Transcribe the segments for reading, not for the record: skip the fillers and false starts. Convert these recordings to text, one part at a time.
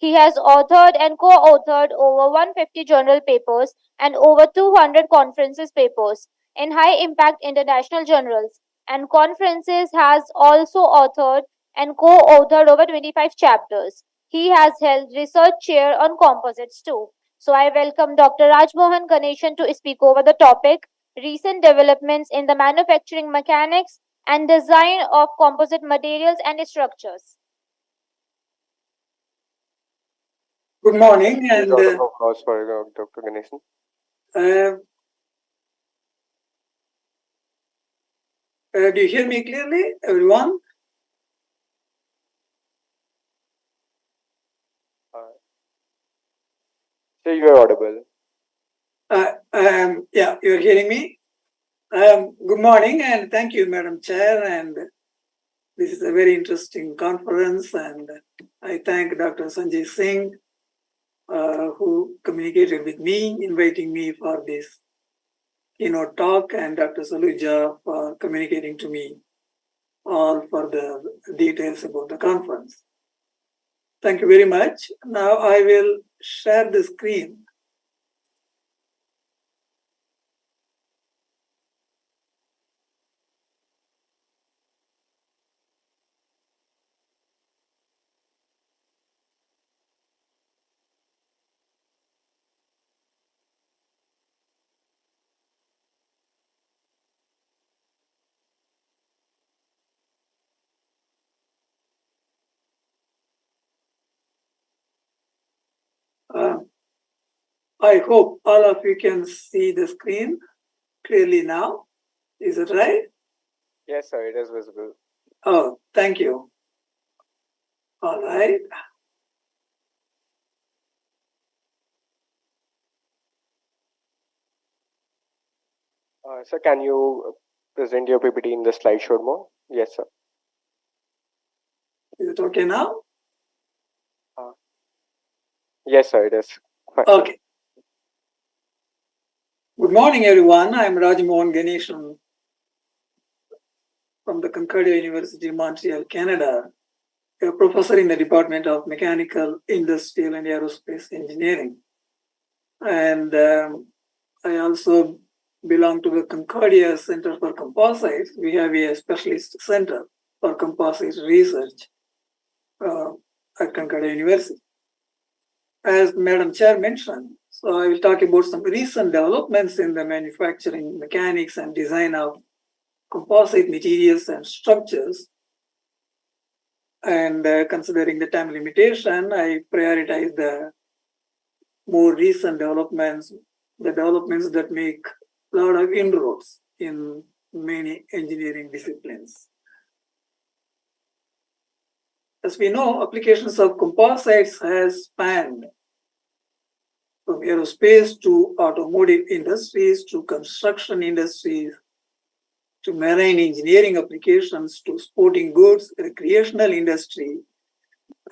He has authored and co-authored over 150 journal papers and over 200 conferences papers in high-impact international journals and conferences, has also authored and co-authored over 25 chapters. He has held research chair on composites too. So I welcome Dr. Rajmohan Ganeshan to speak over the topic recent developments in the manufacturing mechanics and design of composite materials and structures. Good morning, and Round of applause for Dr. Ganesan. uh, do you hear me clearly, everyone? So you are audible. Yeah, you're hearing me. Good morning, and thank you, Madam Chair. And this is a very interesting conference, and I thank Dr. Sanjay Singh, who communicated with me, inviting me for this keynote talk, and Dr. Saluja for communicating to me all for the details about the conference. Thank you very much. Now I will share the screen. I hope all of you can see the screen clearly now. Is it right? Yes, sir, it is visible. Oh, thank you. All right. Sir, can you present your PPT in the slideshow mode? Yes, sir. Is it okay now? Yes, sir, it is. Fine. Okay. Good morning, everyone. I'm Rajmohan Ganeshan from the Concordia University, Montreal, Canada, a professor in the Department of Mechanical, Industrial, and Aerospace Engineering. And I also belong to the Concordia Center for Composites. We have a specialist center for composites research at Concordia University. As Madam Chair mentioned, so I will talk about some recent developments in the manufacturing, mechanics, and design of composite materials and structures. And considering the time limitation, I prioritize the more recent developments, the developments that make a lot of inroads in many engineering disciplines. As we know, applications of composites has spanned from aerospace to automotive industries to construction industries to marine engineering applications to sporting goods, recreational industry,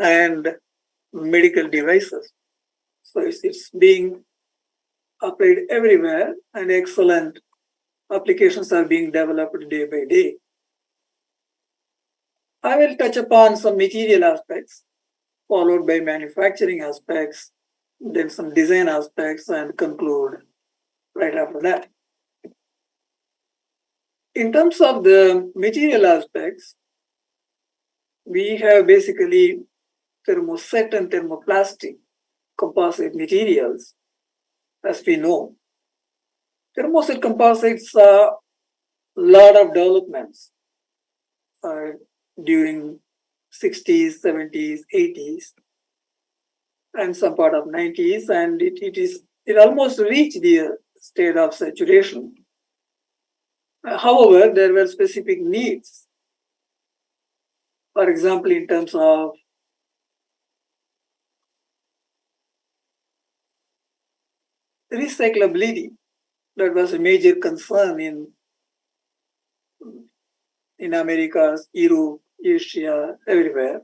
and medical devices. So it's being applied everywhere, and excellent applications are being developed day by day. I will touch upon some material aspects, followed by manufacturing aspects, then some design aspects, and conclude right after that. In terms of the material aspects, we have basically thermoset and thermoplastic composite materials, as we know. Thermoset composites saw a lot of developments during 60s, 70s, 80s, and some part of 90s, and it almost reached the state of saturation. However, there were specific needs. For example, in terms of recyclability, that was a major concern in Americas, Europe, Asia, everywhere.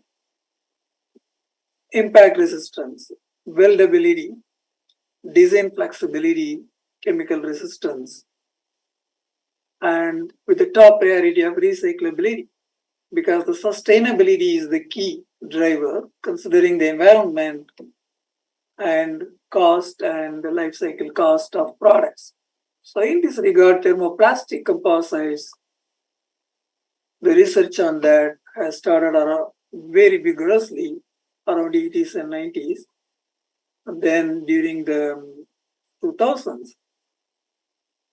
Impact resistance, weldability, design flexibility, chemical resistance, and with the top priority of recyclability, because the sustainability is the key driver, considering the environment and cost and the life cycle cost of products. So in this regard, thermoplastic composites, the research on that has started around very vigorously around 80s and 90s. And then during the 2000s,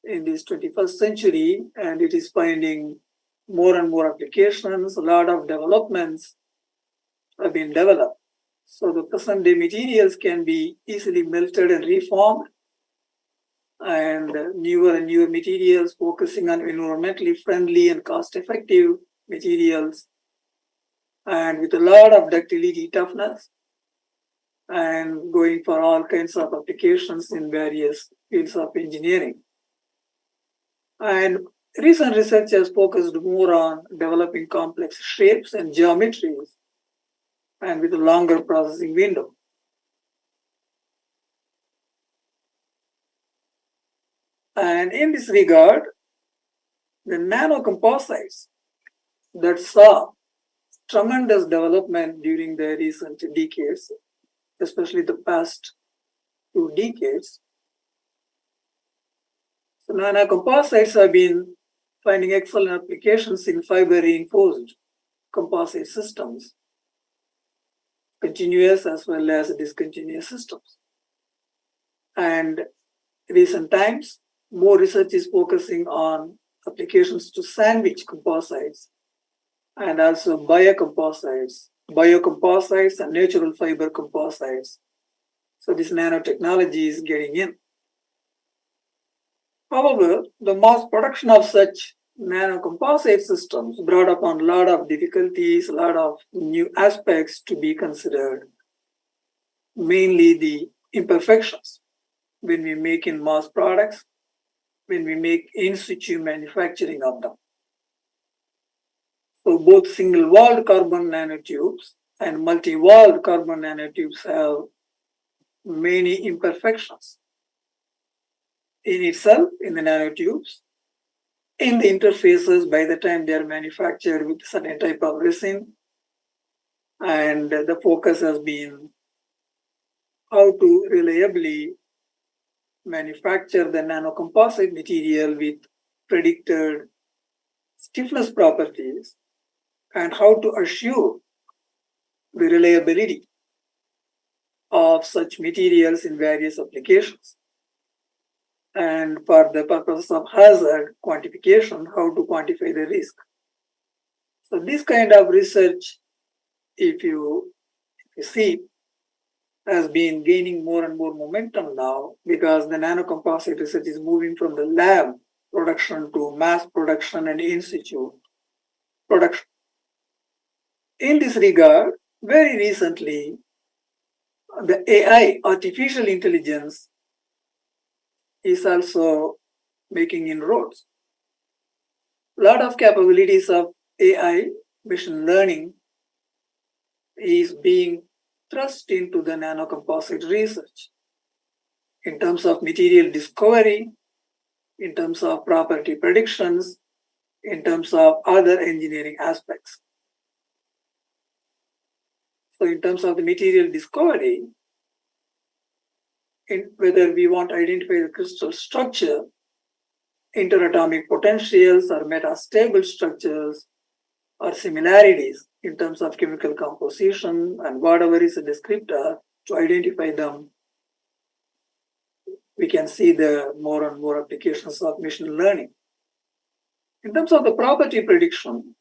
in this 21st century, and it is finding more and more applications, a lot of developments have been developed. So the present day materials can be easily melted and reformed, and newer and newer materials focusing on environmentally friendly and cost-effective materials, and with a lot of ductility toughness, and going for all kinds of applications in various fields of engineering. And recent research has focused more on developing complex shapes and geometries, and with a longer processing window. And in this regard, the nanocomposites that saw tremendous development during the recent decades, especially the past 2 decades. So nanocomposites have been finding excellent applications in fiber reinforced composite systems, continuous as well as discontinuous systems. And recent times, more research is focusing on applications to sandwich composites and also biocomposites and natural fiber composites. So this nanotechnology is getting in. However, the mass production of such nanocomposite systems brought upon a lot of difficulties, a lot of new aspects to be considered, mainly the imperfections when we make in mass products, when we make in situ manufacturing of them. So both single-walled carbon nanotubes and multi-walled carbon nanotubes have many imperfections in itself, in the nanotubes, in the interfaces by the time they are manufactured with certain type of resin. And the focus has been how to reliably manufacture the nanocomposite material with predicted stiffness properties, and how to assure the reliability of such materials in various applications. And for the purpose of hazard quantification, how to quantify the risk. So this kind of research, if you see, has been gaining more and more momentum now, because the nanocomposite research is moving from the lab production to mass production and in situ production. In this regard, very recently, the AI, artificial intelligence, is also making inroads. A lot of capabilities of AI, machine learning, is being thrust into the nanocomposite research in terms of material discovery, in terms of property predictions, in terms of other engineering aspects. So in terms of the material discovery, whether we want to identify the crystal structure, interatomic potentials, or metastable structures, or similarities in terms of chemical composition and whatever is a descriptor to identify them, we can see the more and more applications of machine learning. In terms of the property prediction,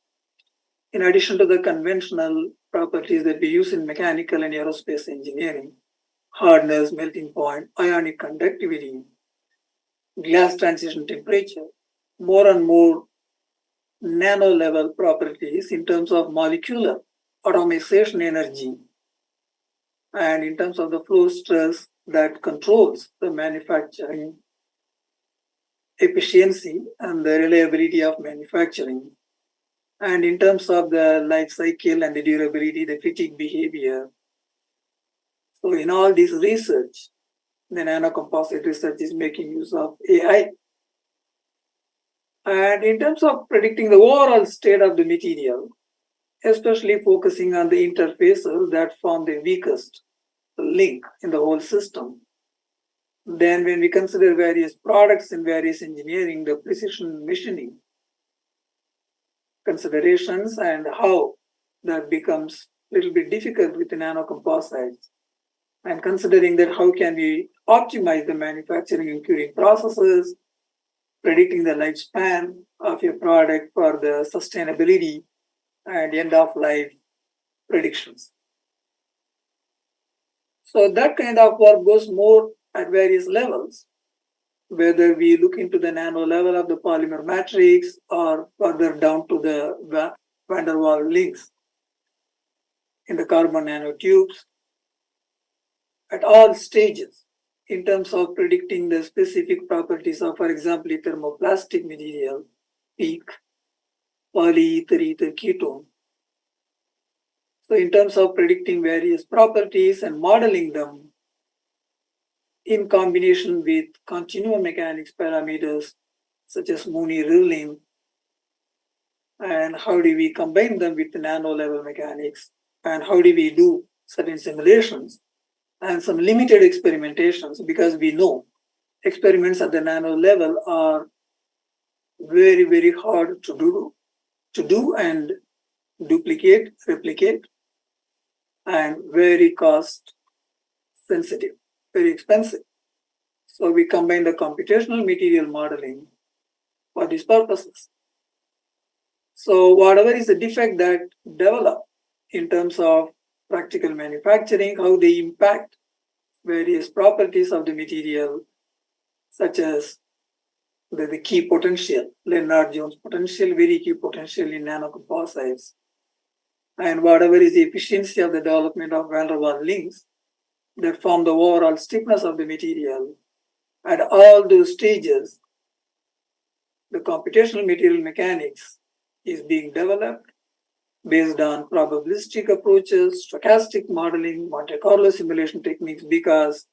in addition to the conventional properties that we use in mechanical and aerospace engineering, hardness, melting point, ionic conductivity, glass transition temperature, more and more nano level properties in terms of molecular atomization energy, and in terms of the flow stress that controls the manufacturing efficiency and the reliability of manufacturing, and in terms of the life cycle and the durability, the fatigue behavior. So in all this research, the nanocomposite research is making use of AI. And in terms of predicting the overall state of the material, especially focusing on the interfaces that form the weakest link in the whole system. Then when we consider various products in various engineering, the precision machining considerations and how that becomes a little bit difficult with the nanocomposites, and considering that how can we optimize the manufacturing and curing processes, predicting the lifespan of your product for the sustainability and end of life predictions. So that kind of work goes more at various levels, whether we look into the nano level of the polymer matrix or further down to the van der Waals links in the carbon nanotubes, at all stages in terms of predicting the specific properties of, for example, a thermoplastic material, peak, polyether ether ketone. So in terms of predicting various properties and modeling them in combination with continuum mechanics parameters such as Mooney-Rivlin, and how do we combine them with the nano level mechanics, and how do we do certain simulations and some limited experimentations, because we know experiments at the nano level are very, very hard to do and duplicate, replicate, and very cost sensitive, very expensive. So we combine the computational material modeling for these purposes. So whatever is the defect that develop in terms of practical manufacturing, how they impact various properties of the material, such as the key potential, Lennard-Jones potential, very key potential in nanocomposites, and whatever is the efficiency of the development of van der Waals links that form the overall stiffness of the material. At all those stages, the computational material mechanics is being developed based on probabilistic approaches, stochastic modeling, Monte Carlo simulation techniques, because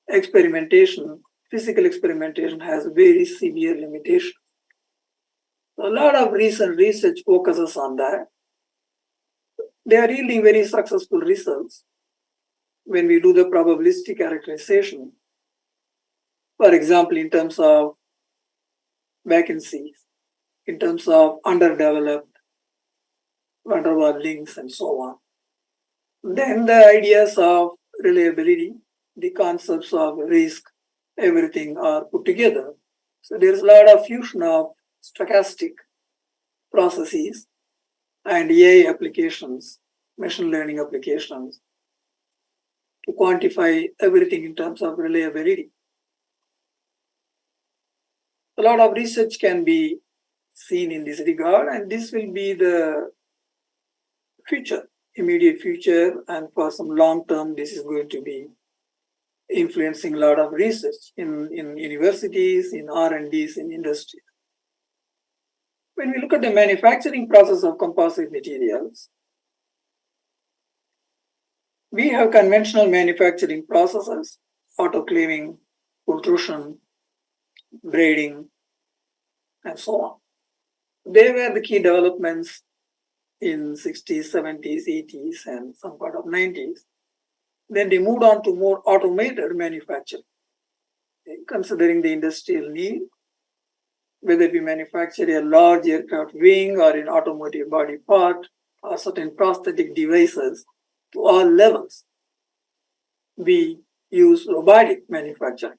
experimentation, physical experimentation, has very severe limitations. A lot of recent research focuses on that. They are yielding very successful results when we do the probabilistic characterization. For example, in terms of vacancies, in terms of underdeveloped van der Waals links, and so on. Then the ideas of reliability, the concepts of risk, everything are put together. So there's a lot of fusion of stochastic processes and AI applications, machine learning applications, to quantify everything in terms of reliability. A lot of research can be seen in this regard, and this will be the future, immediate future, and for some long term, this is going to be influencing a lot of research in universities, in R&Ds, in industry. When we look at the manufacturing process of composite materials, we have conventional manufacturing processes, autoclaving, pultrusion, braiding, and so on. They were the key developments in 60s, 70s, 80s, and some part of 90s. Then they moved on to more automated manufacturing, considering the industrial need, whether we manufacture a large aircraft wing or an automotive body part or certain prosthetic devices to all levels. We use robotic manufacturing.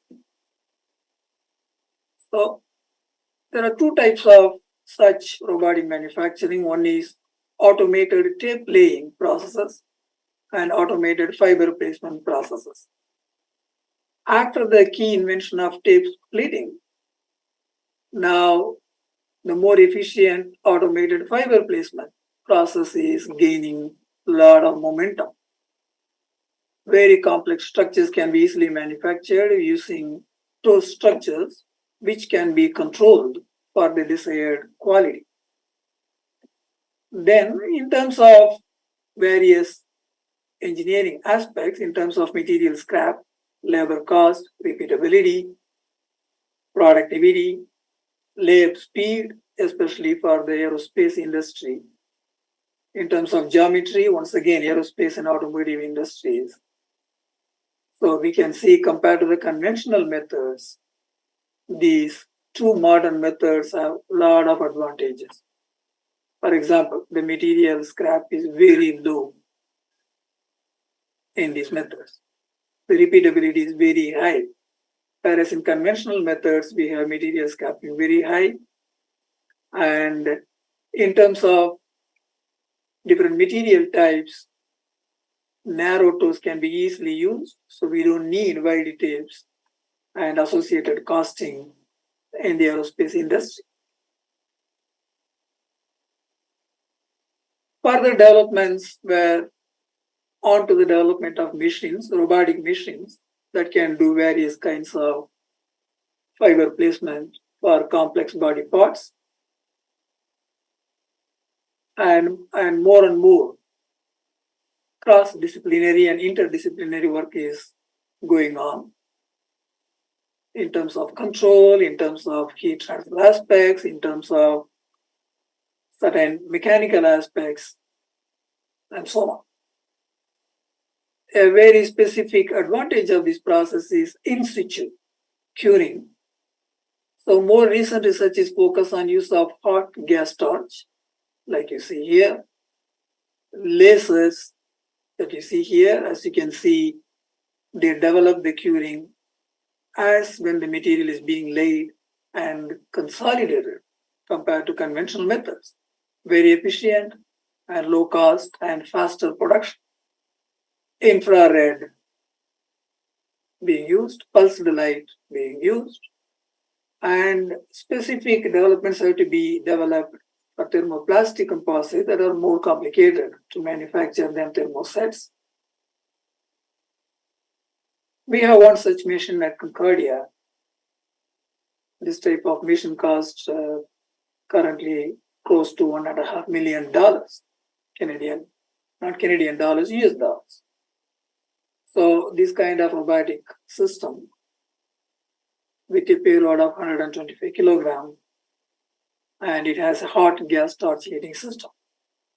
So there are two types of such robotic manufacturing. One is automated tape laying processes and automated fiber placement processes. After the key invention of tape splitting, now the more efficient automated fiber placement process is gaining a lot of momentum. Very complex structures can be easily manufactured using those structures, which can be controlled for the desired quality. Then, in terms of various engineering aspects, in terms of material scrap, labor cost, repeatability, productivity, layup speed, especially for the aerospace industry, In terms of geometry, once again, aerospace and automotive industries. So we can see compared to the conventional methods, these two modern methods have a lot of advantages. For example, the material scrap is very low in these methods. The repeatability is very high. Whereas in conventional methods, we have material scrapping very high. And in terms of different material types, narrow tools can be easily used. So we don't need wide tapes and associated costing in the aerospace industry. Further developments were on to the development of machines, robotic machines that can do various kinds of fiber placement for complex body parts. And more cross-disciplinary and interdisciplinary work is going on in terms of control, in terms of heat transfer aspects, in terms of certain mechanical aspects, and so on. A very specific advantage of this process is in situ curing. So more recent research is focused on use of hot gas torch, like you see here, lasers that you see here. As you can see, they develop the curing as when the material is being laid and consolidated compared to conventional methods. Very efficient and low cost and faster production. Infrared being used, pulsed light being used, and specific developments have to be developed for thermoplastic composites that are more complicated to manufacture than thermosets. We have one such machine at Concordia. This type of machine costs currently close to $1.5 million Canadian, not Canadian dollars, US dollars. So this kind of robotic system with a payload of 125 kilograms, and it has a hot gas torch heating system.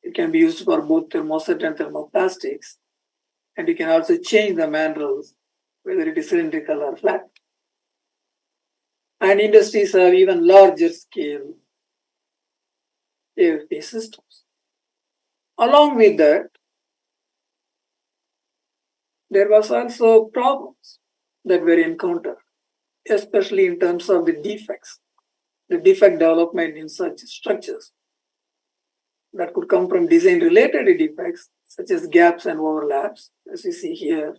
It can be used for both thermoset and thermoplastics, and you can also change the mandrels, whether it is cylindrical or flat. And industries have even larger scale AFP systems. Along with that, there was also problems that were encountered, especially in terms of the defects, the defect development in such structures that could come from design-related defects, such as gaps and overlaps, as you see here,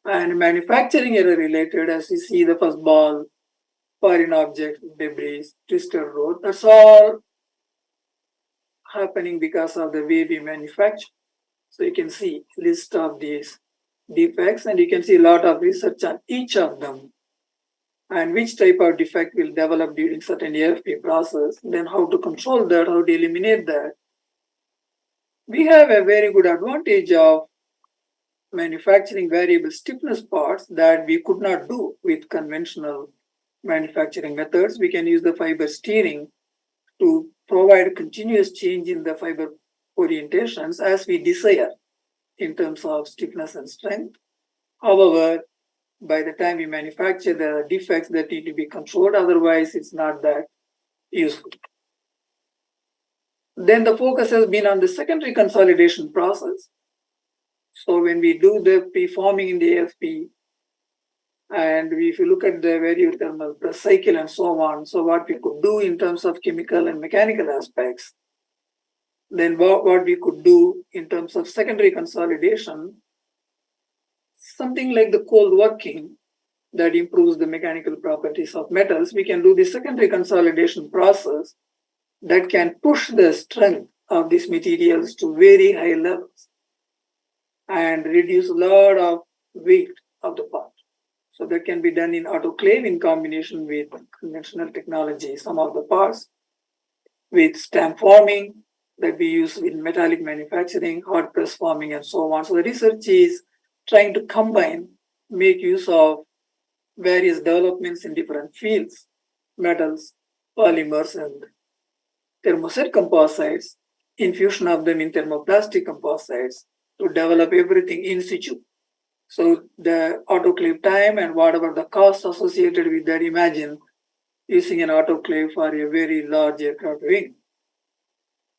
and manufacturing error-related, as you see the first ball, foreign object, debris, twisted road. That's all happening because of the way we manufacture. So you can see a list of these defects, and you can see a lot of research on each of them and which type of defect will develop during certain AFP process, then how to control that, how to eliminate that. We have a very good advantage of manufacturing variable stiffness parts that we could not do with conventional manufacturing methods. We can use the fiber steering to provide continuous change in the fiber orientations as we desire in terms of stiffness and strength. However, by the time we manufacture, there are defects that need to be controlled, otherwise it's not that useful. Then the focus has been on the secondary consolidation process. So when we do the preforming in the AFP, and if you look at the variothermal press cycle and so on, so what we could do in terms of chemical and mechanical aspects, then what we could do in terms of secondary consolidation, something like the cold working that improves the mechanical properties of metals, we can do the secondary consolidation process that can push the strength of these materials to very high levels and reduce a lot of weight of the part. So that can be done in autoclave in combination with conventional technology. Some of the parts with stamp forming that we use in metallic manufacturing, hot press forming, and so on. So the research is trying to combine, make use of various developments in different fields, metals, polymers, and thermoset composites infusion of them in thermoplastic composites to develop everything in situ. So the autoclave time and whatever the cost associated with that, imagine using an autoclave for a very large aircraft wing.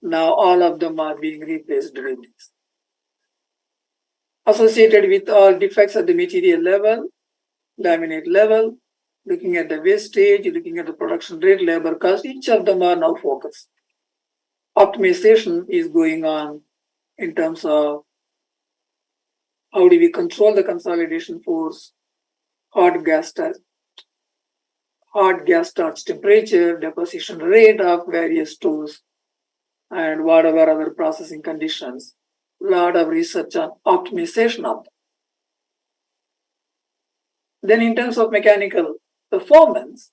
Now all of them are being replaced with this. Associated with all defects at the material level, laminate level, looking at the wastage, looking at the production rate, labor cost, each of them are now focused. Optimization is going on in terms of how do we control the consolidation force, hot gas starts temperature, deposition rate of various stores, and whatever other processing conditions. A lot of research on optimization of them. Then in terms of mechanical performance,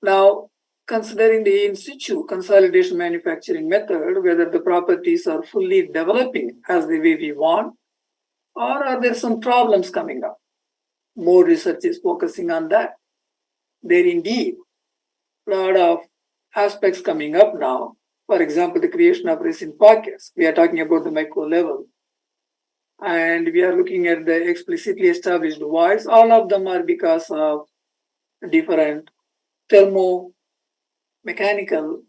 now considering the in situ consolidation manufacturing method, whether the properties are fully developing as the way we want, or are there some problems coming up? More research is focusing on that. There indeed a lot of aspects coming up now. For example, the creation of resin pockets. We are talking about the micro level. And we are looking at the explicitly established voids. All of them are because of different thermomechanical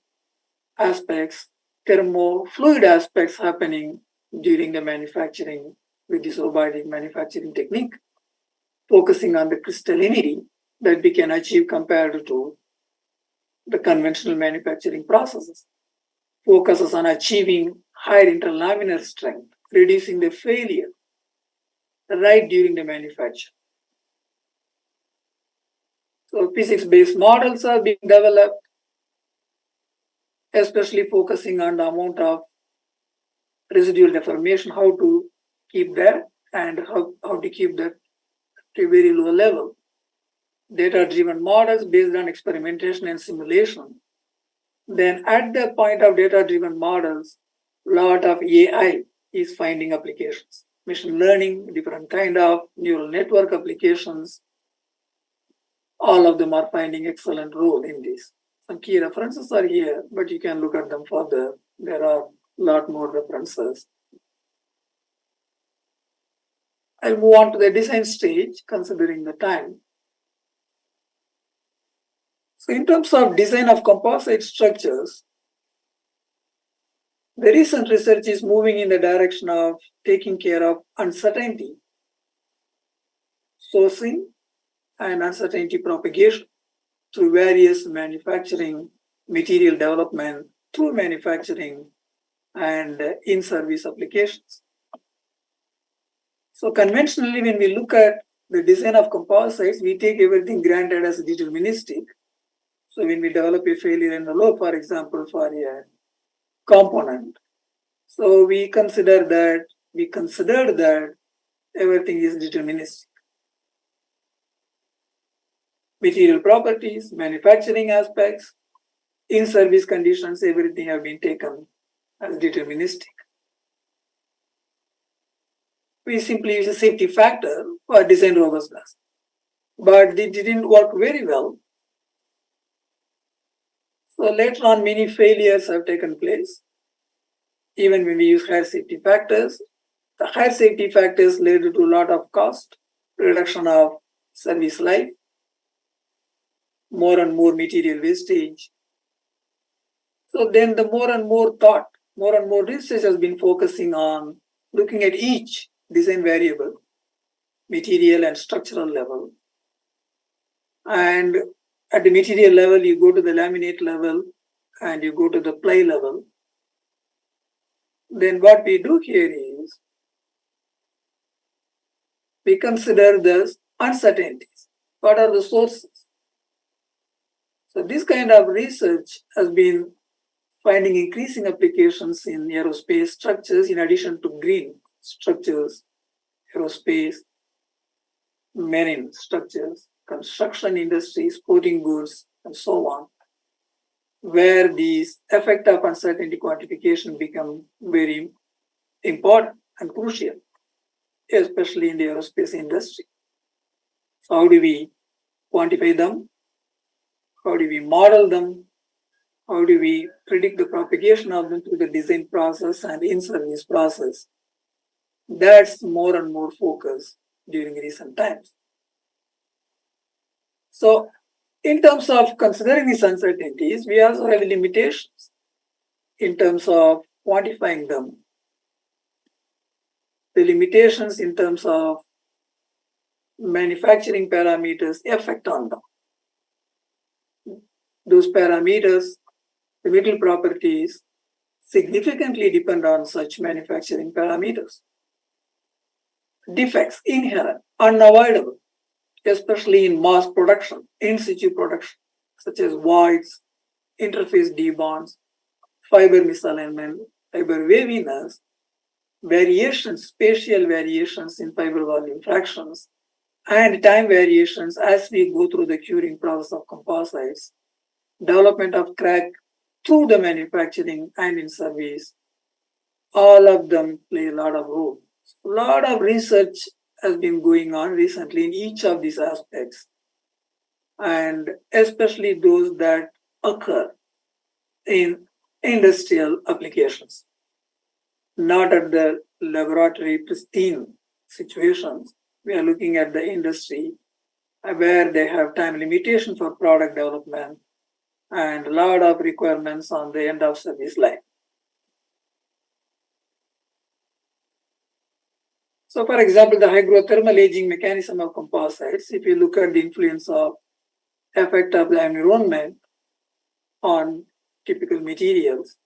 aspects, thermofluid aspects happening during the manufacturing with this robotic manufacturing technique, focusing on the crystallinity that we can achieve compared to the conventional manufacturing processes. Focuses on achieving higher interlaminar strength, reducing the failure right during the manufacture. So physics-based models are being developed, especially focusing on the amount of residual deformation, how to keep that and how to keep that to a very low level. Data-driven models based on experimentation and simulation. Then at the point of data-driven models, a lot of AI is finding applications. Machine learning, different kind of neural network applications, all of them are finding excellent role in this. Some key references are here, but you can look at them further. There are a lot more references. I'll move on to the design stage, considering the time. So in terms of design of composite structures, the recent research is moving in the direction of taking care of uncertainty, sourcing, and uncertainty propagation through various manufacturing, material development, through manufacturing, and in-service applications. So conventionally, when we look at the design of composites, we take everything granted as deterministic. So when we develop a failure envelope, for example, for a component, so we considered that everything is deterministic. Material properties, manufacturing aspects, in-service conditions, everything have been taken as deterministic. We simply use a safety factor for design robustness, but it didn't work very well. So later on, many failures have taken place. Even when we use higher safety factors, the higher safety factors led to a lot of cost, reduction of service life, more and more material wastage. So then the more and more thought, more and more research has been focusing on looking at each design variable, material and structural level. And at the material level, you go to the laminate level and you go to the ply level. Then what we do here is we consider the uncertainties. What are the sources? So this kind of research has been finding increasing applications in aerospace structures in addition to green structures, aerospace, marine structures, construction industry, sporting goods, and so on, where these effect of uncertainty quantification become very important and crucial, especially in the aerospace industry. So how do we quantify them? How do we model them? How do we predict the propagation of them through the design process and in-service process? That's more and more focus during recent times. So in terms of considering these uncertainties, we also have limitations in terms of quantifying them. The limitations in terms of manufacturing parameters effect on them. Those parameters, the metal properties, significantly depend on such manufacturing parameters. Defects, inherent, unavoidable, especially in mass production, in situ production, such as voids, interface debonds, fiber misalignment, fiber waviness, variations, spatial variations in fiber volume fractions, and time variations as we go through the curing process of composites, development of crack through the manufacturing and in service, all of them play a lot of role. A lot of research has been going on recently in each of these aspects, and especially those that occur in industrial applications, not at the laboratory pristine situations. We are looking at the industry where they have time limitation for product development and a lot of requirements on the end of service line. So for example, the hygrothermal aging mechanism of composites, if you look at the influence of effect of the environment on typical materials,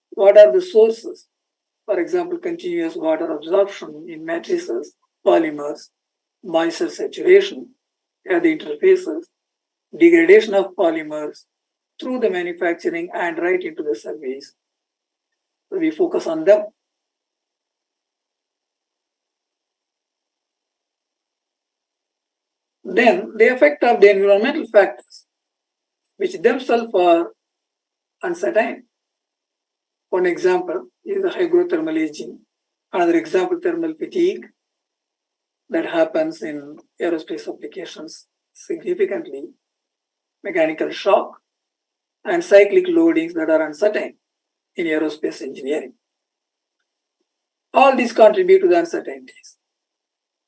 what are the sources? For example, continuous water absorption in matrices, polymers, moisture saturation at the interfaces, degradation of polymers through the manufacturing and right into the service. So we focus on them. Then the effect of the environmental factors, which themselves are uncertain. One example is the hygrothermal aging. Another example, thermal fatigue that happens in aerospace applications significantly, mechanical shock, and cyclic loadings that are uncertain in aerospace engineering. All these contribute to the uncertainties.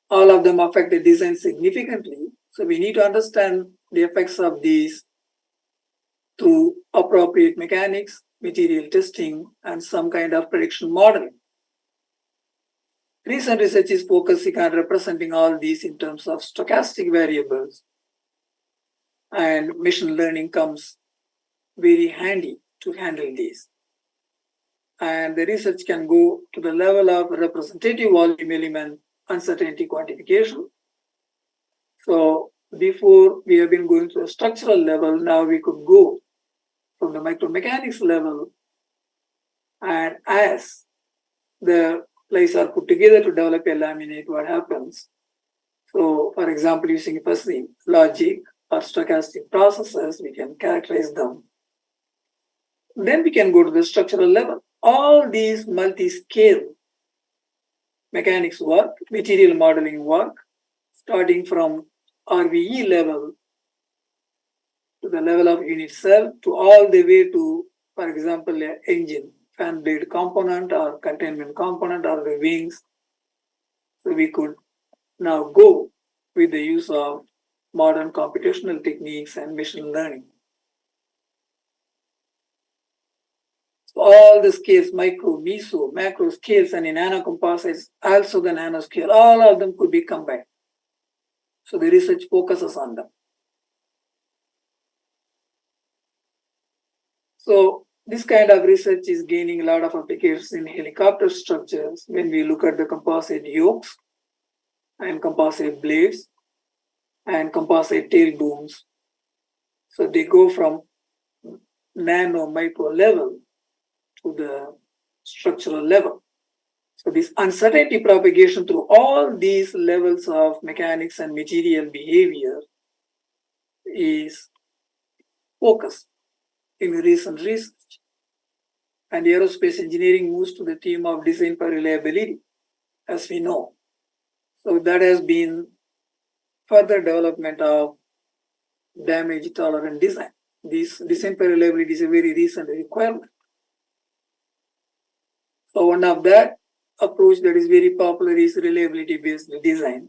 All of them affect the design significantly. So we need to understand the effects of these through appropriate mechanics, material testing, and some kind of prediction modeling. Recent research is focusing on representing all these in terms of stochastic variables, and machine learning comes very handy to handle these. And the research can go to the level of representative volume element uncertainty quantification. So before we have been going to a structural level, now we could go from the micromechanics level, and as the plates are put together to develop a laminate, what happens? So for example, using fuzzy logic or stochastic processes, we can characterize them. Then we can go to the structural level. All these multi-scale mechanics work, material modeling work, starting from RVE level to the level of unit cell to all the way to, for example, an engine, fan blade component or containment component or the wings. So we could now go with the use of modern computational techniques and machine learning. So all the scales, micro, meso, macro scales, and in nanocomposites, also the nanoscale, all of them could be combined. So the research focuses on them. So this kind of research is gaining a lot of applications in helicopter structures when we look at the composite yokes and composite blades and composite tail booms. So they go from nano micro level to the structural level. So this uncertainty propagation through all these levels of mechanics and material behavior is focused in recent research. And aerospace engineering moves to the theme of design for reliability, as we know. So that has been further development of damage tolerant design. This design for reliability is a very recent requirement. So one of that approach that is very popular is reliability-based design.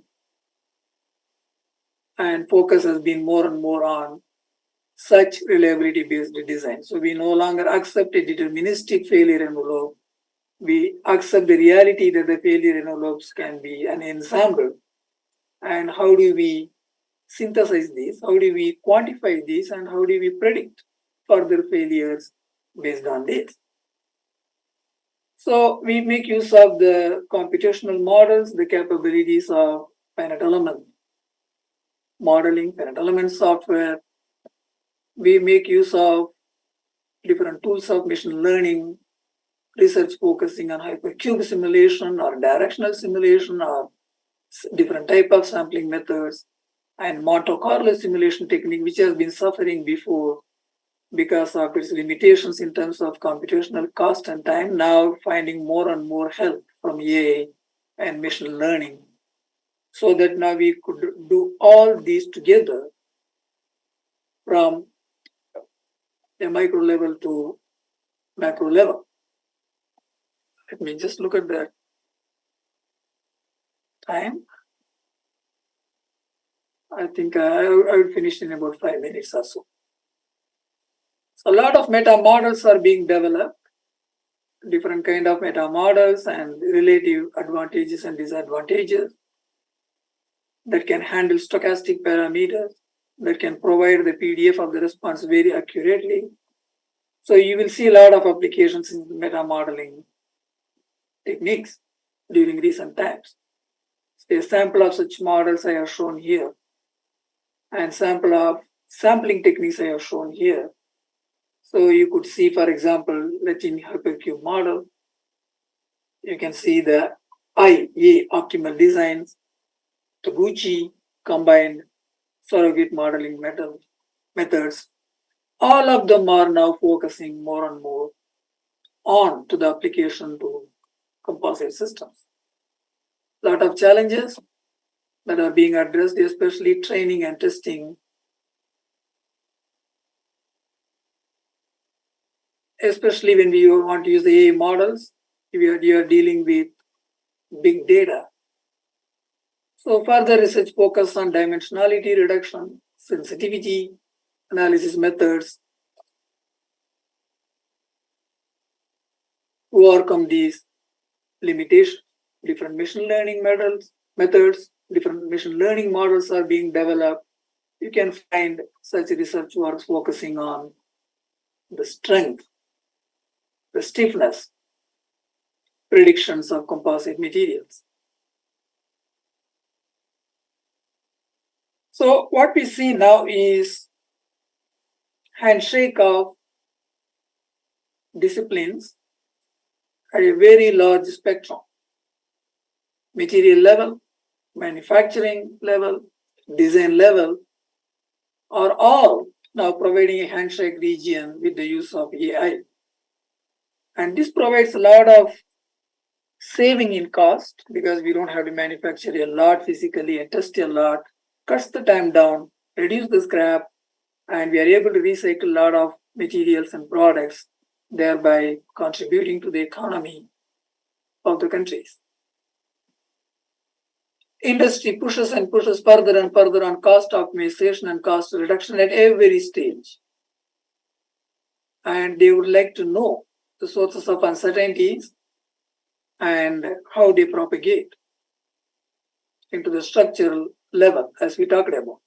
And focus has been more and more on such reliability-based design. So we no longer accept a deterministic failure envelope. We accept the reality that the failure envelopes can be an ensemble. And how do we synthesize this? How do we quantify this? And how do we predict further failures based on this? So we make use of the computational models, the capabilities of finite element modeling, finite element software. We make use of different tools of machine learning, research focusing on hypercube simulation or directional simulation or different type of sampling methods, and Monte Carlo simulation technique, which has been suffering before because of its limitations in terms of computational cost and time, now finding more and more help from AI and machine learning, so that now we could do all these together from a micro level to macro level. Let me just look at that time. I think I would finish in about 5 minutes or so. So a lot of meta models are being developed, different kind of meta models and relative advantages and disadvantages that can handle stochastic parameters, that can provide the PDF of the response very accurately. So you will see a lot of applications in meta modeling techniques during recent times. A sample of such models I have shown here, and sample of sampling techniques I have shown here. So you could see, for example, let's in hypercube model, you can see the IA optimal designs, Taguchi combined surrogate modeling methods. All of them are now focusing more and more on to the application to composite systems. A lot of challenges that are being addressed, especially training and testing, especially when we want to use the AI models, you are dealing with big data. So further research focus on dimensionality reduction, sensitivity, analysis methods to overcome these limitations. Different machine learning methods, different machine learning models are being developed. You can find such research works focusing on the strength, the stiffness, predictions of composite materials. So what we see now is handshake of disciplines at a very large spectrum. Material level, manufacturing level, design level are all now providing a handshake region with the use of AI. And this provides a lot of saving in cost because we don't have to manufacture a lot physically and test a lot, cuts the time down, reduce the scrap, and we are able to recycle a lot of materials and products, thereby contributing to the economy of the countries. Industry pushes and pushes further and further on cost optimization and cost reduction at every stage. And they would like to know the sources of uncertainties and how they propagate into the structural level, as we talked about.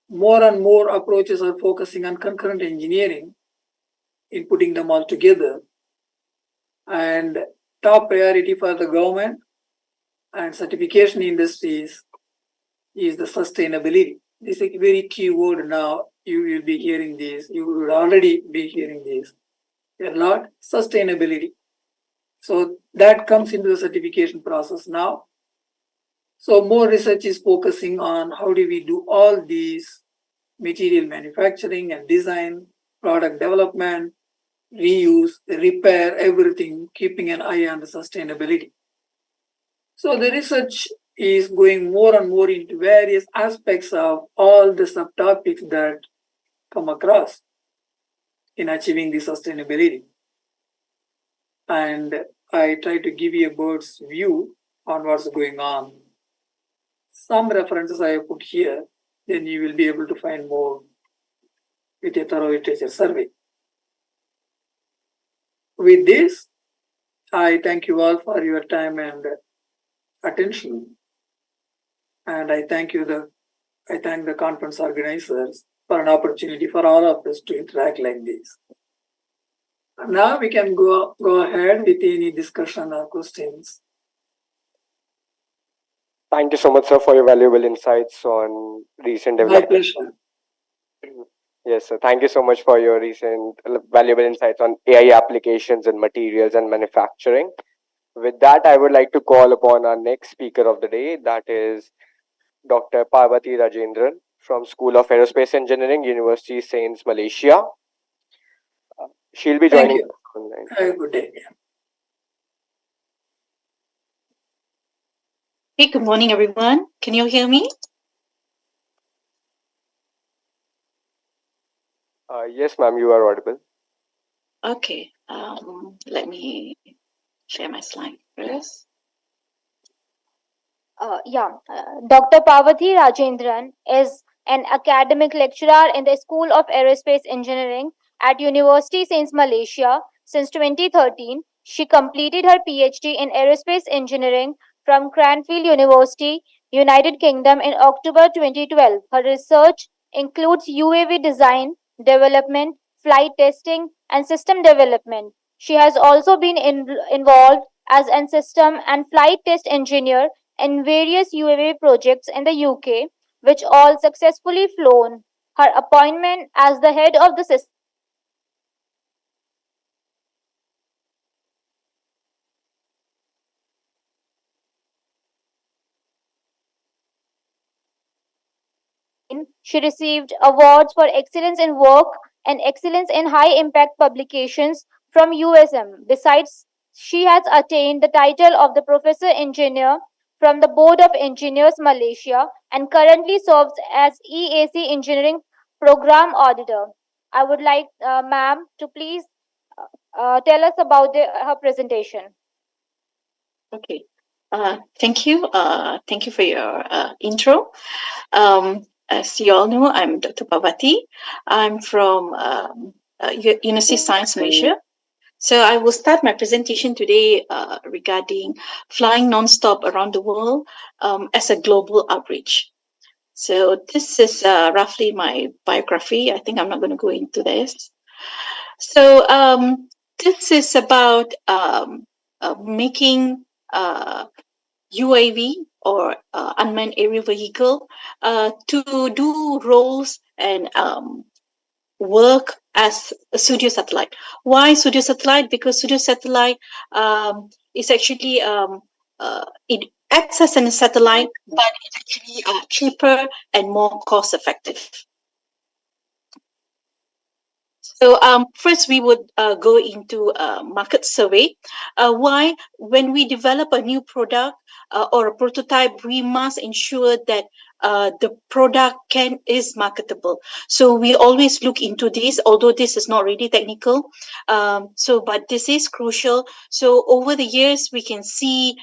More and more approaches are focusing on concurrent engineering in putting them all together. And top priority for the government and certification industries is the sustainability. This is a very key word now. You will be hearing this. You will already be hearing this. A lot, sustainability. So that comes into the certification process now. So more research is focusing on how do we do all these material manufacturing and design, product development, reuse, repair, everything, keeping an eye on the sustainability. So the research is going more and more into various aspects of all the subtopics that come across in achieving the sustainability. And I try to give you a bird's view on what's going on. Some references I have put here, then you will be able to find more with a thorough literature survey. With this, I thank you all for your time and attention. And I thank the conference organizers for an opportunity for all of us to interact like this. Now we can go ahead with any discussion or questions. Thank you so much, sir, for your valuable insights on recent My developments. pleasure. Yes, sir. Thank you so much for your recent valuable insights on AI applications in materials and manufacturing. With that, I would like to call upon our next speaker of the day, that is Dr. Parvati Rajendran from School of Aerospace Engineering, University Saints, Malaysia. She'll be Thank joining you. us online. Have a good day. Hey, good morning, everyone. Can you hear me? Yes, ma'am, you are audible. Okay. Let me share my slide first. Dr. Parvati Rajendran is an academic lecturer in the School of Aerospace Engineering at University Saints Malaysia since 2013. She completed her PhD in Aerospace Engineering from Cranfield University, United Kingdom in October 2012. Her research includes UAV design, development, flight testing, and system development. She has also been involved as an system and flight test engineer in various UAV projects in the UK, which all successfully flown. Her appointment as the head of the system she received awards for excellence in work and excellence in high impact publications from USM. Besides, she has attained the title of the Professor Engineer from the Board of Engineers Malaysia and currently serves as EAC Engineering Program Auditor. I would like ma'am to please tell us about her presentation. Okay. Thank you. Thank you for your intro. As you all know, I'm Dr. Parvati. I'm from University of Science Malaysia. So I will start my presentation today regarding flying non-stop around the world as a global outreach. So this is roughly my biography. I think I'm not going to go into this. So this is about making UAV or unmanned aerial vehicle to do roles and work as a studio satellite. Why studio satellite? Because studio satellite is actually it acts as a satellite, but it's actually cheaper and more cost effective. So first we would go into a market survey. Why? When we develop a new product or a prototype, we must ensure that the product is marketable. So we always look into this, although this is not really technical. But this is crucial. So over the years, we can see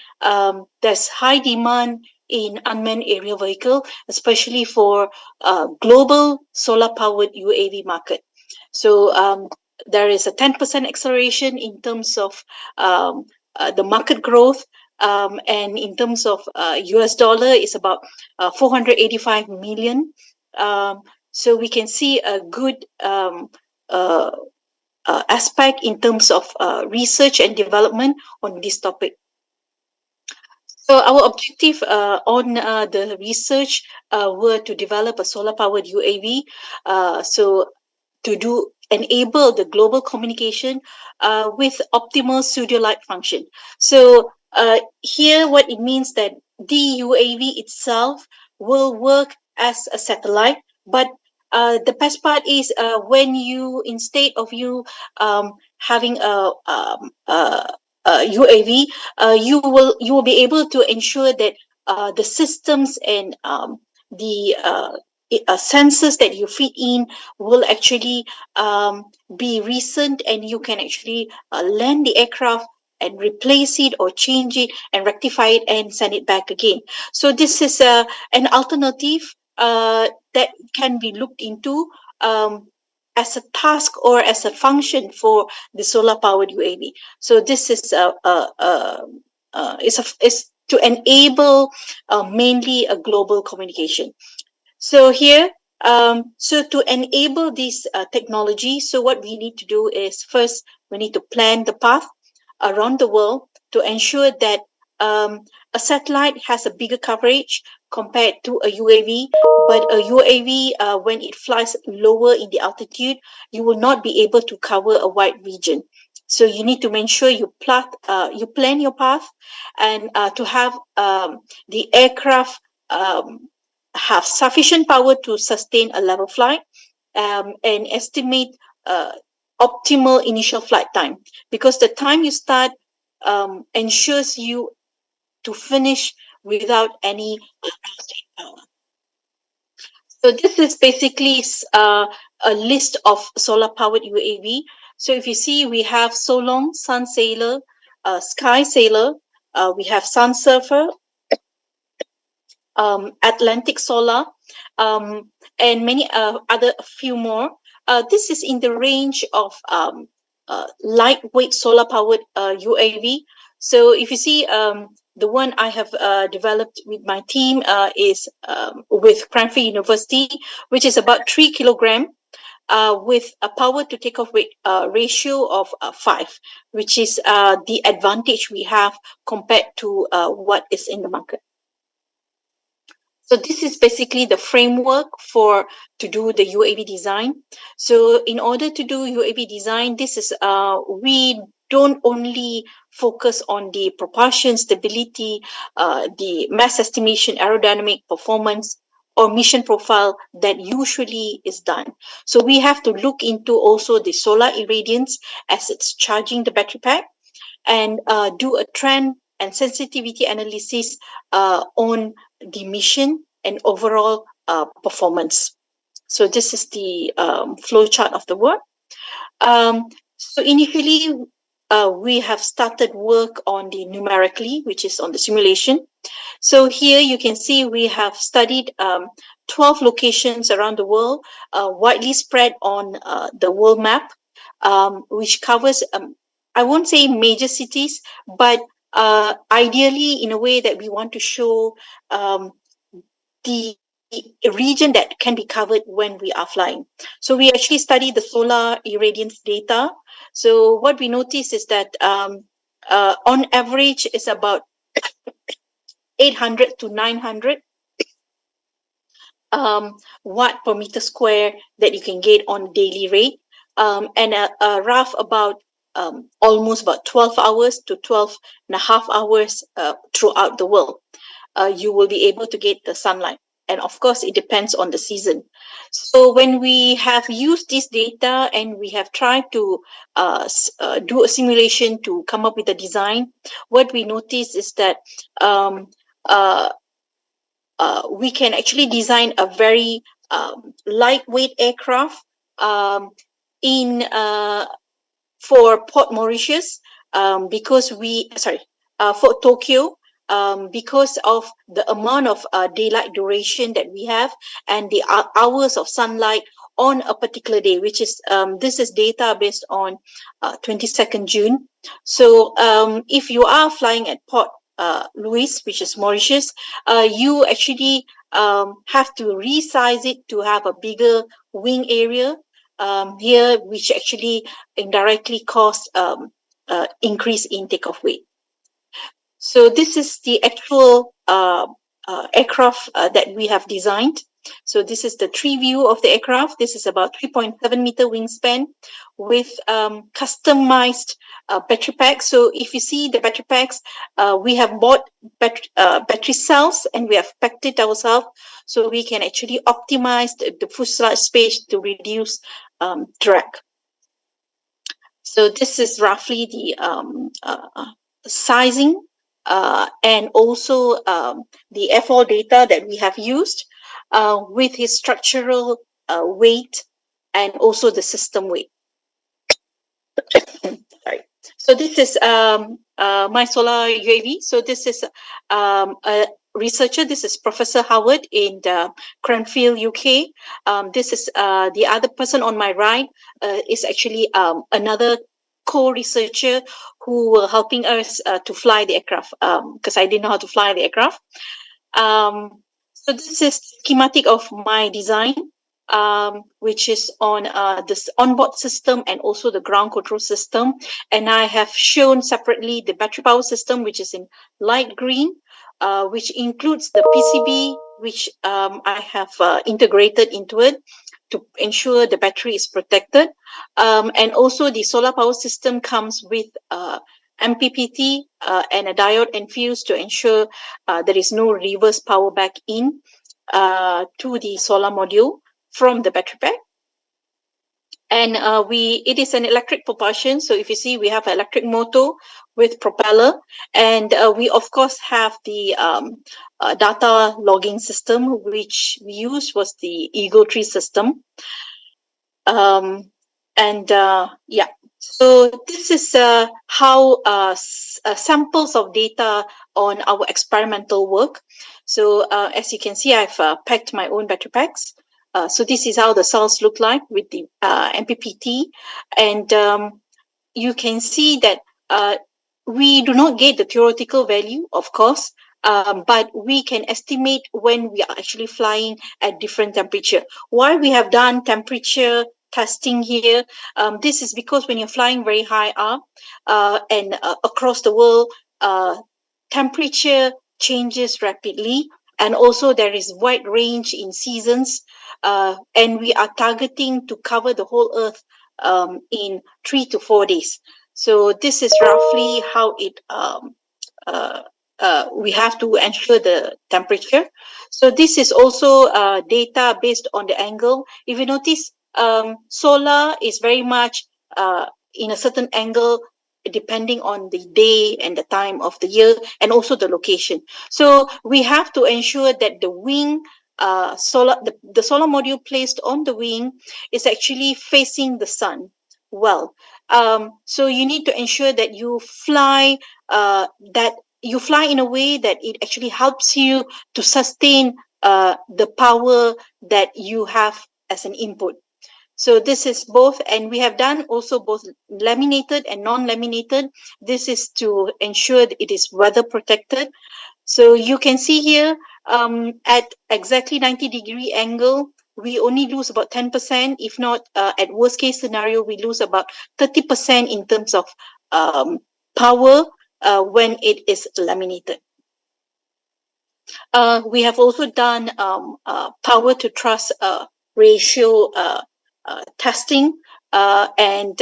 there's high demand in unmanned aerial vehicle, especially for global solar powered UAV market. So there is a 10% acceleration in terms of the market growth. And in terms of US dollar, it's about 485 million. So we can see a good aspect in terms of research and development on this topic. So our objective on the research were to develop a solar powered UAV. So to enable the global communication with optimal pseudo-light function. So here what it means that the UAV itself will work as a satellite, but the best part is when you, instead of you having a UAV, you will be able to ensure that the systems and the sensors that you feed in will actually be recent, and you can actually land the aircraft and replace it or change it and rectify it and send it back again. So this is an alternative that can be looked into as a task or as a function for the solar powered UAV. So this is is to enable mainly a global communication. So here, so to enable this technology, so what we need to do is first we need to plan the path around the world to ensure that a satellite has a bigger coverage compared to a UAV. But a UAV, when it flies lower in the altitude, you will not be able to cover a wide region. So you need to make sure you plan your path, and to have the aircraft have sufficient power to sustain a level flight, and estimate optimal initial flight time, because the time you start ensures you to finish without any power. So this is basically a list of solar powered UAV. So if you see, we have Solong, Sun Sailor, Sky Sailor, we have Sun Surfer, Atlantic Solar, and many other a few more. This is in the range of lightweight solar powered UAV. So if you see, the one I have developed with my team is with Cranfield University, which is about 3 kilogram. With a power to takeoff weight ratio of 5, which is the advantage we have compared to what is in the market. So this is basically the framework for to do the UAV design. So in order to do UAV design, this is we don't only focus on the propulsion stability, the mass estimation, aerodynamic performance, or mission profile that usually is done. So we have to look into also the solar irradiance as it's charging the battery pack, and do a trend and sensitivity analysis on the mission and overall performance. So this is the flow chart of the work. So initially, we have started work on the numerically, which is on the simulation. So here you can see we have studied 12 locations around the world, widely spread on the world map, which covers, I won't say major cities, but ideally in a way that we want to show the region that can be covered when we are flying. So we actually study the solar irradiance data. So what we notice is that on average is about 800 to 900 watt per meter square that you can get on daily rate, and a rough about almost about 12 hours to 12 and a half hours throughout the world. You will be able to get the sunlight. And of course, it depends on the season. So when we have used this data and we have tried to do a simulation to come up with a design, what we notice is that we can actually design a very lightweight aircraft in for Port Mauritius, because for Tokyo, because of the amount of daylight duration that we have and the hours of sunlight on a particular day, which is this is data based on 22nd June. So if you are flying at Port Louis, which is Mauritius, you actually have to resize it to have a bigger wing area here, which actually indirectly cause increase in takeoff weight. So this is the actual aircraft that we have designed. So this is the tree view of the aircraft. This is about 3.7 meter wingspan with customized battery packs. So if you see the battery packs, we have bought battery cells and we have packed it ourselves, so we can actually optimize the fuselage space to reduce drag. So this is roughly the sizing and also the FO data that we have used. with his structural weight and also the system weight. Sorry. So this is my solar UAV. So this is a researcher. This is Professor Howard in Cranfield, UK. This is the other person on my right is actually another co-researcher who were helping us to fly the aircraft because I didn't know how to fly the aircraft. So this is schematic of my design, which is on this onboard system and also the ground control system. And I have shown separately the battery power system, which is in light green, which includes the PCB, which I have integrated into it to ensure the battery is protected. And also the solar power system comes with MPPT and a diode and fuse to ensure there is no reverse power back in to the solar module from the battery pack. And it is an electric propulsion. So if you see, we have an electric motor with propeller, and we of course have the data logging system, which we used was the Eagle Tree system. Yeah, so this is how samples of data on our experimental work. So as you can see, I've packed my own battery packs. So this is how the cells look like with the MPPT, and you can see that we do not get the theoretical value, of course, but we can estimate when we are actually flying at different temperature. Why we have done temperature testing here? This is because when you're flying very high up and across the world, temperature changes rapidly, and also there is wide range in seasons, and we are targeting to cover the whole Earth in 3 to 4 days. So this is roughly how it we have to ensure the temperature. So this is also data based on the angle. If you notice, solar is very much in a certain angle depending on the day and the time of the year and also the location. So we have to ensure that the wing the solar module placed on the wing is actually facing the sun well. So you need to ensure that you fly in a way that it actually helps you to sustain the power that you have as an input. So this is both, and we have done also both laminated and non-laminated. This is to ensure that it is weather protected. So you can see here at exactly 90-degree angle, we only lose about 10%. If not, at worst case scenario, we lose about 30% in terms of power when it is laminated. We have also done power to thrust ratio testing, and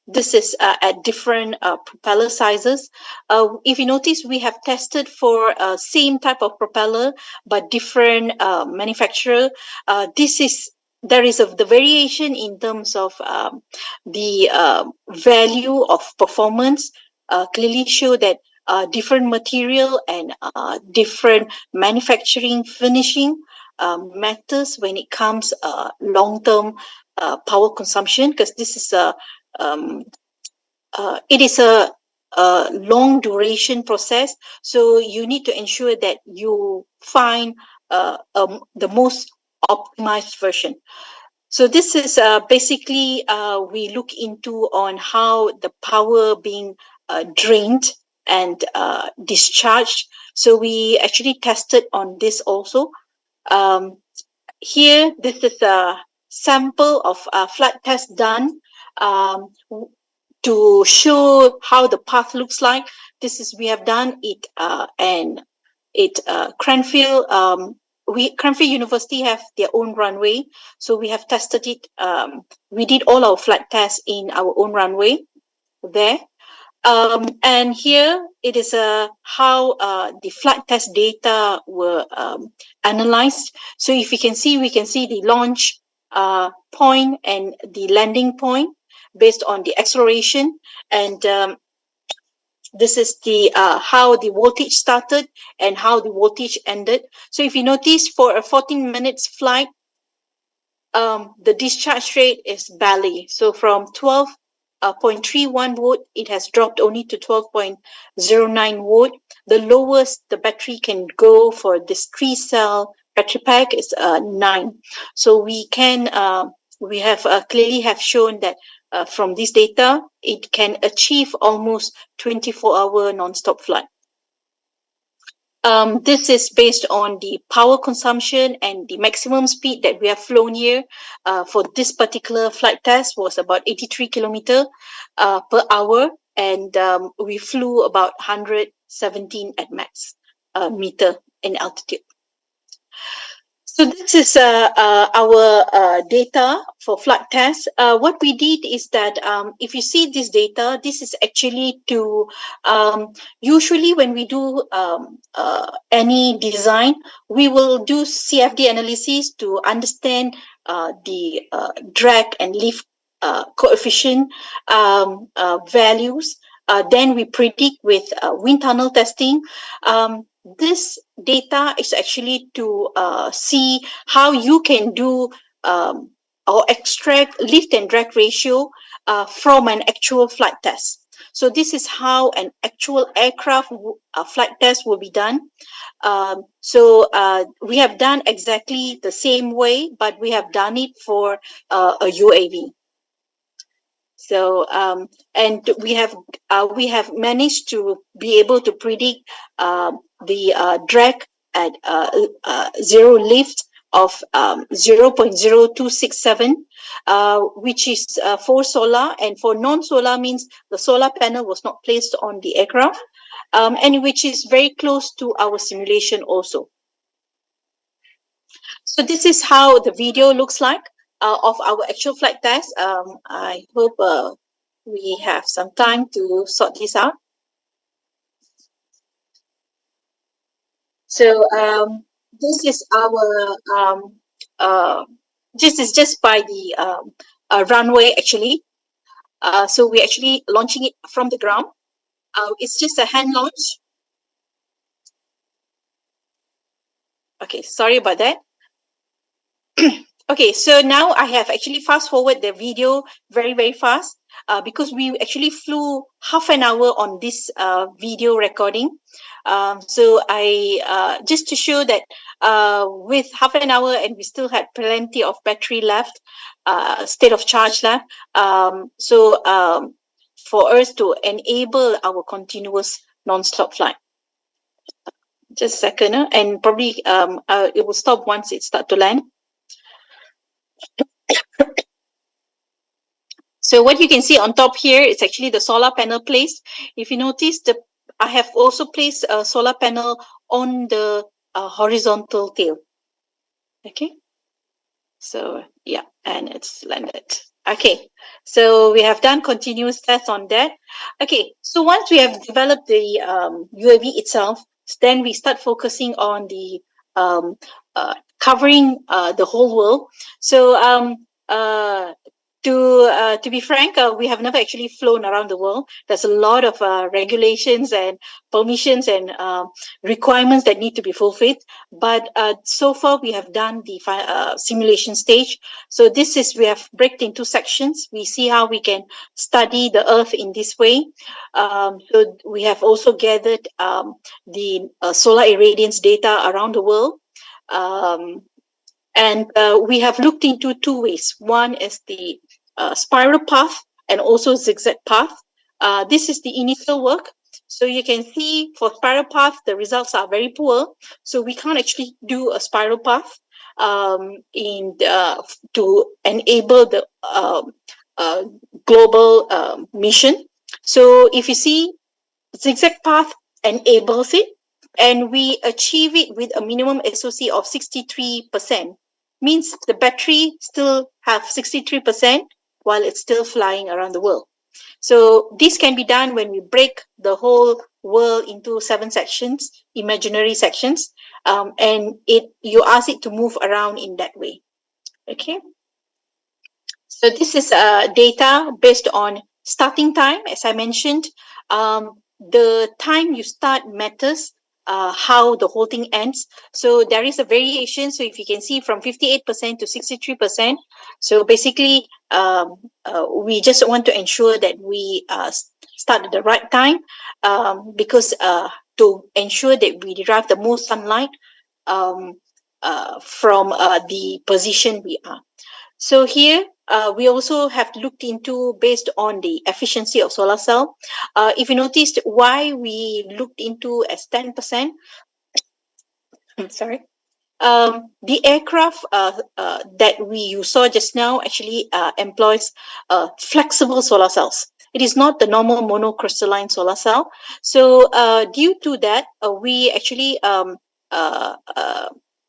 this is at different propeller sizes. If you notice, we have tested for same type of propeller but different manufacturer. There is the variation in terms of the value of performance. Clearly show that different material and different manufacturing finishing matters when it comes long-term power consumption, because this is it is a long duration process. So you need to ensure that you find the most optimized version. So this is basically we look into on how the power being drained and discharged. So we actually tested on this also. Here, this is a sample of flight test done to show how the path looks like. This is, we have done it Cranfield. Cranfield University have their own runway, so we have tested it. We did all our flight tests in our own runway there. And here it is how the flight test data were analyzed. So if you can see, we can see the launch point and the landing point based on the acceleration. And This is the how the voltage started and how the voltage ended. So if you notice, for a 14 minutes flight, the discharge rate is barely. So from 12.31 volt, it has dropped only to 12.09 volt. The lowest the battery can go for this 3-cell battery pack is 9. So we have clearly have shown that from this data, it can achieve almost 24-hour non-stop flight. This is based on the power consumption, and the maximum speed that we have flown here for this particular flight test was about 83 kilometer per hour, and we flew about 117 at max meter in altitude. So this is our data for flight test. What we did is that if you see this data, this is actually to usually when we do any design, we will do CFD analysis to understand the drag and lift coefficient values. Then we predict with wind tunnel testing. This data is actually to see how you can do or extract lift and drag ratio from an actual flight test. So this is how an actual aircraft flight test will be done. So we have done exactly the same way, but we have done it for a UAV. So and we have managed to be able to predict the drag at zero lift of 0.0267, which is for solar, and for non-solar means the solar panel was not placed on the aircraft, and which is very close to our simulation also. So this is how the video looks like of our actual flight test. I hope we have some time to sort this out. So this is our this is just by the runway actually. So we're actually launching it from the ground. It's just a hand launch. Okay, sorry about that. Okay, so now I have actually fast forward the video very, very fast because we actually flew half an hour on this video recording. So I just to show that with half an hour and we still had plenty of battery left, state of charge left. For us to enable our continuous non-stop flight. Just a second, and probably it will stop once it starts to land. So what you can see on top here is actually the solar panel placed. If you notice, I have also placed a solar panel on the horizontal tail. Okay. So yeah, and it's landed. Okay, so we have done continuous tests on that. Okay, so once we have developed the UAV itself, then we start focusing on the covering the whole world. So to be frank, we have never actually flown around the world. There's a lot of regulations and permissions and requirements that need to be fulfilled. But so far, we have done the simulation stage. So this is, we have broken into sections. We see how we can study the Earth in this way. So we have also gathered the solar irradiance data around the world. And we have looked into two ways. One is the spiral path and also zigzag path. This is the initial work. So you can see for spiral path, the results are very poor. So we can't actually do a spiral path to enable the global mission. So if you see, zigzag path enables it, and we achieve it with a minimum SOC of 63%. Means the battery still have 63% while it's still flying around the world. So this can be done when we break the whole world into 7 sections, imaginary sections, and you ask it to move around in that way. Okay. So this is data based on starting time, as I mentioned. the time you start matters, how the whole thing ends. So there is a variation. So if you can see from 58% to 63%. So basically, we just want to ensure that we start at the right time, because to ensure that we derive the most sunlight um, from the position we are. So here, we also have looked into based on the efficiency of solar cell. If you noticed why we looked into as 10%, I'm sorry. The aircraft that you saw just now actually employs flexible solar cells. It is not the normal monocrystalline solar cell. So due to that, we actually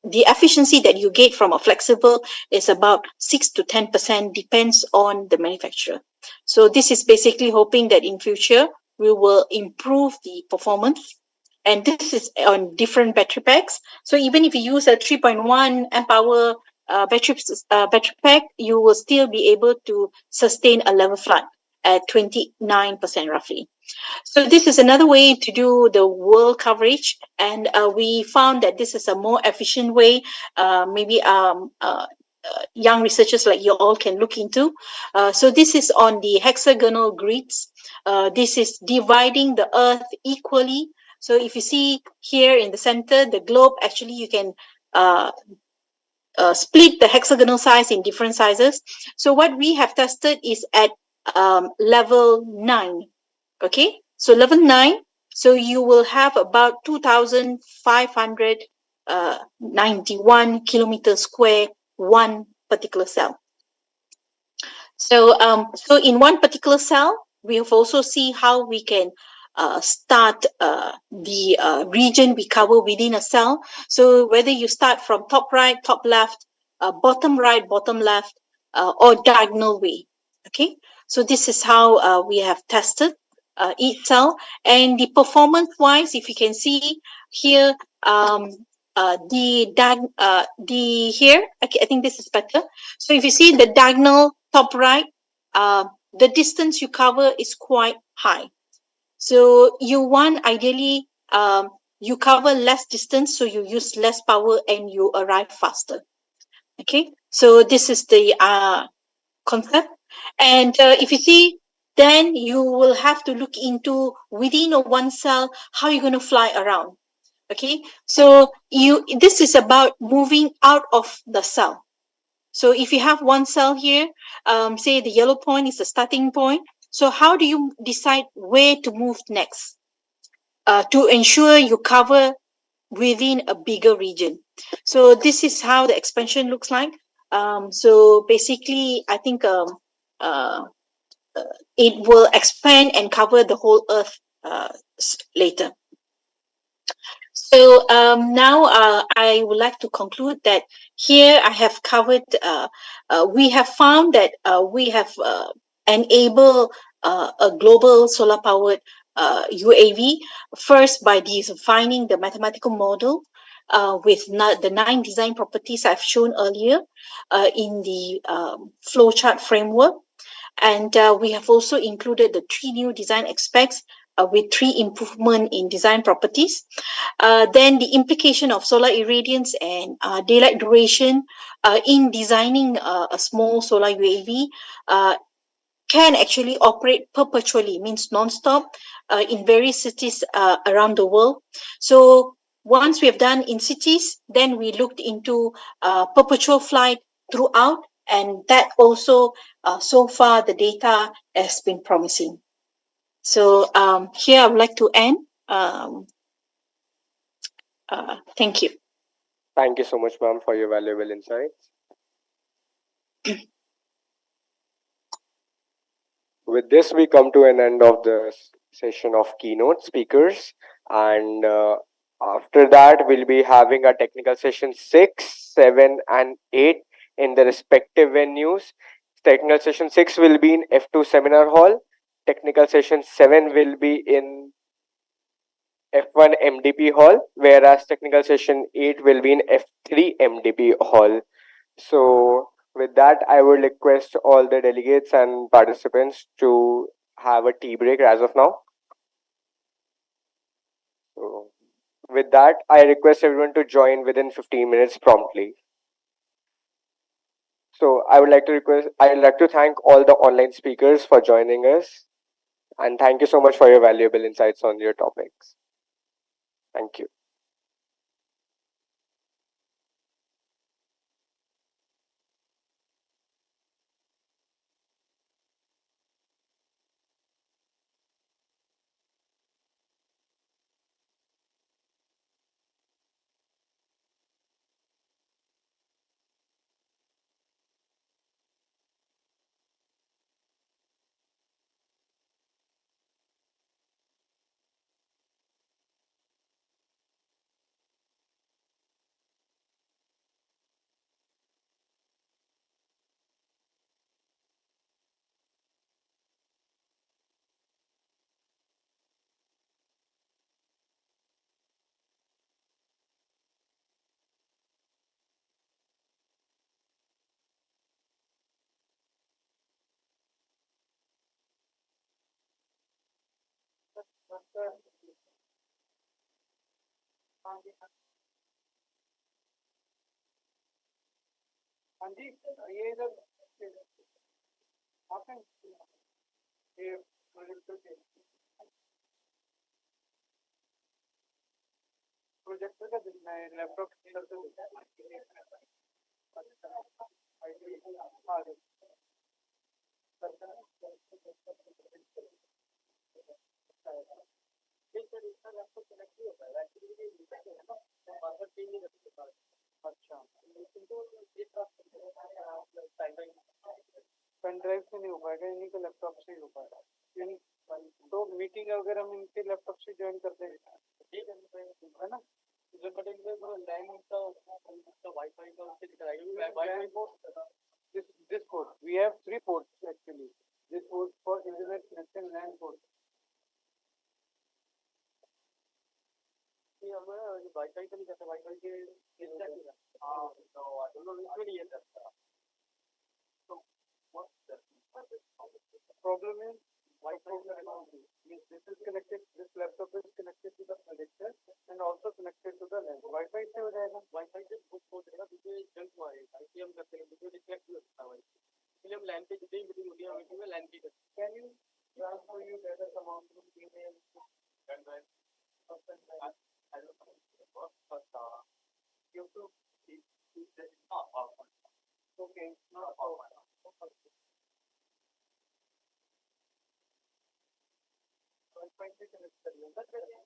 the efficiency that you get from a flexible is about 6 to 10%, depends on the manufacturer. So this is basically hoping that in future we will improve the performance, and this is on different battery packs. So even if you use a 3.1 amp hour battery pack, you will still be able to sustain a level flight at 29% roughly. So this is another way to do the world coverage, and we found that this is a more efficient way. Maybe young researchers like you all can look into. So this is on the hexagonal grids. This is dividing the Earth equally. So if you see here in the center, the globe, actually you can uh, split the hexagonal size in different sizes. So what we have tested is at level 9. Okay, so level 9, so you will have about 2,591 kilometers square, one particular cell. So in one particular cell, we have also see how we can start the region we cover within a cell. So whether you start from top right, top left, bottom right, bottom left, or diagonal way. Okay, so this is how we have tested each cell, and the performance wise, if you can see here, the here, okay, I think this is better. So if you see the diagonal top right, the distance you cover is quite high. So you want ideally you cover less distance, so you use less power and you arrive faster. Okay, so this is the concept. And if you see, then you will have to look into within a one cell how you're going to fly around. Okay, so this is about moving out of the cell. So if you have one cell here, say the yellow point is the starting point. So how do you decide where to move next to ensure you cover within a bigger region? So this is how the expansion looks like. So basically, I think uh, it will expand and cover the whole Earth later. So now I would like to conclude that here I have covered, we have found that we have enabled a global solar powered UAV, first by defining the mathematical model with the 9 design properties I've shown earlier in the flowchart framework. And we have also included the 3 new design aspects with 3 improvement in design properties. Then the implication of solar irradiance and daylight duration in designing a small solar UAV can actually operate perpetually, means non-stop, in various cities around the world. So once we have done in cities, then we looked into perpetual flight throughout, and that also, so far, the data has been promising. So here I would like to end. Thank you. Thank you so much, ma'am, for your valuable insights. With this, we come to an end of the session of keynote speakers. And after that, we'll be having a technical session 6, 7, and 8 in the respective venues. Technical session 6 will be in F2 Seminar Hall. Technical session 7 will be in F1 MDP Hall, whereas technical session 8 will be in F3 MDP Hall. So with that, I would request all the delegates and participants to have a tea break as of now. So, with that, I request everyone to join within 15 minutes promptly. So, I would like to thank all the online speakers for joining us, and thank you so much for your valuable insights on your topics. Thank you.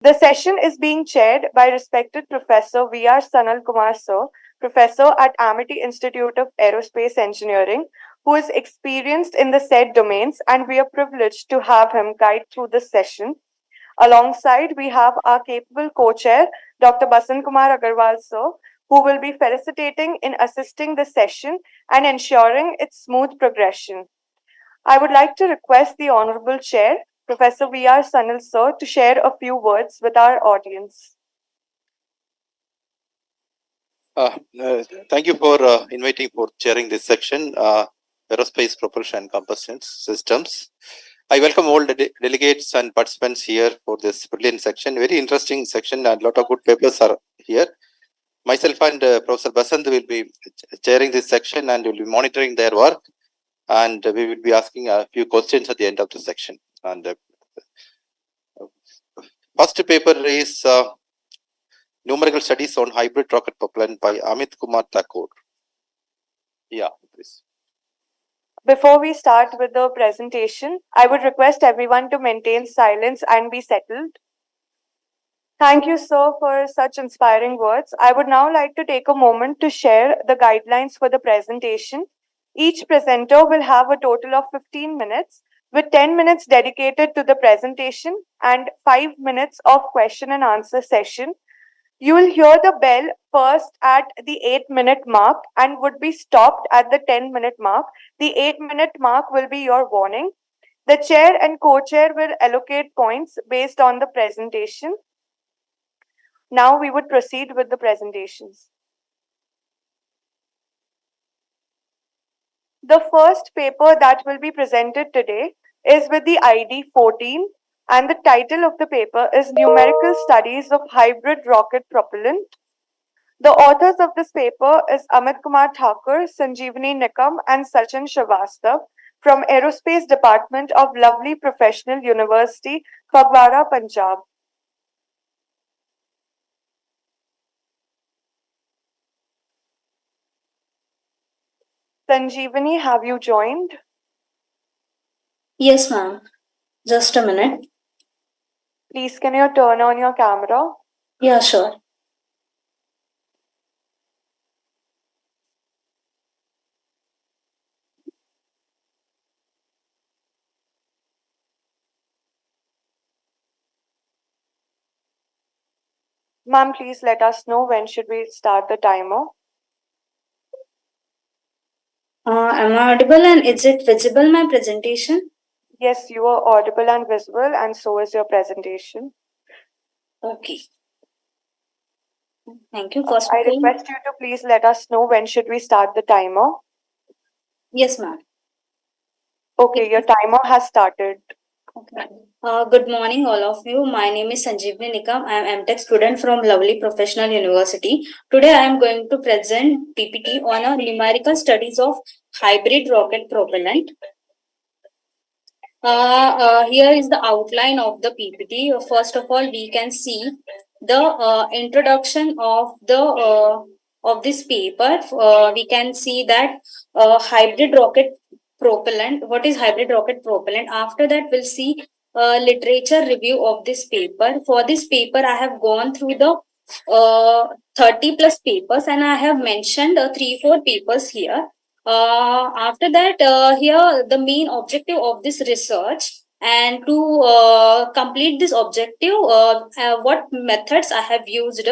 The session is being chaired by respected Professor V.R. Sanal Kumar Sir, Professor at Amity Institute of Aerospace Engineering, who is experienced in the said domains, and we are privileged to have him guide through this session. Alongside, we have our capable co-chair, Dr. Basan Kumar Agarwal Sir, who will be felicitating in assisting the session and ensuring its smooth progression. I would like to request the Honorable Chair, Professor V.R. Sanil Sir, to share a few words with our audience. Uh, uh, Thank you for inviting for chairing this section, Aerospace Propulsion and Combustion Systems. I welcome all the delegates and participants here for this brilliant section. Very interesting section, and a lot of good papers are here. Myself and Professor Basant will be chairing this section and will be monitoring their work, and we will be asking a few questions at the end of the section. And first paper is Numerical Studies on Hybrid Rocket Propellant by Amit Kumar Thakur. Yeah, please. Before we start with the presentation, I would request everyone to maintain silence and be settled. Thank you, sir, for such inspiring words. I would now like to take a moment to share the guidelines for the presentation. Each presenter will have a total of 15 minutes, with 10 minutes dedicated to the presentation and 5 minutes of question and answer session. You will hear the bell first at the 8-minute mark and would be stopped at the 10-minute mark. The 8-minute mark will be your warning. The chair and co-chair will allocate points based on the presentation. Now we would proceed with the presentations. The first paper that will be presented today is with the ID 14, And the title of the paper is Numerical Studies of Hybrid Rocket Propellant. The authors of this paper is Amit Kumar Thakur, Sanjeevani Nikam, and Sachin Srivastav from Aerospace Department of Lovely Professional University, Phagwara, Punjab. Sanjeevani, have you joined? Yes, ma'am. Just a minute. Please, can you turn on your camera? Yeah, sure. Ma'am, please let us know when should we start the timer. Am I audible and is it visible, my presentation? Yes, you are audible and visible, and so is your presentation. Okay. Thank you. First I of all, request you to please let us know when should we start the timer. yes, ma'am. Okay, your timer has started. Okay. Good morning, all of you. My name is Sanjeevani Nikam. I am MTech student from Lovely Professional University. Today, I am going to present PPT on a numerical studies of hybrid rocket propellant. Here is the outline of the PPT. First of all, we can see the introduction of this paper. We can see that hybrid rocket propellant. What is hybrid rocket propellant? After that, we'll see literature review of this paper. For this paper, I have gone through the 30 plus papers, and I have mentioned 3-4 papers here. After that, here the main objective of this research, and to complete this objective, what methods I have used,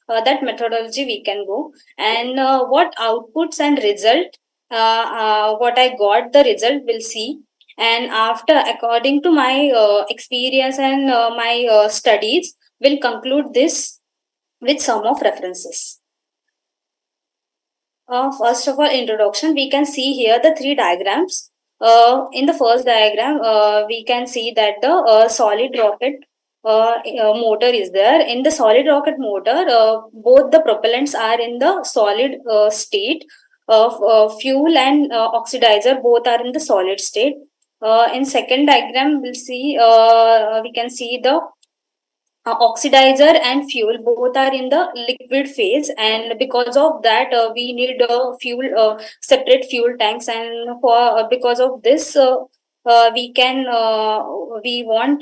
that methodology we can go, and what outputs and result, what I got, the result we'll see. And after, according to my experience and my studies, we'll conclude this with some of references. First of all, introduction, we can see here the 3 diagrams. In the first diagram, we can see that the solid rocket motor is there. In the solid rocket motor, both the propellants are in the solid state. Fuel and oxidizer both are in the solid state. In second diagram, we can see the oxidizer and fuel both are in the liquid phase, and because of that we need fuel separate fuel tanks, and for because of this we want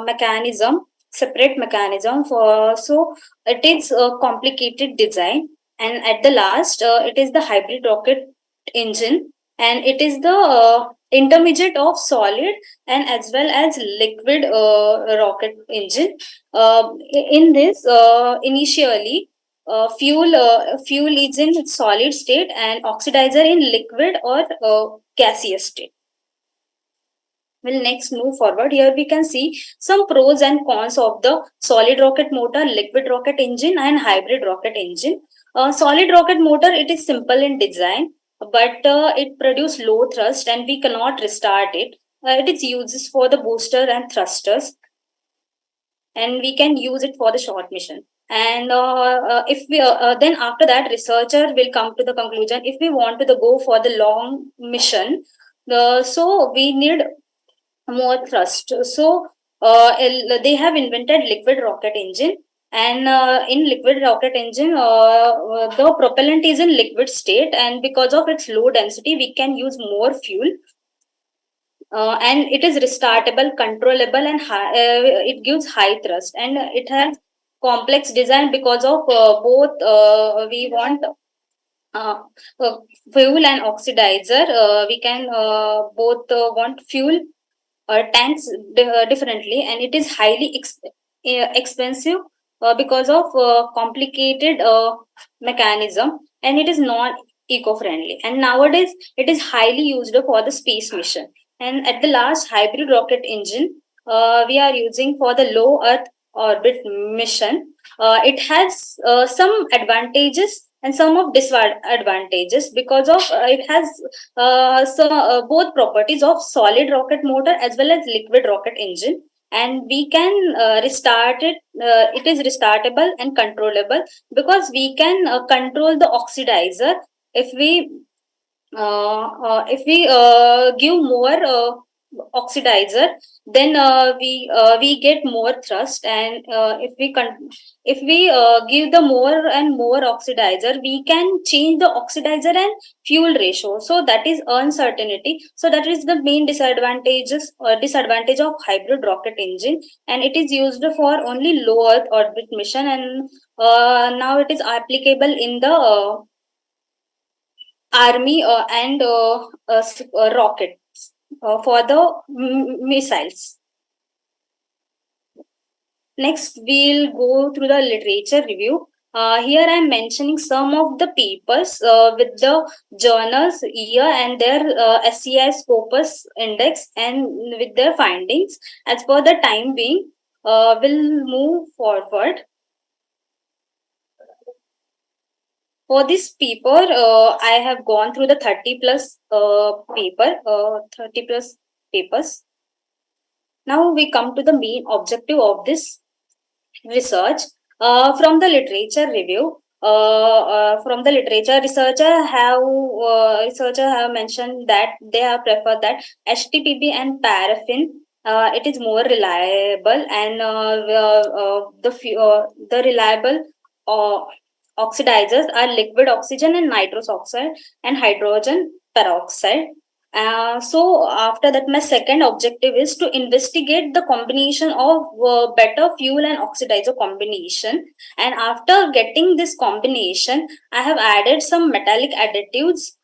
mechanism, separate mechanism for, so it is a complicated design. And at the last, it is the hybrid rocket engine, and it is the intermediate of solid and as well as liquid rocket engine. In this, initially, fuel is in solid state and oxidizer in liquid or gaseous state. We'll next move forward. Here we can see some pros and cons of the solid rocket motor, liquid rocket engine, and hybrid rocket engine. Solid rocket motor, it is simple in design, but it produces low thrust and we cannot restart it. It is used for the booster and thrusters, and we can use it for the short mission. And if we then after that, researcher will come to the conclusion, if we want to go for the long mission, so we need more thrust. So they have invented liquid rocket engine, and in liquid rocket engine, the propellant is in liquid state, and because of its low density, we can use more fuel. And it is restartable, controllable, and it gives high thrust, and it has complex design because of both we want uh, uh, fuel and oxidizer. We can both want fuel tanks differently, and it is highly expensive because of complicated mechanism, and it is not eco-friendly, and nowadays it is highly used for the space mission. And at the last, hybrid rocket engine we are using for the low earth orbit mission. It has some advantages and some of disadvantages, because of it has both properties of solid rocket motor as well as liquid rocket engine. and we can restart it. It is restartable and controllable because we can control the oxidizer. If we give more oxidizer, then we get more thrust, and if we give the more and more oxidizer, we can change the oxidizer and fuel ratio. So that is uncertainty. So that is the main disadvantage of hybrid rocket engine, and it is used for only low earth orbit mission, and now it is applicable in the army and rockets for the missiles. Next, we'll go through the literature review. Here I'm mentioning some of the papers with the journals year and their SCI Scopus index and with their findings. As per the time being, we'll move forward. For this paper, I have gone through the 30 plus 30 plus papers. Now we come to the main objective of this research. From the literature review, from the literature, researcher have mentioned that they have preferred that HTPB and paraffin. It is more reliable, and the reliable uh, oxidizers are liquid oxygen and nitrous oxide and hydrogen peroxide. So after that, my second objective is to investigate the combination of better fuel and oxidizer combination. And after getting this combination, I have added some metallic additives,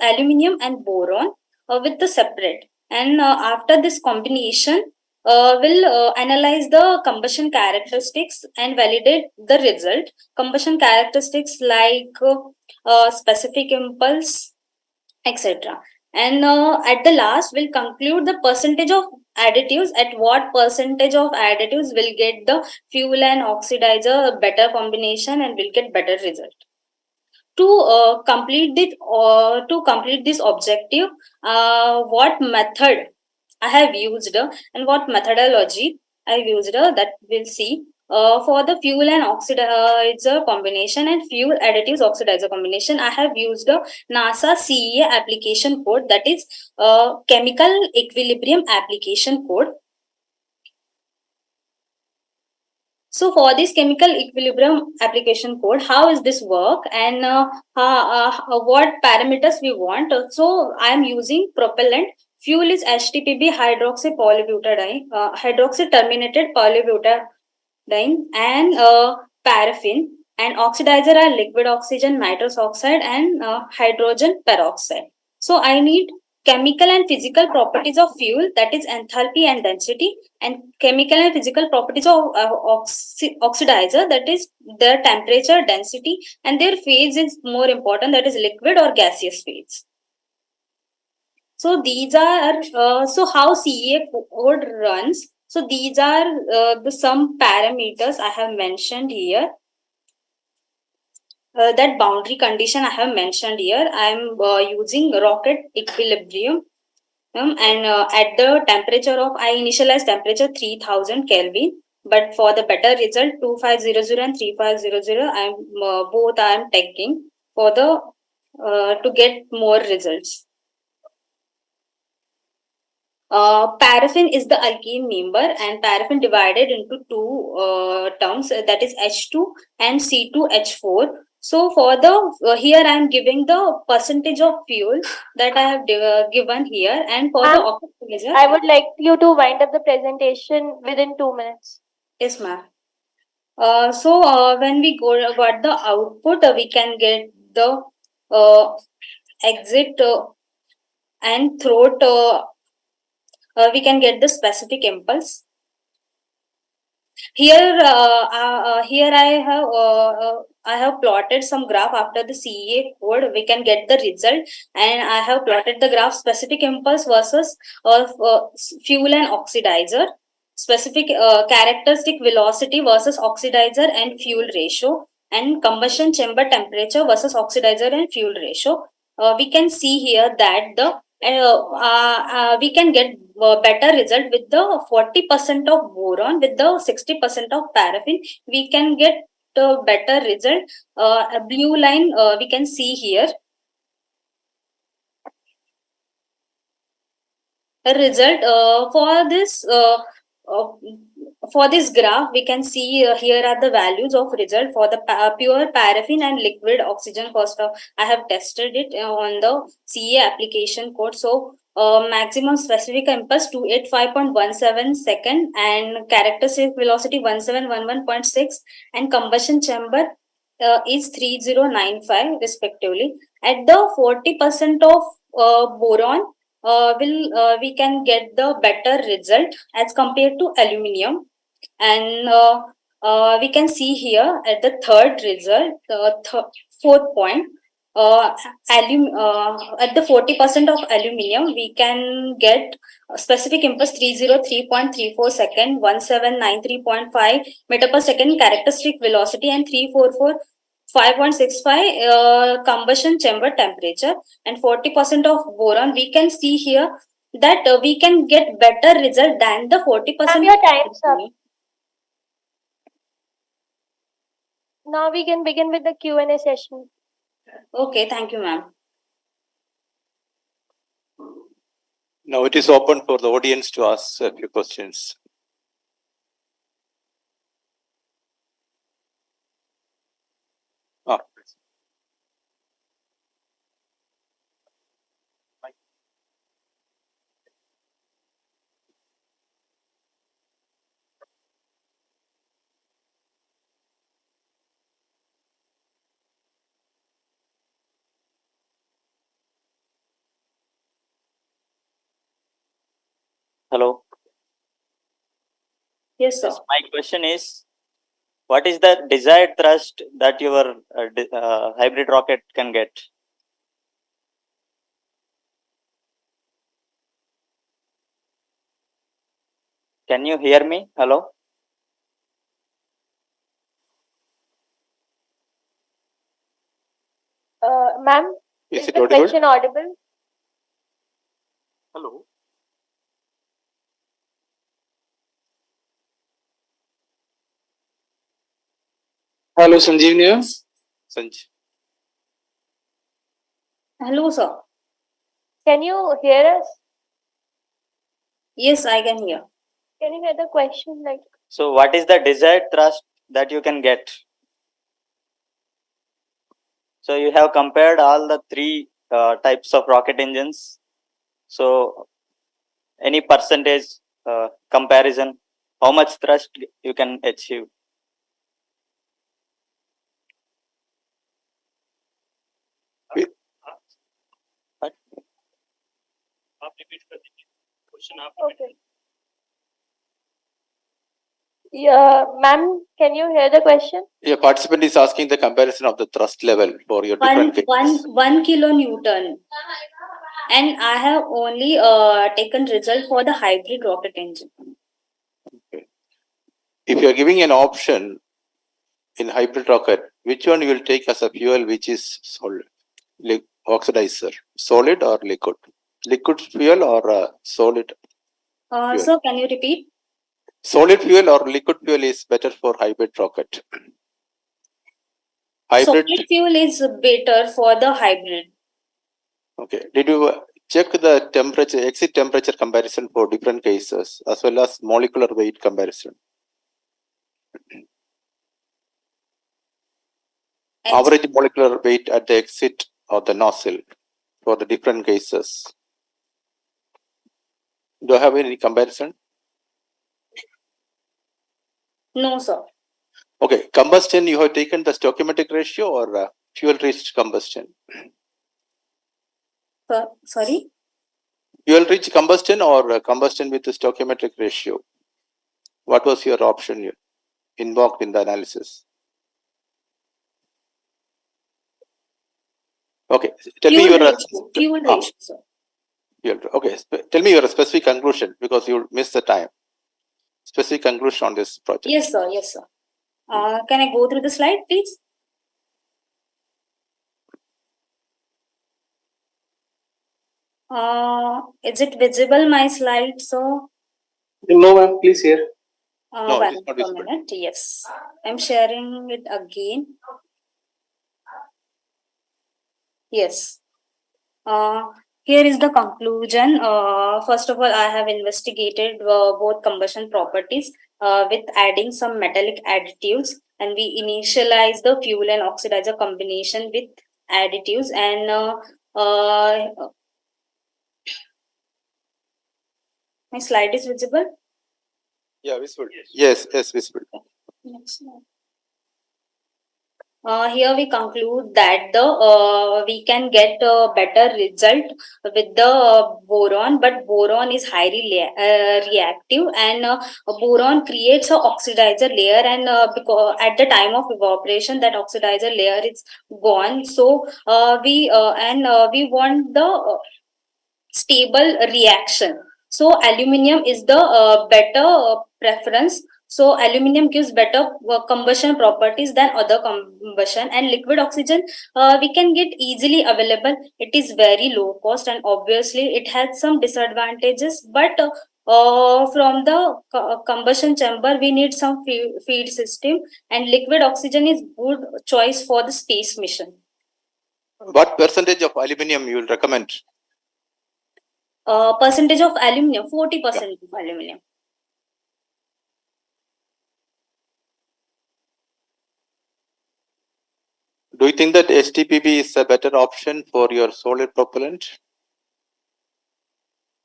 aluminum and boron with the separate. And after this combination, will analyze the combustion characteristics and validate the result. Combustion characteristics like specific impulse, etc. And at the last, we'll conclude the percentage of additives, at what percentage of additives will get the fuel and oxidizer better combination and will get better result. To complete this objective, what method I have used and what methodology I have used, that we'll see. For the fuel and oxidizer combination and fuel additives oxidizer combination, I have used the NASA CEA application code, that is chemical equilibrium application code. So for this chemical equilibrium application code, how is this work, and what parameters we want? So I am using propellant. Fuel is HTPB hydroxy polybutadiene, hydroxy terminated polybutadiene, and paraffin. And oxidizer are liquid oxygen, nitrous oxide, and hydrogen peroxide. So I need chemical and physical properties of fuel, that is enthalpy and density, and chemical and physical properties of oxidizer, that is their temperature, density, and their phase is more important, that is liquid or gaseous phase. So these are so how CEA code runs. So these are some parameters I have mentioned here. That boundary condition I have mentioned here. I am using rocket equilibrium, and at the temperature of, I initialize temperature 3000 Kelvin, but for the better result 2500 and 3500, I am both I am taking for the to get more results. Paraffin is the alkene member, and paraffin divided into two terms, that is H2 and C2H4. So for the here I am giving the percentage of fuel that I have given here, and for the oxidizer, I would like you to wind up the presentation within 2 minutes. yes, ma'am. So when we got the output, we can get the exit and throat. We can get the specific impulse. Here I have plotted some graph after the CEA code. We can get the result, and I have plotted the graph specific impulse versus fuel and oxidizer, specific characteristic velocity versus oxidizer and fuel ratio, and combustion chamber temperature versus oxidizer and fuel ratio. We can see here that the we can get better result with the 40% of boron with the 60% of paraffin. We can get better result. A blue line we can see here. A result uh, for this graph we can see here are the values of result for the pure paraffin and liquid oxygen cost of. I have tested it on the CA application code. So maximum specific impulse 285.17 second and characteristic velocity 1711.6 and combustion chamber is 3095 respectively. At the 40% of boron we can get the better result as compared to aluminium. And we can see here at the third result, fourth point, at the 40% of aluminium, we can get specific impulse 303.34 second, 1793.5 meter per second characteristic velocity, and 344 5.65 combustion chamber temperature, and 40% of boron. We can see here that we can get better result than the 40%. Your time's up. Now we can begin with the Q&A session. Okay, thank you, ma'am. Now it is open for the audience to ask a few questions. Hello. Yes, sir. Yes, my question is, what is the desired thrust that your hybrid rocket can get? Can you hear me? Hello. Ma'am, Is it the audible? question audible? Hello. Hello, Sanjeevni. Sanj. Hello, sir. Can you hear us? Yes, I can hear. Can you hear the question? Like, So, what is the desired thrust that you can get? So, you have compared all the three types of rocket engines. So, any percentage comparison, how much thrust you can achieve? okay. Yeah, ma'am, can you hear the question? Your participant is asking the comparison of the thrust level for your different cases. 1 kilonewton. And I have only taken result for the hybrid rocket engine. Okay. If you are giving an option in hybrid rocket, which one you will take as a fuel which is solid, oxidizer, solid or liquid? Liquid fuel or solid? So can you repeat? Solid fuel or liquid fuel is better for hybrid rocket. Hybrid. Solid fuel is better for the hybrid. Okay. Did you check the temperature, exit temperature comparison for different cases as well as molecular weight comparison? Average molecular weight at the exit of the nozzle for the different cases. Do you have any comparison? No, sir. Okay. Combustion, you have taken the stoichiometric ratio or fuel rich combustion? Sorry? Fuel rich combustion or combustion with the stoichiometric ratio? What was your option invoked in the analysis? Okay, tell me your fuel ratio, sir. Okay, tell me your specific conclusion because you missed the time. Specific conclusion on this project. Yes, sir. Yes, sir. Can I go through the slide, please? Is it visible, my slide? So, No, ma'am, please hear. No, it is one not per visible. minute. Yes, I'm sharing it again. Yes. Here is the conclusion. First of all, I have investigated both combustion properties with adding some metallic additives, and we initialize the fuel and oxidizer combination with additives. And my slide is visible. Yeah, visible. Yes, visible. Next slide. Here we conclude that we can get a better result with the boron, but boron is highly reactive, and boron creates a oxidizer layer, and because at the time of evaporation that oxidizer layer is gone. So we want the stable reaction. So aluminum is the better preference. So aluminum gives better combustion properties than other combustion, and liquid oxygen we can get easily available. It is very low cost, and obviously it has some disadvantages, but from the combustion chamber we need some feed system, and liquid oxygen is good choice for the space mission. What percentage of aluminum you will recommend? Percentage of aluminum, 40% of aluminum. Do you think that HTPB is a better option for your solid propellant?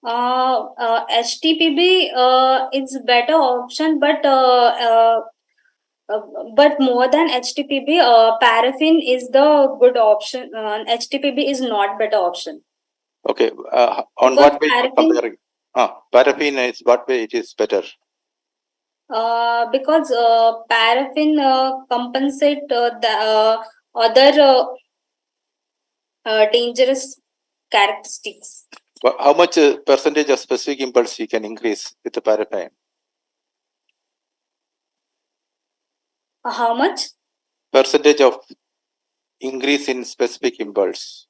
HTPB is better option, but more than HTPB, paraffin is the good option. HTPB is not better option. Okay, on Because what way you are paraffin- comparing? Paraffin is what way it is better? Because paraffin compensate the other dangerous characteristics. How much percentage of specific impulse you can increase with the paraffin? How much? Percentage of increase in specific impulse.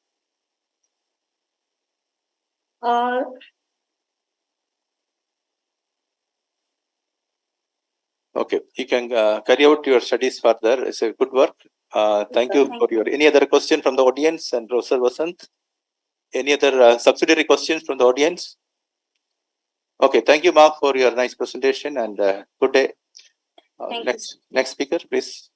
Okay, you can carry out your studies further. It's a good work. Thank you for your. Any other question from the audience and Professor Vasant? Any other subsidiary questions from the audience? Okay, thank you, Mark, for your nice presentation, and good day. Next speaker, please.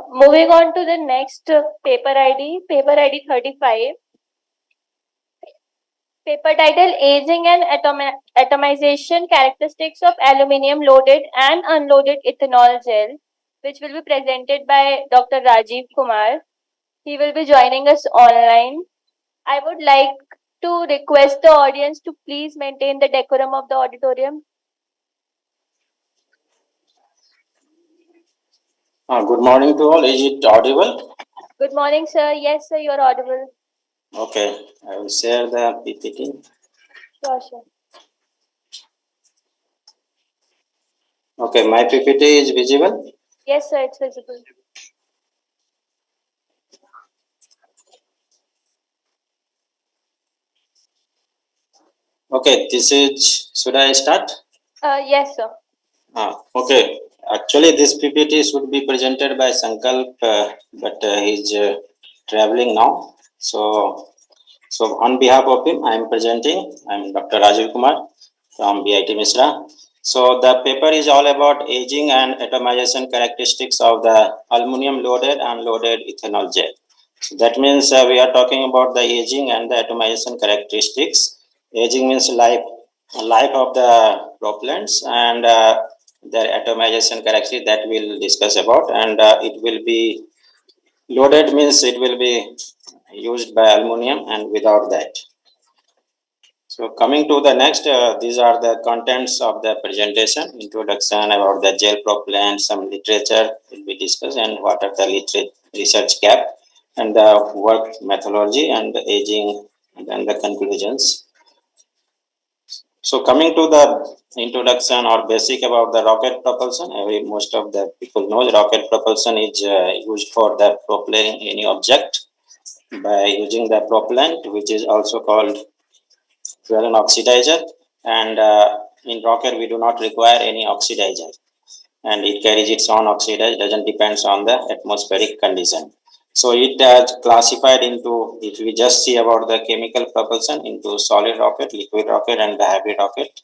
Moving on to the next paper ID 35. Paper title: Aging and Atomization Characteristics of Aluminium Loaded and Unloaded Ethanol Gel, which will be presented by Dr. Rajiv Kumar. He will be joining us online. I would like to request the audience to please maintain the decorum of the auditorium. Good morning to all. Is it audible? Good morning, sir. Yes, sir, you're audible. Okay, I will share the PPT. Sure. Okay, my PPT is visible? Yes, sir, it's visible. Okay, this is, should I start? Yes, sir. Okay, actually this PPT should be presented by Sankalp, but he's traveling now. So on behalf of him, I am presenting. I am Dr. Rajiv Kumar from BIT Misra. So the paper is all about aging and atomization characteristics of the aluminum loaded and unloaded ethanol gel. So that means we are talking about the aging and the atomization characteristics. Aging means life of the propellants, and their atomization characteristics that we'll discuss about, and it will be loaded means it will be used by aluminum and without that. So coming to the next, these are the contents of the presentation: introduction about the gel propellant, some literature will be discussed, and what are the research gap, and the work methodology and the aging, and then the conclusions. So coming to the introduction or basic about the rocket propulsion, most of the people know rocket propulsion is used for the propelling any object by using the propellant, which is also called fuel and oxidizer. And in rocket, we do not require any oxidizer, and it carries its own oxidizer. Doesn't depends on the atmospheric condition. So it classified into, if we just see about the chemical propulsion, into solid rocket, liquid rocket, and the hybrid rocket.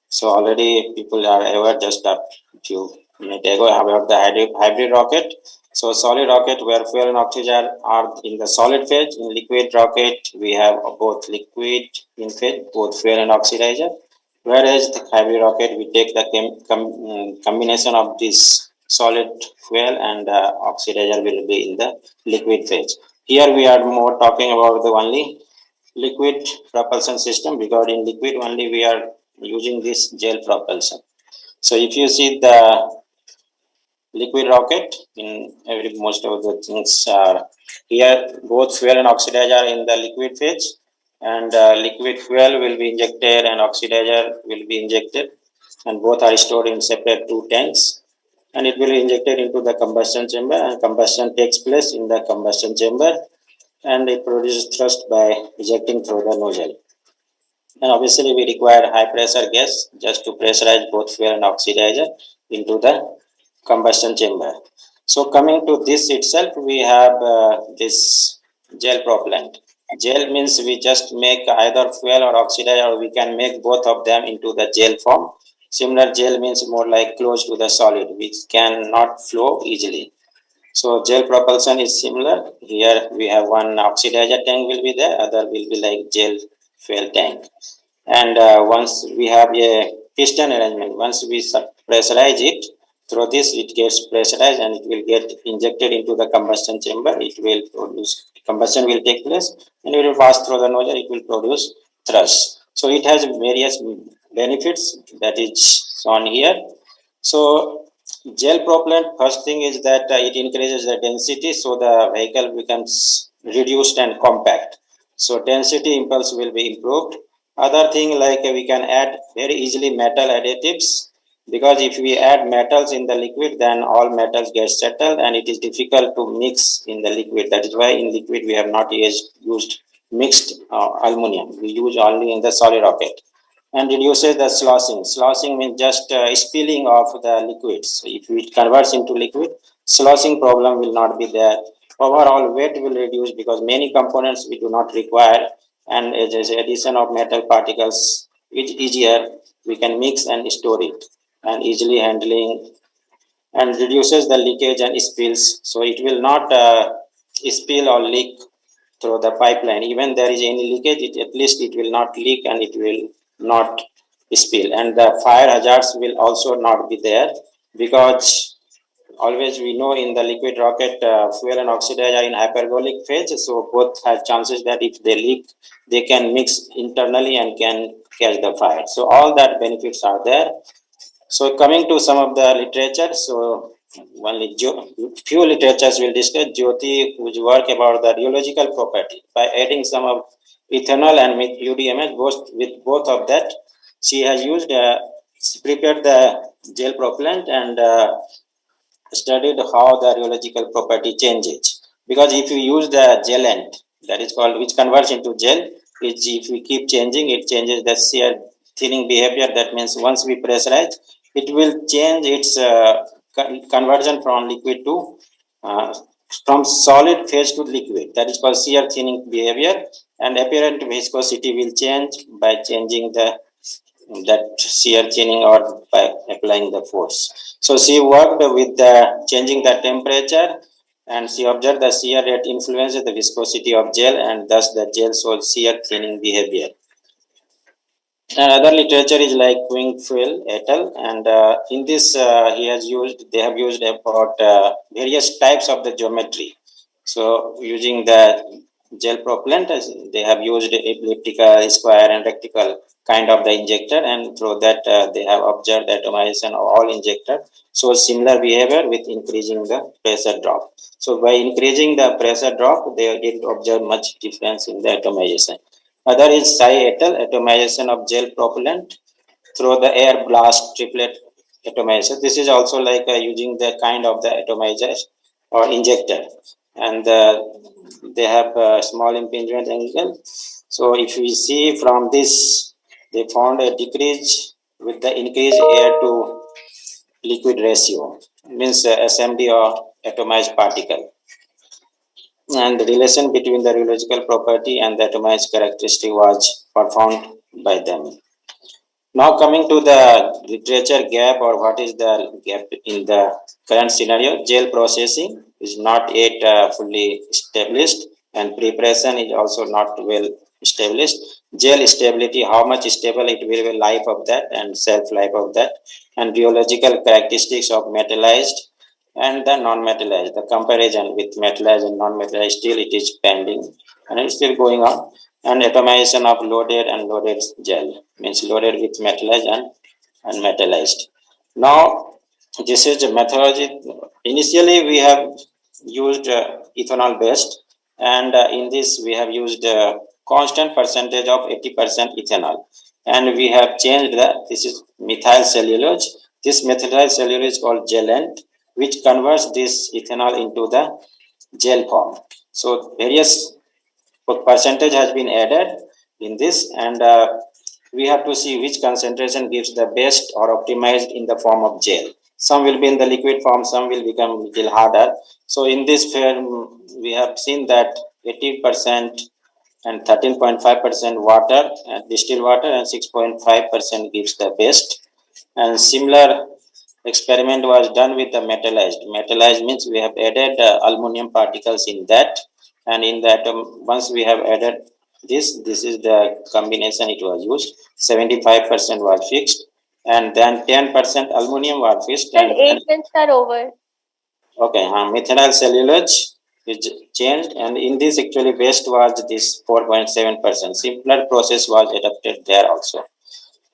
So already people are aware just a few minutes ago about the hybrid rocket. So solid rocket where fuel and oxygen are in the solid phase. In liquid rocket, we have both liquid in phase, both fuel and oxidizer. Whereas the hybrid rocket, we take the combination of this solid fuel and oxidizer will be in the liquid phase. Here we are more talking about the only liquid propulsion system, because in liquid only we are using this gel propulsion. So if you see the liquid rocket, in every most of the things are here, both fuel and oxidizer are in the liquid phase, and liquid fuel will be injected and oxidizer will be injected, and both are stored in separate two tanks, and it will be injected into the combustion chamber, and combustion takes place in the combustion chamber, and it produces thrust by ejecting through the nozzle. And obviously, we require high pressure gas just to pressurize both fuel and oxidizer into the combustion chamber. So coming to this itself, we have this gel propellant. Gel means we just make either fuel or oxidizer, or we can make both of them into the gel form. Similar gel means more like close to the solid, which cannot flow easily. So gel propulsion is similar. Here we have one oxidizer tank will be there, other will be like gel fuel tank. And once we have a piston arrangement, once we pressurize it, through this it gets pressurized and it will get injected into the combustion chamber. It will produce, combustion will take place, and it will pass through the nozzle, it will produce thrust. So it has various benefits that is shown here. So gel propellant, first thing is that it increases the density, so the vehicle becomes reduced and compact. So density impulse will be improved. Other thing, like we can add very easily metal additives, because if we add metals in the liquid, then all metals get settled and it is difficult to mix in the liquid. That is why in liquid we have not used mixed aluminum. We use only in the solid rocket, and reduces the sloshing. Sloshing means just spilling of the liquids. So if it converts into liquid, sloshing problem will not be there. Overall weight will reduce because many components we do not require, and as addition of metal particles is easier. We can mix and store it, and easily handling, and reduces the leakage and spills. So it will not spill or leak through the pipeline. Even there is any leakage, at least it will not leak and it will not spill. And the fire hazards will also not be there, because always we know in the liquid rocket, fuel and oxidizer are in hypergolic phase. So both have chances that if they leak, they can mix internally and can catch the fire. So all that benefits are there. So coming to some of the literature, so only few literatures will discuss. Jyoti, whose work about the rheological property, by adding some of ethanol and UDMS, with both of that, she has used, she prepared the gel propellant and studied how the rheological property changes. Because if you use the gellant, that is called, which converts into gel, which if we keep changing, it changes the shear thinning behavior. That means once we pressurize, it will change its conversion from liquid to from solid phase to liquid. That is called shear thinning behavior, and apparent viscosity will change by changing the that shear thinning or by applying the force. So she worked with the changing the temperature, and she observed the shear rate influences the viscosity of gel, and thus the gel shows shear thinning behavior. And other literature is like Wingfield et al. And in this, they have used about various types of the geometry. So using the gel propellant, they have used elliptical, square, and rectangle kind of the injector, and through that they have observed the atomization of all injector. So similar behavior with increasing the pressure drop. So by increasing the pressure drop, they did observe much difference in the atomization. Other is Sai et al. Atomization of gel propellant. through the air blast triplet atomizer. This is also like using the kind of the atomizer or injector, and they have a small impingement angle. So if we see from this, they found a decrease with the increased air to liquid ratio, means SMD or atomized particle, and the relation between the rheological property and the atomized characteristic was performed by them. Now coming to the literature gap, or what is the gap in the current scenario, gel processing is not yet fully established, and preparation is also not well established. Gel stability, how much stable it will be, life of that and shelf life of that, and rheological characteristics of metallized and the non-metallized. The comparison with metallized and non-metallized, still it is pending and it's still going on. And atomization of loaded and loaded gel, means loaded with metallized and unmetallized. Now, this is the methodology. Initially, we have used ethanol based, and in this we have used constant percentage of 80% ethanol, and we have changed that. This is methyl cellulose. This methyl cellulose is called gelent, which converts this ethanol into the gel form. So various percentage has been added in this, and we have to see which concentration gives the best or optimized in the form of gel. Some will be in the liquid form, some will become a little harder. So in this form, we have seen that 80% and 13.5% water and distilled water and 6.5% gives the best. And similar experiment was done with the metallized. Metallized means we have added aluminum particles in that, and in that once we have added this is the combination it was used. 75% was fixed, and then 10% aluminum was fixed, Till and then 8 minutes are over. okay, methanol cellulose is changed, and in this actually best was this 4.7%. Simpler process was adopted there also.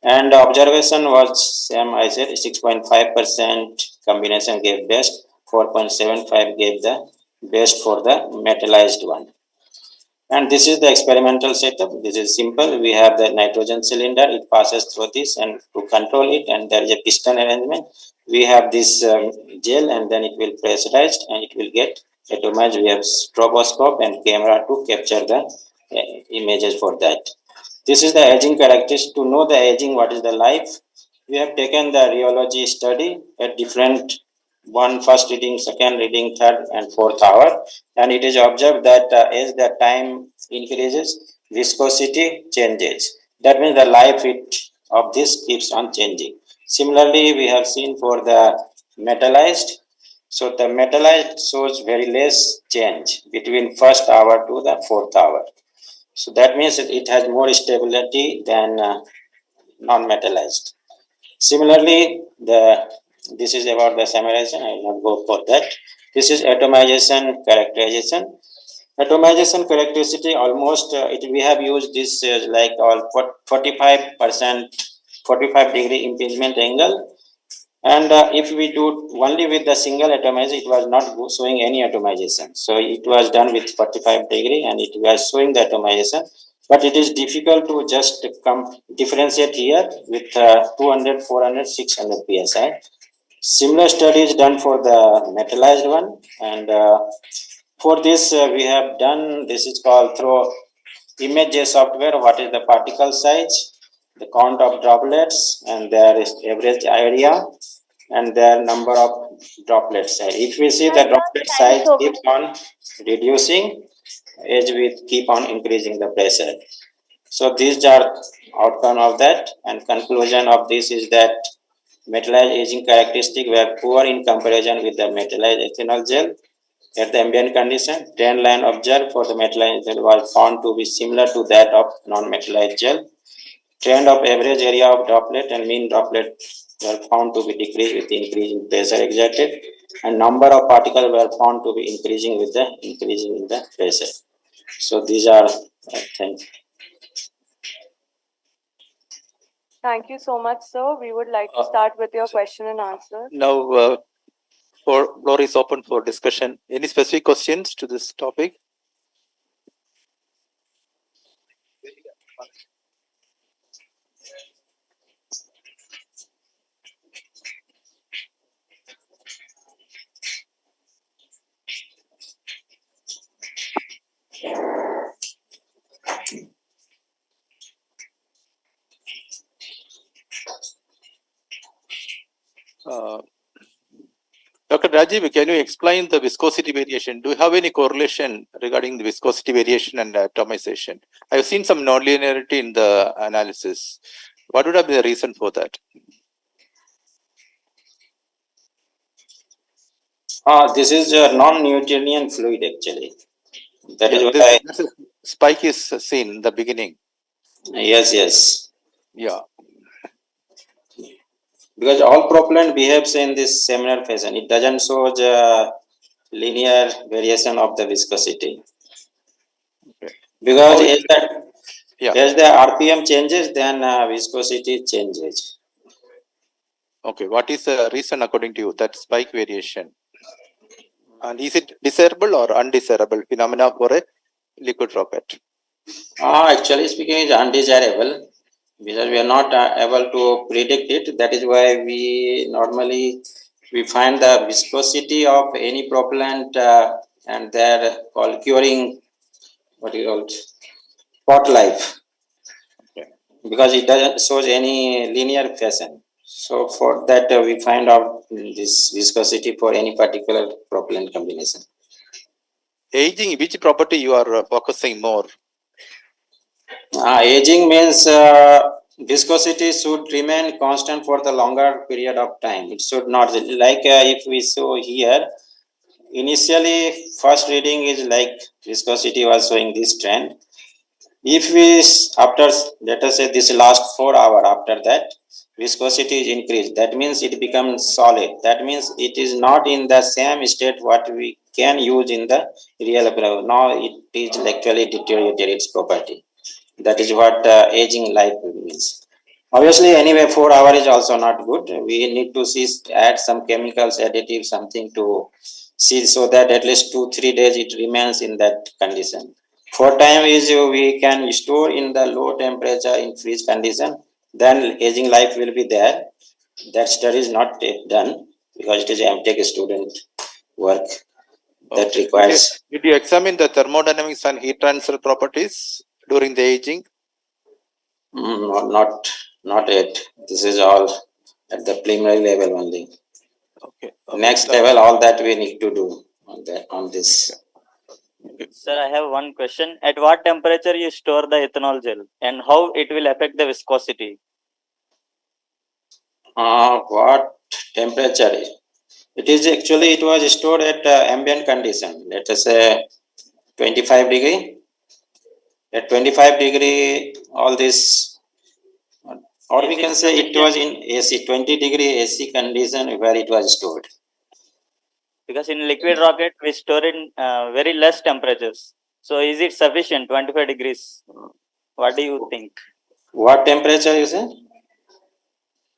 And observation was same, I said 6.5% combination gave best, 4.75 gave the best for the metallized one. And this is the experimental setup. This is simple. We have the nitrogen cylinder, it passes through this, and to control it, and there is a piston arrangement. We have this gel, and then it will pressurized and it will get atomized. We have stroboscope and camera to capture the images for that. This is the aging characteristics. To know the aging, what is the life, we have taken the rheology study at different one first reading, second reading, third and fourth hour, and it is observed that as the time increases, viscosity changes. That means the life of this keeps on changing. Similarly, we have seen for the metallized. So the metallized shows very less change between first hour to the fourth hour. So that means it has more stability than non-metallized. Similarly, this is about the summarization. I will not go for that. This is atomization characterization. Atomization characteristic almost we have used this like all 45%, 45-degree impingement angle. And if we do only with the single atomizer, it was not showing any atomization. So it was done with 45-degree and it was showing the atomization. But it is difficult to just differentiate here with 200, 400, 600 psi. Similar studies done for the metallized one. And for this, we have done, this is called through image software, what is the particle size, the count of droplets, and their average area, and their number of droplets. If we see the Sir, droplet your time size is over. keeps on reducing as we keep on increasing the pressure. So these are outcome of that, and conclusion of this is that metallized aging characteristic were poor in comparison with the metallized ethanol gel. At the ambient condition, trend line observed for the metallized gel was found to be similar to that of non-metallized gel. Trend of average area of droplet and mean droplet were found to be decreased with increase in pressure exerted, and number of particles were found to be increasing with the increasing in the pressure. So these are things. Thank you so much, sir. We would like to start with your question and answer. Now, floor is open for discussion. Any specific questions to this topic? Dr. Rajiv, can you explain the viscosity variation? Do you have any correlation regarding the viscosity variation and atomization? I've seen some nonlinearity in the analysis. What would have been the reason for that? This is a non-Newtonian fluid actually. That is This why. spike is seen in the beginning. Yes. Yeah. Because all propellant behaves in this similar fashion. It doesn't show the linear variation of the viscosity. Okay. Because Yeah. as the RPM changes, then viscosity changes. Okay. What is the reason according to you that spike variation? And is it desirable or undesirable phenomena for a liquid rocket? Actually speaking, it's undesirable because we are not able to predict it. That is why we normally find the viscosity of any propellant and their called curing, what is called, pot life. Okay. Because it doesn't show any linear fashion. So for that we find out this viscosity for any particular propellant combination. Aging, which property you are focusing more? Aging means viscosity should remain constant for the longer period of time. It should not, like if we show here, initially first reading is like viscosity was showing this trend. If we, after let us say this last 4 hours after that, viscosity is increased. That means it becomes solid. That means it is not in the same state what we can use in the real ground. Now it is actually deteriorated its property. That is what aging life means. Obviously, anyway, 4 hours is also not good. We need to see, add some chemicals, additives, something to see so that at least 2-3 days it remains in that condition. For time is we can store in the low temperature in freeze condition. Then aging life will be there. That study is not done because it is MTech student work that requires. Did you examine the thermodynamics and heat transfer properties during the aging? Not yet. This is all at the preliminary level only. Okay. Next level, all that we need to do on this. Sir, I have one question. At what temperature you store the ethanol gel and how it will affect the viscosity? What temperature? It is actually, it was stored at ambient condition. Let us say 25 degree. At 25 degree, all this, or we can say it was in AC, 20 degree AC condition where it was stored. Because in liquid rocket, we store in very less temperatures. So is it sufficient, 25 degrees? What do you think? What temperature you say?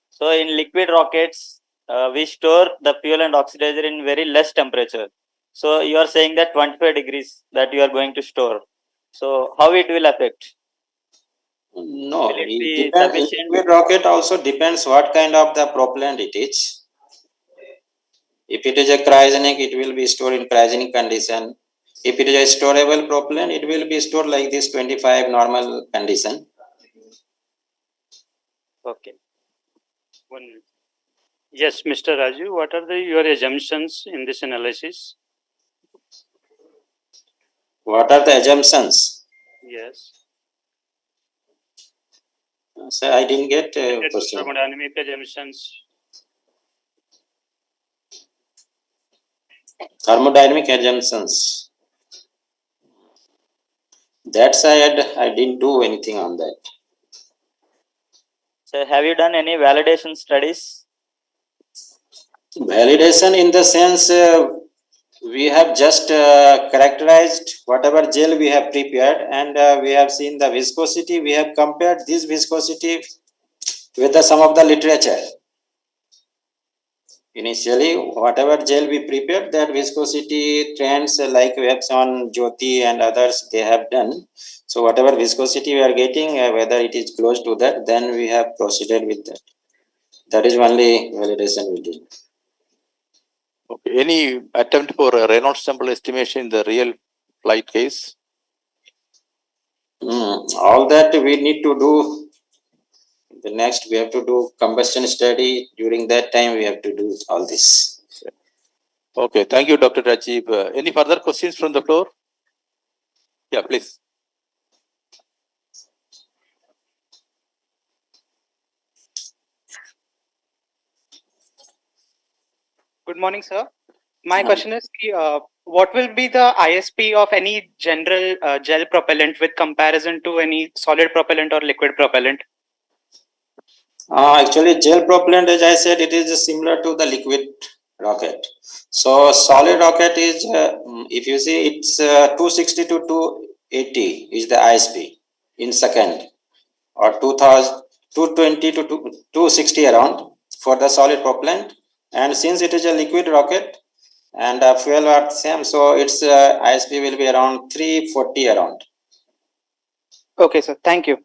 So in liquid rockets, we store the fuel and oxidizer in very less temperature. So you are saying that 25 degrees that you are going to store. So how it will affect? No, will it be it depends. sufficient? Liquid rocket also depends what kind of the propellant it is. If it is a cryogenic, it will be stored in cryogenic condition. If it is a storable propellant, it will be stored like this 25 normal condition. Okay. Yes, Mr. Raju, what are your assumptions in this analysis? What are the assumptions? Yes. So I didn't get a question. Thermodynamic assumptions. Thermodynamic assumptions. That side, I didn't do anything on that. So have you done any validation studies? Validation in the sense we have just characterized whatever gel we have prepared and we have seen the viscosity. We have compared this viscosity with some of the literature. Initially, whatever gel we prepared, that viscosity trends like we have on Jyoti and others, they have done. So whatever viscosity we are getting, whether it is close to that, then we have proceeded with that. That is only validation we did. Okay. Any attempt for a Reynolds sample estimation in the real flight case? All that we need to do the next we have to do combustion study. During that time we have to do all this. Okay, thank you, Dr. Rajiv. Any further questions from the floor? Yeah, please. Good morning, sir. My question is, what will be the ISP of any general gel propellant with comparison to any solid propellant or liquid propellant? Actually, gel propellant, as I said, it is similar to the liquid rocket. So solid rocket is, if you see, it's 260 to 280 is the ISP in second, or 2000, 220 to 260 around for the solid propellant. And since it is a liquid rocket and fuel are same, so its ISP will be around 340 around. Okay, sir. Thank you.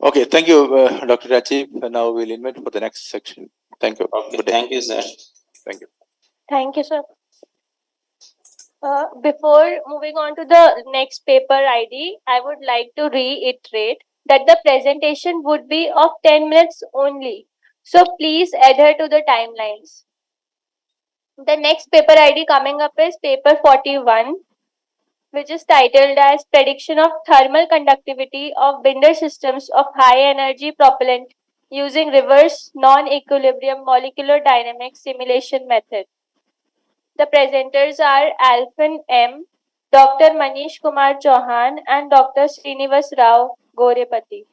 Okay, thank you, Dr. Rajiv. Now we'll invite for the next section. Thank you. Okay, thank you, sir. Thank you. Thank you, sir. Before moving on to the next paper ID, I would like to reiterate that the presentation would be of 10 minutes only. So please adhere to the timelines. The next paper ID coming up is paper 41, which is titled as Prediction of Thermal Conductivity of Binder Systems of High Energy Propellant using Reverse Non-Equilibrium Molecular Dynamics Simulation Method. The presenters are Alphan M, Dr. Manish Kumar Chauhan, and Dr. Srinivas Rao Gorepati.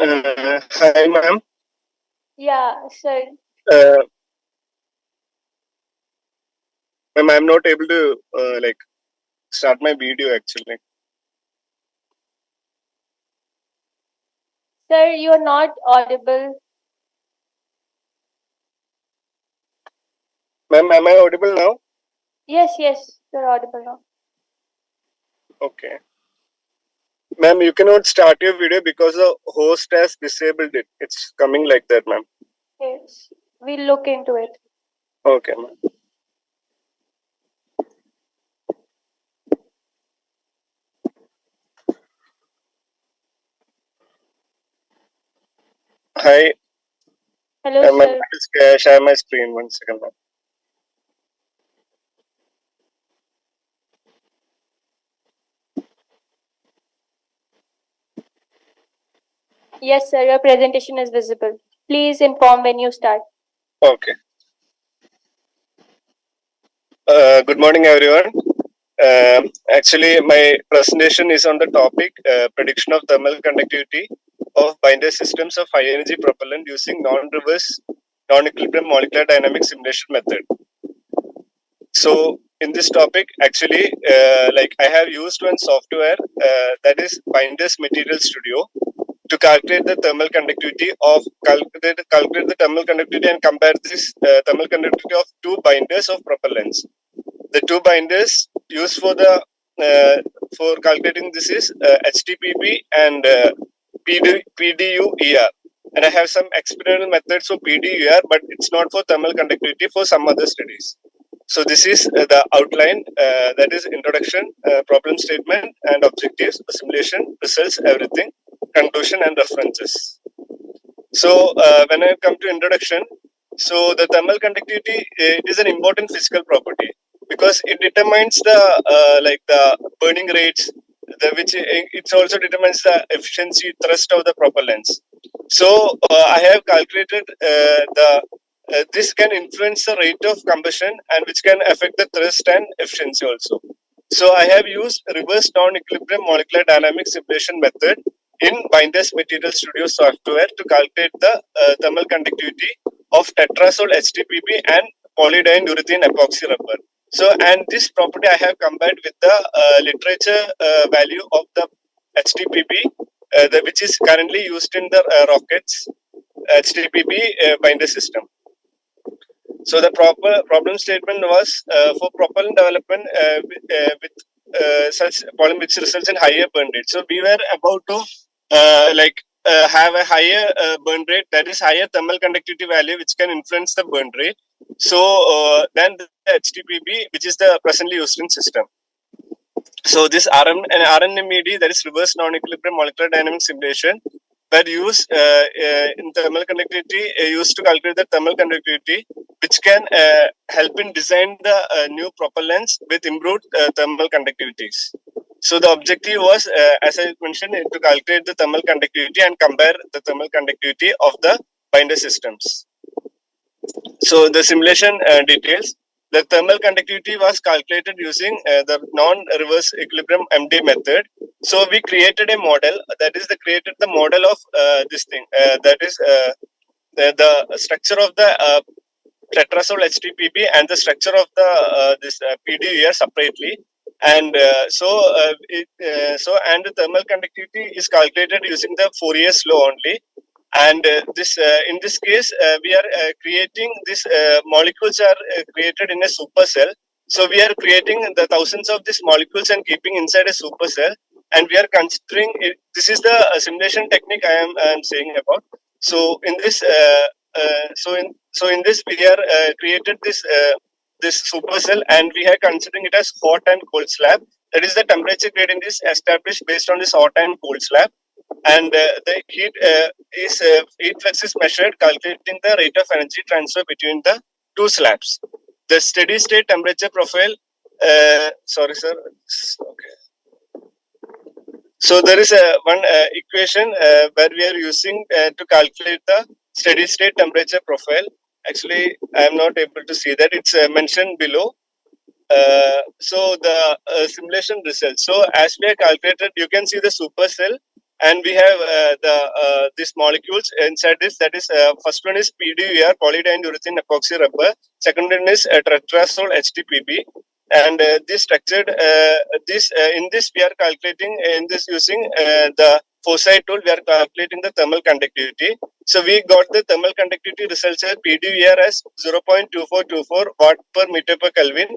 Hi, ma'am. Yeah, sir. Ma'am, I'm not able to start my video actually. Sir, you're not audible. Ma'am, am I audible now? Yes, you're audible now. Okay. Ma'am, you cannot start your video because the host has disabled it. It's coming like that, ma'am. Yes, we'll look into it. Okay, ma'am. Hi. Hello, Ma'am, sir. share my screen 1 second, ma'am. Yes, sir, your presentation is visible. Please inform when you start. Okay. Good morning, everyone. Actually, my presentation is on the topic prediction of thermal conductivity of binder systems of high energy propellant using non-reverse, non-equilibrium molecular dynamics simulation method. So, in this topic, actually, I have used one software that is Binders Material Studio to calculate the thermal conductivity of calculate the thermal conductivity and compare this thermal conductivity of two binders of propellants. The two binders used for the for calculating this is HTPB and PDU-ER. And I have some experimental methods for PDU-ER, but it's not for thermal conductivity for some other studies. So this is the outline, that is introduction, problem statement and objectives, simulation, results, everything, conclusion and references. So when I come to introduction, so the thermal conductivity, it is an important physical property because it determines the the burning rates, which it also determines the efficiency thrust of the propellants. So I have calculated this can influence the rate of combustion and which can affect the thrust and efficiency also. So I have used reverse non-equilibrium molecular dynamics simulation method in Binders Material Studio software to calculate the thermal conductivity of tetrazole HTPB and polydiene urethane epoxy rubber. So, and this property I have compared with the literature value of the HTPB, which is currently used in the rockets HTPB binder system. So the proper problem statement was for propellant development with such problem which results in higher burn rate. So we were about to have a higher burn rate, that is higher thermal conductivity value which can influence the burn rate. So then the HTPB, which is the presently used in system. So this RNMED, that is reverse non-equilibrium molecular dynamic simulation, were used in thermal conductivity, used to calculate the thermal conductivity, which can help in design the new propellants with improved thermal conductivities. So the objective was, as I mentioned, to calculate the thermal conductivity and compare the thermal conductivity of the binder systems. So the simulation details. The thermal conductivity was calculated using the non-reverse equilibrium MD method. So we created a model, that is created the model of this thing, that is the structure of the tetrasol HTPB and the structure of the this PDUR separately. And and the thermal conductivity is calculated using the Fourier law only. And this in this case we are creating this molecules are created in a supercell. So we are creating the thousands of these molecules and keeping inside a supercell, and we are considering it, this is the simulation technique I am saying about. So in this in this we are created this supercell, and we are considering it as hot and cold slab. That is, the temperature gradient is established based on this hot and cold slab, and the heat flux is measured calculating the rate of energy transfer between the two slabs. The steady state temperature profile. Sorry, sir. Okay. So there is a one equation where we are using to calculate the steady state temperature profile. Actually, I am not able to see that. It's mentioned below. So the simulation results. So as we have calculated, you can see the supercell, and we have these molecules inside this. That is, first one is PDUR, polydinurethane epoxy rubber. Second one is tetrazole HTPB. And this structured this in this we are calculating in this using the Foresight tool. We are calculating the thermal conductivity. So we got the thermal conductivity results as PDUR as 0.2424 watt per meter per Kelvin,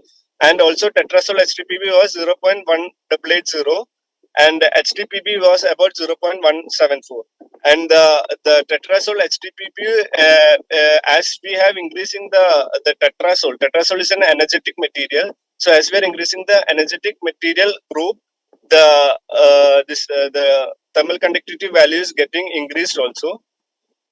and also tetrazole HTPB was 0.1880, and HTPB was about 0.174. And the tetrazole HTPB, as we have increasing the tetrazole is an energetic material. So as we are increasing the energetic material group, the thermal conductivity value is getting increased also.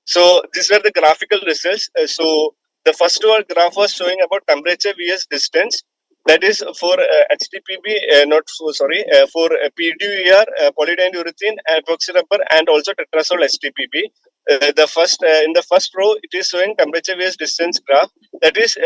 So these were the graphical results. So the first one graph was showing about temperature vs distance. That is for HTPB, not for sorry, for PDUR, polydinurethane, epoxy rubber, and also tetrazole HTPB. The first in the first row, it is showing temperature vs distance graph. That is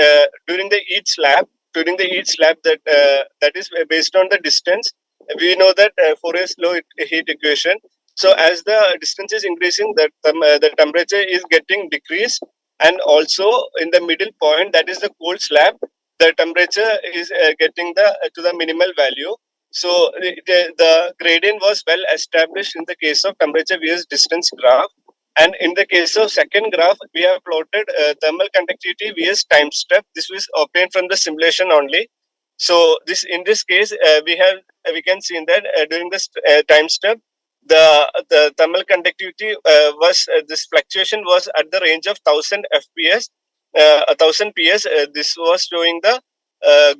during the each slab. During the each slab, that is based on the distance. We know that Fourier's law heat equation. So as the distance is increasing, the temperature is getting decreased, and also in the middle point, that is the cold slab, the temperature is getting to the minimal value. So the gradient was well established in the case of temperature vs distance graph. And in the case of second graph, we have plotted thermal conductivity vs time step. This was obtained from the simulation only. So this in this case, we can see that during this time step, the thermal conductivity was this fluctuation was at the range of 1000 fps, 1000 ps. This was showing the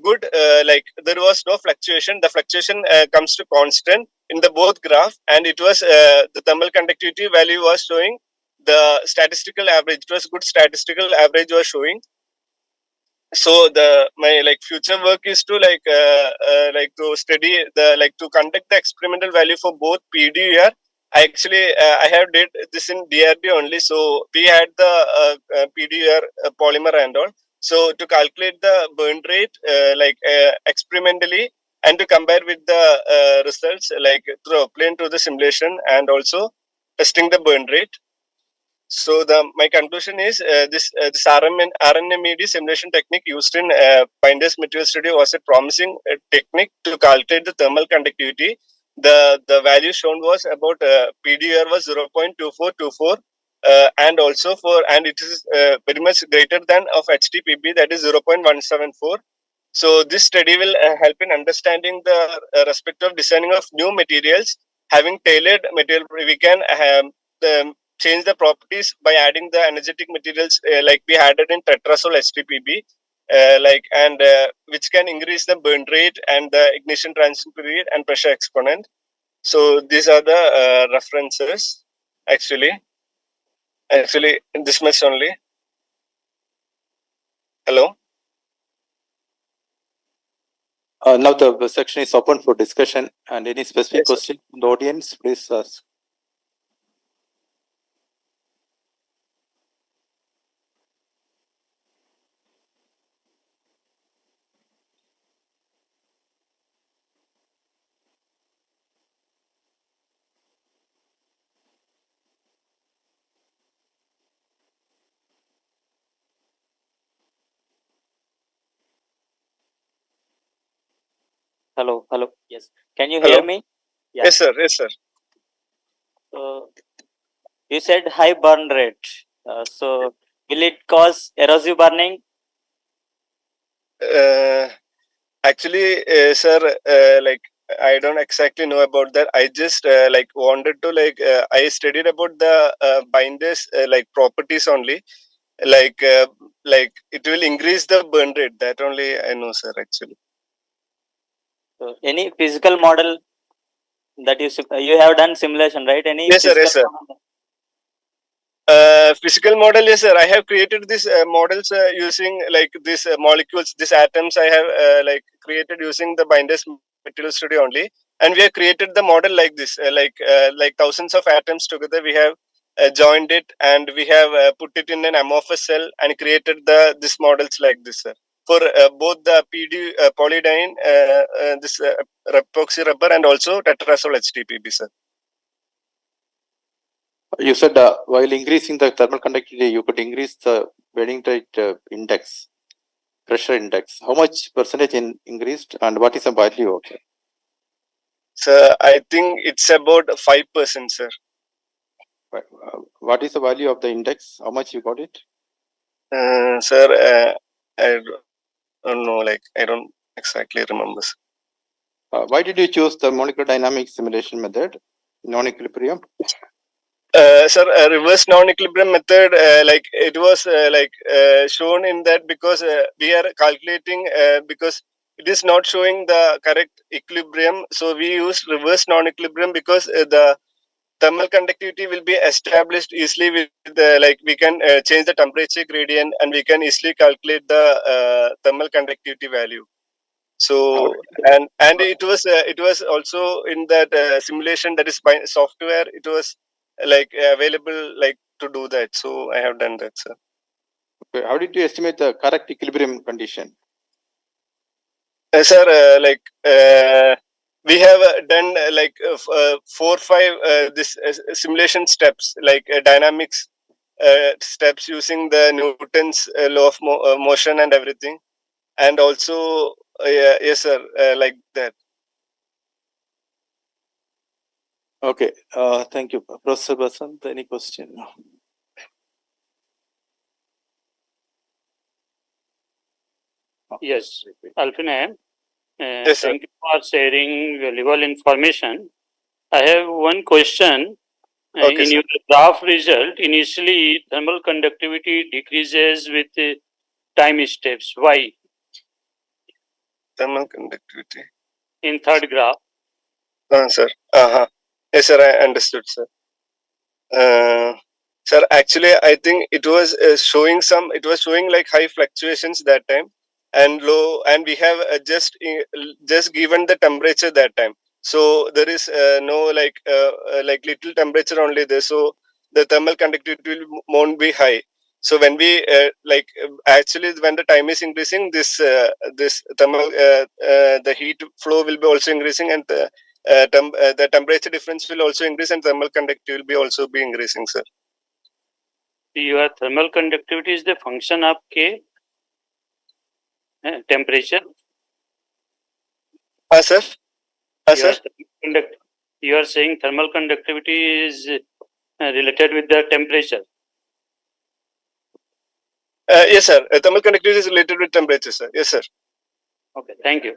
good, like there was no fluctuation. The fluctuation comes to constant in the both graph, and it was the thermal conductivity value was showing the statistical average. It was good statistical average was showing. So the my like future work is to like to study the like to conduct the experimental value for both PDUR. I have did this in DRB only. So we had the PDUR polymer and all. So to calculate the burn rate experimentally, and to compare with the results like through applying to the simulation and also testing the burn rate. So my conclusion is this RNMED simulation technique used in Binder's material study was a promising technique to calculate the thermal conductivity. The value shown was about PDR was 0.2424, and also it is very much greater than of HTPB, that is 0.174. So this study will help in understanding the respective designing of new materials. Having tailored material, we can change the properties by adding the energetic materials like we added in tetrazole HTPB, which can increase the burn rate and the ignition transition period and pressure exponent. So these are the references actually this much only. Hello. Now the section is open for discussion, and any specific Yes, sir. question from the audience, please ask. Hello. Hello. Yes. Can you Hello. hear me? Yeah. Yes, sir. Yes, sir. So you said high burn rate. So will it cause erosive burning? Actually, sir, I don't exactly know about that. I just wanted to I studied about the binders properties only. It will increase the burn rate. That only I know, sir. Actually. So any physical model that you have done simulation, right? Any Yes, sir. physical Yes, sir. model? Physical model, yes, sir. I have created these models using these molecules, these atoms. I have created using the binders material study only, and we have created the model like this, thousands of atoms together. We have joined it, and we have put it in an amorphous cell and created these models like this, sir. For both the PD polydiene, this epoxy rubber, and also tetrazole HTPB, sir. You said while increasing the thermal conductivity, you could increase the bending rate index, pressure index. How much percentage increased, and what is the value of it? Sir, I think it's about 5%, sir. What is the value of the index? How much you got it? Sir, I don't know. I don't exactly remember. Why did you choose the molecular dynamics simulation method, non-equilibrium? Sir, reverse non-equilibrium method, it was shown in that because we are calculating because it is not showing the correct equilibrium. So we use reverse non-equilibrium because the thermal conductivity will be established easily with we can change the temperature gradient, and we can easily calculate the thermal conductivity value. So and it was also in that simulation, that is by software. It was available to do that. So I have done that, sir. Okay. How did you estimate the correct equilibrium condition? Sir, we have done 4-5 this simulation steps, dynamics steps using the Newton's law of motion and everything, and also yes, sir, like that. Okay. Thank you, Professor Basant. Any question? Yes, Alpine. Yes, sir. Thank you for sharing valuable information. I have one question. Okay, In sir. your graph result, initially thermal conductivity decreases with time steps. Why? Thermal conductivity. In third graph. Sir. Yes, sir. I understood, sir. Sir, actually, I think it was showing some. It was showing high fluctuations that time and low, and we have just given the temperature that time. So there is no little temperature only there. So the thermal conductivity won't be high. So when we actually when the time is increasing, this thermal the heat flow will be also increasing, and the temperature difference will also increase, and thermal conductivity will be also be increasing, sir. Your thermal conductivity is the function of K, temperature. Sir. Sir. You are saying thermal conductivity is related with the temperature. Yes, sir. Thermal conductivity is related with temperature, sir. Yes, sir. Okay, thank you.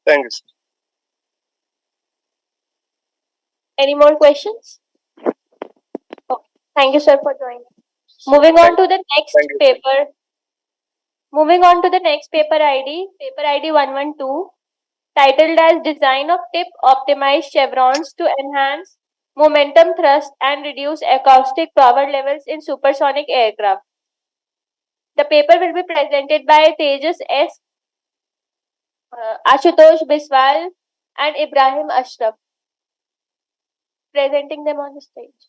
Thank you, sir. Any more questions? Thank you, sir, for joining. Moving on to the next Thank you. paper. Moving on to the next paper ID 112, titled as Design of Tip Optimized Chevrons to Enhance Momentum Thrust and Reduce Acoustic Power Levels in Supersonic Aircraft. The paper will be presented by Tejas S., Ashutosh Biswal, and Ibrahim Ashraf. Presenting them on the stage.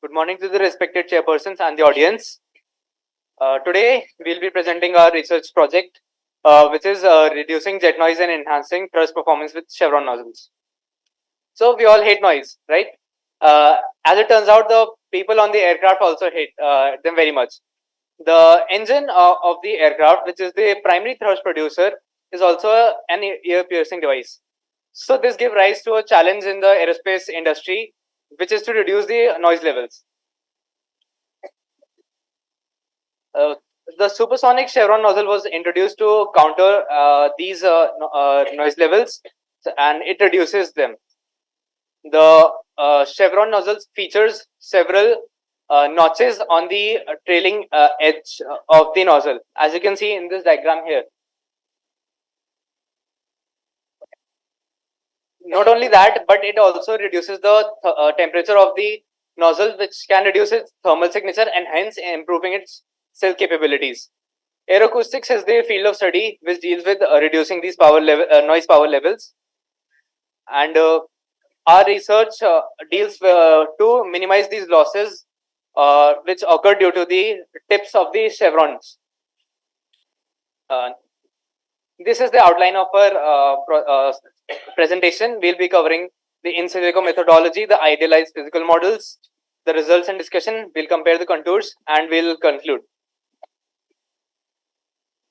Good morning to the respected chairpersons and the audience. Today, we'll be presenting our research project, which is reducing jet noise and enhancing thrust performance with chevron nozzles. So, we all hate noise, right? As it turns out, the people on the aircraft also hate them very much. The engine of the aircraft, which is the primary thrust producer, is also an ear-piercing device. So, this gives rise to a challenge in the aerospace industry, which is to reduce the noise levels. The supersonic chevron nozzle was introduced to counter these noise levels, and it reduces them. The chevron nozzle features several notches on the trailing edge of the nozzle, as you can see in this diagram here. Not only that, but it also reduces the temperature of the nozzle, which can reduce its thermal signature and hence improving its cell capabilities. Aeroacoustics is the field of study which deals with reducing these noise power levels, and our research deals to minimize these losses which occur due to the tips of the chevrons. This is the outline of our presentation. We'll be covering the in silico methodology, the idealized physical models, the results and discussion. We'll compare the contours and we'll conclude.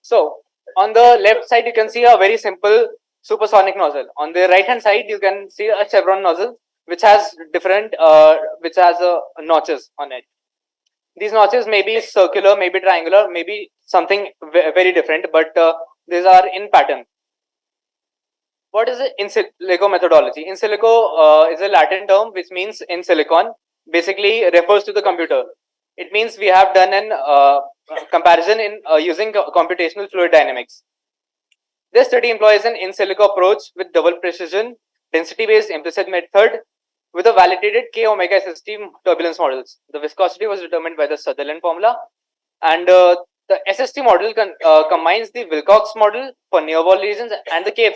So on the left side, you can see a very simple supersonic nozzle. On the right hand side, you can see a chevron nozzle. which has different, notches on it. These notches may be circular, maybe triangular, maybe something very different, but these are in pattern. What is the in silico methodology? In silico is a Latin term which means in silicon, basically refers to the computer. It means we have done an comparison in using computational fluid dynamics. This study employs an in silico approach with double precision, density based implicit method with a validated K omega SST turbulence models. The viscosity was determined by the Sutherland formula, and the SST model combines the Wilcox model for near wall regions and the K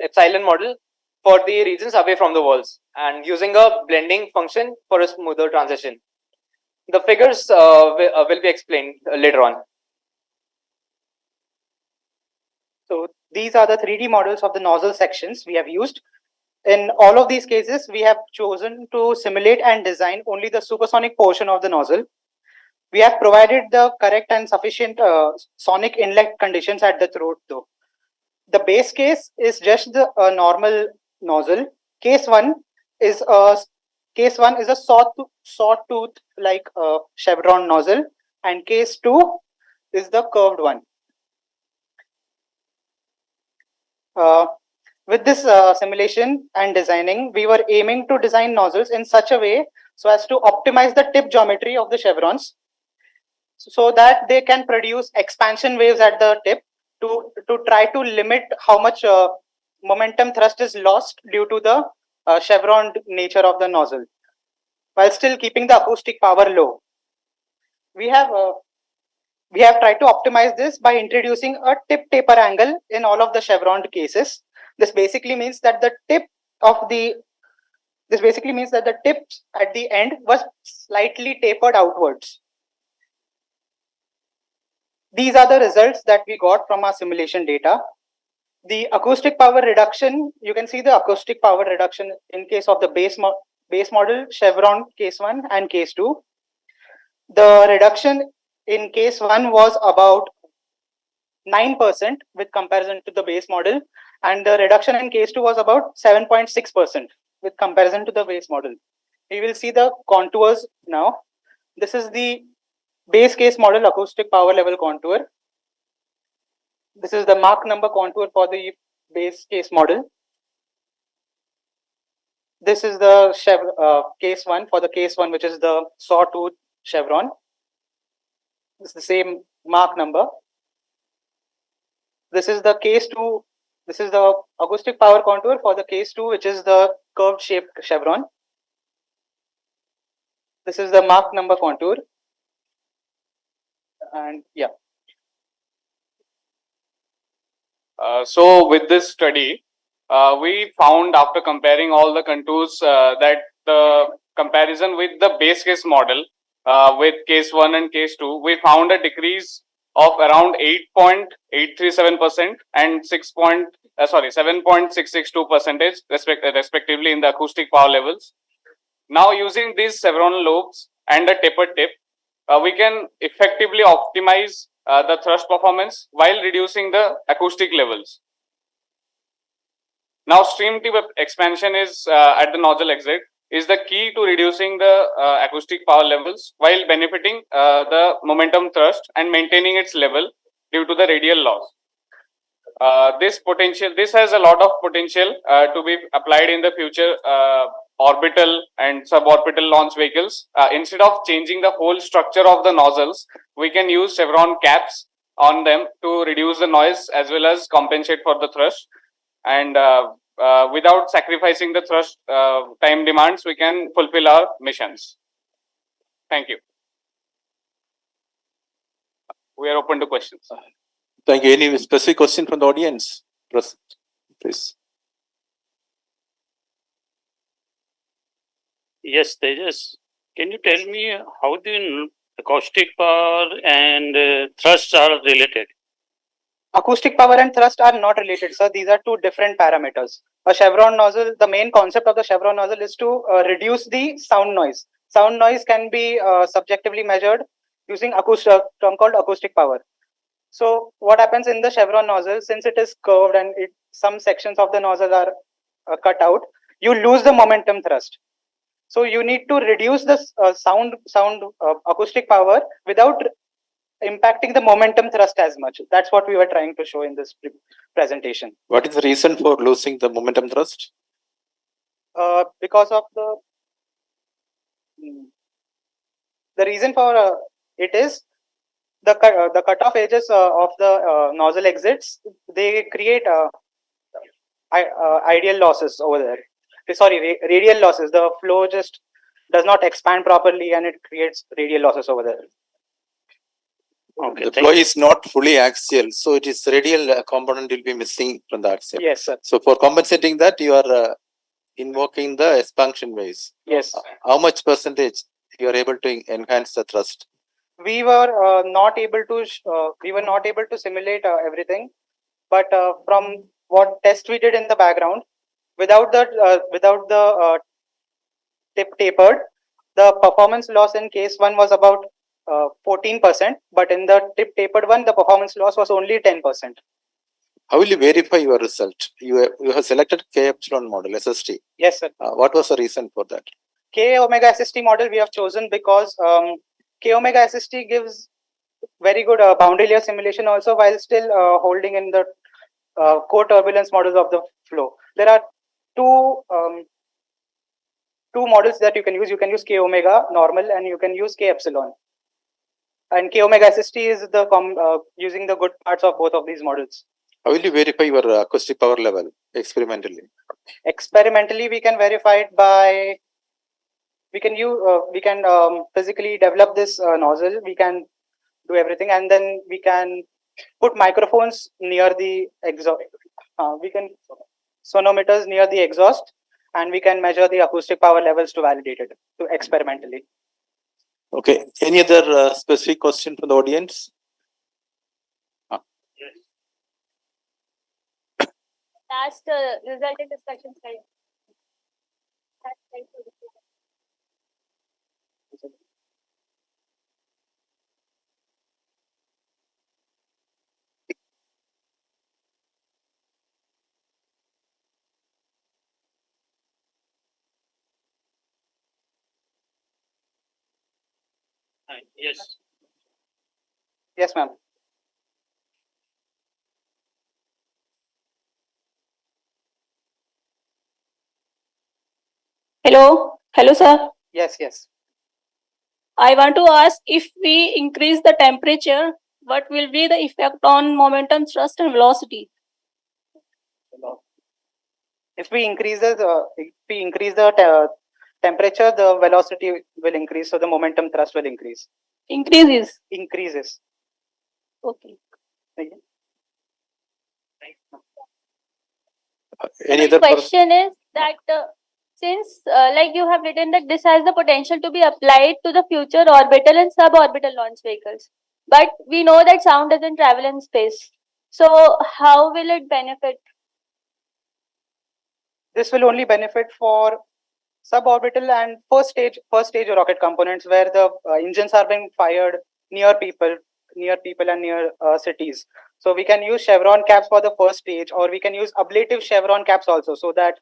epsilon model for the regions away from the walls, and using a blending function for a smoother transition. The figures will be explained later on. So these are the 3D models of the nozzle sections we have used. In all of these cases, we have chosen to simulate and design only the supersonic portion of the nozzle. We have provided the correct and sufficient sonic inlet conditions at the throat though. The base case is just the normal nozzle. Case one is a sawtooth like chevron nozzle, and case two is the curved one. With this simulation and designing, we were aiming to design nozzles in such a way so as to optimize the tip geometry of the chevrons so that they can produce expansion waves at the tip to try to limit how much momentum thrust is lost due to the chevron nature of the nozzle, while still keeping the acoustic power low. We have tried to optimize this by introducing a tip taper angle in all of the chevron cases. This basically means that the tips at the end was slightly tapered outwards. These are the results that we got from our simulation data. The acoustic power reduction, you can see the acoustic power reduction in case of the base model, chevron case 1 and case 2. The reduction in case 1 was about 9% with comparison to the base model, and the reduction in case 2 was about 7.6% with comparison to the base model. We will see the contours now. This is the base case model acoustic power level contour. This is the Mach number contour for the base case model. This is the case 1 for the case 1, which is the sawtooth chevron. This is the same Mach number. This is the case 2. This is the acoustic power contour for the case 2, which is the curved shaped chevron. This is the Mach number contour. And yeah. So with this study, we found after comparing all the contours that the comparison with the base case model with case 1 and case 2, we found a decrease of around 8.837% and 7.662% respectively in the acoustic power levels. Now using these chevron lobes and a tapered tip, we can effectively optimize the thrust performance while reducing the acoustic levels. Now stream tip expansion is at the nozzle exit is the key to reducing the acoustic power levels while benefiting the momentum thrust and maintaining its level due to the radial loss. This has a lot of potential to be applied in the future orbital and suborbital launch vehicles. Instead of changing the whole structure of the nozzles, we can use chevron caps on them to reduce the noise as well as compensate for the thrust. And without sacrificing the thrust time demands, we can fulfill our missions. Thank you. We are open to questions. Thank you. Any specific question from the audience? Please. Yes, Tejas. Can you tell me how the acoustic power and thrust are related? Acoustic power and thrust are not related, sir. These are two different parameters. A chevron nozzle, the main concept of the chevron nozzle is to reduce the sound noise. Sound noise can be subjectively measured using a term called acoustic power. So what happens in the chevron nozzle, since it is curved and some sections of the nozzle are cut out, you lose the momentum thrust. So you need to reduce the sound acoustic power without impacting the momentum thrust as much. That's what we were trying to show in this presentation. What is the reason for losing the momentum thrust? Because of the reason for it is the cutoff edges of the nozzle exits. They create ideal losses over there. Sorry, radial losses. The flow just does not expand properly, and it creates radial losses over there. Okay, the flow is not fully axial, so it is radial component will be missing from the axial. Yes, sir. So for compensating that, you are invoking the expansion waves. Yes. How much percentage you are able to enhance the thrust? We were not able to simulate everything, but from what test we did in the background, without the tip tapered, the performance loss in case 1 was about 14%, but in the tip tapered one, the performance loss was only 10%. How will you verify your result? You have selected K epsilon model, SST. Yes, sir. What was the reason for that? K omega SST model we have chosen because K omega SST gives very good boundary layer simulation also, while still holding in the core turbulence models of the flow. There are two models that you can use. You can use K omega normal and you can use K epsilon. And K omega SST is the using the good parts of both of these models. How will you verify your acoustic power level experimentally? Experimentally, we can verify it by we can physically develop this nozzle. We can do everything, and then we can put microphones near the exhaust. We can sonometers near the exhaust, and we can measure the acoustic power levels to validate it experimentally. Okay. Any other specific question from the audience? Last resulting discussion slide. Yes. Yes, ma'am. Hello, sir. Yes, yes. I want to ask, if we increase the temperature, what will be the effect on momentum, thrust, and velocity? If we increase the temperature, the velocity will increase, so the momentum thrust will increase. Increases. Increases. Okay. Any The other question is that since like you have written that this has the potential to be applied to the future orbital and suborbital launch vehicles, but we know that sound doesn't travel in space. So how will it benefit? This will only benefit for suborbital and first stage rocket components, where the engines are being fired near people and near cities. So we can use chevron caps for the first stage, or we can use ablative chevron caps also, so that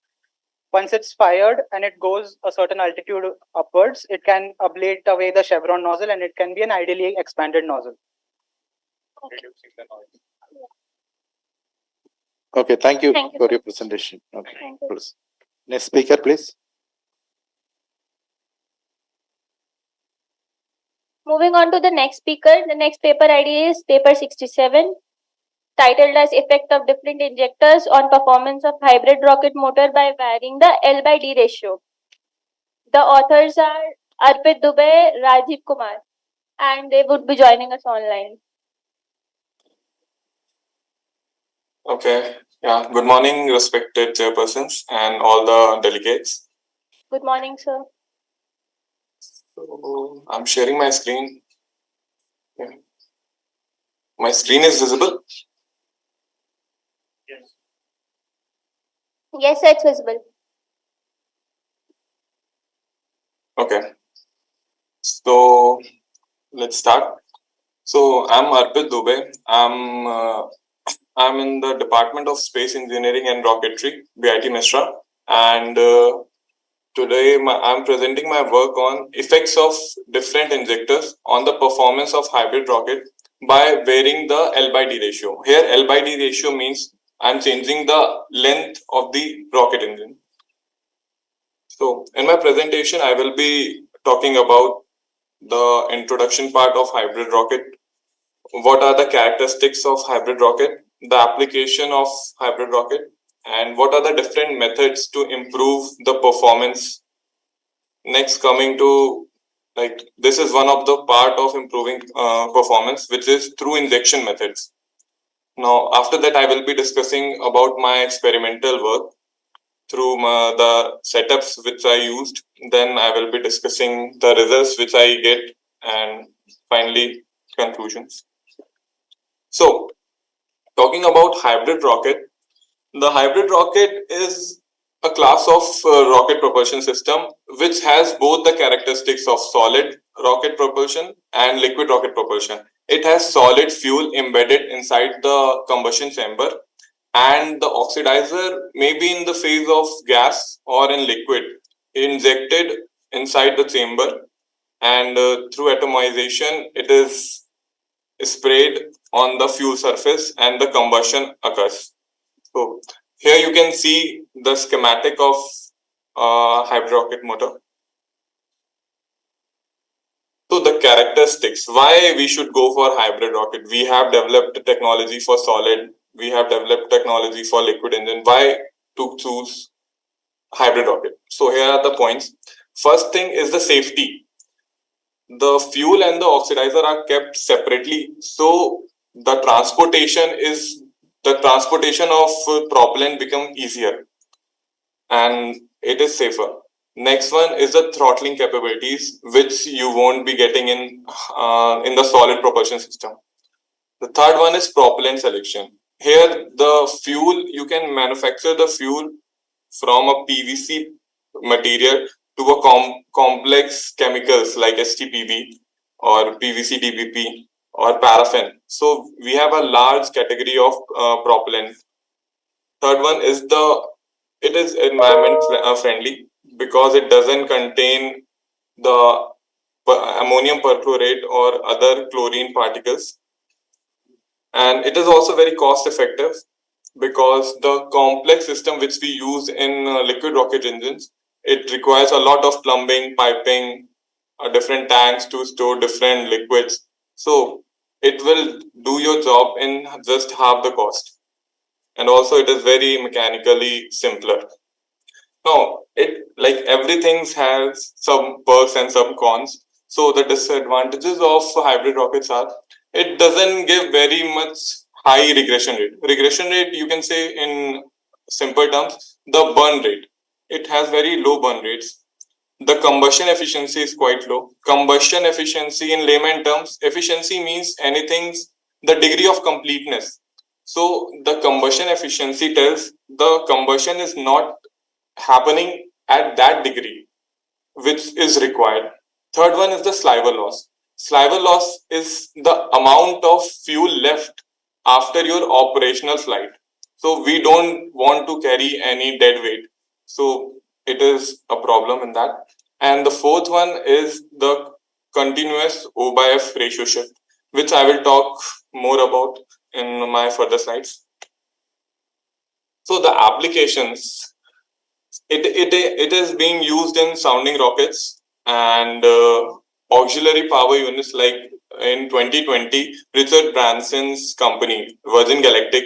once it's fired and it goes a certain altitude upwards, it can ablate away the chevron nozzle, and it can be an ideally expanded nozzle. Okay, thank you Thank you, for sir. your presentation. Okay, Thank you. please. Next speaker, please. Moving on to the next speaker, the next paper ID is paper 67, titled as Effect of Different Injectors on Performance of Hybrid Rocket Motor by Varying the L by D Ratio. The authors are Arpit Dubey, Rajiv Kumar, and they would be joining us online. Okay. Yeah. Good morning, respected chairpersons and all the delegates. Good morning, sir. So I'm sharing my screen. Yeah. My screen is visible. Yes, sir, it's visible. Okay. So let's start. So I'm Arpit Dubey. I'm in the Department of Space Engineering and Rocketry, BIT Misra, and today I'm presenting my work on effects of different injectors on the performance of hybrid rocket by varying the L by D ratio. Here L by D ratio means I'm changing the length of the rocket engine. So in my presentation, I will be talking about the introduction part of hybrid rocket. What are the characteristics of hybrid rocket, the application of hybrid rocket, and what are the different methods to improve the performance. Next, coming to this is one of the part of improving performance, which is through injection methods. Now, after that, I will be discussing about my experimental work through the setups which I used. Then I will be discussing the results which I get, and finally conclusions. So, talking about hybrid rocket, the hybrid rocket is a class of rocket propulsion system which has both the characteristics of solid rocket propulsion and liquid rocket propulsion. It has solid fuel embedded inside the combustion chamber, and the oxidizer may be in the phase of gas or in liquid injected inside the chamber, and through atomization it is sprayed on the fuel surface and the combustion occurs. So here you can see the schematic of hybrid rocket motor. So the characteristics, why we should go for hybrid rocket. We have developed technology for solid, we have developed technology for liquid engine. Why to choose hybrid rocket? So here are the points. First thing is the safety. The fuel and the oxidizer are kept separately, so the transportation of propellant become easier and it is safer. Next one is the throttling capabilities, which you won't be getting in the solid propulsion system. The third one is propellant selection. Here, the fuel, you can manufacture the fuel from a PVC material to a complex chemicals like STPB or PVC DBP or paraffin. So we have a large category of propellant. Third one is it is environment friendly because it doesn't contain the ammonium perchlorate or other chlorine particles, and it is also very cost effective because the complex system which we use in liquid rocket engines, it requires a lot of plumbing, piping, different tanks to store different liquids. So it will do your job in just half the cost, and also it is very mechanically simpler. No, it like everything has some perks and some cons. So the disadvantages of hybrid rockets are it doesn't give very much high regression rate. Regression rate, you can say in simple terms, the burn rate. It has very low burn rates. The combustion efficiency is quite low. Combustion efficiency in layman terms, efficiency means anything's the degree of completeness. So the combustion efficiency tells the combustion is not happening at that degree which is required. Third one is the sliver loss. Sliver loss is the amount of fuel left after your operational flight. So we don't want to carry any dead weight. So it is a problem in that. And the fourth one is the continuous O by F ratio shift, which I will talk more about in my further slides. So the applications, it is being used in sounding rockets and auxiliary power units. Like in 2020, Richard Branson's company Virgin Galactic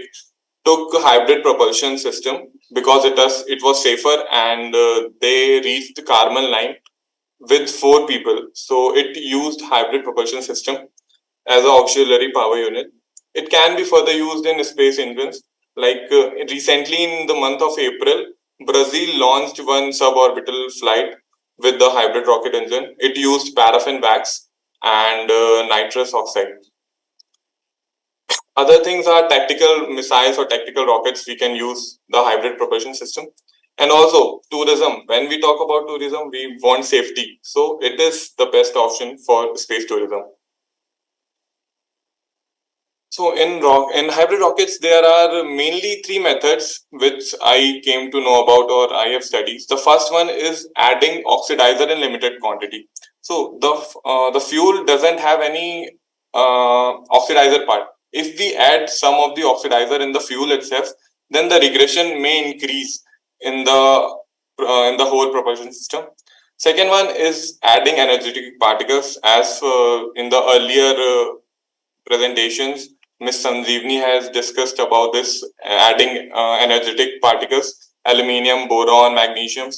took a hybrid propulsion system because it was safer, and they reached the Kármán line with 4 people. So it used hybrid propulsion system as an auxiliary power unit. It can be further used in space engines. Like recently in the month of April, Brazil launched one suborbital flight with the hybrid rocket engine. It used paraffin wax and nitrous oxide. Other things are tactical missiles or tactical rockets. We can use the hybrid propulsion system. And also tourism. When we talk about tourism, we want safety. So it is the best option for space tourism. So in hybrid rockets, there are mainly three methods which I came to know about or I have studied. The first one is adding oxidizer in limited quantity. So the fuel doesn't have any oxidizer part. If we add some of the oxidizer in the fuel itself, then the regression may increase in the whole propulsion system. Second one is adding energetic particles, as in the earlier presentations, Ms. Sanjeevani has discussed about this, adding energetic particles, aluminium, boron, magnesium.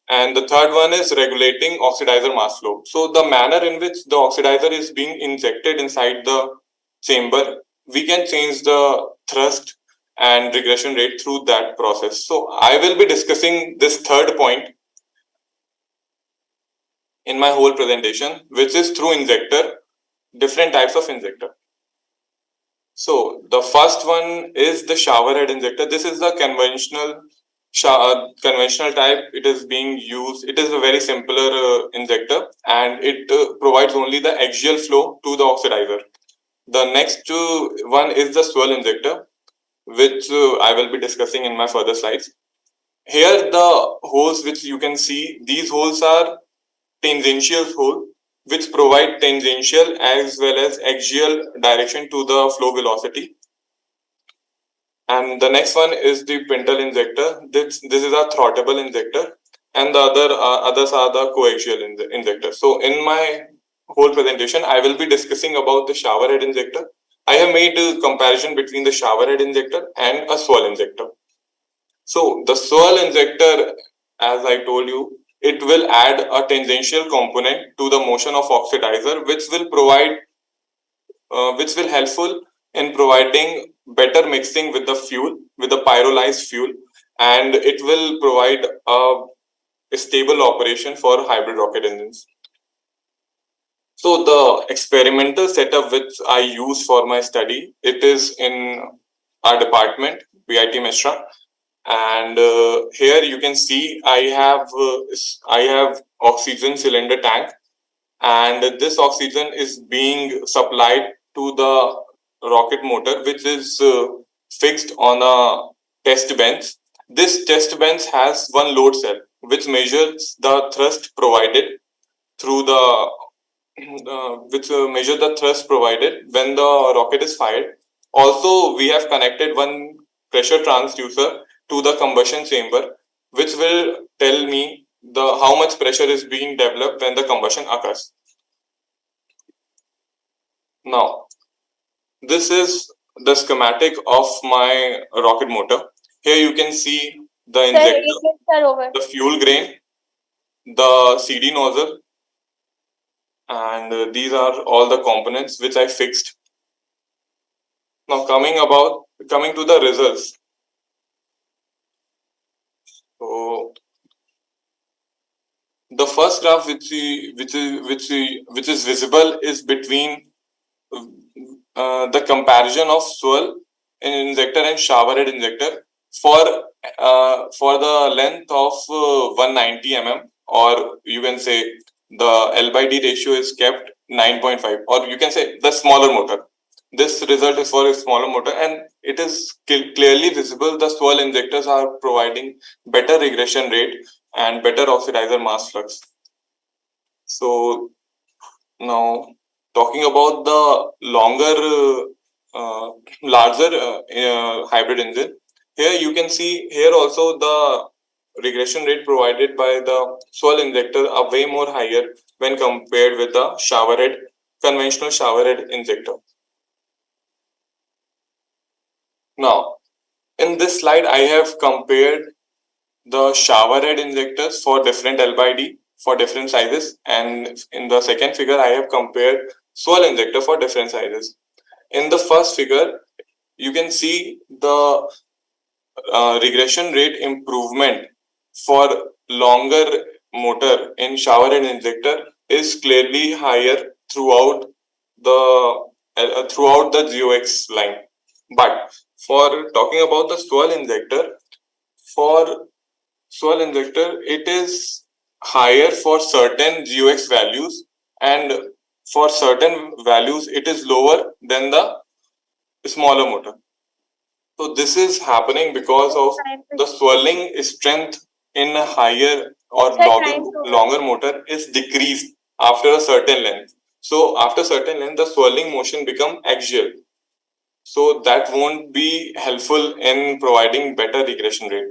And the third one is regulating oxidizer mass flow. So the manner in which the oxidizer is being injected inside the chamber, we can change the thrust and regression rate through that process. So I will be discussing this third point in my whole presentation, which is through injector, different types of injector. So the first one is the shower head injector. This is the conventional type. It is being used. It is a very simpler injector, and it provides only the axial flow to the oxidizer. The next one is the swirl injector, which I will be discussing in my further slides. Here, the holes which you can see, these holes are tangential hole, which provide tangential as well as axial direction to the flow velocity. And the next one is the pintle injector. This is a throttable injector, and the others are the coaxial injector. So in my whole presentation, I will be discussing about the shower head injector. I have made a comparison between the shower head injector and a swirl injector. So the swirl injector, as I told you, it will add a tangential component to the motion of oxidizer, which will helpful in providing better mixing with the fuel, with the pyrolyzed fuel, and it will provide a stable operation for hybrid rocket engines. So the experimental setup which I use for my study, it is in our department, BIT Mesra, and here you can see I have oxygen cylinder tank, and this oxygen is being supplied to the rocket motor, which is fixed on a test bench. This test bench has one load cell which measures the thrust provided through the which measure the thrust provided when the rocket is fired. Also, we have connected one pressure transducer to the combustion chamber, which will tell me the how much pressure is being developed when the combustion occurs. Now, this is the schematic of my rocket motor. Here you can see the injector, the fuel grain, the CD nozzle, and these are all the components which I fixed. Now coming to the results. So the first graph which is visible is between the comparison of swirl injector and shower head injector for the length of 190 mm, or you can say the L by D ratio is kept 9.5, or you can say the smaller motor. This result is for a smaller motor, and it is clearly visible the swirl injectors are providing better regression rate and better oxidizer mass flux. So now, talking about the larger hybrid engine, here you can see here also the regression rate provided by the swirl injector are way more higher when compared with the conventional shower head injector. Now, in this slide, I have compared the shower head injectors for different L by D for different sizes, and in the second figure, I have compared swirl injector for different sizes. In the first figure, you can see the regression rate improvement for longer motor in shower head injector is clearly higher throughout the GOX line. But for talking about the swirl injector, it is higher for certain GOX values, and for certain values it is lower than the smaller motor. So this is happening because of the swirling strength in a higher or longer motor is decreased after a certain length. So after certain length, the swirling motion become axial. So that won't be helpful in providing better regression rate.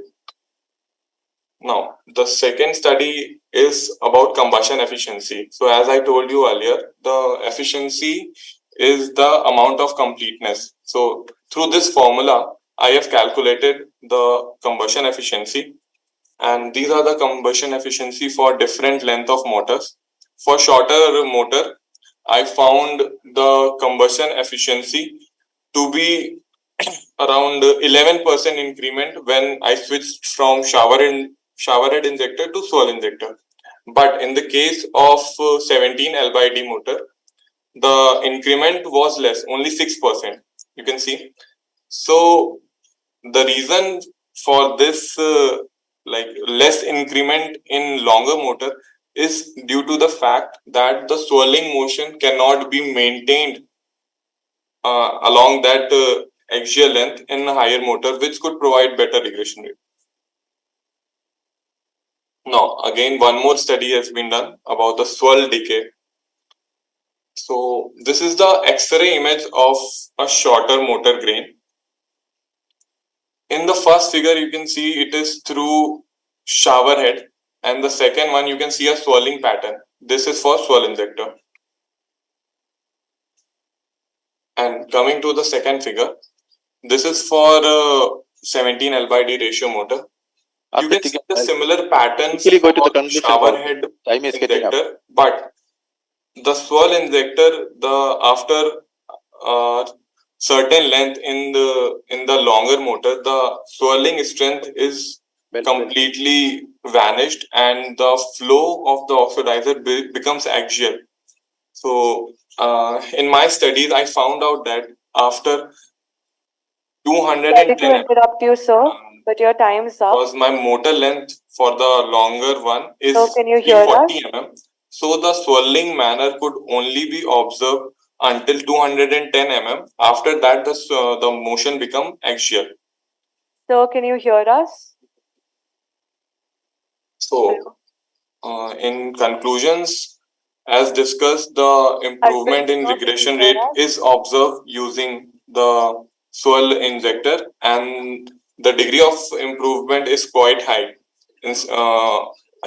Now, the second study is about combustion efficiency. So as I told you earlier, the efficiency is the amount of completeness. So through this formula, I have calculated the combustion efficiency, and these are the combustion efficiency for different length of motors. For shorter motor, I found the combustion efficiency to be around 11% increment when I switched from shower head injector to swirl injector. But in the case of 17 L by D motor, the increment was less, only 6%. You can see. So the reason for this like less increment in longer motor is due to the fact that the swirling motion cannot be maintained along that axial length in a higher motor, which could provide better regression rate. Now, again, one more study has been done about the swirl decay. So this is the X-ray image of a shorter motor grain. In the first figure, you can see it is through shower head, and the second one you can see a swirling pattern. This is for swirl injector. And coming to the second figure, this is for 17 L by D ratio motor. You can see the similar patterns go to the for conclusion shower point. head Time is getting up. injector, but the swirl injector, the after certain length in the longer motor, the swirling strength is completely vanished, and the flow of the oxidizer becomes axial. So in my studies, I found out that after Sorry 210 to interrupt you, sir, but your time's up. because my motor length for the longer one is So can you hear 340 us? mm. So the swirling manner could only be observed until 210 mm. After that, the motion become axial. Sir, can you hear us? So, in conclusions, as discussed, the improvement in regression rate is observed using the swirl injector, and the degree of improvement is quite high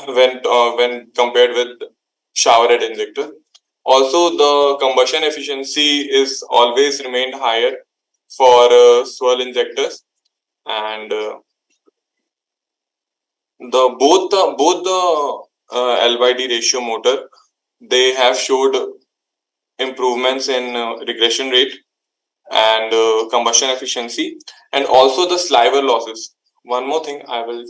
when compared with shower head injector. Also, the combustion efficiency is always remained higher for swirl injectors, and both the L by D ratio motor, they have showed improvements in regression rate and combustion efficiency, and also the sliver losses. One more thing I will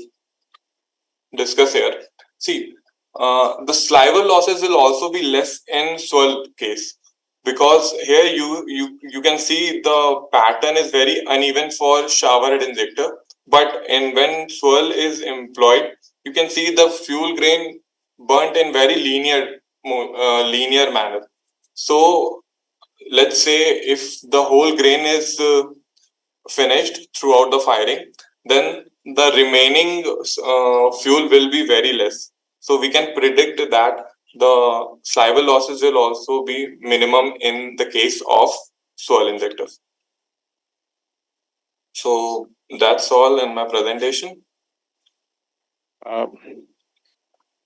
discuss here. See, the sliver losses will also be less in swirl case, because here you can see the pattern is very uneven for shower head injector, but in when swirl is employed, you can see the fuel grain burnt in very linear manner. So let's say if the whole grain is finished throughout the firing, then the remaining fuel will be very less. So we can predict that the sliver losses will also be minimum in the case of swirl injectors. So that's all in my presentation.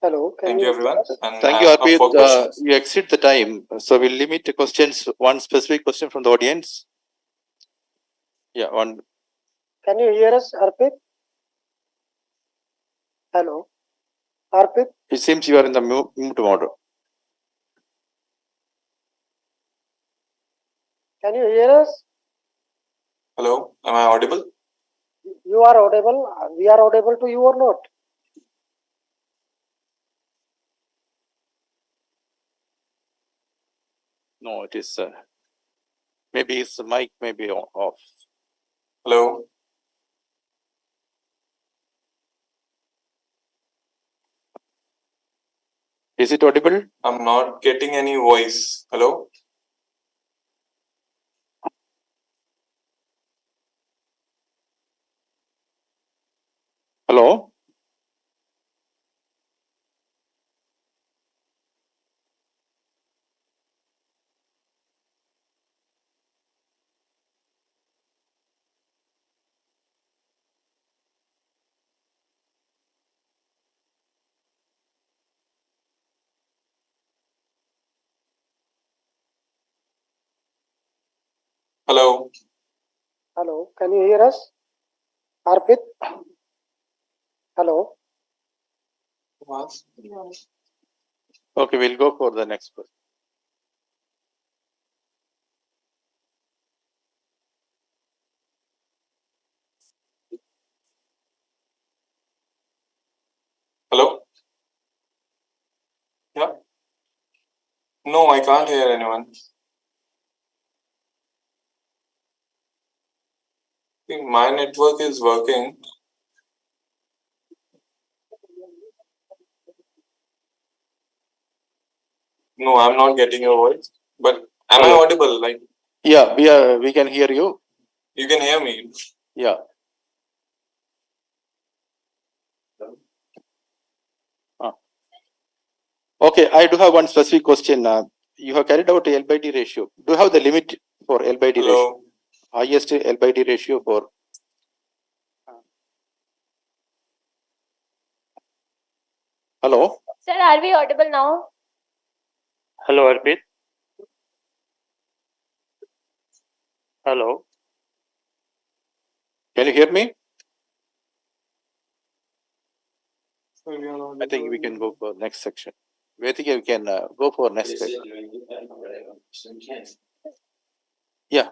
Hello. Thank you, everyone. And Thank you, I'm up for Arpit. questions. You exceed the time, so we'll limit the questions. One specific question from the audience. Yeah, one. Can you hear us, Arpit? Hello, Arpit. It seems you are in the mute mode. Can you hear us? Hello, am I audible? You are audible. We are audible to you or not? No, it is. Maybe his mic may be off. Hello. Is it audible? I'm not getting any voice. Hello. Hello? Hello. Hello, can you hear us? Arpit? Hello? Okay, we'll go for the next person. Hello. Yeah. No, I can't hear anyone. I think my network is working. No, I'm not getting your voice. But am I audible? Like, Yeah, we can hear you. you can hear me. Yeah. Okay, I do have one specific question. You have carried out a L by D ratio. Do you have the limit for L by D ratio? Hello. Highest L by D ratio for? Hello? Sir, are we audible now? Hello, Arpit. Hello. Can you hear me? I think we can go for next section. I think we can go for next section. Yeah.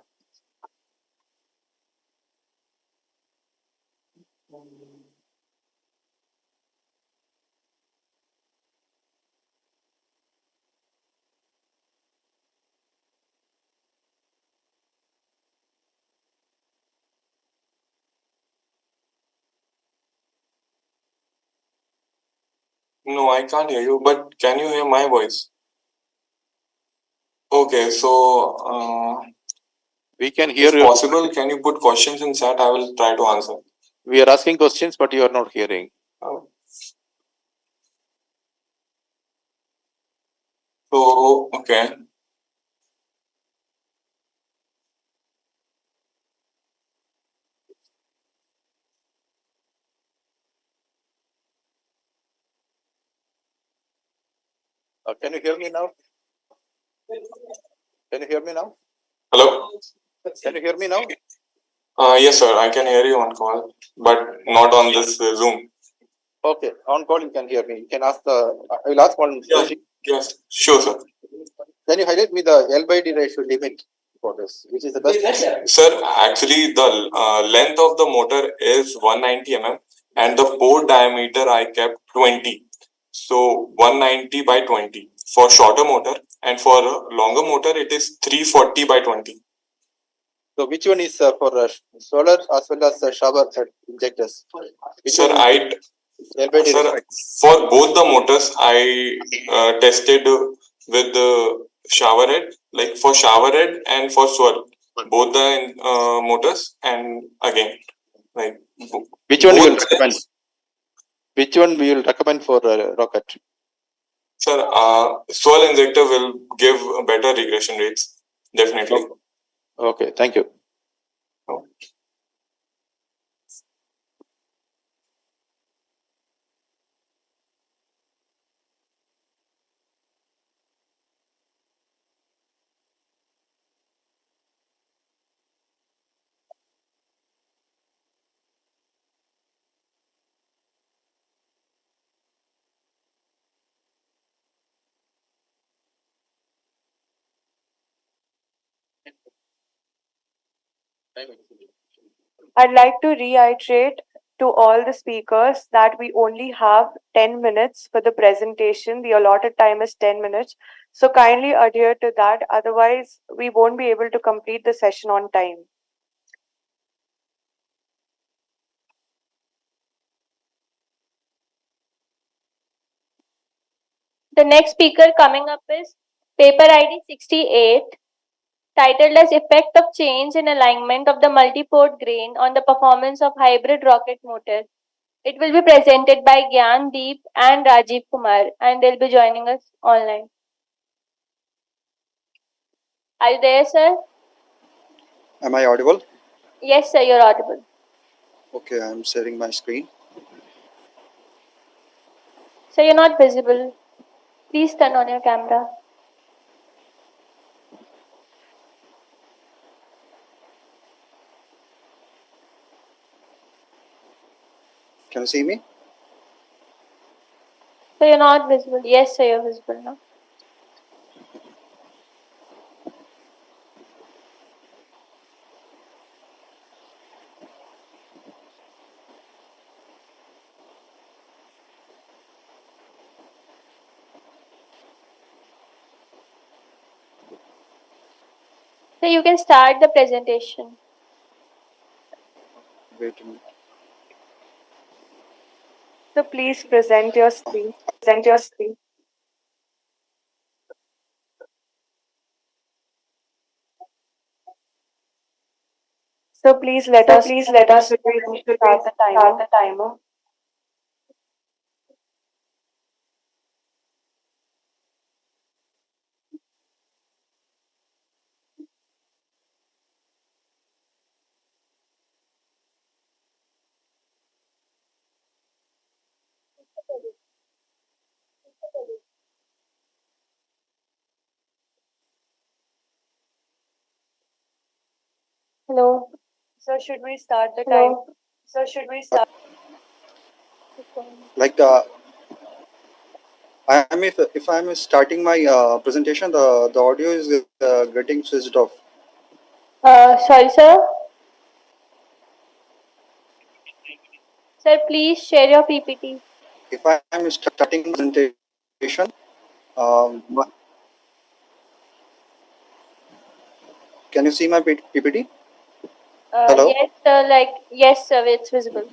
No, I can't hear you, but can you hear my voice? Okay, so we can hear if you. possible, can you put questions in chat? I will try to answer. We are asking questions, but you are not hearing. So, okay. Can you hear me now? Can you hear me now? Hello? Can you hear me now? Yes, sir. I can hear you on call, but not on this Zoom. Okay, on call you can hear me. You can ask the. I will ask one question. Yes, sure, sir. Can you highlight me the L by D ratio limit for this? Which is the best? Sir, actually, the length of the motor is 190 mm, and the port diameter I kept 20. So 190 by 20 for shorter motor, and for a longer motor it is 340 by 20. So which one is for solar as well as shower injectors? Sir, sir, for both the motors, I tested with the shower head, like for shower head and for swirl, both the motors, and again, like which one you will recommend? Which one we will recommend for rocket? Sir, swirl injector will give better regression rates, definitely. Okay, thank you. I'd like to reiterate to all the speakers that we only have 10 minutes for the presentation. The allotted time is 10 minutes. So kindly adhere to that. Otherwise, we won't be able to complete the session on time. The next speaker coming up is paper ID 68, titled as Effect of Change in Alignment of the Multiport Grain on the Performance of Hybrid Rocket Motor. It will be presented by Gyan Deep and Rajiv Kumar, and they'll be joining us online. Are you there, sir? Am I audible? Yes, sir, you're audible. Okay, I'm sharing my screen. Sir, you're not visible. Please turn on your camera. Can you see me? So you're not visible. Yes, sir, you're visible now. So you can start the presentation. Wait a minute. So please present your screen. Present your screen. So please let So us please know let when us should know we when should we start the start timer. the timer. Hello. So should we start the Hello. timer? So should we start? Like I am if I'm starting my presentation, the audio is getting switched off. Sorry, sir. Sir, please share your PPT. If I am starting presentation, um, can you see my PPT? Hello. Yes, sir. Yes, sir. It's visible.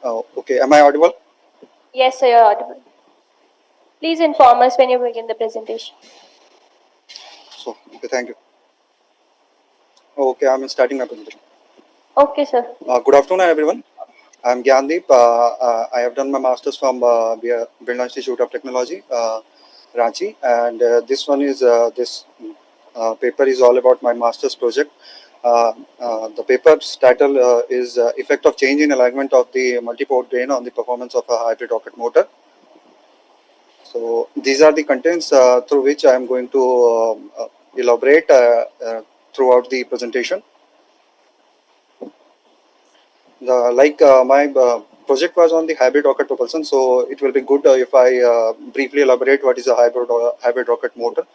Okay. Am I audible? Yes, sir. You're audible. Please inform us when you begin the presentation. So okay, thank you. Okay, I'm starting my presentation. Okay, sir. Good afternoon, everyone. I'm Gyandeep. I have done my master's from Birla Institute of Technology, Ranchi, and this one is this paper is all about my master's project. The paper's title is Effect of Change in Alignment of the Multiport Drain on the Performance of a Hybrid Rocket Motor. So these are the contents through which I am going to elaborate throughout the presentation. My project was on the hybrid rocket propulsion, so it will be good if I briefly elaborate what is a hybrid rocket motor.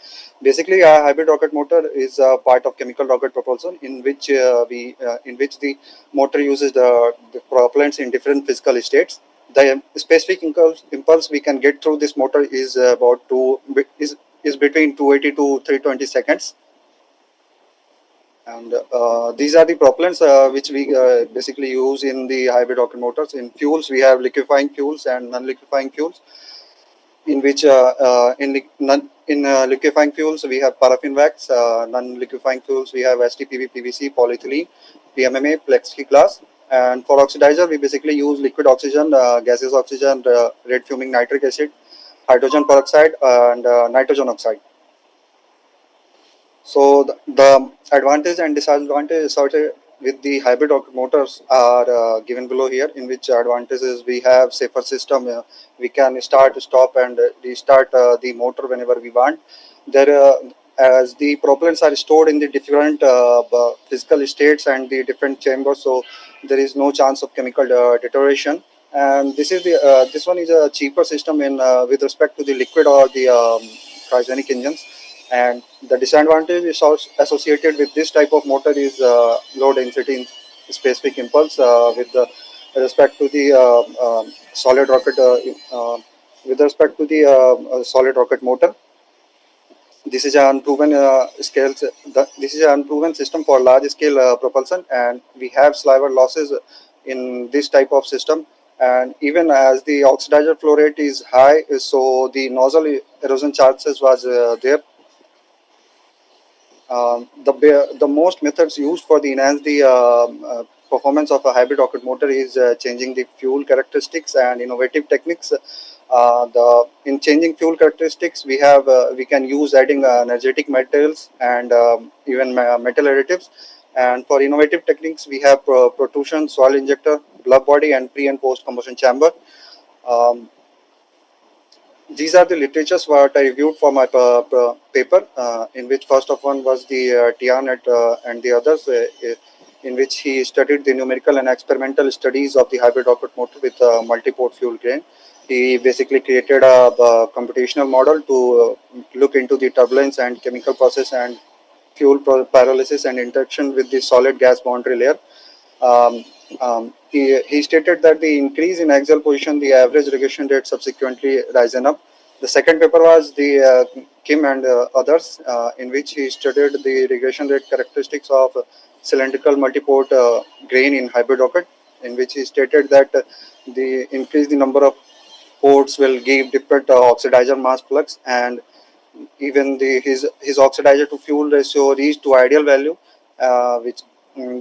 Basically, a hybrid rocket motor is a part of chemical rocket propulsion in which in which the motor uses the propellants in different physical states. The specific impulse we can get through this motor is is between 280 to 320 seconds. And these are the propellants which we basically use in the hybrid rocket motors. In fuels, we have liquefying fuels and non-liquefying fuels. In which in liquefying fuels we have paraffin wax, non-liquefying fuels we have STPV, PVC, polyethylene, PMMA, plexiglass. And for oxidizer, we basically use liquid oxygen, gaseous oxygen, red fuming nitric acid, hydrogen peroxide, and nitrogen oxide. So the advantage and disadvantage associated with the hybrid rocket motors are given below here. In which advantages we have safer system, we can start, stop, and restart the motor whenever we want. There, as the propellants are stored in the different physical states and the different chambers, so there is no chance of chemical deterioration. And this one is a cheaper system in with respect to the liquid or the cryogenic engines. And the disadvantage is also associated with this type of motor is low density in specific impulse respect to the solid rocket with respect to the solid rocket motor. This is an unproven this is an unproven system for large scale propulsion, and we have sliver losses in this type of system. And even as the oxidizer flow rate is high, so the nozzle erosion chances was there. The most methods used for the enhance the performance of a hybrid rocket motor is changing the fuel characteristics and innovative techniques. In changing fuel characteristics, we can use adding energetic materials and even metal additives. And for innovative techniques, we have protrusion, soil injector, glove body, and pre and post combustion chamber. Um, these are the literatures what I reviewed for my paper, in which first of one was the Tian and the others, in which he studied the numerical and experimental studies of the hybrid rocket motor with multi-port fuel grain. He basically created a computational model to look into the turbulence and chemical process and fuel pyrolysis and interaction with the solid gas boundary layer. He stated that the increase in axial position, the average regression rate subsequently risen up. The second paper was the Kim and others, in which he studied the regression rate characteristics of cylindrical multiport grain in hybrid rocket, in which he stated that the increase the number of ports will give different oxidizer mass flux, and even his oxidizer to fuel ratio reached to ideal value, which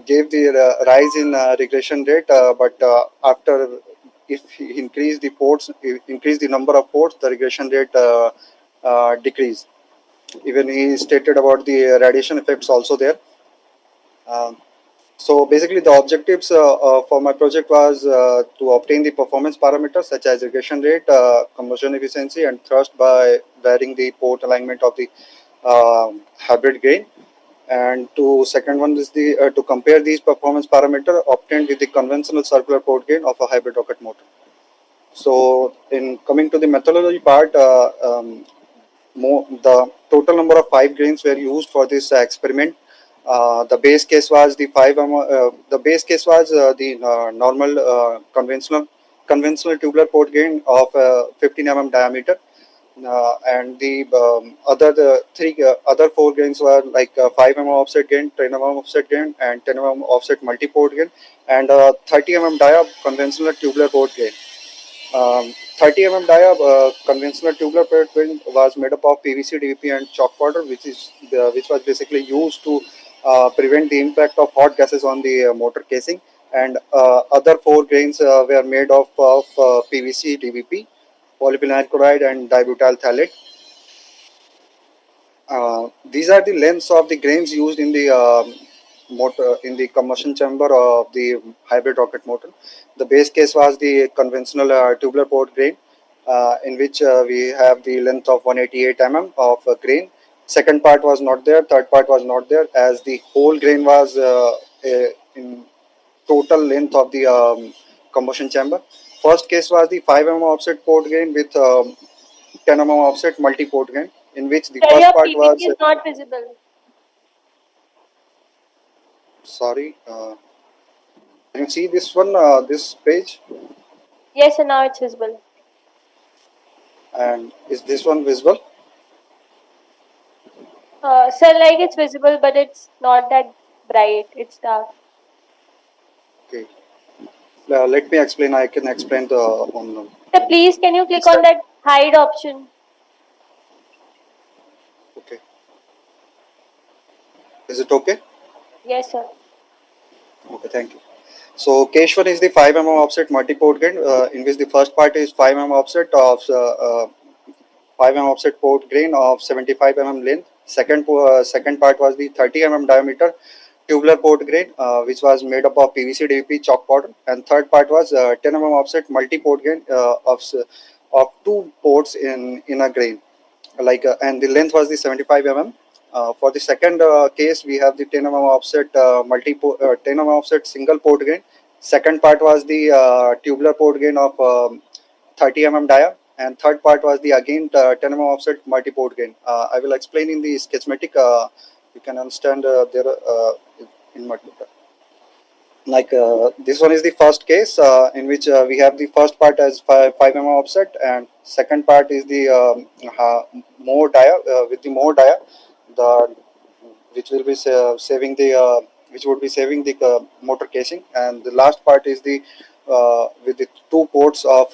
gave the rise in regression rate. But after if he increase the number of ports, the regression rate decrease. Even he stated about the radiation effects also there. Um, so basically, the objectives for my project was to obtain the performance parameters such as regression rate, combustion efficiency, and thrust by varying the port alignment of the hybrid grain. And to second one is the to compare these performance parameter obtained with the conventional circular port gain of a hybrid rocket motor. So in coming to the methodology part, the total number of 5 grains were used for this experiment. The base case was the normal conventional tubular port grain of 15 diameter, and the three other 4 grains were like 5 offset gain, 10 offset gain, and 10 offset multi-port gain, and 30 dia conventional tubular port gain. 30 dia conventional tubular port gain was made up of PVC, DVP, and chalk powder, which was basically used to prevent the impact of hot gases on the motor casing. And other 4 grains were made of PVC, DVP, polyvinyl chloride, and dibutyl phthalate. These are the lengths of the grains used in the motor in the combustion chamber of the hybrid rocket motor. The base case was the conventional tubular port grain, in which we have the length of 188 of grain. Second part was not there. Third part was not there, as the whole grain was in total length of the combustion chamber. First case was the 5 offset port grain with 10 offset multi-port grain, in which the Sir, first your part PPT was is not visible. sorry. Can you see this one, this page? Yes, and now it's visible. And is this one visible? Sir, like it's visible, but it's not that bright. It's dark. Okay. Let me explain. I can explain the on. Sir, please, can you click on that hide option? Okay. Is it okay? Yes, sir. Okay. Thank you. So case one is the 5 offset multi-port grain, in which the first part is 5 offset of 5 offset port grain of 75 length. Second part was the 30 diameter tubular port grain, which was made up of PVC, DVP, chalk powder. And third part was 10 offset multi-port grain of 2 ports in a grain, and the length was the 75 For the second case, we have the 10 offset 10 offset single port grain. Second part was the tubular port grain of 30 dia, and third part was the again 10 offset multi port grain. I will explain in the schematic. You can understand there in much better. This one is the first case, in which we have the first part as 5 offset, and second part is the more dia with the more dia, the which will be saving the which would be saving the motor casing, and the last part is the with the 2 ports of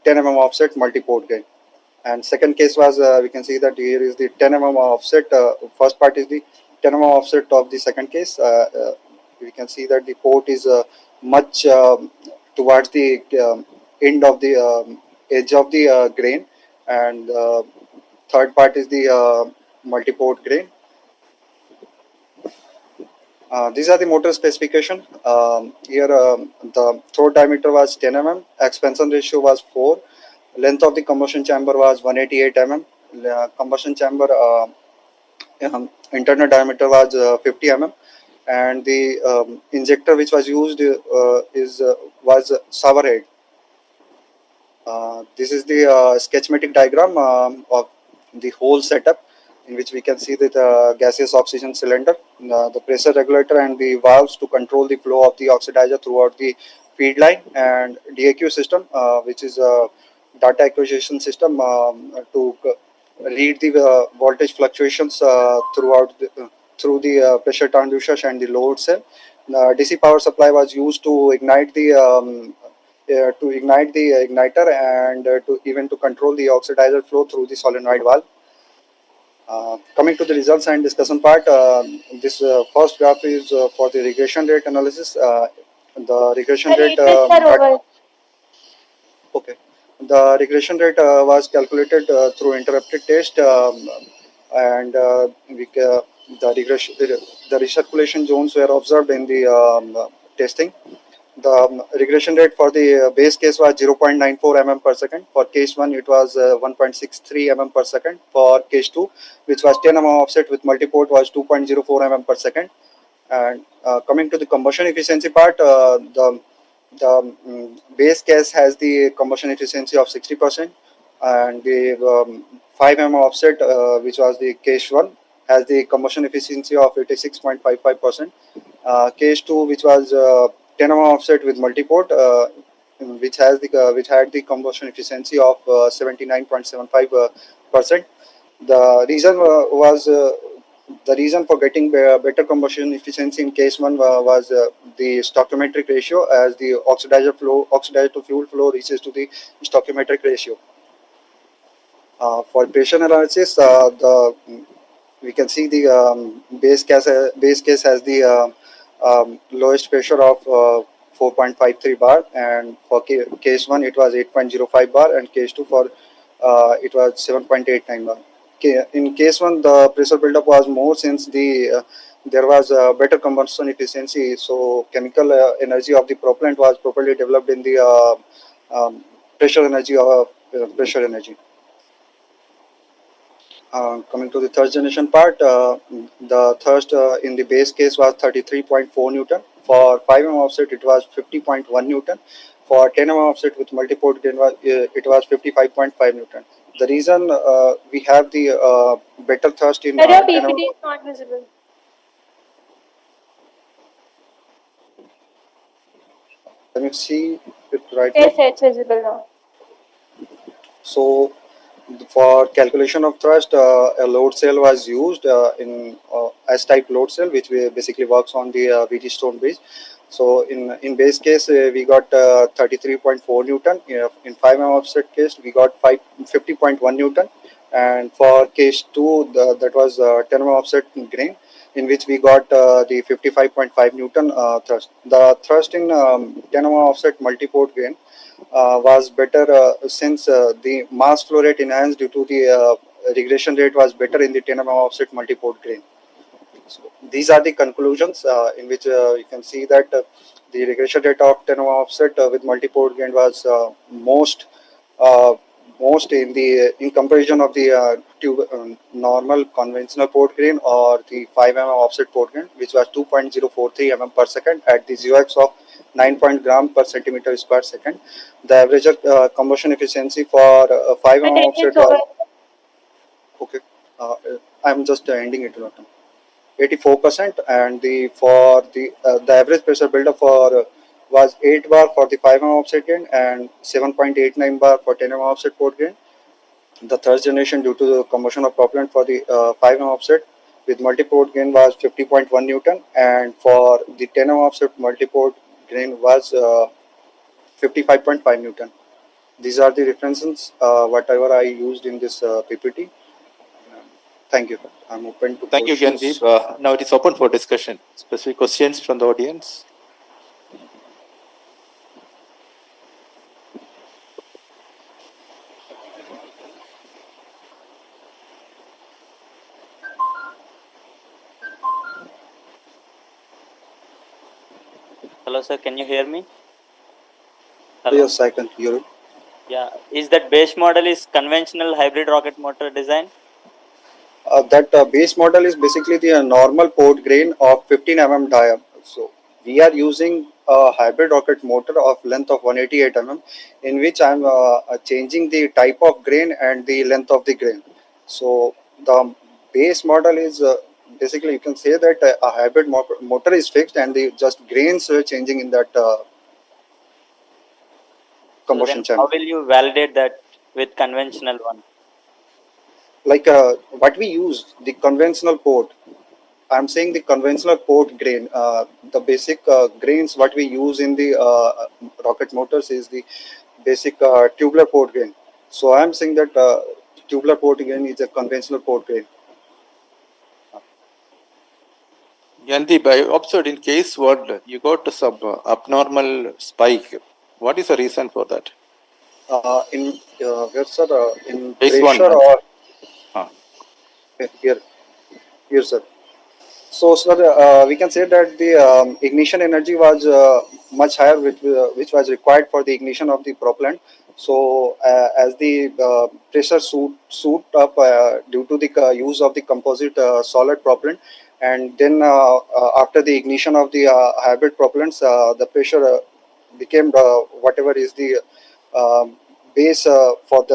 10 offset multi-port gain. And second case was we can see that here is the 10 offset. First part is the 10 mm offset of the second case, we can see that the port is much towards the end of the edge of the grain, and third part is the multi-port grain. These are the motor specification. Here the throat diameter was 10 mm, expansion ratio was 4, length of the combustion chamber was 188 mm, combustion chamber internal diameter was 50 mm, and the injector which was used was shower head. This is the schematic diagram of the whole setup, in which we can see that gaseous oxygen cylinder, the pressure regulator, and the valves to control the flow of the oxidizer throughout the feed line, and DAQ system, which is a data acquisition system to read the voltage fluctuations through the pressure transducers and the load cell. The DC power supply was used to ignite the igniter, and to even to control the oxidizer flow through the solenoid valve. Coming to the results and discussion part, this first graph is for the regression rate analysis. The regression rate okay. The regression rate was calculated through interrupted test, and the recirculation zones were observed in the testing. The regression rate for the base case was 0.94 mm per second. For case 1, it was 1.63 mm per second. For case 2, which was 10 mm offset with multiport, was 2.04 mm per second. And coming to the combustion efficiency part, the base case has the combustion efficiency of 60%, and the 5 mm offset, which was the case 1, has the combustion efficiency of 86.55%. Case 2, which was 10 mm offset with multiport, which had the combustion efficiency of 79.75%. The reason was the reason for getting better combustion efficiency in case 1 was the stoichiometric ratio, as the oxidizer to fuel flow reaches to the stoichiometric ratio. For pressure analysis, we can see the base case has the lowest pressure of 4.53 bar, and for case 1 it was 8.05 bar, and case 2 for it was 7.89 bar. In case 1, the pressure buildup was more, since there was better combustion efficiency, so chemical energy of the propellant was properly developed in the pressure energy. Coming to the third generation part, the thrust in the base case was 33.4 Newton. For 5 mm offset, it was 50.1 Newton. For 10 mm offset with multiport gain, it was 55.5 Newton. The reason we have the better thrust in 10 mm. PPT is not visible. Can you see it right Yes, now? it's visible now. So, for calculation of thrust, a load cell was used in S-type load cell, which basically works on the VT stone base. So in base case, we got 33.4 Newton. In 5 mm offset case, we got 50.1 Newton. And for case 2, that was 10 mm offset grain, in which we got the 55.5 Newton thrust. The thrust in 10 mm offset multiport grain was better, since the mass flow rate enhanced due to the regression rate was better in the 10 mm offset multiport grain. So these are the conclusions, in which you can see that the regression rate of 10 mm offset with multiport grain was uh, most in comparison of the normal conventional port grain or the 5 mm offset port grain, which was 2.043 mm per second at the 0x of 9 gram per centimeter square second. The average combustion efficiency for 5 mm offset was okay. I'm just ending it. 84%, and the average pressure buildup for was 8 bar for the 5 mm offset gain and 7.89 bar for 10 mm offset port gain. The third generation, due to the combustion of propellant for the 5 mm offset with multiport gain, was 50.1 Newton, and for the 10 mm offset multiport gain was 55.5 Newton. These are the references whatever I used in this PPT. Thank you. I'm open to Thank you, questions. Gyandeep. Now it is open for discussion. Specific questions from the audience. Hello, sir. Can you hear me? Hello. Yes, I can hear you. Yeah. Is that base model is conventional hybrid rocket motor design? That base model is basically the normal port grain of 15 diameter. So we are using a hybrid rocket motor of length of 188 in which I'm changing the type of grain and the length of the grain. So the base model is basically, you can say that a hybrid motor is fixed and the just grains are changing in that So then, combustion how chamber. will you validate that with conventional one? Like what we use, the conventional port. I'm saying the conventional port grain. The basic grains what we use in the rocket motors is the basic tubular port grain. So I'm saying that tubular port grain is a conventional port grain. Gyandeep, I observed in case one, you got some abnormal spike. What is the reason for that? In where sir? In Case one. pressure or here, here sir. So, sir, we can say that the ignition energy was much higher, which was required for the ignition of the propellant. So, as the pressure suit up due to the use of the composite solid propellant, and then after the ignition of the hybrid propellants, the pressure became whatever is the base for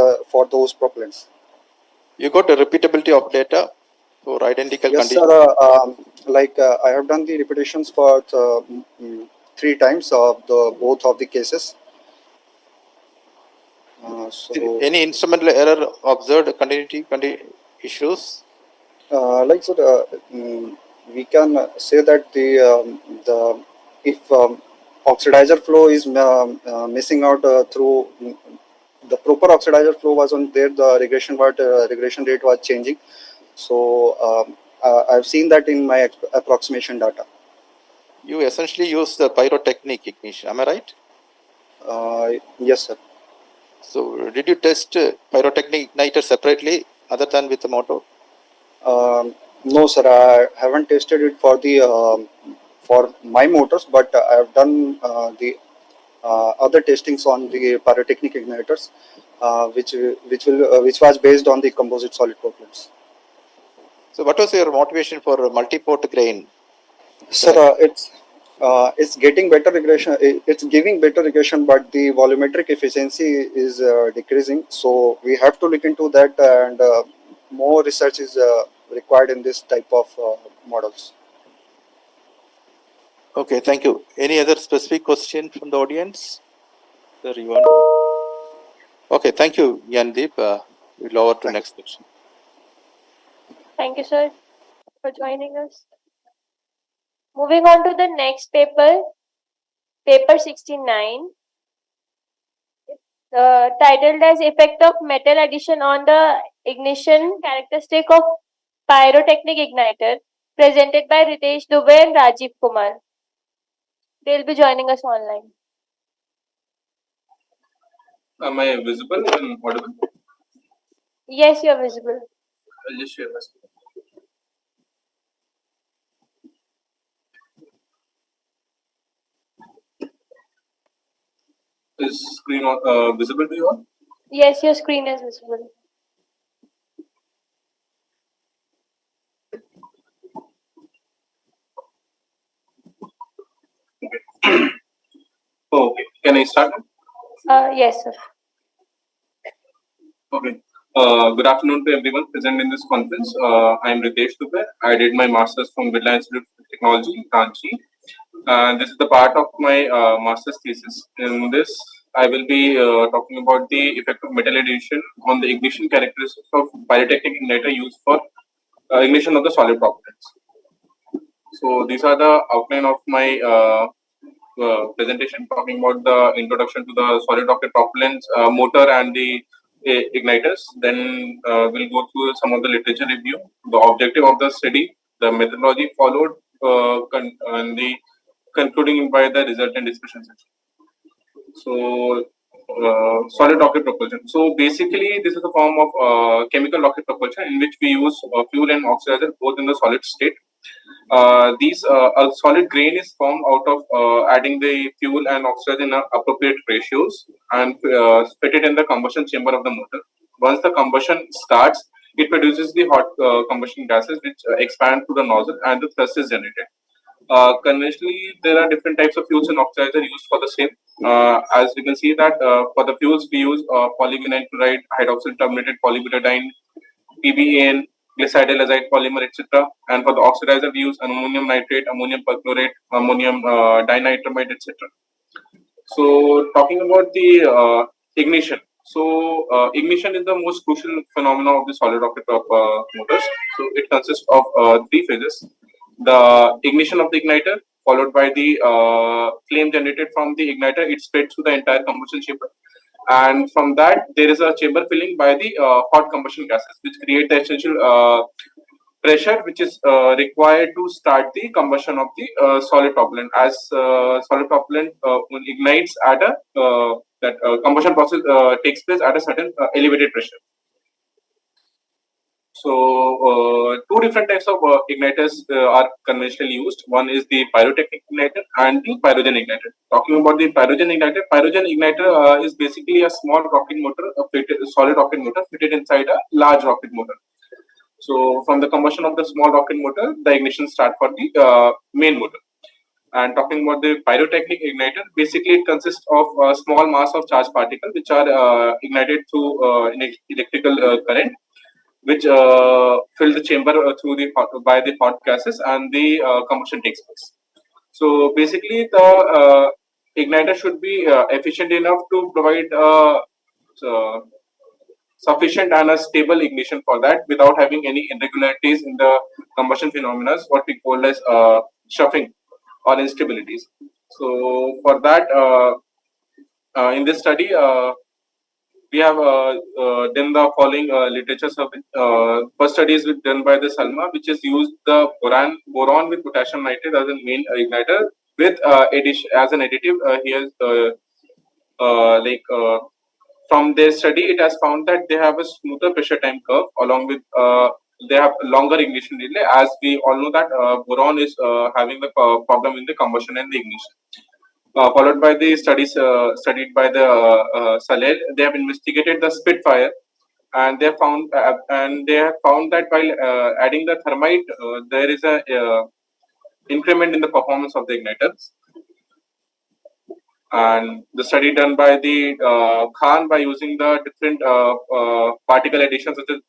those propellants. You got a repeatability of data for identical Yes, conditions? sir. Like I have done the repetitions for 3 times of the both of the cases. So, Any instrumental error observed continuity issues? like so, we can say that the if oxidizer flow is missing out through the proper oxidizer flow was on there, the regression rate was changing. So I've seen that in my approximation data. You essentially use the pyrotechnic ignition, am I right? Yes, sir. So, did you test pyrotechnic igniter separately other than with the motor? No, sir. I haven't tested it for my motors, but I have done the other testings on the pyrotechnic igniters, which was based on the composite solid propellants. So, what was your motivation for multi-port grain? Sir, it's getting better regression. It's giving better regression, but the volumetric efficiency is decreasing. So we have to look into that, and more research is required in this type of models. Okay, thank you. Any other specific question from the audience? Sir, you want? Okay, thank you, Gyandeep. We'll over to next section. Thank you, sir, for joining us. Moving on to the next paper, paper 69, titled as Effect of Metal Addition on the Ignition Characteristic of Pyrotechnic Igniter, presented by Ritesh Dubey and Rajiv Kumar. They'll be joining us online. Am I visible and audible? Yes, you're visible. I'll just share my screen. Is screen visible to you all? Yes, your screen is visible. Okay, can I start? Yes, sir. Okay. Good afternoon to everyone present in this conference. I am Ritesh Dubey. I did my master's from Birla Institute of Technology, Ranchi. This is the part of my master's thesis. In this, I will be talking about the effect of metal addition on the ignition characteristics of pyrotechnic igniter used for ignition of the solid propellants. So these are the outline of my presentation, talking about the introduction to the solid rocket propellants motor and the igniters. Then we'll go through some of the literature review, the objective of the study, the methodology followed, and the concluding by the result and discussion section. So, solid rocket propulsion. So basically, this is a form of chemical rocket propulsion in which we use fuel and oxidizer both in the solid state. These a solid grain is formed out of adding the fuel and oxygen in appropriate ratios and fitted in the combustion chamber of the motor. Once the combustion starts, it produces the hot combustion gases which expand to the nozzle and the thrust is generated. Conventionally, there are different types of fuels and oxidizer used for the same. As we can see that for the fuels we use polyvinyl chloride, hydroxyl terminated polybutadiene, PBN, glycidyl azide polymer, etc. And for the oxidizer, we use ammonium nitrate, ammonium perchlorate, ammonium dinitramide, etc. So, talking about the ignition. So, ignition is the most crucial phenomenon of the solid rocket motors. So, it consists of three phases: the ignition of the igniter, followed by the flame generated from the igniter. It spreads through the entire combustion chamber, and from that there is a chamber filling by the hot combustion gases, which create the essential pressure which is required to start the combustion of the solid propellant. As solid propellant ignites at a that combustion process takes place at a certain elevated pressure. So, two different types of igniters are conventionally used. One is the pyrotechnic igniter and the pyrogen igniter. Talking about the pyrogen igniter is basically a small rocket motor, a solid rocket motor fitted inside a large rocket motor. So, from the combustion of the small rocket motor, the ignition starts for the main motor. And talking about the pyrotechnic igniter, basically it consists of a small mass of charged particles which are ignited through electrical current, which fill the chamber through the by the hot gases, and the combustion takes place. So basically, the igniter should be efficient enough to provide sufficient and a stable ignition for that without having any irregularities in the combustion phenomena, what we call as shuffling or instabilities. So for that, in this study, we have done the following literature survey. First study is done by the Salma, which is used the boron with potassium nitrate as a main igniter with addition as an additive. Here, from their study, it has found that they have a smoother pressure time curve along with they have longer ignition delay. As we all know that boron is having the problem in the combustion and the ignition. Followed by the studies studied by the Salel, they have investigated the Spitfire, and they have found that while adding the thermite, there is a increment in the performance of the igniters. And the study done by the Khan by using the different particle additions such as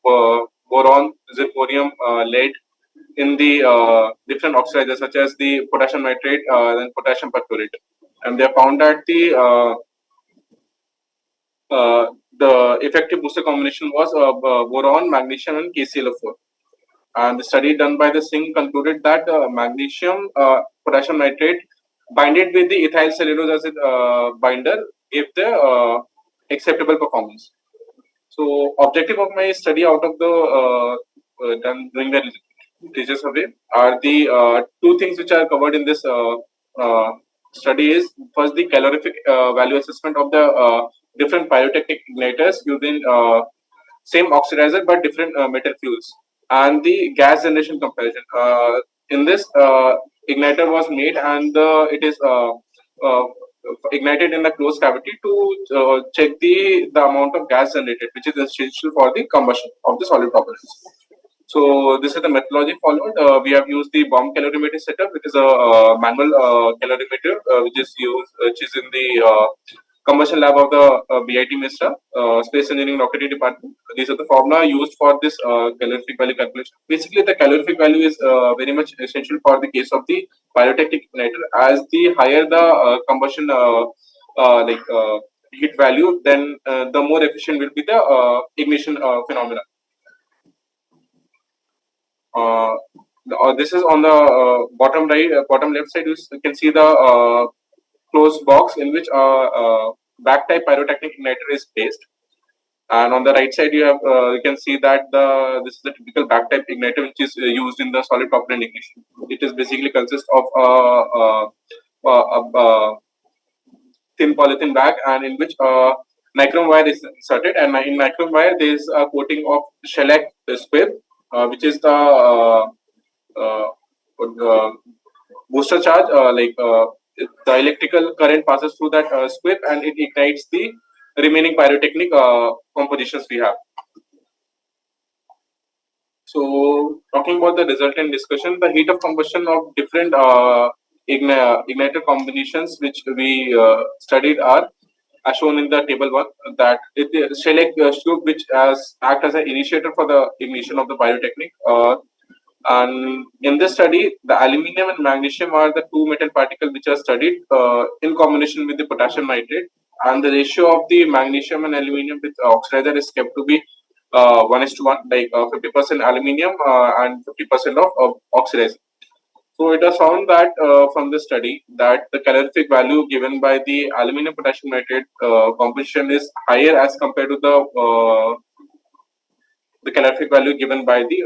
boron, zirconium, lead in the different oxidizers such as the potassium nitrate and potassium perchlorate, and they found that the effective booster combination was boron, magnesium, and KClO4. And the study done by the Singh concluded that magnesium, potassium nitrate, binded with the ethyl cellulose acid binder, gave the acceptable performance. So, objective of my study out of the done doing the literature survey are the two things which are covered in this study is first the calorific value assessment of the different pyrotechnic igniters using same oxidizer but different metal fuels, and the gas generation comparison. In this, igniter was made and it is uh, ignited in a closed cavity to check the amount of gas generated, which is essential for the combustion of the solid propellant. So this is the methodology followed. We have used the bomb calorimeter setup, which is a manual calorimeter, which is in the combustion lab of the BIT MISRA, Space Engineering Rocketry Department. These are the formula used for this calorific value calculation. Basically, the calorific value is very much essential for the case of the pyrotechnic igniter. As the higher the combustion heat value, then the more efficient will be the ignition phenomena. This is on the bottom right, bottom left side. You can see the closed box in which back type pyrotechnic igniter is placed. And on the right side, you can see that this is the typical back type igniter which is used in the solid propellant ignition. It is basically consists of a thin polythene bag, and in which nichrome wire is inserted, and in nichrome wire there is a coating of shellac square, which is the booster charge, the electrical current passes through that squib and it ignites the remaining pyrotechnic compositions we have. So, talking about the resultant discussion, the heat of combustion of different igniter combinations which we studied are as shown in the table 1, that it is shellac tube which act as an initiator for the ignition of the pyrotechnic. And in this study, the aluminium and magnesium are the two metal particles which are studied in combination with the potassium nitrate, and the ratio of the magnesium and aluminium with oxidizer is kept to be 1:1, like 50% aluminium and 50% of oxidizer. So it was found that from the study that the calorific value given by the aluminum potassium nitrate composition is higher as compared to the calorific value given by the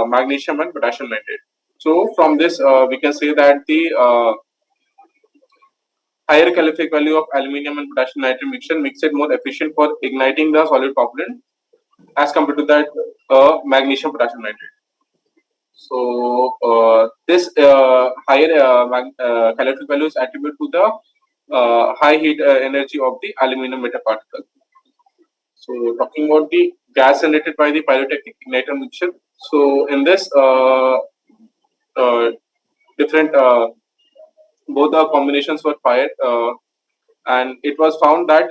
magnesium and potassium nitrate. So from this we can say that the higher calorific value of aluminium and potassium nitrate mixture makes it more efficient for igniting the solid propellant as compared to that magnesium potassium nitrate. So this higher calorific value is attributed to the high heat energy of the aluminum metal particle. So talking about the gas generated by the pyrotechnic igniter mixture. So in this different both the combinations were fired, and it was found that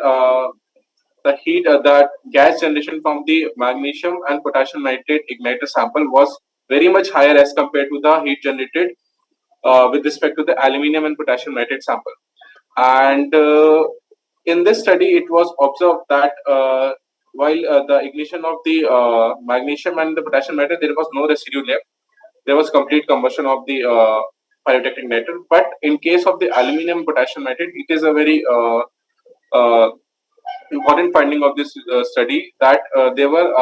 the heat that gas generation from the magnesium and potassium nitrate igniter sample was very much higher as compared to the heat generated with respect to the aluminum and potassium nitrate sample. And in this study, it was observed that while the ignition of the magnesium and the potassium nitrate, there was no residue left. There was complete combustion of the pyrotechnic nitrate. But in case of the aluminum potassium nitrate, it is a very important finding of this study that there were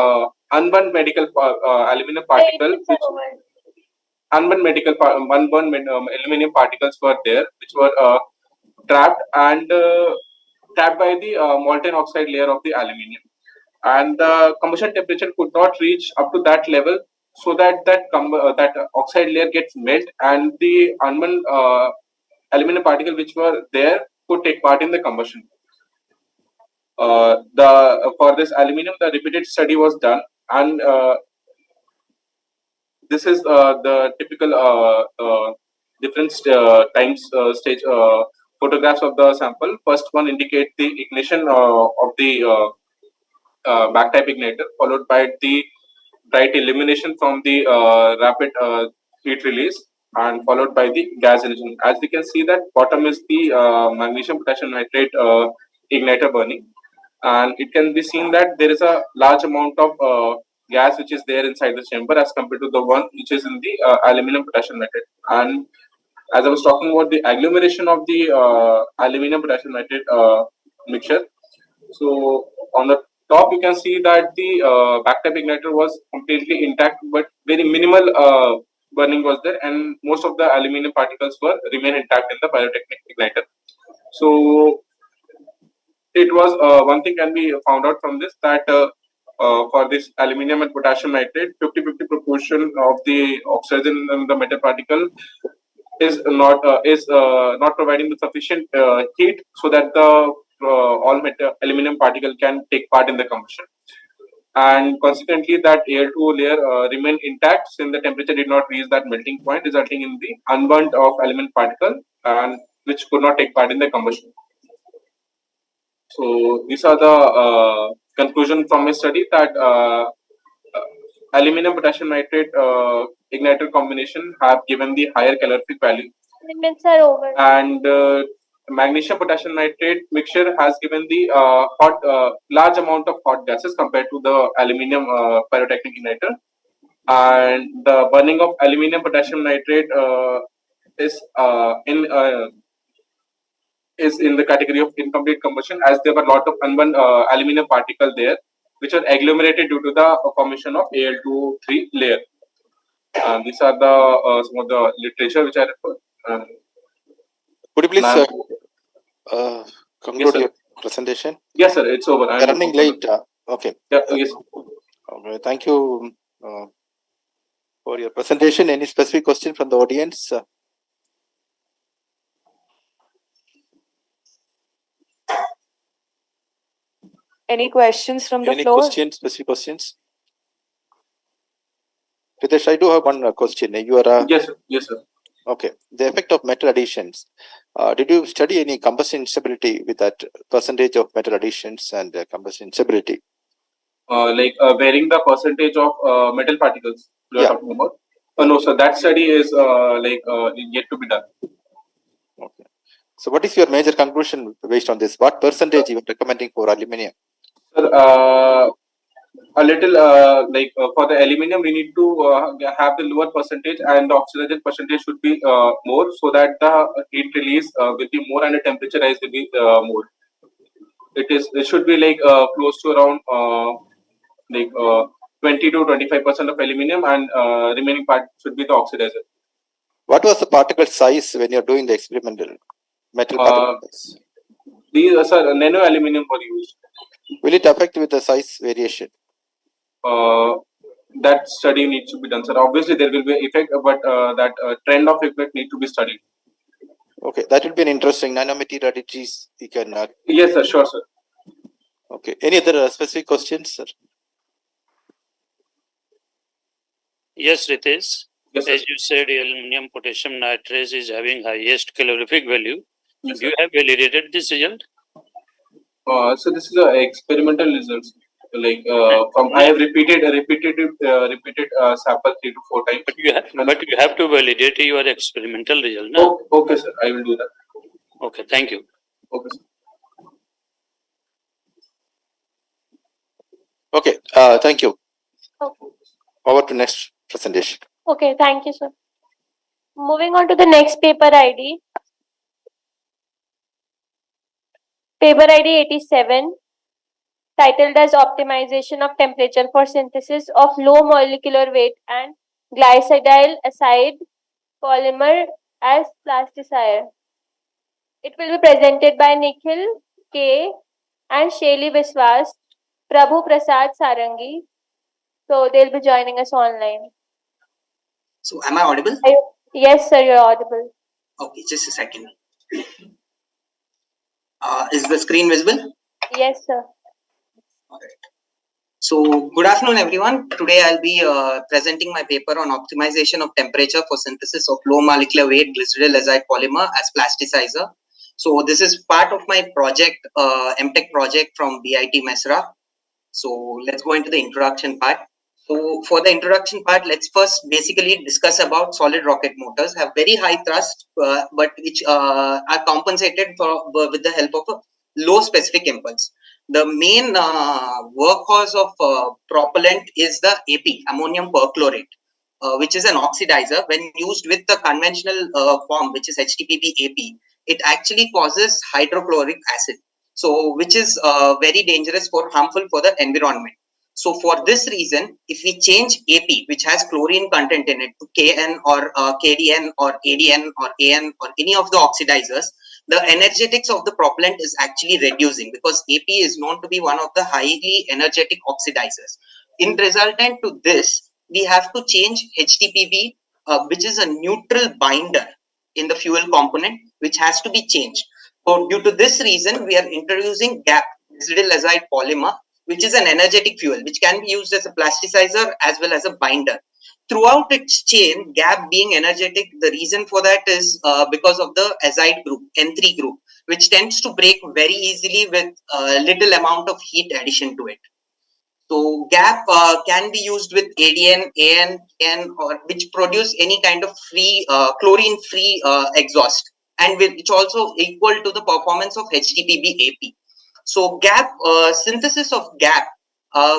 unburned medical aluminum particle, which unburned aluminum particles were there, which were trapped and trapped by the molten oxide layer of the aluminum, and the combustion temperature could not reach up to that level, so that that oxide layer gets melt and the unburned aluminum particle which were there could take part in the combustion. The for this aluminum, the repeated study was done, and this is the typical different times stage photographs of the sample. First one indicate the ignition of the back type igniter, followed by the bright illumination from the rapid heat release, and followed by the gas engine. As we can see that bottom is the magnesium potassium nitrate igniter burning, and it can be seen that there is a large amount of gas which is there inside the chamber as compared to the one which is in the aluminum potassium nitrate. And as I was talking about the agglomeration of the aluminum potassium nitrate mixture, so on the top you can see that the back-type igniter was completely intact, but very minimal burning was there, and most of the aluminum particles were remain intact in the pyrotechnic igniter. So it was one thing can be found out from this, that for this aluminum and potassium nitrate, 50-50 proportion of the oxygen and the metal particle is not providing the sufficient heat so that the all metal aluminum particle can take part in the combustion, and consequently that Al2O layer remained intact since the temperature did not reach that melting point, resulting in the unburnt of aluminum particle, and which could not take part in the combustion. So these are the conclusion from my study, that aluminum potassium nitrate igniter combination have given the higher calorific value, Limits are over. and magnesium potassium nitrate mixture has given the large amount of hot gases compared to the aluminum pyrotechnic igniter, and the burning of aluminum potassium nitrate is in the category of incomplete combustion, as there were a lot of unburned aluminum particle there, which are agglomerated due to the formation of Al2O3 layer. These are the some of the literature which I refer. Could you please conclude Yes, your presentation? Yes, sir. It's over. We're running late. Okay. Yeah, yes. Okay. Thank you for your presentation. Any specific question from the audience? Any questions from the Any floor? questions, specific questions? Ritesh, I do have one question. You are yes, sir. Yes, sir. Okay. The effect of metal additions. Did you study any combustion instability with that percentage of metal additions and combustion instability? Varying the percentage of metal particles you are Yeah. talking about. No, sir. That study is yet to be done. Okay. So, what is your major conclusion based on this? What percentage you are recommending for aluminium? Sir, a little for the aluminum, we need to have the lower percentage, and the oxidation percentage should be more, so that the heat release will be more and the temperature rise will be more. It should be close to around 20 to 25% of aluminum, and remaining part should be the oxidizer. What was the particle size when you're doing the experimental metal particles? These sir, nano aluminum were used. Will it affect with the size variation? That study needs to be done, sir. Obviously, there will be effect, but that trend of effect need to be studied. Okay, that will be an interesting nanomaterialities. You can. Yes, sir. Sure, sir. Okay. Any other specific questions, sir? Yes, Ritesh. Yes, as you said, aluminum potassium nitrate is having highest calorific value. Yes, do you have validated this result? So this is the experimental results. I have repeated sample 3 to 4 times. But you have to validate your experimental result. No? Okay, sir. I will do that. Okay, thank you. Okay, sir. Okay, thank you. Okay. Over to next presentation. Okay, thank you, sir. Moving on to the next paper ID. Paper ID 87, titled as Optimization of Temperature for Synthesis of Low Molecular Weight and Glycidyl Acide Polymer as Plasticizer. It will be presented by Nikhil K. and Shaili Biswas, Prabhu Prasad Sarangi. So they'll be joining us online. So am I audible? Yes, sir, you're audible. Okay, just a second. Is the screen visible? Yes, sir. All right. So good afternoon, everyone. Today I'll be presenting my paper on optimization of temperature for synthesis of low molecular weight glycerol azide polymer as plasticizer. So this is part of my project, MTech project from BIT Mesra. So let's go into the introduction part. So for the introduction part, let's first basically discuss about solid rocket motors. Have very high thrust, but which are compensated with the help of a low specific impulse. The main workhorse of propellant is the AP, ammonium perchlorate, which is an oxidizer. When used with the conventional form, which is HTPB AP, it actually causes hydrochloric acid. So which is very dangerous harmful for the environment. So for this reason, if we change AP, which has chlorine content in it, to KN or KDN or ADN or AN or any of the oxidizers, the energetics of the propellant is actually reducing, because AP is known to be one of the highly energetic oxidizers. In resultant to this, we have to change HTPB, which is a neutral binder in the fuel component, which has to be changed. So due to this reason, we are introducing GAP, glycerol azide polymer, which is an energetic fuel, which can be used as a plasticizer as well as a binder. Throughout its chain, GAP being energetic, the reason for that is because of the azide group, N3 group, which tends to break very easily with little amount of heat addition to it. So GAP can be used with ADN, AN, N, or which produce any kind of free chlorine-free exhaust, and which also equal to the performance of HTPB AP. So GAP synthesis of GAP,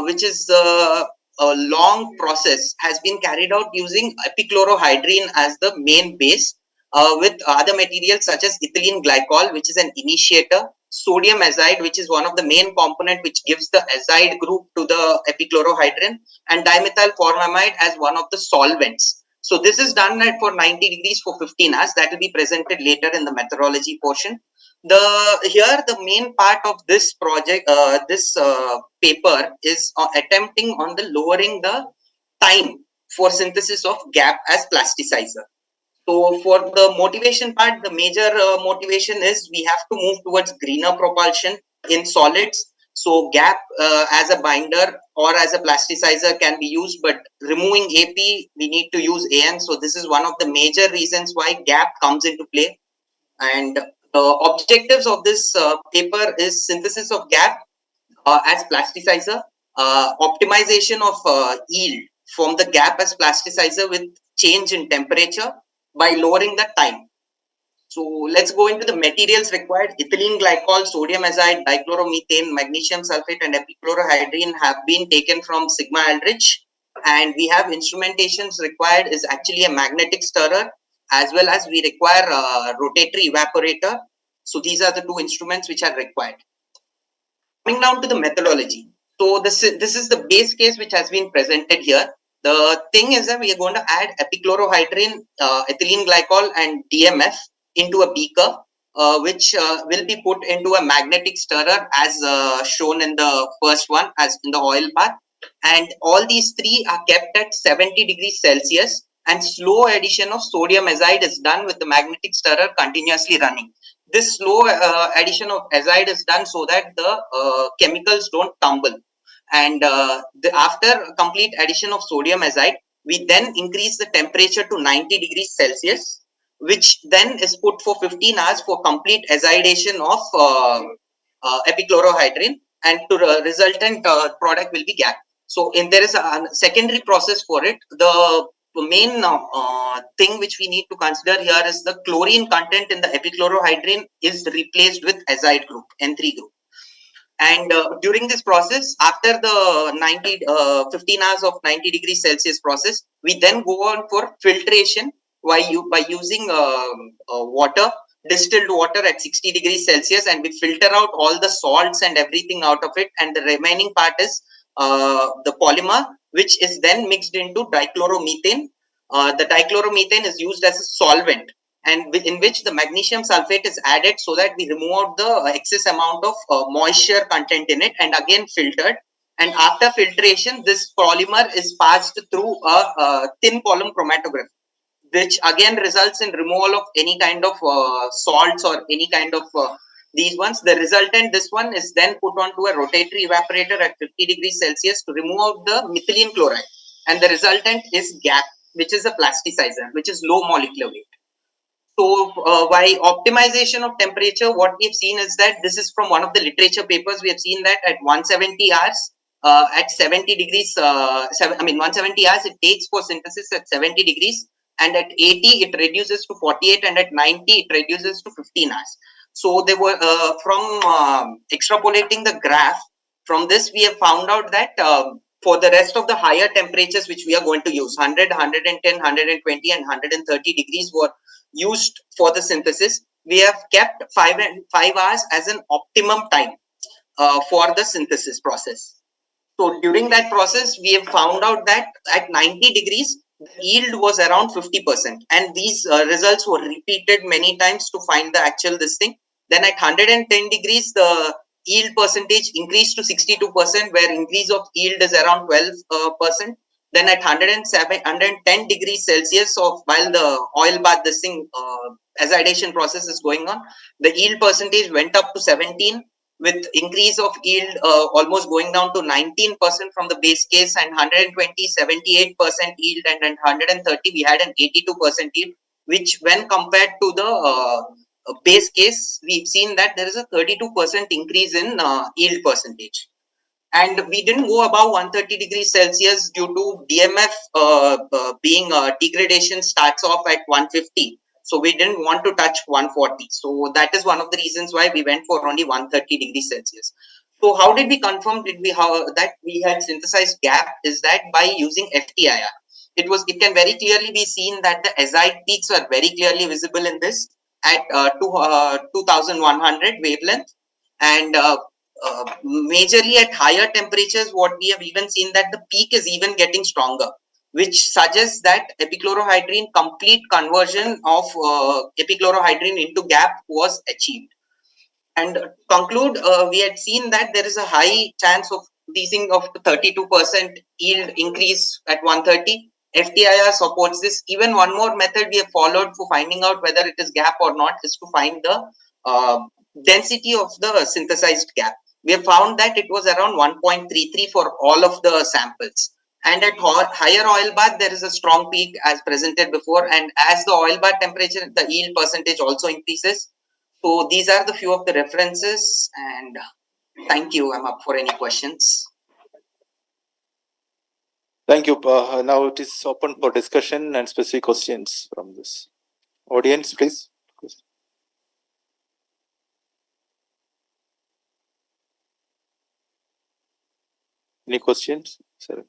which is a long process, has been carried out using epichlorohydrin as the main base, with other materials such as ethylene glycol, which is an initiator, sodium azide, which is one of the main component which gives the azide group to the epichlorohydrin, and dimethyl formamide as one of the solvents. So this is done at for 90 degrees for 15 hours. That will be presented later in the methodology portion. The main part of this project, this paper is attempting on the lowering the time for synthesis of GAP as plasticizer. So for the motivation part, the major motivation is we have to move towards greener propulsion in solids. So GAP as a binder or as a plasticizer can be used, but removing AP, we need to use AN. So this is one of the major reasons why GAP comes into play. And the objectives of this paper is synthesis of GAP as plasticizer, optimization of yield from the GAP as plasticizer with change in temperature by lowering the time. So let's go into the materials required. Ethylene glycol, sodium azide, dichloromethane, magnesium sulfate, and epichlorohydrin have been taken from Sigma Aldrich. And we have instrumentations required is actually a magnetic stirrer, as well as we require a rotatory evaporator. So these are the two instruments which are required. Coming down to the methodology. So this is the base case which has been presented here. The thing is that we are going to add epichlorohydrin, ethylene glycol, and DMF into a beaker, which will be put into a magnetic stirrer as shown in the first one, as in the oil bath. And all these three are kept at 70 degrees Celsius, and slow addition of sodium azide is done with the magnetic stirrer continuously running. This slow addition of azide is done so that the chemicals don't tumble. And after complete addition of sodium azide, we then increase the temperature to 90 degrees Celsius, which then is put for 15 hours for complete azidation of epichlorohydrin, and to resultant product will be GAP. So there is a secondary process for it. The main thing which we need to consider here is the chlorine content in the epichlorohydrin is replaced with azide group, N3 group. And during this process, after the 15 hours of 90 degrees Celsius process, we then go on for filtration by using water, distilled water at 60 degrees Celsius, and we filter out all the salts and everything out of it, and the remaining part is the polymer, which is then mixed into dichloromethane. The dichloromethane is used as a solvent, and in which the magnesium sulfate is added so that we remove out the excess amount of moisture content in it, and again filtered. And after filtration, this polymer is passed through a thin column chromatography, which again results in removal of any kind of salts or any kind of these ones. The resultant, this one is then put onto a rotatory evaporator at 50 degrees Celsius to remove out the methylene chloride, and the resultant is GAP, which is a plasticizer, which is low molecular weight. So by optimization of temperature, what we have seen is that this is from one of the literature papers. We have seen that at 170 hours, at 70 degrees, 170 hours it takes for synthesis at 70 degrees, and at 80 it reduces to 48, and at 90 it reduces to 15 hours. So they were from extrapolating the graph from this, we have found out that for the rest of the higher temperatures which we are going to use, 100, 110, 120, and 130 degrees were used for the synthesis. We have kept 5 hours as an optimum time for the synthesis process. So during that process, we have found out that at 90 degrees, the yield was around 50%, and these results were repeated many times to find the actual this thing. Then at 110 degrees, the yield percentage increased to 62%, where increase of yield is around 12%. Then at 110 degrees Celsius, while the oil bath, this thing, azidation process is going on, the yield percentage went up to 17, with increase of yield almost going down to 19% from the base case, and 120, 78% yield, and at 130 we had an 82% yield, which when compared to the base case, we've seen that there is a 32% increase in yield percentage. And we didn't go above 130 degrees Celsius due to DMF being degradation starts off at 150. So we didn't want to touch 140. So that is one of the reasons why we went for only 130 degrees Celsius. So how did we confirm that we had synthesized GAP is that by using FTIR. it can very clearly be seen that the azide peaks are very clearly visible in this at 2100 wavelength, and majorly at higher temperatures what we have even seen that the peak is even getting stronger, which suggests that epichlorohydrin complete conversion of epichlorohydrin into gap was achieved. And to conclude, we had seen that there is a high chance of increasing of 32% yield increase at 130. FTIR supports this. Even one more method we have followed for finding out whether it is gap or not is to find the density of the synthesized gap. We have found that it was around 1.33 for all of the samples. And at higher oil bath, there is a strong peak as presented before. And as the oil bath temperature, the yield percentage also increases. So these are the few of the references, and thank you. I'm up for any questions. Thank you. Now it is open for discussion and specific questions from this audience, please. Any questions? Sir.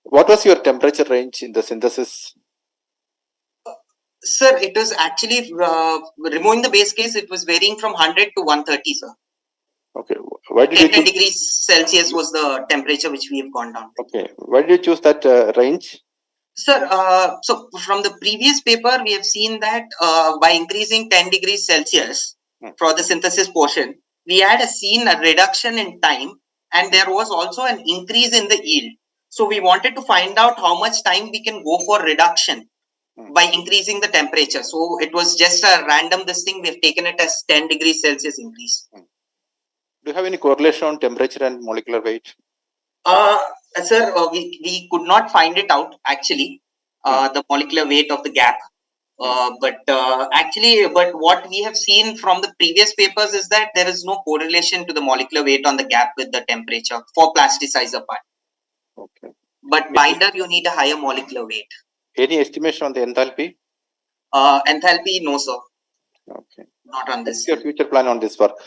What was your temperature range in the synthesis? Sir, it was actually removing the base case. It was varying from 100 to 130, sir. Okay. Why did you 10 degrees Celsius was the temperature which we have gone down. Okay. Why did you choose that range? Sir, so from the previous paper, we have seen that by increasing 10 degrees Celsius for the synthesis portion, we had seen a reduction in time, and there was also an increase in the yield. So we wanted to find out how much time we can go for reduction by increasing the temperature. So it was just a random this thing. We have taken it as 10 degrees Celsius increase. Do you have any correlation on temperature and molecular weight? Sir, we could not find it out actually, the molecular weight of the gap. But what we have seen from the previous papers is that there is no correlation to the molecular weight on the gap with the temperature for plasticizer part. Okay. But binder, you need a higher molecular weight. Any estimation on the enthalpy? Enthalpy, no, sir. Okay. Not on this. What's your future plan on this work?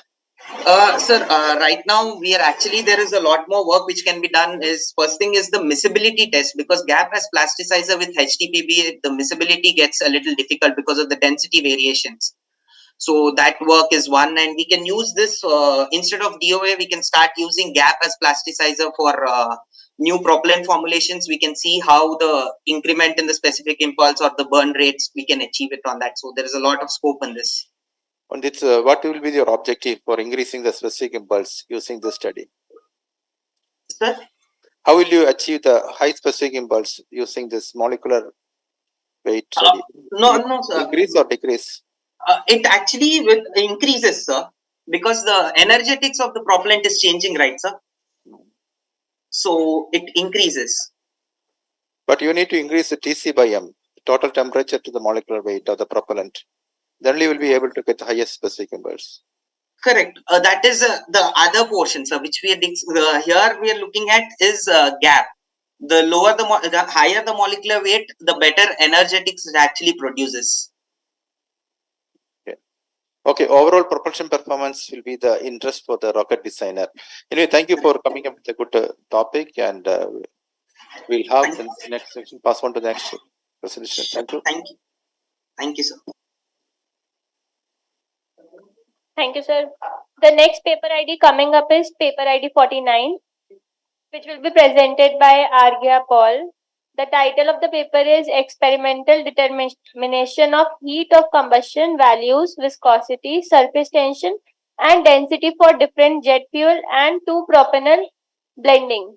Sir, right now we are actually, there is a lot more work which can be done. Is first thing is the miscibility test, because gap as plasticizer with HTPB, the miscibility gets a little difficult because of the density variations. So that work is one, and we can use this instead of DOA, we can start using gap as plasticizer for new propellant formulations. We can see how the increment in the specific impulse or the burn rates, we can achieve it on that. So there is a lot of scope in this. On this, what will be your objective for increasing the specific impulse using this study? Sir? How will you achieve the high specific impulse using this molecular weight study? No, sir. Increase or decrease? It actually increases, sir, because the energetics of the propellant is changing, right, sir? So it increases. But you need to increase the TC by M, total temperature to the molecular weight of the propellant. Then you will be able to get the highest specific impulse. Correct. That is the other portion, sir, which we are here we are looking at is gap. The lower the higher the molecular weight, the better energetics it actually produces. Okay, overall propulsion performance will be the interest for the rocket designer. Anyway, thank you for coming up with a good topic, and we'll have the next section pass on to the next presentation. Thank you. Thank you. Thank you, sir. Thank you, sir. The next paper ID coming up is paper ID 49, which will be presented by Arghya Paul. The title of the paper is Experimental Determination of Heat of Combustion Values, Viscosity, Surface Tension, and Density for Different Jet Fuel and 2-propanol Blending.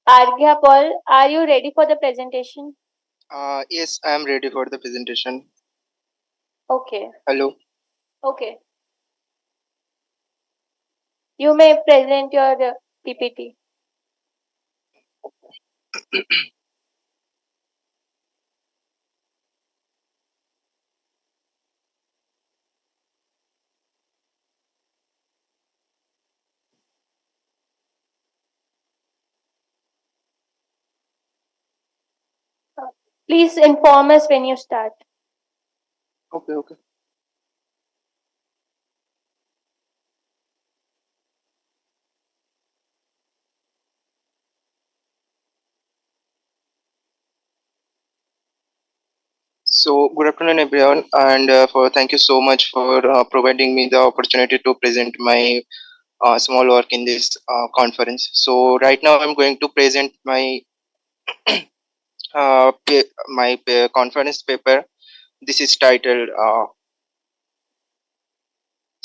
Arghya Paul, are you ready for the presentation? Yes, I am ready for the presentation. Okay. Hello. Okay. You may present your PPT. Please inform us when you start. Okay. So, good afternoon, everyone, and thank you so much for providing me the opportunity to present my small work in this conference. So, right now, I'm going to present my conference paper. This is titled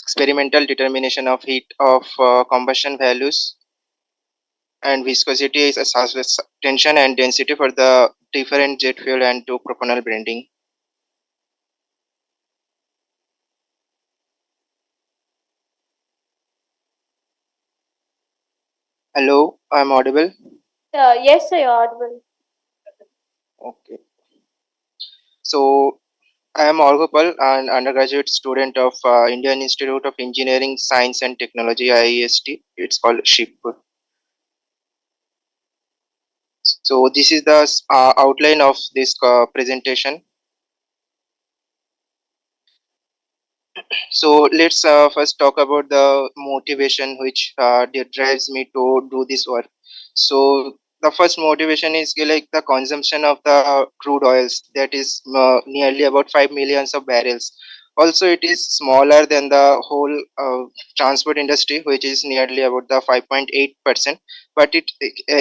"Experimental Determination of Heat of Combustion Values and Viscosity is as tension and density for the different jet fuel and 2-propanol blending." Hello, I'm audible. Yes, sir, you're audible. Okay. So, I am Orgopal, an undergraduate student of Indian Institute of Engineering, Science and Technology, IIST. It's called SHIP. So this is the outline of this presentation. So let's first talk about the motivation which that drives me to do this work. So the first motivation is like the consumption of the crude oils, that is nearly about 5 millions of barrels. Also, it is smaller than the whole transport industry, which is nearly about the 5.8%. But it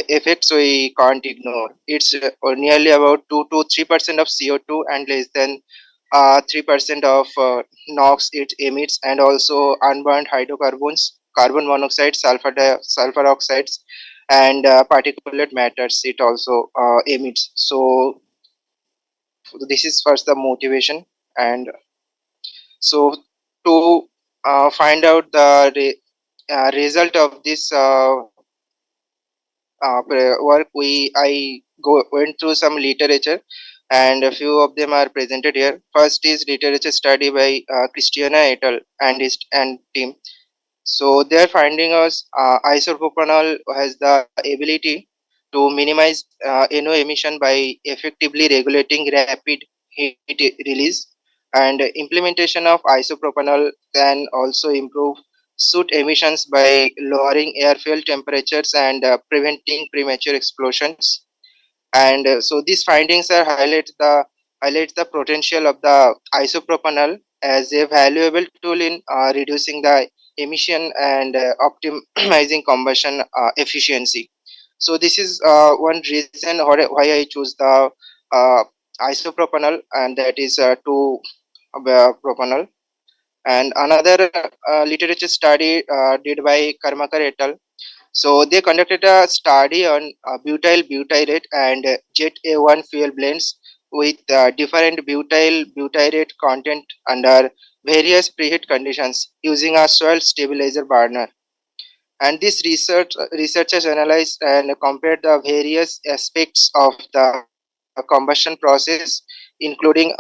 effects we can't ignore. It's nearly about 2 to 3% of CO2 and less than 3% of NOx it emits, and also unburned hydrocarbons, carbon monoxide, sulfur oxides, and particulate matters it also emits. So this is first the motivation. And so to find out the result of this work, went through some literature, and a few of them are presented here. First is literature study by Christiana et al. And team. So their finding was isopropanol has the ability to minimize NO emission by effectively regulating rapid heat release, and implementation of isopropanol can also improve soot emissions by lowering air fuel temperatures and preventing premature explosions. And so these findings are highlight the potential of the isopropanol as a valuable tool in reducing the emission and optimizing combustion efficiency. So this is one reason why I choose the uh, isopropanol, and that is 2 propanol. And another literature study did by Karmakar et al. So they conducted a study on butyl butyrate and jet A1 fuel blends with different butyl butyrate content under various preheat conditions using a soil stabilizer burner. And this researchers analyzed and compared the various aspects of the combustion process, including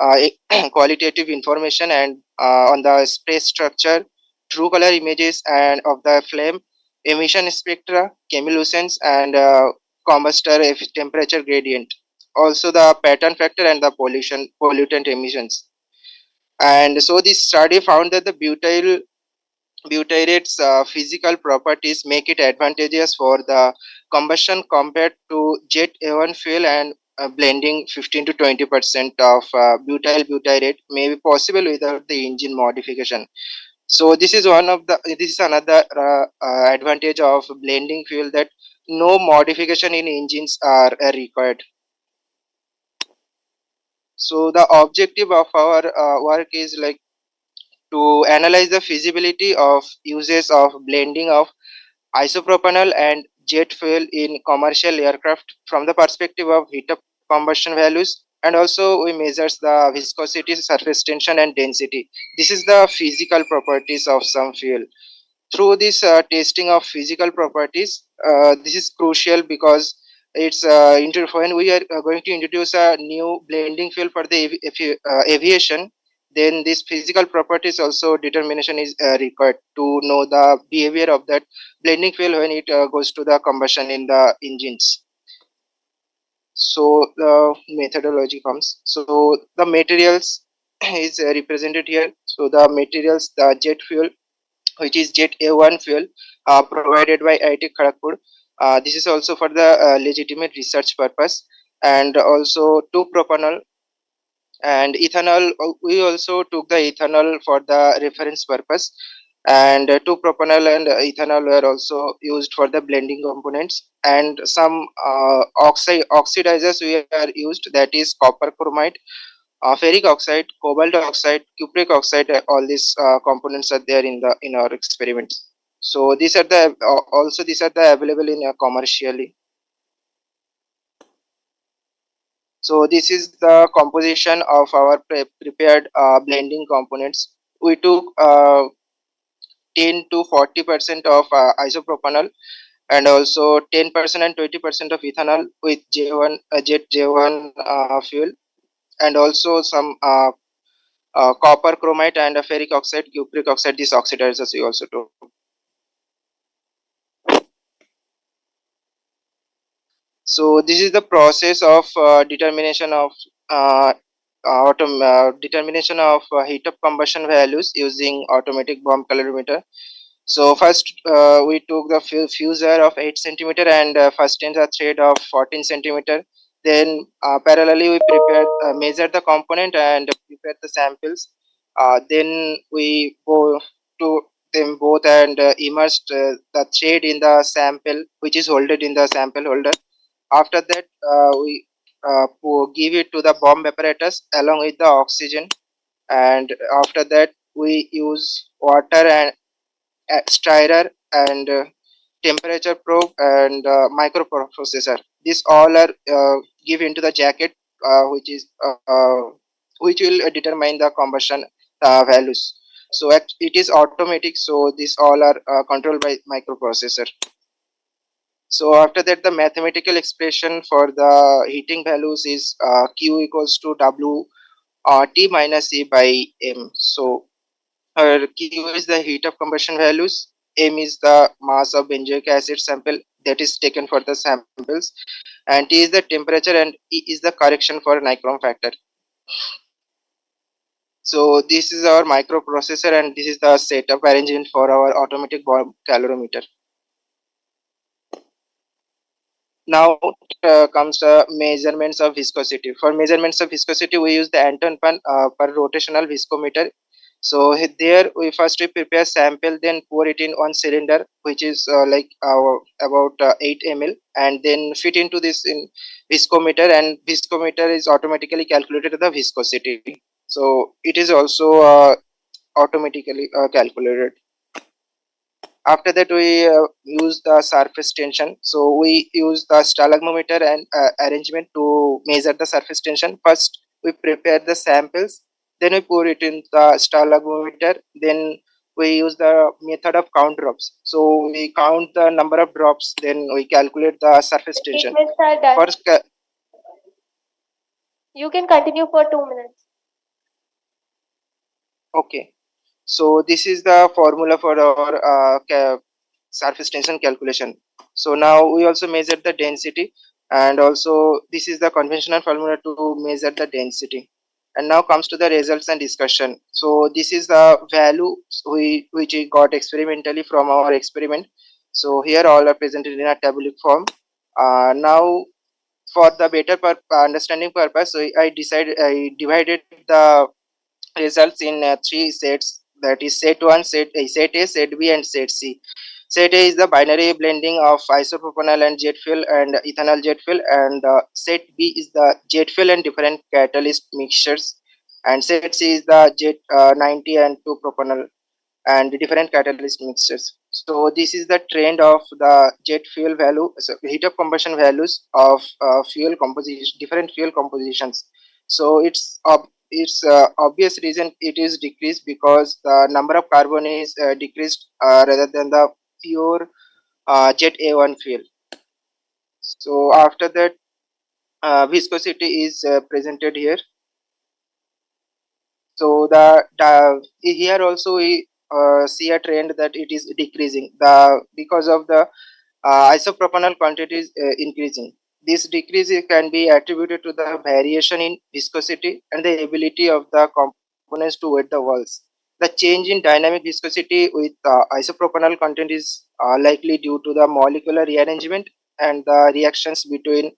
qualitative information and on the space structure, true color images and of the flame, emission spectra, chemiluminescence, and combustor temperature gradient. Also the pattern factor and the pollutant emissions. And so this study found that the butyrate's physical properties make it advantageous for the combustion compared to jet A1 fuel, and blending 15 to 20% of butyl butyrate may be possible without the engine modification. So this is another advantage of blending fuel, that no modification in engines are required. So the objective of our work is like to analyze the feasibility of uses of blending of isopropanol and jet fuel in commercial aircraft from the perspective of heat of combustion values, and also we measures the viscosity, surface tension and density. This is the physical properties of some fuel. Through this testing of physical properties, this is crucial because it's when we are going to introduce a new blending fuel for the aviation, then this physical properties also determination is required to know the behavior of that blending fuel when it goes to the combustion in the engines. So the methodology comes. So the materials is represented here. So the materials, the jet fuel, which is jet A1 fuel, provided by IIT Kharagpur. This is also for the legitimate research purpose, and also 2 propanol And ethanol, we also took the ethanol for the reference purpose, and 2-propanol and ethanol were also used for the blending components, and some oxidizers we are used, that is copper chromate, ferric oxide, cobalt oxide, cupric oxide. All these components are there in our experiments. So these are the also these are the available in commercially. So this is the composition of our prepared blending components. We took 10 to 40% of isopropanol, and also 10% and 20% of ethanol with J1 jet J1 fuel, and also some copper chromate and ferric oxide, cupric oxide. These oxidizers we also took. So this is the process of determination of determination of heat of combustion values using automatic bomb calorimeter. So first we took the fusor of 8 centimeter and first tensor thread of 14 centimeter. Then parallelly we measured the component and prepared the samples. Then we go to them both and immersed the thread in the sample, which is holded in the sample holder. After that, we give it to the bomb apparatus along with the oxygen, and after that we use water and stirrer and temperature probe and microprocessor. These all are give into the jacket, which will determine the combustion values. So it is automatic. So these all are controlled by microprocessor. So after that, the mathematical expression for the heating values is Q equals to W T minus E by M. So Q is the heat of combustion values, M is the mass of benzoic acid sample that is taken for the samples, and T is the temperature, and E is the correction for nichrome factor. So this is our microprocessor, and this is the setup arrangement for our automatic bomb calorimeter. Now comes the measurements of viscosity. For measurements of viscosity, we use the Anton per rotational viscometer. So there we prepare sample, then pour it in one cylinder, which is about 8 ml, and then fit into this in viscometer, and viscometer is automatically calculated the viscosity. So it is also automatically calculated. After that, we use the surface tension. So we use the stalagmometer and arrangement to measure the surface tension. First, we prepare the samples, then we pour it in the stalagmometer. Then we use the method of count drops. So we count the number of drops, then we calculate the surface tension. Statements are done. First, You can continue for 2 minutes. okay. So this is the formula for our surface tension calculation. So now we also measure the density, and also this is the conventional formula to measure the density. And now comes to the results and discussion. So this is the value which we got experimentally from our experiment. So here all are presented in a tabular form. Now for the better understanding purpose, I divided the results in 3 sets, that is set 1, set A, set B, and set C. Set A is the binary blending of isopropanol and jet fuel and ethanol jet fuel, and set B is the jet fuel and different catalyst mixtures, and set C is the jet 90 and 2-propanol and different catalyst mixtures. So this is the trend of the jet fuel value, so heat of combustion values of fuel composition, different fuel compositions. So it's obvious reason it is decreased because the number of carbon is decreased rather than the pure jet A1 fuel. So after that, viscosity is presented here. So the here also we see a trend that it is decreasing because of the isopropanol quantities increasing. This decrease can be attributed to the variation in viscosity and the ability of the components to wet the walls. The change in dynamic viscosity with isopropanol content is likely due to the molecular rearrangement and the reactions between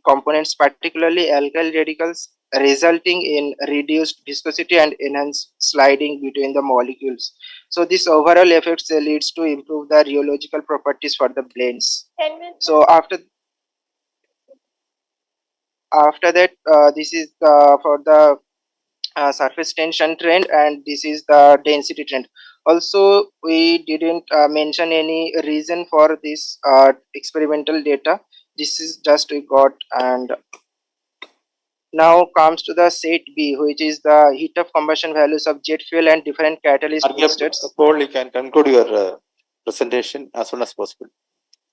components, particularly alkyl radicals resulting in reduced viscosity and enhanced sliding between the molecules. So this overall effects leads to improve the rheological properties for the blends. So after that, this is for the surface tension trend, and this is the density trend. Also, we didn't mention any reason for this experimental data. This is just we got. And now comes to the set B, which is the heat of combustion values of jet fuel and different catalyst states. Paul, you can conclude your presentation as soon as possible.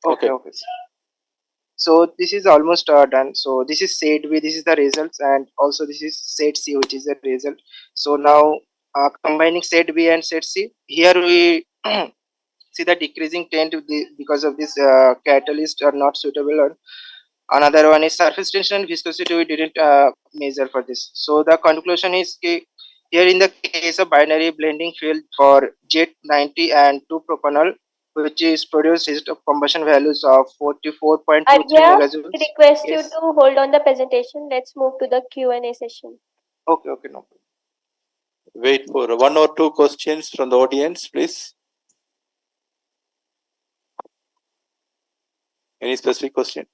Okay. So this is almost done. So this is set B, this is the results, and also this is set C, which is the result. So now combining set B and set C, here we see the decreasing trend because of this catalyst are not suitable. Or another one is surface tension and viscosity. We didn't measure for this. So the conclusion is here in the case of binary blending fuel for jet 90 and 2 propanol, which is produced heat of combustion values of 44.23 megajoules. I request you Yes. to hold on the presentation. Let's move to the Q&A session. Okay, no problem. Wait for one or two questions from the audience, please. Any specific question?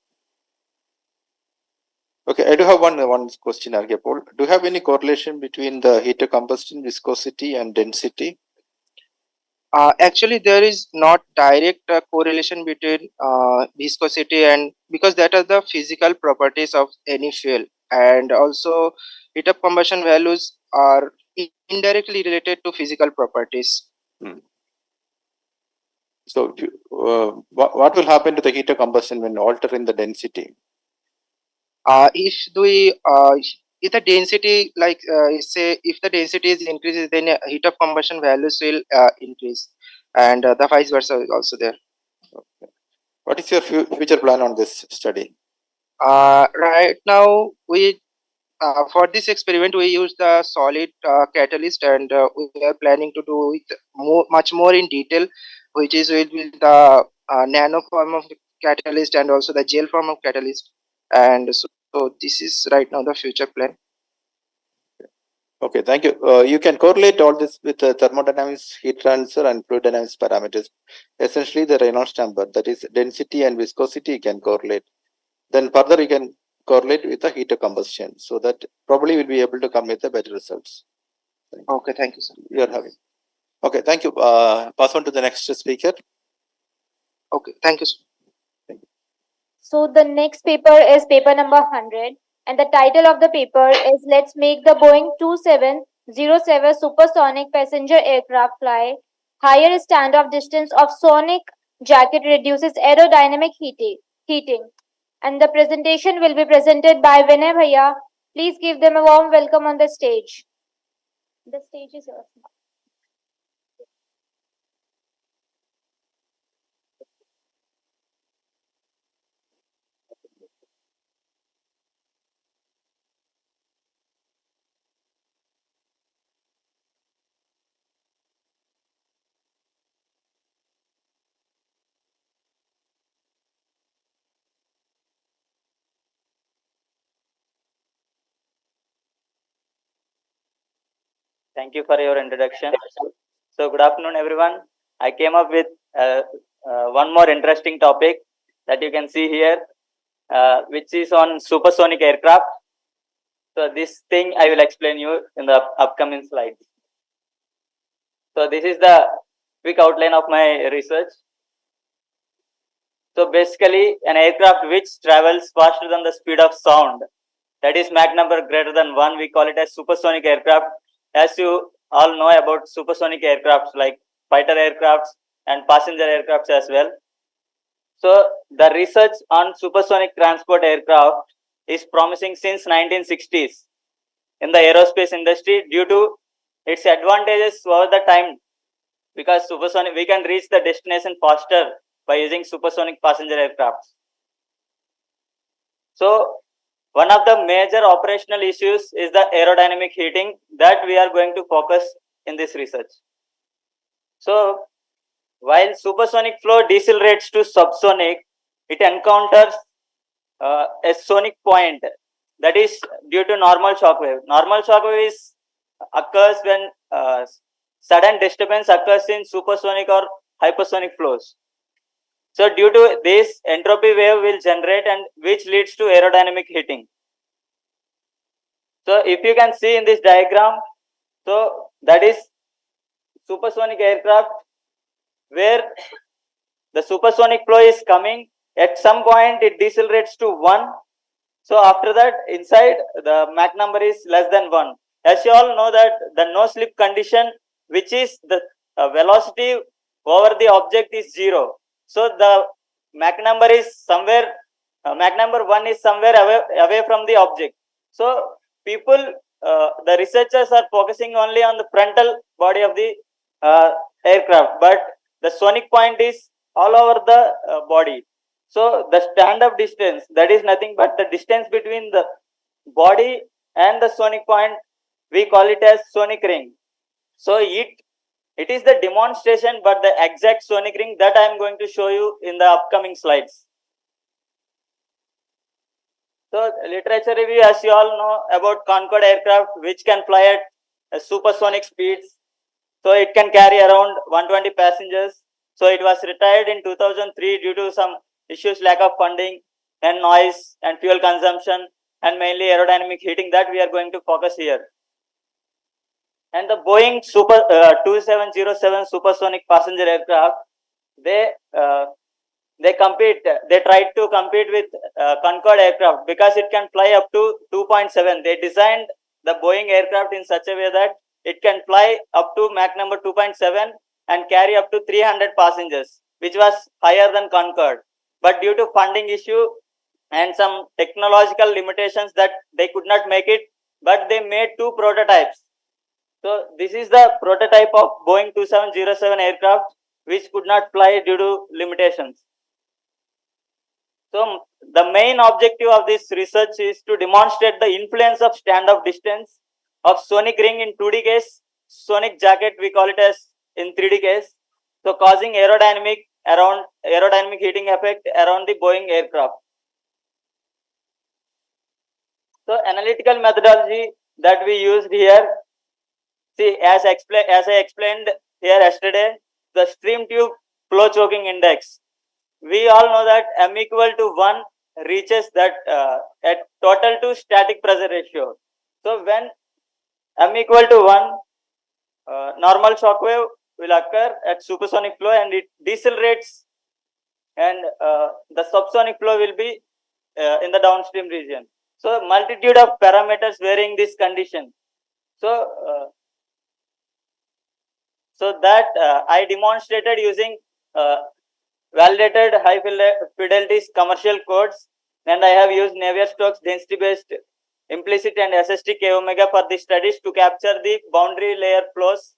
Okay, I do have one question, Arge Paul. Do you have any correlation between the heat of combustion, viscosity, and density? Actually, there is not direct correlation between viscosity and, because that are the physical properties of any fuel, and also heat of combustion values are indirectly related to physical properties. So, what will happen to the heat of combustion when altering the density? If the density, like say, if the density is increases, then heat of combustion values will increase, and the vice versa is also there. Okay. What is your future plan on this study? Right now, we for this experiment we use the solid catalyst, and we are planning to do it much more in detail, which is will be the nano form of catalyst and also the gel form of catalyst, and so this is right now the future plan. Okay, thank you. You can correlate all this with the thermodynamics, heat transfer, and fluid dynamics parameters. Essentially, the Reynolds number, that is density and viscosity, you can correlate. Then further, you can correlate with the heat of combustion. So that probably will be able to come with the better results. Okay, thank you, sir. You are having. Okay, thank you. Pass on to the next speaker. Okay, thank you, sir. So the next paper is paper number 100, and the title of the paper is Let's Make the Boeing 2707 Supersonic Passenger Aircraft Fly. Higher standoff distance of sonic jacket reduces aerodynamic heating. And the presentation will be presented by Vinay Bhaiya. Please give them a warm welcome on the stage. The stage is yours. Thank you for your introduction. So, good afternoon, everyone. I came up with one more interesting topic that you can see here, which is on supersonic aircraft. So, this thing I will explain you in the upcoming slides. So, this is the quick outline of my research. So, basically, an aircraft which travels faster than the speed of sound, that is Mach number greater than 1, we call it as supersonic aircraft. As you all know about supersonic aircrafts like fighter aircrafts and passenger aircrafts as well. So the research on supersonic transport aircraft is promising since 1960s in the aerospace industry due to its advantages over the time, because supersonic, we can reach the destination faster by using supersonic passenger aircrafts. So one of the major operational issues is the aerodynamic heating that we are going to focus in this research. So, while supersonic flow decelerates to subsonic, it encounters a sonic point that is due to normal shock wave. Normal shock wave occurs when sudden disturbance occurs in supersonic or hypersonic flows. So due to this, entropy wave will generate and which leads to aerodynamic heating. So if you can see in this diagram, so that is supersonic aircraft where the supersonic flow is coming. At some point it decelerates to 1. So after that, inside the Mach number is less than 1. As you all know that the no slip condition, which is the velocity over the object, is 0. So the Mach number is somewhere, Mach number 1 is somewhere away from the object. So people, the researchers are focusing only on the frontal body of the aircraft, but the sonic point is all over the body. So the stand-up distance, that is nothing but the distance between the body and the sonic point, we call it as sonic ring. So it is the demonstration, but the exact sonic ring that I am going to show you in the upcoming slides. So literature review, as you all know about Concorde aircraft, which can fly at supersonic speeds. So it can carry around 120 passengers. So it was retired in 2003 due to some issues, lack of funding and noise and fuel consumption and mainly aerodynamic heating, that we are going to focus here. And the Boeing 2707 supersonic passenger aircraft, they compete. They tried to compete with Concorde aircraft because it can fly up to 2.7. They designed the Boeing aircraft in such a way that it can fly up to Mach number 2.7 and carry up to 300 passengers, which was higher than Concorde. But due to funding issue and some technological limitations, that they could not make it, but they made 2 prototypes. So this is the prototype of Boeing 2707 aircraft, which could not fly due to limitations. So the main objective of this research is to demonstrate the influence of stand-off distance of sonic ring in 2D case, sonic jacket we call it as in 3D case. So causing aerodynamic heating effect around the Boeing aircraft. So analytical methodology that we used here, see as I explained here yesterday, the stream tube flow choking index. We all know that m equal to 1 reaches that at total to static pressure ratio. So when m equal to 1, normal shock wave will occur at supersonic flow and it decelerates, and the subsonic flow will be in the downstream region. So multitude of parameters varying this condition. So that I demonstrated using validated high fidelity commercial codes, and I have used Navier-Stokes density based implicit and SST K omega for the studies to capture the boundary layer flows.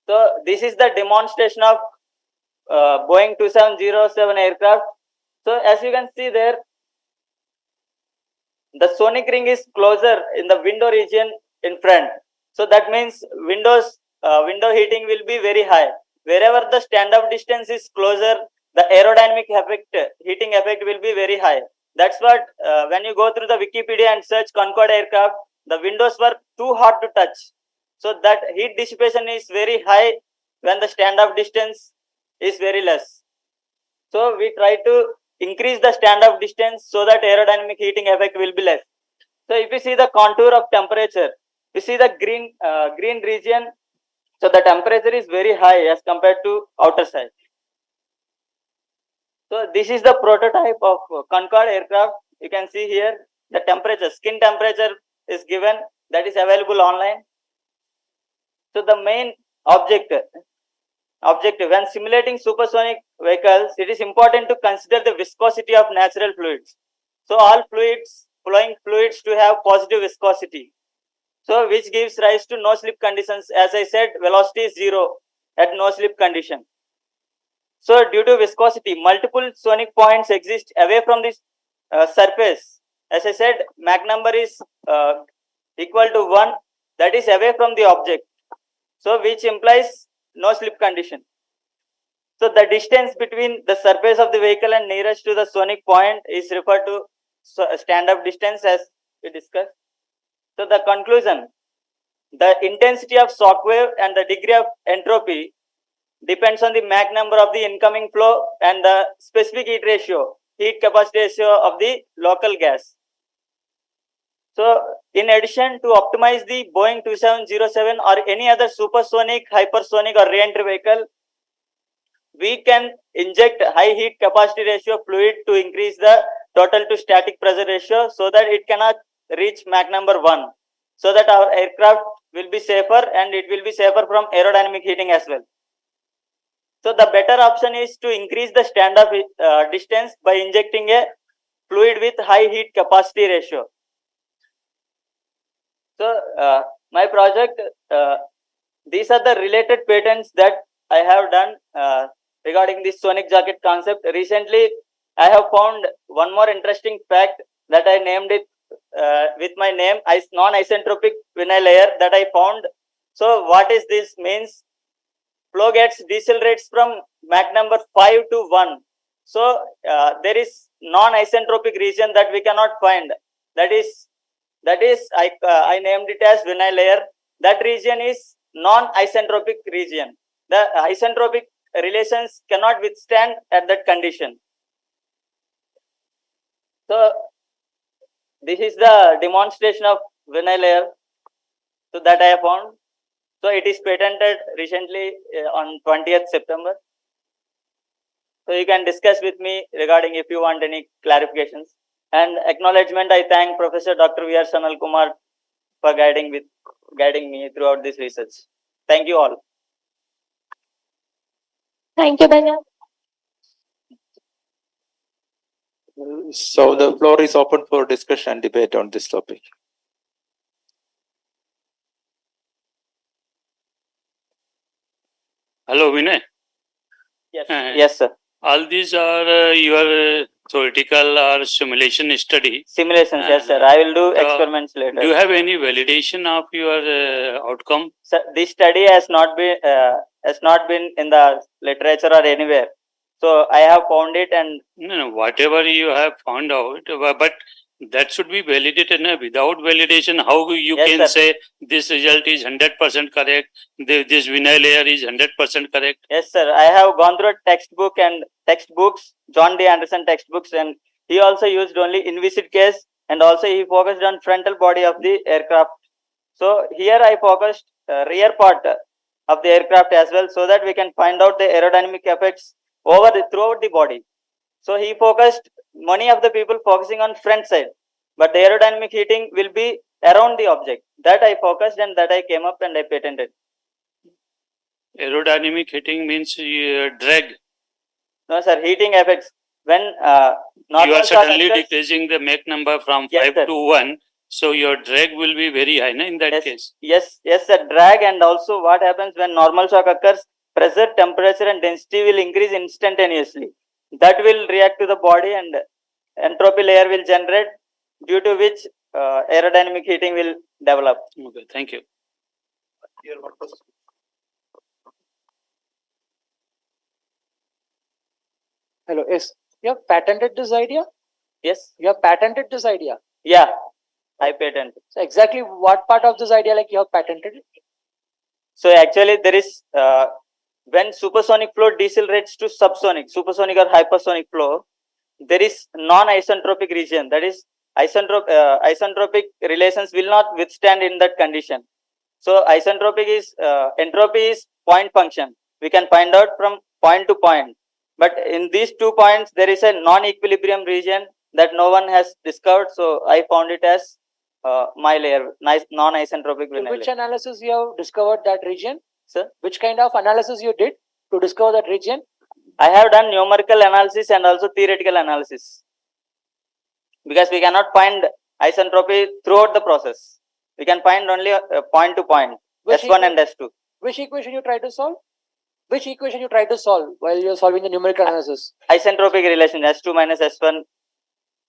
So this is the demonstration of Boeing 2707 aircraft. So as you can see there, the sonic ring is closer in the window region in front. So that means window heating will be very high. Wherever the stand-off distance is closer, the aerodynamic heating effect will be very high. That's what when you go through the Wikipedia and search Concorde aircraft, the windows were too hot to touch. So that heat dissipation is very high when the stand-off distance is very less. So we try to increase the stand-off distance so that aerodynamic heating effect will be less. So if you see the contour of temperature, you see the green region. So the temperature is very high as compared to outer side. So this is the prototype of Concorde aircraft. You can see here the temperature, skin temperature is given, that is available online. So the main objective when simulating supersonic vehicles, it is important to consider the viscosity of natural fluids. So all flowing fluids to have positive viscosity. So which gives rise to no slip conditions. As I said, velocity is 0 at no slip condition. So due to viscosity, multiple sonic points exist away from this surface. As I said, Mach number is equal to 1, that is away from the object. So which implies no slip condition. So the distance between the surface of the vehicle and nearest to the sonic point is referred to stand-up distance as we discussed. So the conclusion, the intensity of shock wave and the degree of entropy depends on the Mach number of the incoming flow and the specific heat capacity ratio of the local gas. So in addition to optimize the Boeing 2707 or any other supersonic, hypersonic or re-entry vehicle, we can inject high heat capacity ratio fluid to increase the total to static pressure ratio so that it cannot reach Mach number 1, so that our aircraft will be safer and it will be safer from aerodynamic heating as well. So the better option is to increase the stand-up distance by injecting a fluid with high heat capacity ratio. So my project, these are the related patents that I have done regarding this sonic jacket concept. Recently, I have found one more interesting fact that I named it with my name, non-isentropic vinyl layer that I found. So what is this means? Flow gets decelerates from Mach number 5 to 1. So there is non-isentropic region that we cannot find. That is I named it as vinyl layer. That region is non-isentropic region. The isentropic relations cannot withstand at that condition. So this is the demonstration of vinyl layer. So that I have found. So it is patented recently on 20th September. So you can discuss with me regarding if you want any clarifications. And acknowledgement, I thank Professor Dr. V.R. Sanal Kumar for guiding me throughout this research. Thank you all. Thank you, Benya. So the floor is open for discussion and debate on this topic. Hello, Vinay. Yes, yes, sir. All these are your theoretical or simulation study. Simulations, yes, sir. I will do experiments later. Do you have any validation of your outcome? Sir, this study has not been in the literature or anywhere. So I have found it, and no, whatever you have found out, but that should be validated. Without validation, how you can say this result is 100% correct, this vinyl layer is 100% correct? Yes, sir. I have gone through textbooks, John D. Anderson textbooks, and he also used only inviscid case, and also he focused on frontal body of the aircraft. So here I focused rear part of the aircraft as well, so that we can find out the aerodynamic effects throughout the body. So he focused, many of the people focusing on front side, but the aerodynamic heating will be around the object. That I focused, and that I came up and I patented. Aerodynamic heating means drag. No, sir, heating effects. When you are suddenly decreasing the Mach number from 5 to 1, so your drag will be very high in that case. Yes, sir, drag, and also what happens when normal shock occurs, pressure, temperature and density will increase instantaneously. That will react to the body and entropy layer will generate, due to which aerodynamic heating will develop. Okay, thank you. Hello, yes. You have patented this idea? Yes. You have patented this idea? Yeah, I patented. So exactly what part of this idea you have patented it? So actually there is, when supersonic flow decelerates to supersonic or hypersonic flow, there is non-isentropic region. That is, isentropic relations will not withstand in that condition. So isentropic is, entropy is point function. We can find out from point to point. But in these 2 points, there is a non-equilibrium region that no one has discovered. So I found it as my layer, non-isentropic vinyl. Which analysis you have discovered that region? Sir? Which kind of analysis you did to discover that region? I have done numerical analysis and also theoretical analysis. Because we cannot find isentropy throughout the process. We can find only point to point, S1 and S2. Which equation you try to solve? Which equation you try to solve while you're solving the numerical analysis? Isentropic relation, S2 minus S1,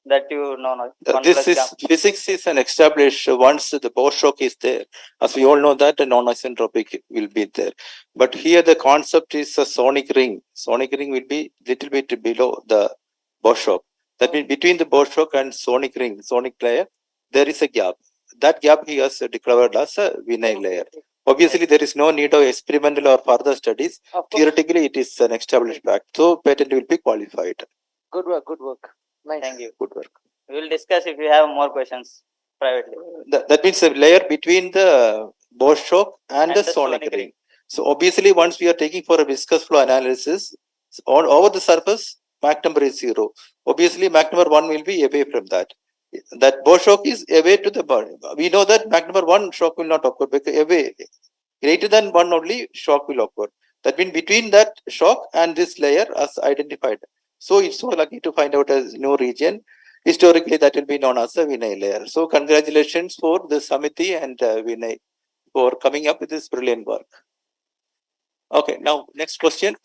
that you know. This is physics is an established once the Bohr shock is there. As we all know that a non-isentropic will be there. But here the concept is a sonic ring. Sonic ring will be little bit below the Bohr shock. That means between the bore shock and sonic ring, sonic layer, there is a gap. That gap he has declared as a vinyl layer. Obviously, there is no need of experimental or further studies. Theoretically, it is an established fact. So, patent will be qualified. Good work. Good work. Nice. Thank you. Good work. We will discuss if you have more questions privately. That means a layer between the bore shock and the sonic ring. So, obviously, once we are taking for a viscous flow analysis, over the surface, Mach number is 0. Obviously, Mach number 1 will be away from that. That bore shock is away to the body. We know that Mach number 1 shock will not occur because away greater than 1 only shock will occur. That means between that shock and this layer as identified. So it's so lucky to find out a new region. Historically, that will be known as a vinyl layer. So congratulations for the Samiti and Vinay for coming up with this brilliant work. Okay, now next question.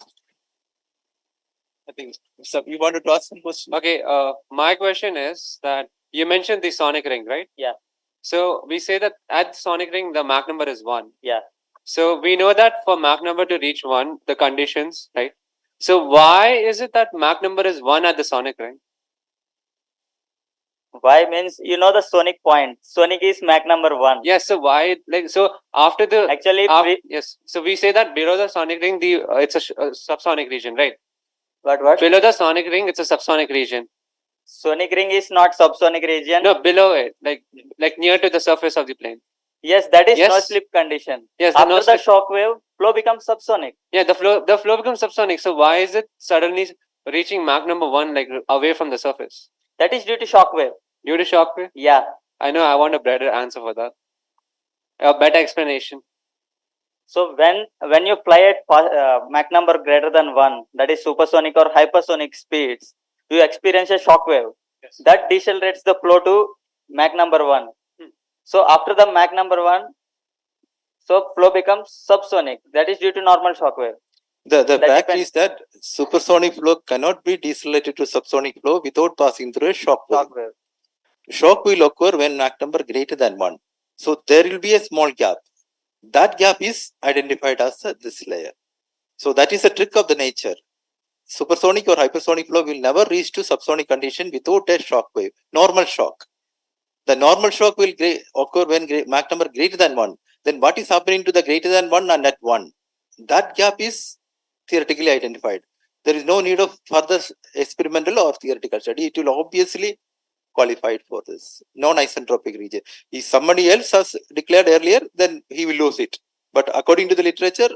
I think so you wanted to ask some question. Okay, my question is that you mentioned the sonic ring, right? Yeah. So we say that at sonic ring the Mach number is 1. Yeah. So we know that for Mach number to reach 1, the conditions, right? So why is it that Mach number is 1 at the sonic ring? Why means the sonic point. Sonic is Mach number 1. Yes. So why so after the actually yes. So we say that below the sonic ring it's a subsonic region, right? What? Below the sonic ring, it's a subsonic region. Sonic ring is not subsonic region. No, below it, like near to the surface of the plane. Yes, that is no slip condition. Yes, after the shock wave, flow becomes subsonic. Yeah, the flow becomes subsonic. So why is it suddenly reaching Mach number 1 like away from the surface? That is due to shock wave. Due to shock wave? Yeah. I know. I want a better answer for that. A better explanation. So when you fly at Mach number greater than 1, that is supersonic or hypersonic speeds, you experience a shock wave. Yes. That decelerates the flow to Mach number 1. So after the Mach number 1, so flow becomes subsonic. That is due to normal shock wave. The fact is that supersonic flow cannot be decelerated to subsonic flow without passing through a shock wave. Shock will occur when Mach number greater than 1. So there will be a small gap. That gap is identified as this layer. So that is a trick of the nature. Supersonic or hypersonic flow will never reach to subsonic condition without a shock wave, normal shock. The normal shock will occur when Mach number greater than 1. Then what is happening to the greater than 1 and at 1? That gap is theoretically identified. There is no need of further experimental or theoretical study. It will obviously qualified for this non-isentropic region. If somebody else has declared earlier, then he will lose it. But according to the literature,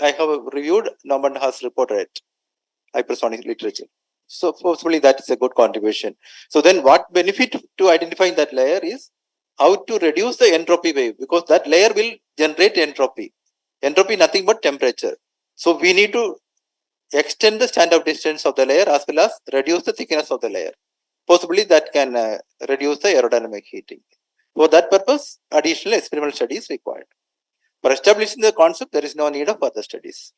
I have reviewed, no one has reported it. Hypersonic literature. So possibly that is a good contribution. So then what benefit to identifying that layer is how to reduce the entropy wave, because that layer will generate entropy. Entropy nothing but temperature. So we need to extend the standoff distance of the layer as well as reduce the thickness of the layer. Possibly that can reduce the aerodynamic heating. For that purpose, additional experimental study is required. For establishing the concept, there is no need of further studies.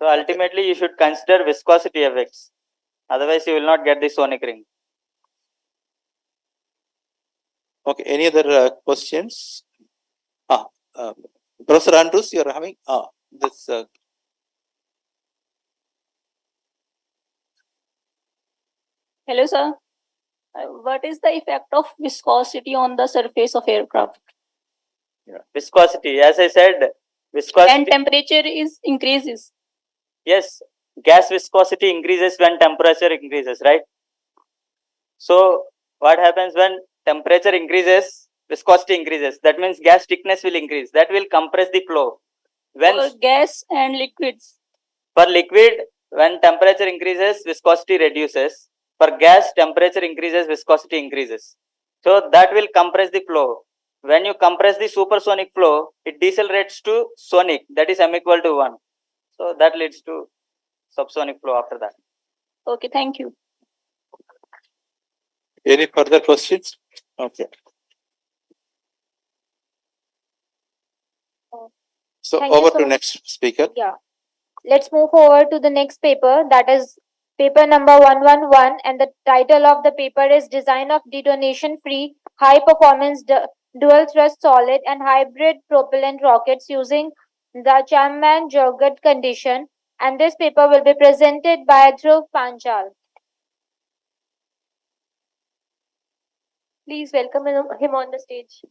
So ultimately, you should consider viscosity effects. Otherwise, you will not get the sonic ring. Okay, any other questions? Professor Andrews, you are having this. Hello, sir. What is the effect of viscosity on the surface of aircraft? Yeah. Viscosity, as I said, viscosity. And temperature increases. Yes, gas viscosity increases when temperature increases, right? So what happens when temperature increases, viscosity increases. That means gas thickness will increase. That will compress the flow. For gas and liquids. For liquid, when temperature increases, viscosity reduces. For gas, temperature increases, viscosity increases. So that will compress the flow. When you compress the supersonic flow, it decelerates to sonic, that is m equal to 1. So that leads to subsonic flow after that. Okay, thank you. Any further questions? Okay. So Thank you over so to much. next speaker. Yeah. Let's move forward to the next paper, that is paper number 111, and the title of the paper is Design of Detonation Free High Performance Dual Thrust Solid and Hybrid Propellant Rockets using the Chapman-Jourgut condition. And this paper will be presented by Dhruv Panchal. Please welcome him on the stage.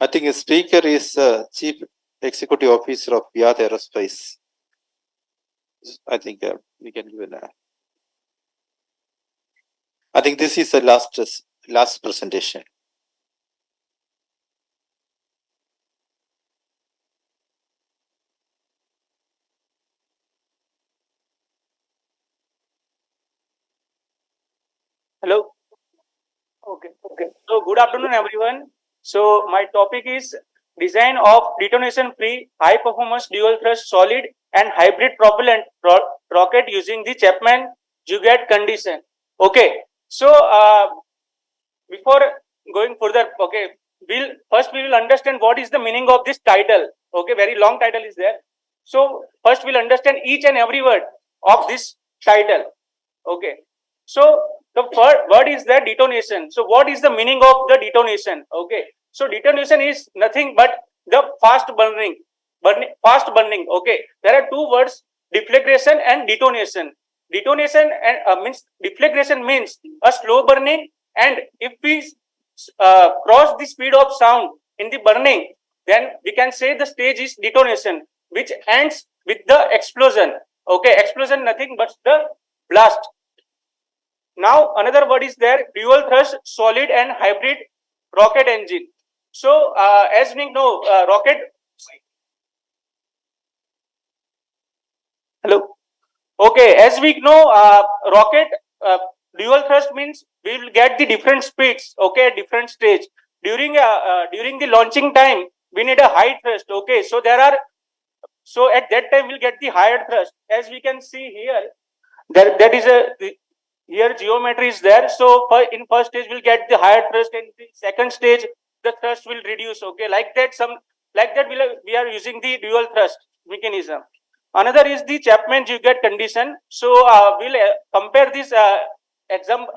I think the speaker is Chief Executive Officer of Aerospace. I think we can give it. I think this is the last presentation. Hello. Okay. So good afternoon, everyone. So my topic is design of detonation-free, high-performance dual-thrust solid and hybrid propellant rocket using the Chapman-Jugat condition. Okay. So before going further, okay, we will understand what is the meaning of this title. Okay, very long title is there. So first we'll understand each and every word of this title. Okay. So the first word is the detonation. So what is the meaning of the detonation? Okay. So detonation is nothing but the fast burning. Okay. There are two words, deflagration and detonation. Detonation and means deflagration means a slow burning, and if we cross the speed of sound in the burning, then we can say the stage is detonation, which ends with the explosion. Okay, explosion nothing but the blast. Now another word is there, dual thrust solid and hybrid rocket engine. So as we know, rocket. Hello. Okay, as we know, rocket dual thrust means we will get the different speeds. Okay, different stage during the launching time. We need a high thrust. Okay, so at that time we'll get the higher thrust. As we can see here, that is here geometry is there. So in first stage we'll get the higher thrust, and the second stage the thrust will reduce. Okay, like that we are using the dual thrust mechanism. Another is the Chapman-Jugat condition. So we'll compare this example.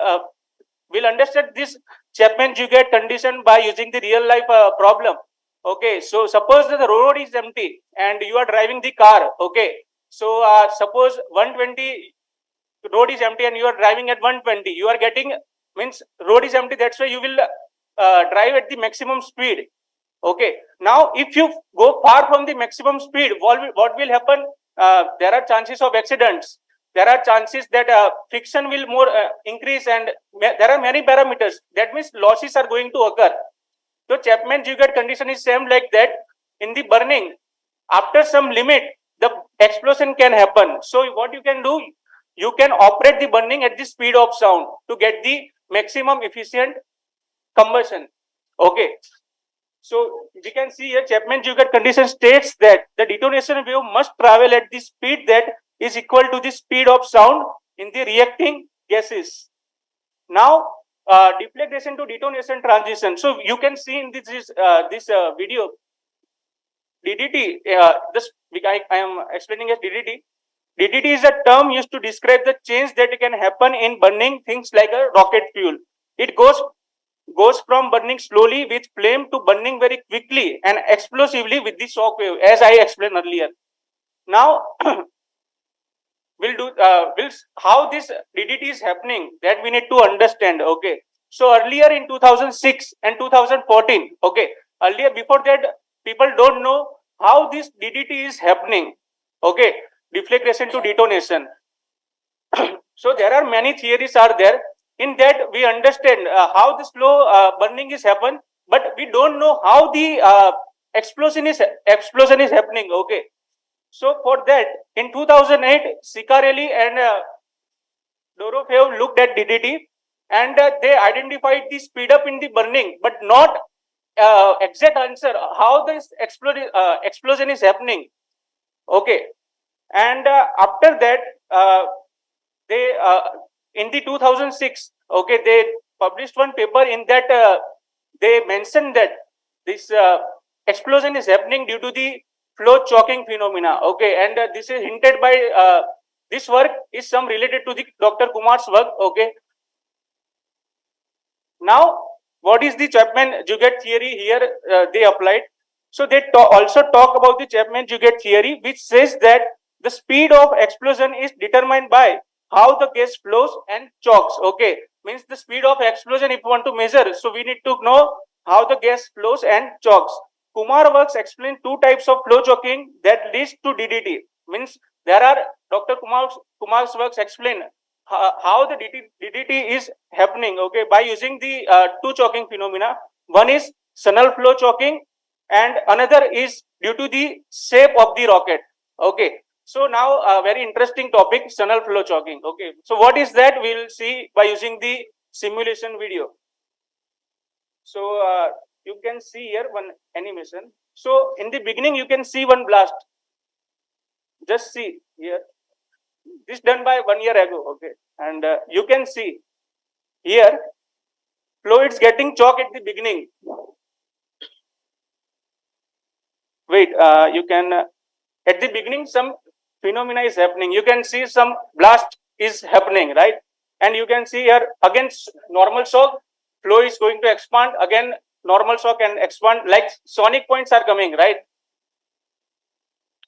We'll understand this Chapman-Jugat condition by using the real life problem. Okay, so suppose the road is empty and you are driving the car. Okay, so suppose 120 road is empty and you are driving at 120. You are getting means road is empty. That's why you will drive at the maximum speed. Okay. Now, if you go far from the maximum speed, what will happen? There are chances of accidents. There are chances that friction will more increase, and there are many parameters. That means losses are going to occur. So Chapman-Jugat condition is same like that. In the burning, after some limit, the explosion can happen. So what you can do, you can operate the burning at the speed of sound to get the maximum efficient combustion. Okay. So we can see here Chapman-Jugat condition states that the detonation wave must travel at the speed that is equal to the speed of sound in the reacting gases. Now, deflagration to detonation transition. So you can see in this video, DDT. I am explaining as DDT. DDT is a term used to describe the change that can happen in burning things like a rocket fuel. It goes from burning slowly with flame to burning very quickly and explosively with the shock wave, as I explained earlier. Now, how this DDT is happening, that we need to understand. Okay, so earlier in 2006 and 2014, okay, earlier before that, people don't know how this DDT is happening. Okay, deflagration to detonation. So there are many theories are there. In that we understand how the slow burning is happen, but we don't know how the explosion is happening. Okay, so for that in 2008, Sicarelli and Dorofev looked at DDT, and they identified the speed up in the burning, but not exact answer how this explosion is happening. Okay, and after that, they in the 2006, okay, they published one paper in that they mentioned that this explosion is happening due to the flow choking phenomena. Okay, and this is hinted by this work is some related to the Dr. Kumar's work. Okay, now what is the Chapman-Juget theory here? They applied. So they also talk about the Chapman-Juget theory, which says that the speed of explosion is determined by how the gas flows and chokes. Okay, means the speed of explosion if you want to measure, so we need to know how the gas flows and chokes. Kumar works explain two types of flow choking that leads to DDT. Means there are Dr. Kumar's works explain how the DDT is happening. Okay, by using the two choking phenomena. One is Snell flow choking, and another is due to the shape of the rocket. Okay, so now a very interesting topic, Snell flow choking. Okay, so what is that? We'll see by using the simulation video. So you can see here one animation. So in the beginning, you can see one blast. Just see here. This done by 1 year ago. Okay, and you can see here fluids getting chalk at the beginning. Wait, you can at the beginning some phenomena is happening. You can see some blast is happening, right? And you can see here again normal shock, flow is going to expand, again normal shock and expand, like sonic points are coming, right?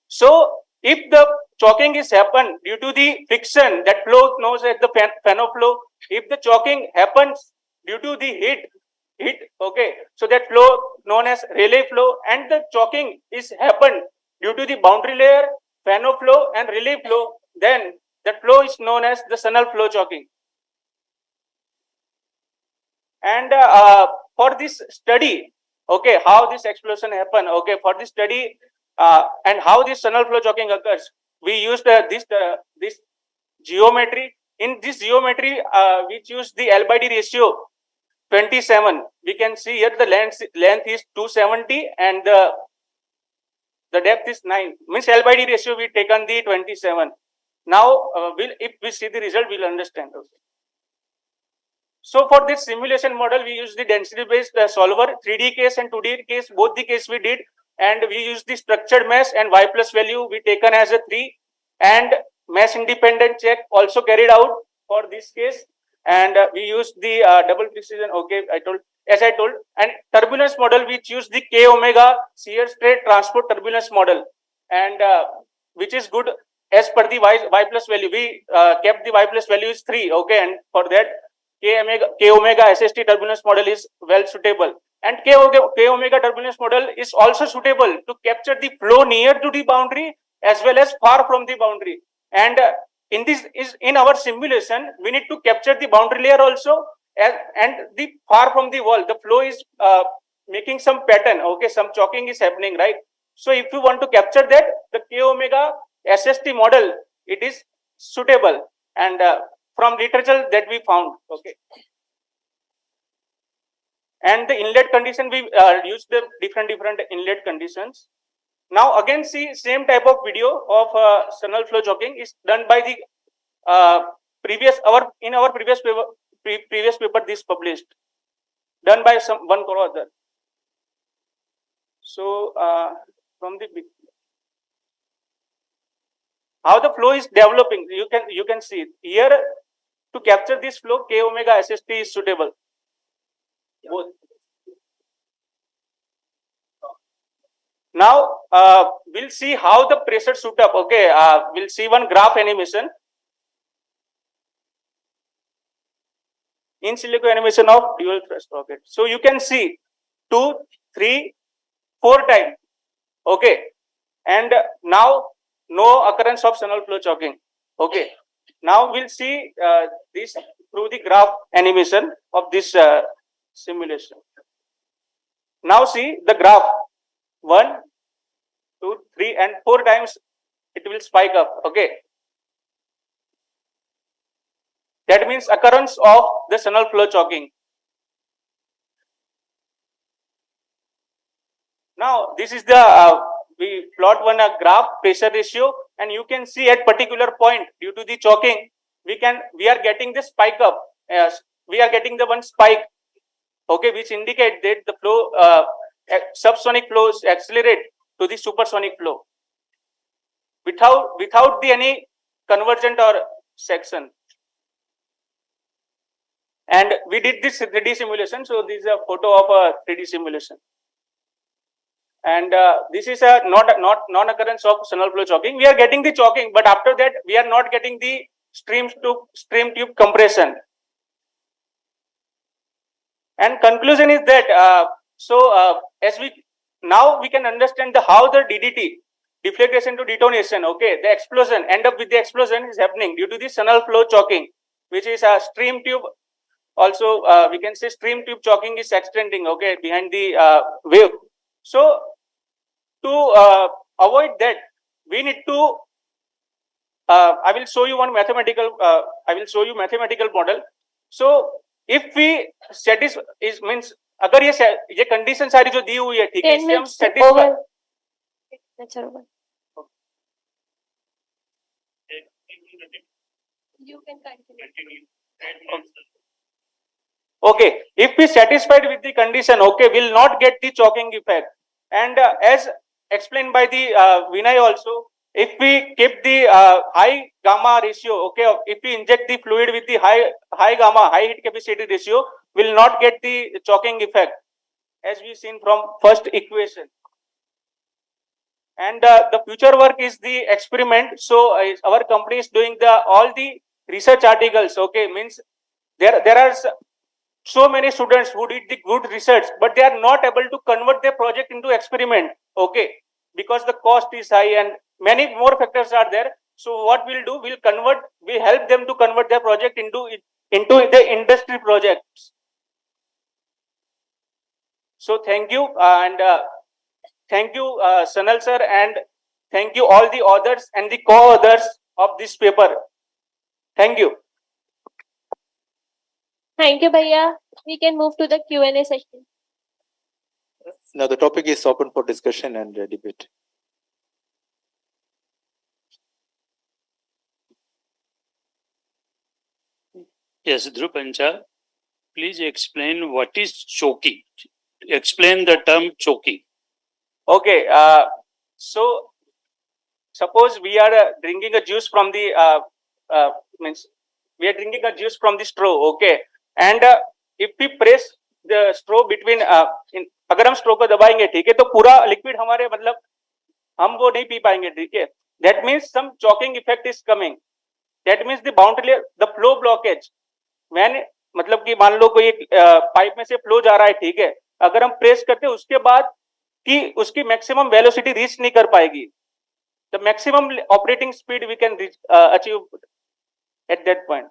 So if the choking is happen due to the friction, that flow knows as the Fano flow. If the choking happens due to the heat, okay, so that flow known as relay flow, and the choking is happened due to the boundary layer, Fano flow and relay flow, then that flow is known as the Snell flow choking. And for this study, okay, how this explosion happen, okay, for this study and how this Snell flow choking occurs, we used this geometry. In this geometry, we choose the L by D ratio 27. We can see here the length is 270 and the depth is 9. Means L by D ratio we taken the 27. Now, if we see the result, we'll understand. Okay. So for this simulation model, we use the density-based solver, 3D case and 2D case, both the case we did, and we use the structured mesh and y plus value we taken as a 3, and mesh independent check also carried out for this case, and we use the double precision. Okay, as I told, and turbulence model we choose the K omega shear straight transport turbulence model, and which is good as per the y plus value. We kept the y plus value is 3. Okay, and for that K omega SST turbulence model is well suitable, and K omega turbulence model is also suitable to capture the flow near to the boundary as well as far from the boundary. And in this is in our simulation, we need to capture the boundary layer also, and the far from the wall. The flow is making some pattern. Okay, some choking is happening, right? So if you want to capture that, the K omega SST model, it is suitable, and from literature that we found. Okay, and the inlet condition, we use the different inlet conditions. Now again, see same type of video of Snell flow choking is done by the previous paper this published, done by some one co-author. So from the how the flow is developing, you can see here. To capture this flow, K omega SST is suitable. Both. Now we'll see how the pressure shoot up. Okay, we'll see one graph animation. In silico animation of dual thrust rocket. So you can see 2, 3, 4 times. Okay, and now no occurrence of Snell flow choking. Okay, now we'll see this through the graph animation of this simulation. Now see the graph 1, 2, 3, and 4 times it will spike up. Okay, that means occurrence of the Snell flow choking. Now this is the we plot one graph pressure ratio, and you can see at particular point due to the choking we are getting the spike up. We are getting the one spike, okay, which indicate that the flow subsonic flows accelerate to the supersonic flow without the any convergent or section. And we did this 3D simulation. So this is a photo of a 3D simulation. And this is a non-occurrence of sonal flow choking. We are getting the choking, but after that we are not getting the stream tube compression. And conclusion is that as we now we can understand how the DDT, deflagration to detonation, okay, the explosion end up with the explosion is happening due to the sonal flow choking, which is a stream tube. Also, we can say stream tube choking is extending, okay, behind the wave. So to avoid that, we need to. I will show you one mathematical. I will show you mathematical model. So if we satisfy is means अगर ये condition सारी जो दी हुई है, ठीक है, इससे हम satisfy. You can continue. Okay, if we satisfied with the condition, okay, we'll not get the choking effect. And as explained by the Vinay also, if we keep the high gamma ratio, okay, if we inject the fluid with the high gamma, high heat capacity ratio, will not get the choking effect, as we seen from first equation. And the future work is the experiment. So our company is doing all the research articles. Okay, means there are so many students who did the good research, but they are not able to convert their project into experiment. Okay, because the cost is high and many more factors are there. So what we'll do, we help them to convert their project into the industry projects. So thank you, and thank you, Sanal sir, and thank you all the authors and the co-authors of this paper. Thank you. Thank you, Bhaiya. We can move to the Q&A session. Now the topic is open for discussion and debate. Yes, Dhrupancha, please explain what is choking. Explain the term choking. Okay, so suppose we are drinking a juice from the means we are drinking a juice from the straw, okay, and if we press the straw between अगर हम straw को दबाएंगे, ठीक है, तो पूरा liquid हमारे मतलब हम वो नहीं पी पाएंगे, ठीक है. That means some choking effect is coming. That means the boundary, the flow blockage. When मतलब कि मान लो कोई पाइप में से फ्लो जा रहा है, ठीक है, अगर हम प्रेस करते हैं उसके बाद कि उसकी मैक्सिमम वेलोसिटी रीच नहीं कर पाएगी. The maximum operating speed we can reach, achieve at that point.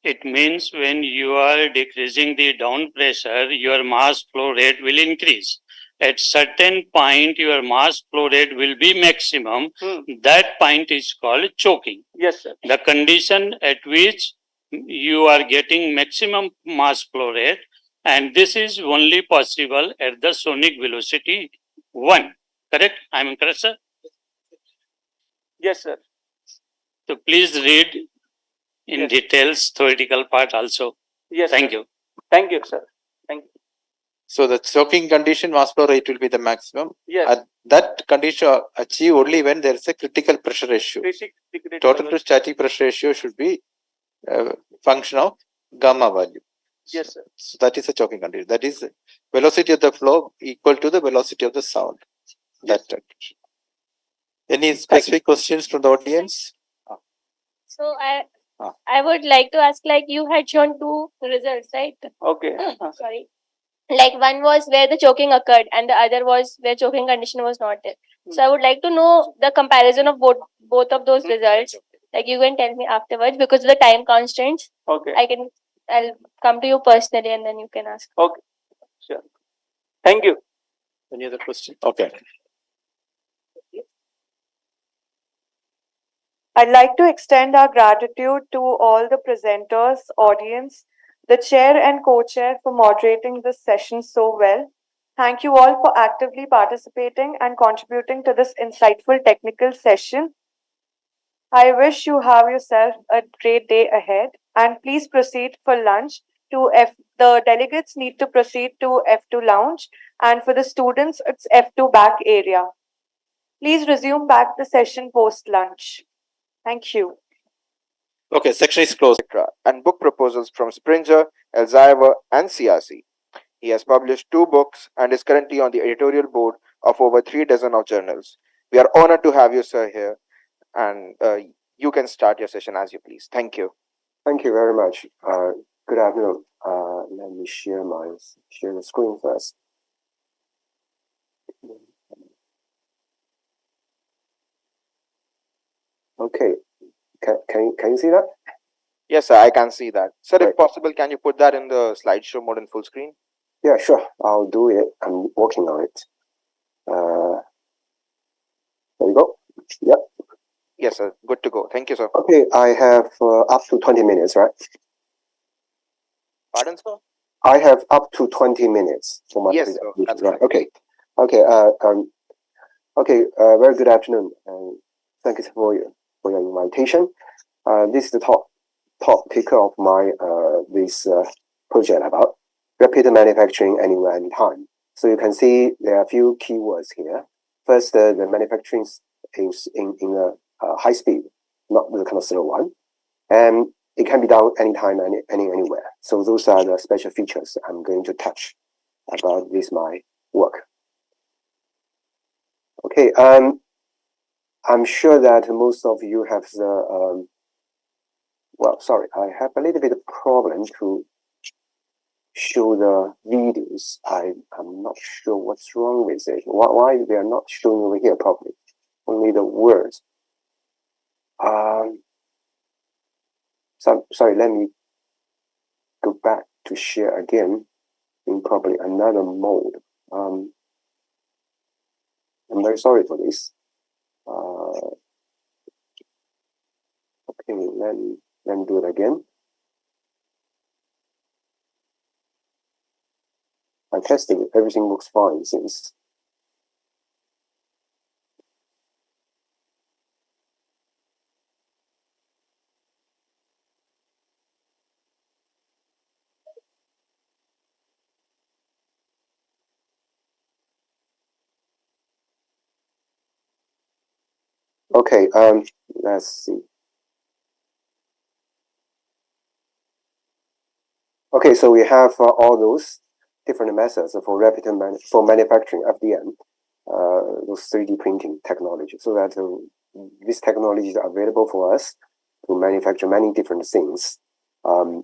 It means when you are decreasing the down pressure, your mass flow rate will increase. At certain point, your mass flow rate will be maximum. That point is called choking. Yes, sir. The condition at which you are getting maximum mass flow rate, and this is only possible at the sonic velocity 1. Correct? I am correct, sir? Yes, sir. So please read in details theoretical part also. Yes. Thank sir. you. Thank you, sir. Thank you. So the choking condition mass flow rate will be the maximum. Yes. At that condition achieve only when there is a critical pressure ratio. Total to static pressure ratio should be a function of gamma value. Yes, sir. So that is a choking condition. That is velocity of the flow equal to the velocity of the sound. That condition. Any specific questions from the audience? So I would like to ask, like, you had shown two results, right? Okay. Sorry. Like, one was where the choking occurred and the other was where choking condition was not there. So I would like to know the comparison of both of those results. Like, you can tell me afterwards because of the time constraints. Okay. I'll come to you personally and then you can ask. Okay. Sure. Thank you. Any other question? Okay. I'd like to extend our gratitude to all the presenters, audience, the chair and co-chair for moderating this session so well. Thank you all for actively participating and contributing to this insightful technical session. I wish you have yourself a great day ahead, and please proceed for lunch to F. The delegates need to proceed to F2 lounge, and for the students, it's F2 back area. Please resume back the session post lunch. Thank you. Okay, section is closed. And book proposals from Springer, Elsevier, and CRC. He has published 2 books and is currently on the editorial board of over 3 dozen of journals. We are honored to have you, sir, here, and you can start your session as you please. Thank you. Thank you very much. Good afternoon. Let me share the screen first. Okay. Can you see that? Yes, sir, I can see that. Sir, if possible, can you put that in the slideshow mode in full screen? Yeah, sure. I'll do it. I'm working on it. There we go. Yep. Yes, sir. Good to go. Thank you, sir. Okay, I have up to 20 minutes, right? Pardon, sir? I have up to 20 minutes for my Yes, sir. That's right. Okay. Okay. Very good afternoon, and thank you for your invitation. This is the topic of my this project about rapid manufacturing anywhere, anytime. So you can see there are a few keywords here. First, the manufacturing is in a high speed, not the kind of slow one, and it can be done anytime, anywhere. So those are the special features I'm going to touch about this my work. Okay, I'm sure that most of you have the well, sorry, I have a little bit of problem to show the videos. I'm not sure what's wrong with it. Why they are not showing over here properly? Only the words. So sorry, let me go back to share again in probably another mode. I'm very sorry for this. Okay, let me do it again. I tested it, everything looks fine since. Okay, let's see. Okay, so we have all those different methods for rapid for manufacturing FDM, those 3D printing technology, so that these technologies are available for us to manufacture many different things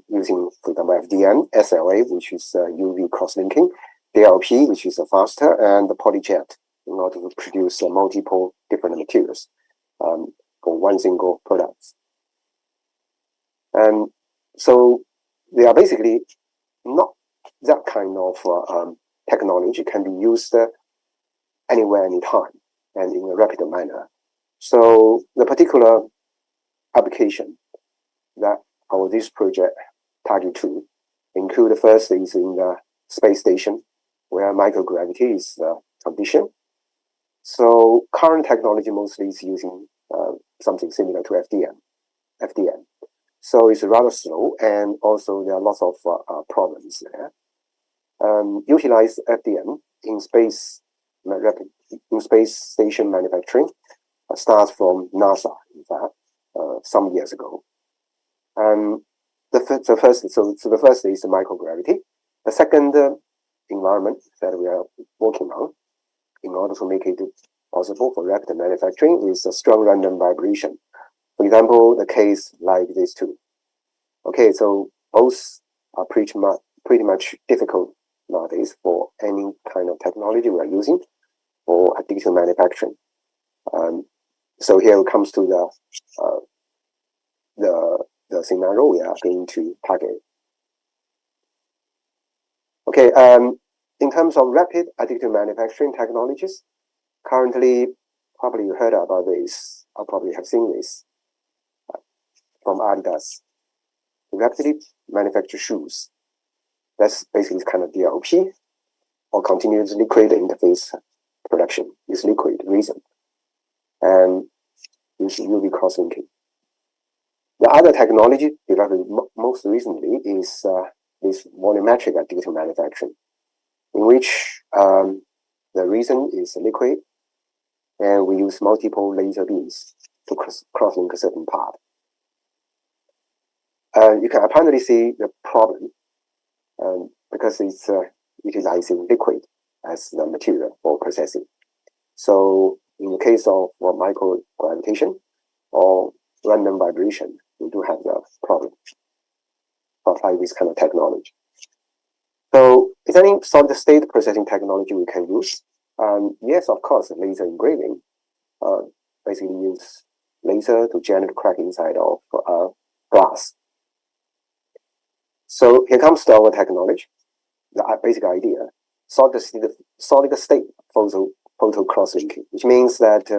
using, for example, FDM, SLA, which is UV cross-linking, DLP, which is faster, and the polyjet in order to produce multiple different materials for one single product. And so they are basically not that kind of technology can be used anywhere, anytime, and in a rapid manner. So the particular application that this project target to include, the first is in the space station, where microgravity is the condition. So current technology mostly is using something similar to FDM. So it's rather slow, and also there are lots of problems there. Utilize FDM in space station manufacturing starts from NASA, in fact, some years ago. The first is the microgravity. The second environment that we are working on in order to make it possible for rapid manufacturing is a strong random vibration. For example, the case like these two. Okay, so both are pretty much difficult nowadays for any kind of technology we are using for additive manufacturing. So here it comes to the scenario we are going to target. Okay, in terms of rapid additive manufacturing technologies, currently, probably you heard about this, or probably have seen this from Adidas. Rapidly manufacture shoes. That's basically kind of DLP. or continuous liquid interface production is liquid resin and use UV cross-linking. The other technology developed most recently is this volumetric additive manufacturing, in which the resin is liquid, and we use multiple laser beams to cross-link a certain part. You can apparently see the problem because it's utilizing liquid as the material for processing. So in the case of microgravitation or random vibration, we do have the problem to apply this kind of technology. So is there any solid state processing technology we can use? Yes, of course, laser engraving. Basically use laser to generate crack inside of glass. So here comes to our technology. The basic idea: solid state photo cross-linking, which means that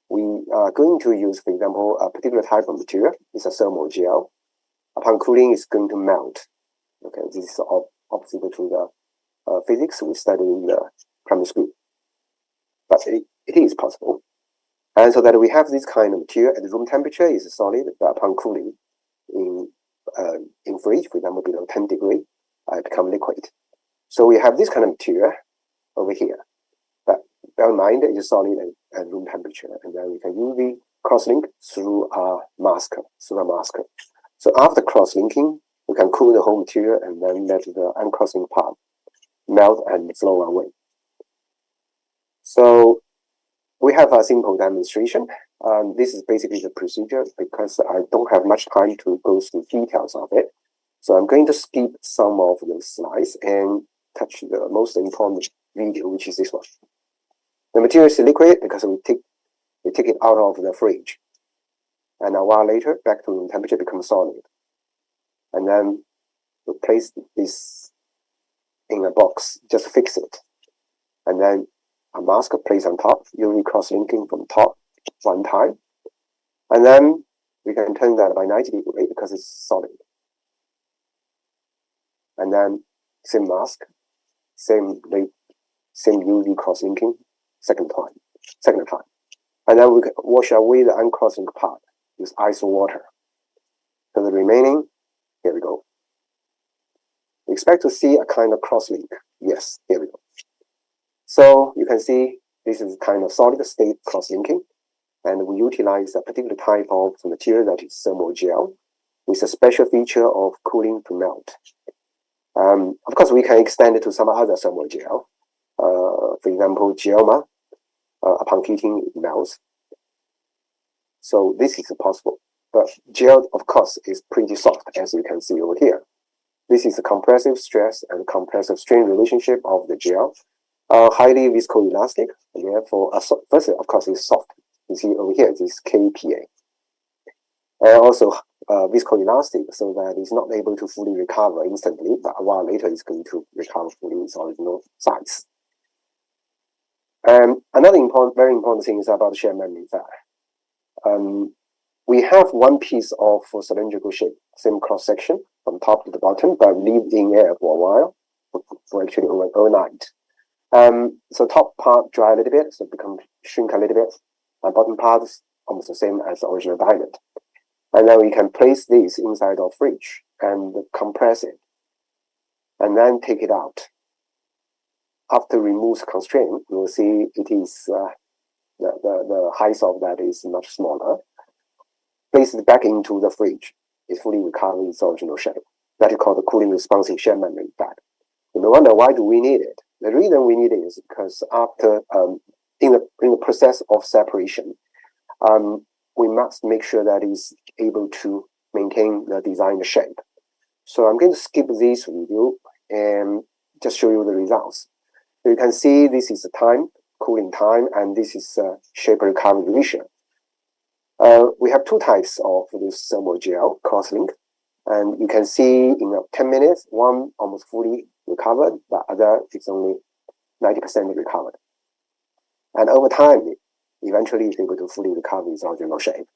we are going to use, for example, a particular type of material. It's a thermal gel. Upon cooling, it's going to melt. Okay, this is opposite to the physics we studied in the primary school, but it is possible. And so that we have this kind of material at room temperature is solid, but upon cooling in fridge, for example, below 10 degrees, it become liquid. So we have this kind of material over here. But bear in mind, it is solid at room temperature, and then we can UV cross-link through a mask. So after cross-linking, we can cool the whole material and then let the uncrossing part melt and flow away. So we have a simple demonstration. This is basically the procedure because I don't have much time to go through details of it. So I'm going to skip some of those slides and touch the most important video, which is this one. The material is liquid because we take it out of the fridge. And a while later, back to room temperature, becomes solid. And then we place this in a box, just fix it. And then a mask placed on top, UV cross-linking from top one time. And then we can turn that by 90 degrees because it's solid. And then same mask, same UV cross-linking, second time. And then we can wash away the uncrossing part with ice water. So the remaining, here we go. We expect to see a kind of cross-link. Yes, here we go. So you can see this is kind of solid state cross-linking, and we utilize a particular type of material that is thermal gel with a special feature of cooling to melt. Of course, we can extend it to some other thermal gel. For example, Geoma, upon heating, it melts. So this is possible. But gel, of course, is pretty soft, as you can see over here. This is the compressive stress and compressive strain relationship of the gel. Highly viscoelastic, and therefore, first, of course, it's soft. You see over here, this is KPa. And also viscoelastic, so that it's not able to fully recover instantly, but a while later, it's going to recover fully its original size. Another very important thing is about shared memory file. We have one piece of cylindrical shape, same cross section from top to the bottom, but leave in air for a while, for actually overnight. So top part dry a little bit, so shrink a little bit, and bottom part is almost the same as the original diamond. And then we can place this inside our fridge and compress it, and then take it out. After remove constraint, you will see it is the height of that is much smaller. Place it back into the fridge. It fully recovers its original shape. That is called the cooling responsive shared memory pad. You may wonder, why do we need it? The reason we need it is because after in the process of separation, we must make sure that it's able to maintain the design shape. So I'm going to skip this video and just show you the results. So you can see this is the time, cooling time, and this is shape recovery ratio. We have two types of this thermal gel crosslink, and you can see in 10 minutes, one almost fully recovered, but other is only 90% recovered. And over time, eventually it's able to fully recover its original shape.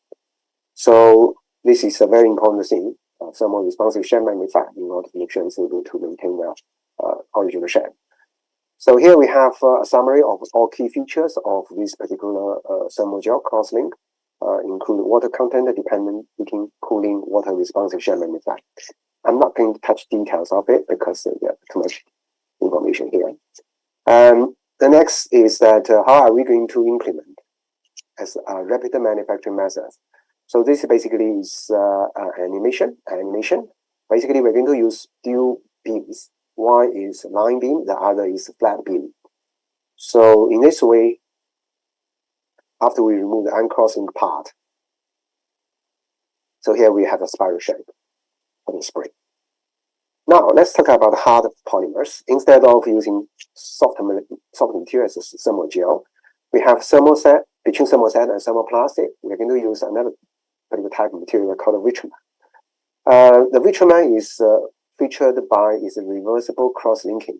So this is a very important thing, thermal responsive shared memory file, in order to make sure it's able to maintain the original shape. So here we have a summary of all key features of this particular thermal gel crosslink, including water content, dependent heating, cooling, water responsive shell memory fact. I'm not going to touch details of it because too much information here. The next is that how are we going to implement as a rapid manufacturing method? So this basically is animation. Basically, we're going to use dual beams. One is line beam, the other is flat beam. So in this way, after we remove the uncrossing part, so here we have a spiral shape for the spring. Now let's talk about hard polymers. Instead of using soft material as a thermal gel, we have thermoset. Between thermoset and thermoplastic, we're going to use another particular type of material called Vitramer. The Vitramer is featured by its reversible cross-linking,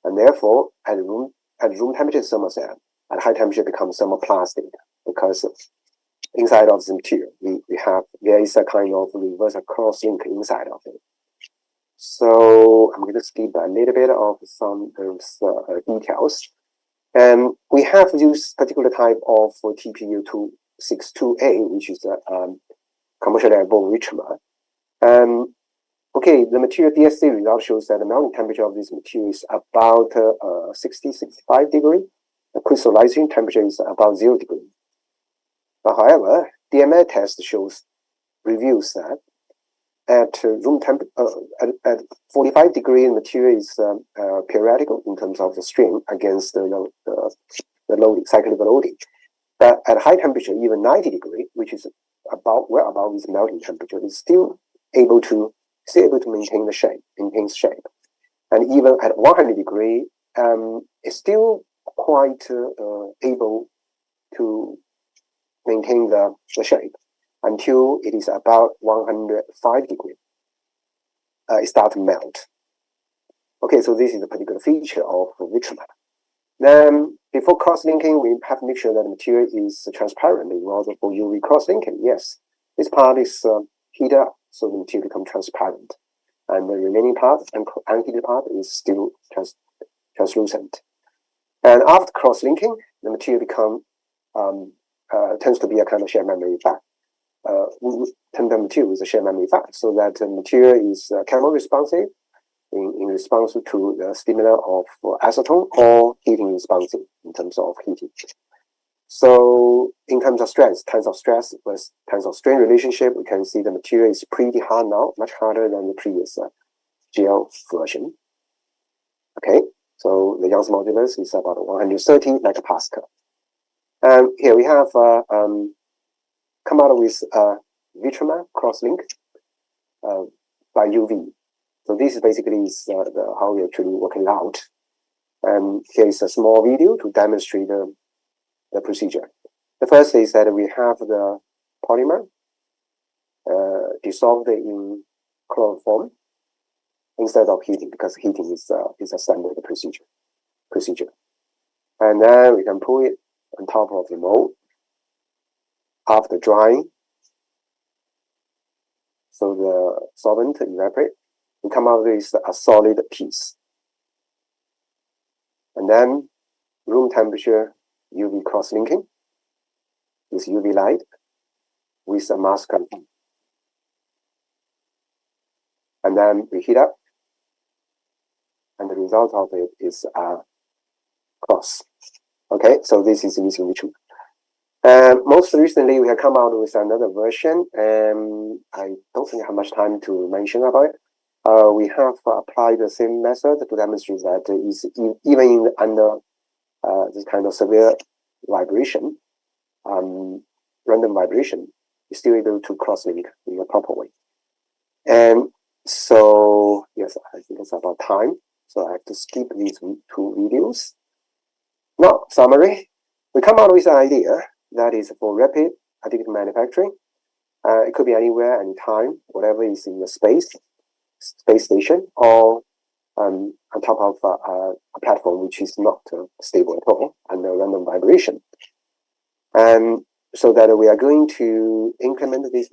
and therefore at room temperature thermoset, at high temperature becomes thermoplastic because inside of the material there is a kind of reverse cross-link inside of it. So I'm going to skip a little bit of some details. And we have used particular type of TPU262A, which is a commercially available Vitramer. Okay, the material DSC result shows that the melting temperature of this material is about 60-65 degree. The crystallization temperature is about 0 degree. But however, DML test reveals that at room temp at 45 degree, the material is periodical in terms of the strain against the loading, cyclic loading. But at high temperature, even 90 degree, which is well above this melting temperature, is still able to maintain the shape, and even at 100 degree, it's still quite able to maintain the shape until it is about 105 degree. It starts to melt. Okay, so this is a particular feature of Vitramer. Then, before cross-linking, we have to make sure that the material is transparent in order for UV cross-linking. Yes, this part is heated up, so the material becomes transparent. And the remaining part, unheated part, is still translucent. And after cross-linking, the material tends to be a kind of shared memory effect. Tandem material is a shared memory effect, so that the material is chemical responsive in response to the stimuli of acetone, or heating responsive in terms of heating. So in terms of strength, tensile stress versus tensile strain relationship, we can see the material is pretty hard now, much harder than the previous gel version. Okay, so the Young's modulus is about 130 megapascal. And here we have come out with Vitramer crosslink by UV. So this is basically how we actually work it out. And here is a small video to demonstrate the procedure. The first is that we have the polymer dissolved in chloroform instead of heating, because heating is a standard procedure. And then we can put it on top of the mold after drying. So the solvent evaporates and come out with a solid piece. And then room temperature UV cross-linking with UV light with a mask on. And then we heat up, and the result of it is a cross. Okay, so this is using Vitramer. Most recently, we have come out with another version, and I don't think I have much time to mention about it. We have applied the same method to demonstrate that even under this kind of severe vibration, random vibration, is still able to cross-link in a proper way. And so, yes, I think it's about time. So I have to skip these two videos. Now, summary. We come out with an idea that is for rapid additive manufacturing. It could be anywhere, anytime, whatever is in the space station, or on top of a platform which is not stable at all under random vibration. And so that we are going to implement this,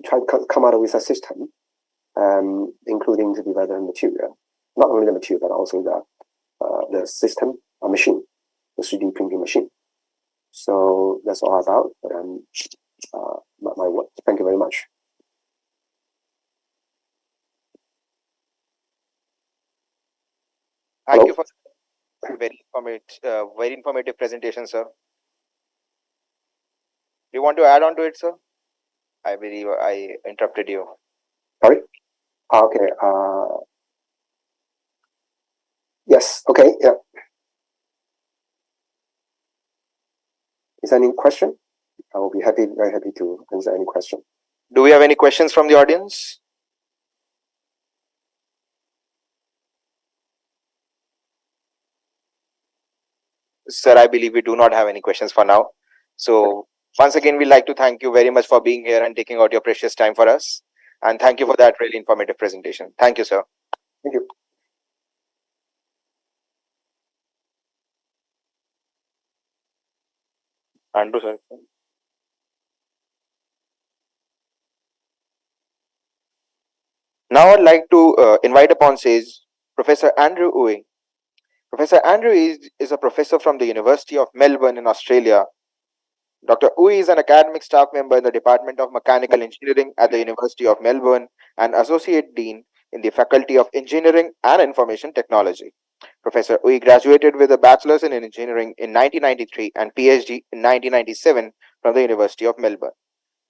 try to come out with a system, including the development material, not only the material, but also the system, a machine, the 3D printing machine. So that's all about my work. Thank you very much. Thank you for very informative presentation, sir. Do you want to add on to it, sir? I believe I interrupted you. Sorry? Okay. Yes. Okay. Yeah. Is there any question? I will be very happy to answer any question. Do we have any questions from the audience? Sir, I believe we do not have any questions for now. So once again, we'd like to thank you very much for being here and taking out your precious time for us. And thank you for that really informative presentation. Thank you, sir. Thank you. Andrew, sir. Now I'd like to invite upon stage Professor Andrew Uy. Professor Andrew is a professor from the University of Melbourne in Australia. Dr. Uy is an academic staff member in the Department of Mechanical Engineering at the University of Melbourne and Associate Dean in the Faculty of Engineering and Information Technology. Professor Uy graduated with a Bachelor's in Engineering in 1993 and PhD in 1997 from the University of Melbourne.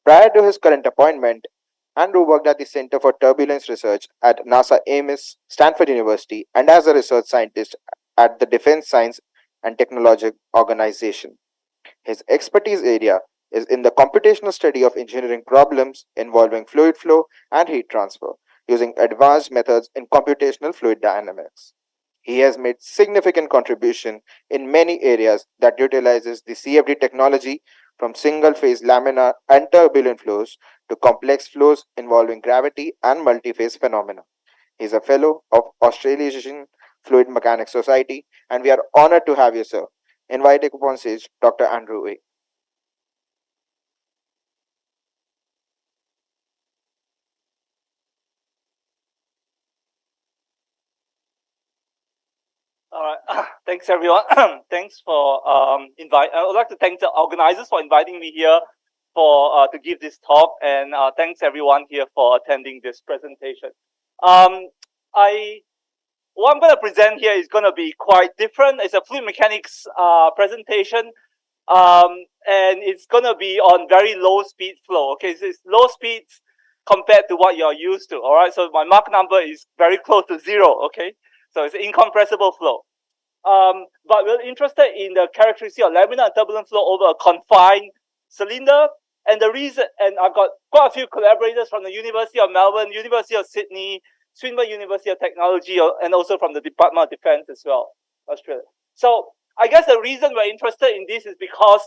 Prior to his current appointment, Andrew worked at the Center for Turbulence Research at NASA Ames, Stanford University, and as a research scientist at the Defense Science and Technology Organization. His expertise area is in the computational study of engineering problems involving fluid flow and heat transfer, using advanced methods in computational fluid dynamics. He has made significant contribution in many areas that utilizes the CFD technology from single-phase laminar and turbulent flows to complex flows involving gravity and multi-phase phenomena. He is a fellow of Australasian Fluid Mechanics Society, and we are honored to have you, sir. Inviting upon stage Dr. Andrew Uy. All right. Thanks, everyone. Thanks for invite. I would like to thank the organizers for inviting me here for to give this talk, and thanks everyone here for attending this presentation. What I'm going to present here is going to be quite different. It's a fluid mechanics presentation, and it's going to be on very low speed flow. Okay, so it's low speeds compared to what you're used to. All right, so my Mach number is very close to zero. Okay, so it's incompressible flow. But we're interested in the characteristic of laminar and turbulent flow over a confined cylinder. And the reason, and I've got quite a few collaborators from the University of Melbourne, University of Sydney, Swinburne University of Technology, and also from the Department of Defense as well, Australia. So I guess the reason we're interested in this is because,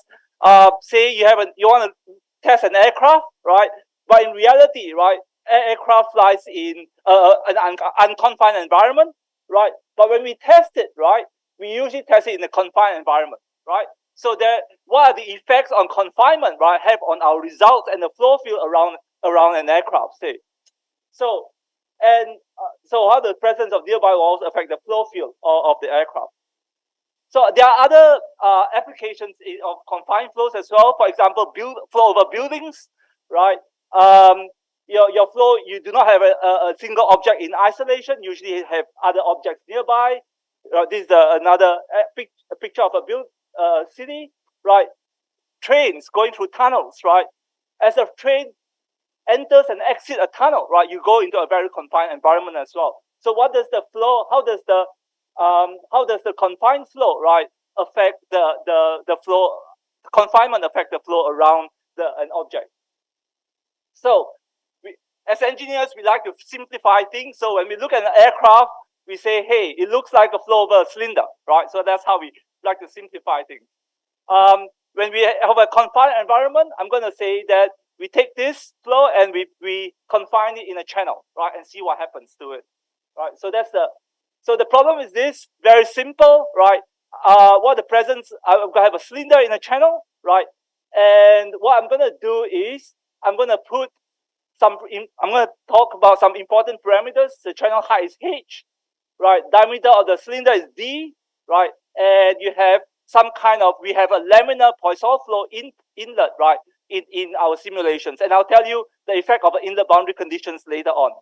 say you want to test an aircraft, right? But in reality, right, aircraft flies in an unconfined environment, right? But when we test it, right, we usually test it in a confined environment, right? So what are the effects on confinement, right, have on our results and the flow field around an aircraft, say? So how the presence of nearby walls affect the flow field of the aircraft? So there are other applications of confined flows as well. For example, flow over buildings, right? Your flow, you do not have a single object in isolation. Usually you have other objects nearby. This is another picture of a city, right? Trains going through tunnels, right? As a train enters and exits a tunnel, right, you go into a very confined environment as well. So what does the flow? How does the confined flow, right, affect the flow? Confinement affect the flow around an object. So as engineers, we like to simplify things. So when we look at an aircraft, we say, hey, it looks like a flow over a cylinder, right? So that's how we like to simplify things. When we have a confined environment, I'm going to say that we take this flow and we confine it in a channel, right, and see what happens to it, right? So the problem is this, very simple, right? I'm going to have a cylinder in a channel, right? And what I'm going to do is I'm going to talk about some important parameters. The channel height is h, right? Diameter of the cylinder is d, right? And you have some kind of, we have a laminar Poisson flow inlet, right? In our simulations, and I'll tell you the effect of the inlet boundary conditions later on,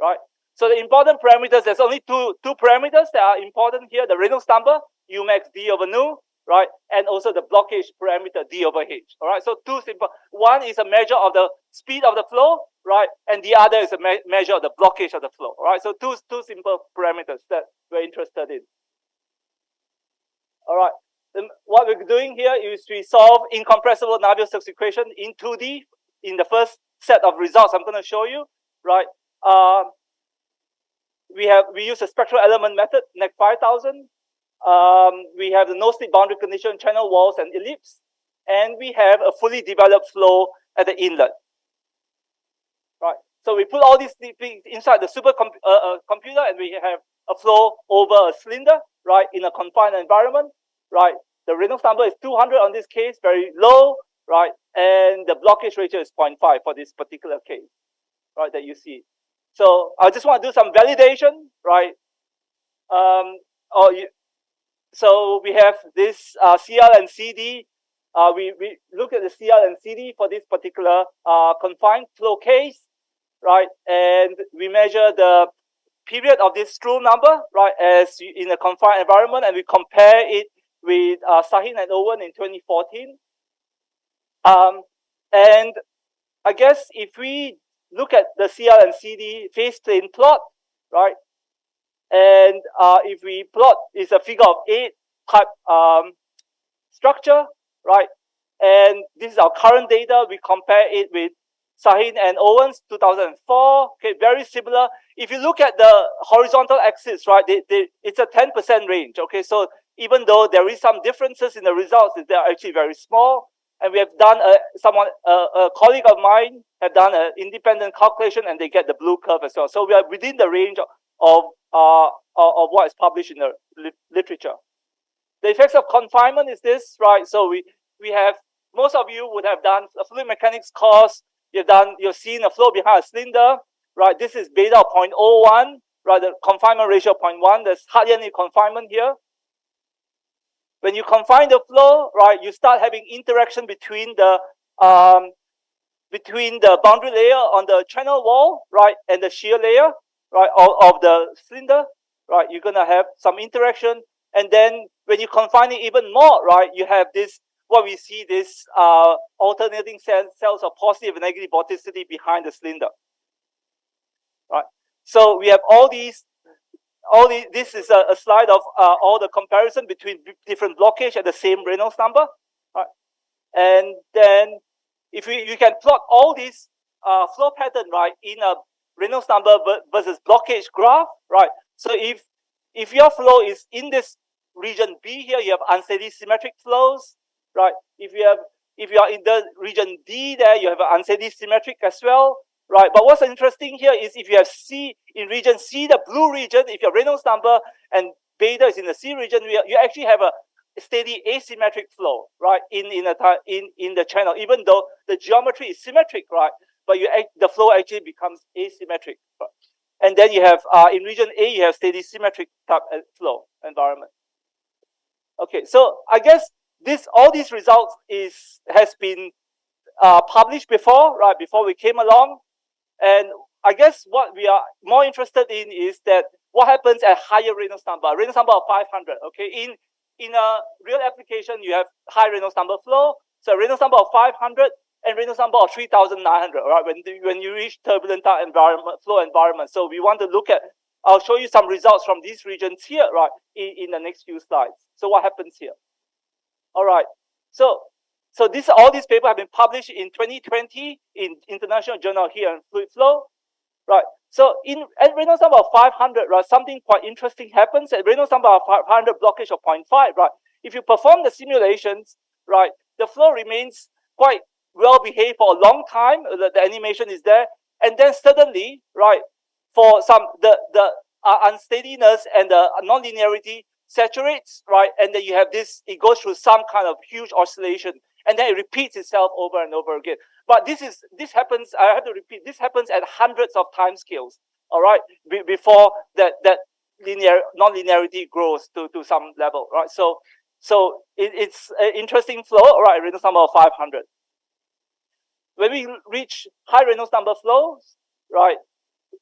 right? So the important parameters, there's only two parameters that are important here: the Reynolds number, U max d over nu, right, and also the blockage parameter d over h. All right, so two simple. One is a measure of the speed of the flow, right, and the other is a measure of the blockage of the flow. All right, so two simple parameters that we're interested in. All right. Then what we're doing here is we solve incompressible Navier-Stokes equation in 2D in the first set of results I'm going to show you, right? We use a spectral element method, NEC 5000. We have the no-slip boundary condition, channel walls, and ellipse, and we have a fully developed flow at the inlet, right? So we put all these things inside the computer, and we have a flow over a cylinder, right, in a confined environment, right? The Reynolds number is 200 on this case, very low, right? And the blockage ratio is 0.5 for this particular case, right, that you see. So I just want to do some validation, right? So we have this CL and CD. We look at the CL and CD for this particular confined flow case, right? And we measure the period of this screw number, right, as in a confined environment, and we compare it with Sahin and Owen in 2014. And I guess if we look at the CL and CD phase plane plot, right, and if we plot, it's a figure of 8 type structure, right, and this is our current data. We compare it with Sahin and Owens 2004. Okay, very similar. If you look at the horizontal axis, right, it's a 10% range. Okay, so even though there is some differences in the results, they are actually very small. And we have done a colleague of mine have done an independent calculation, and they get the blue curve as well. So we are within the range of what is published in the literature. The effects of confinement is this, right? So we have, most of you would have done a fluid mechanics course. You've seen a flow behind a cylinder, right? This is beta of 0.01, right? The confinement ratio of 0.1. There's hardly any confinement here. When you confine the flow, right, you start having interaction between the boundary layer on the channel wall, right, and the shear layer, right, of the cylinder, right. You're gonna have some interaction, and then when you confine it even more, right, you have this, what we see, this alternating cells of positive and negative vorticity behind the cylinder, right. So we have all these. This is a slide of all the comparison between different blockage at the same Reynolds number, right? And then if you can plot all these flow pattern, right, in a Reynolds number versus blockage graph, right? So if your flow is in this region B here, you have unsteady symmetric flows, right? If you are in the region D there, you have an unsteady symmetric as well. Right, but what's interesting here is if you have C in region C, the blue region, if your Reynolds number and beta is in the C region, you actually have a steady asymmetric flow, right, in the channel, even though the geometry is symmetric, right, but the flow actually becomes asymmetric. Right? And then you have in region A, you have steady symmetric type flow environment. Okay, so I guess all these results has been published before, right, before we came along. And I guess what we are more interested in is that what happens at higher Reynolds number of 500. Okay, in a real application, you have high Reynolds number flow, so Reynolds number of 500 and Reynolds number of 3,900. Right, when you reach turbulent flow environment. So we want to look at. I'll show you some results from these regions here, right, in the next few slides. So what happens here? All right, so all these papers have been published in 2020 in International Journal here in Fluid Flow, right? So at Reynolds number of 500, right, something quite interesting happens at Reynolds number of 500 blockage of 0.5, right? If you perform the simulations, right, the flow remains quite well behaved for a long time. The animation is there, and then suddenly, right, for the unsteadiness and the nonlinearity saturates, right, and then you have this. It goes through some kind of huge oscillation. And then it repeats itself over and over again. But this happens, I have to repeat, this happens at hundreds of time scales, all right, before that non-linearity grows to some level, right? So it's an interesting flow, right? Reynolds number of 500. When we reach high Reynolds number flows, right,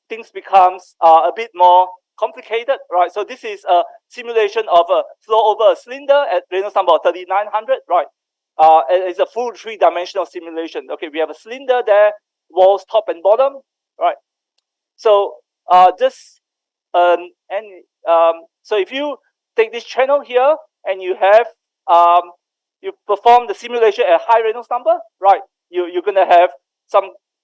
things becomes a bit more complicated, right? So this is a simulation of a flow over a cylinder at Reynolds number of 3900, right? It's a full three-dimensional simulation. Okay, we have a cylinder there, walls top and bottom, right? So so if you take this channel here and you have you perform the simulation at high Reynolds number, right? You're gonna have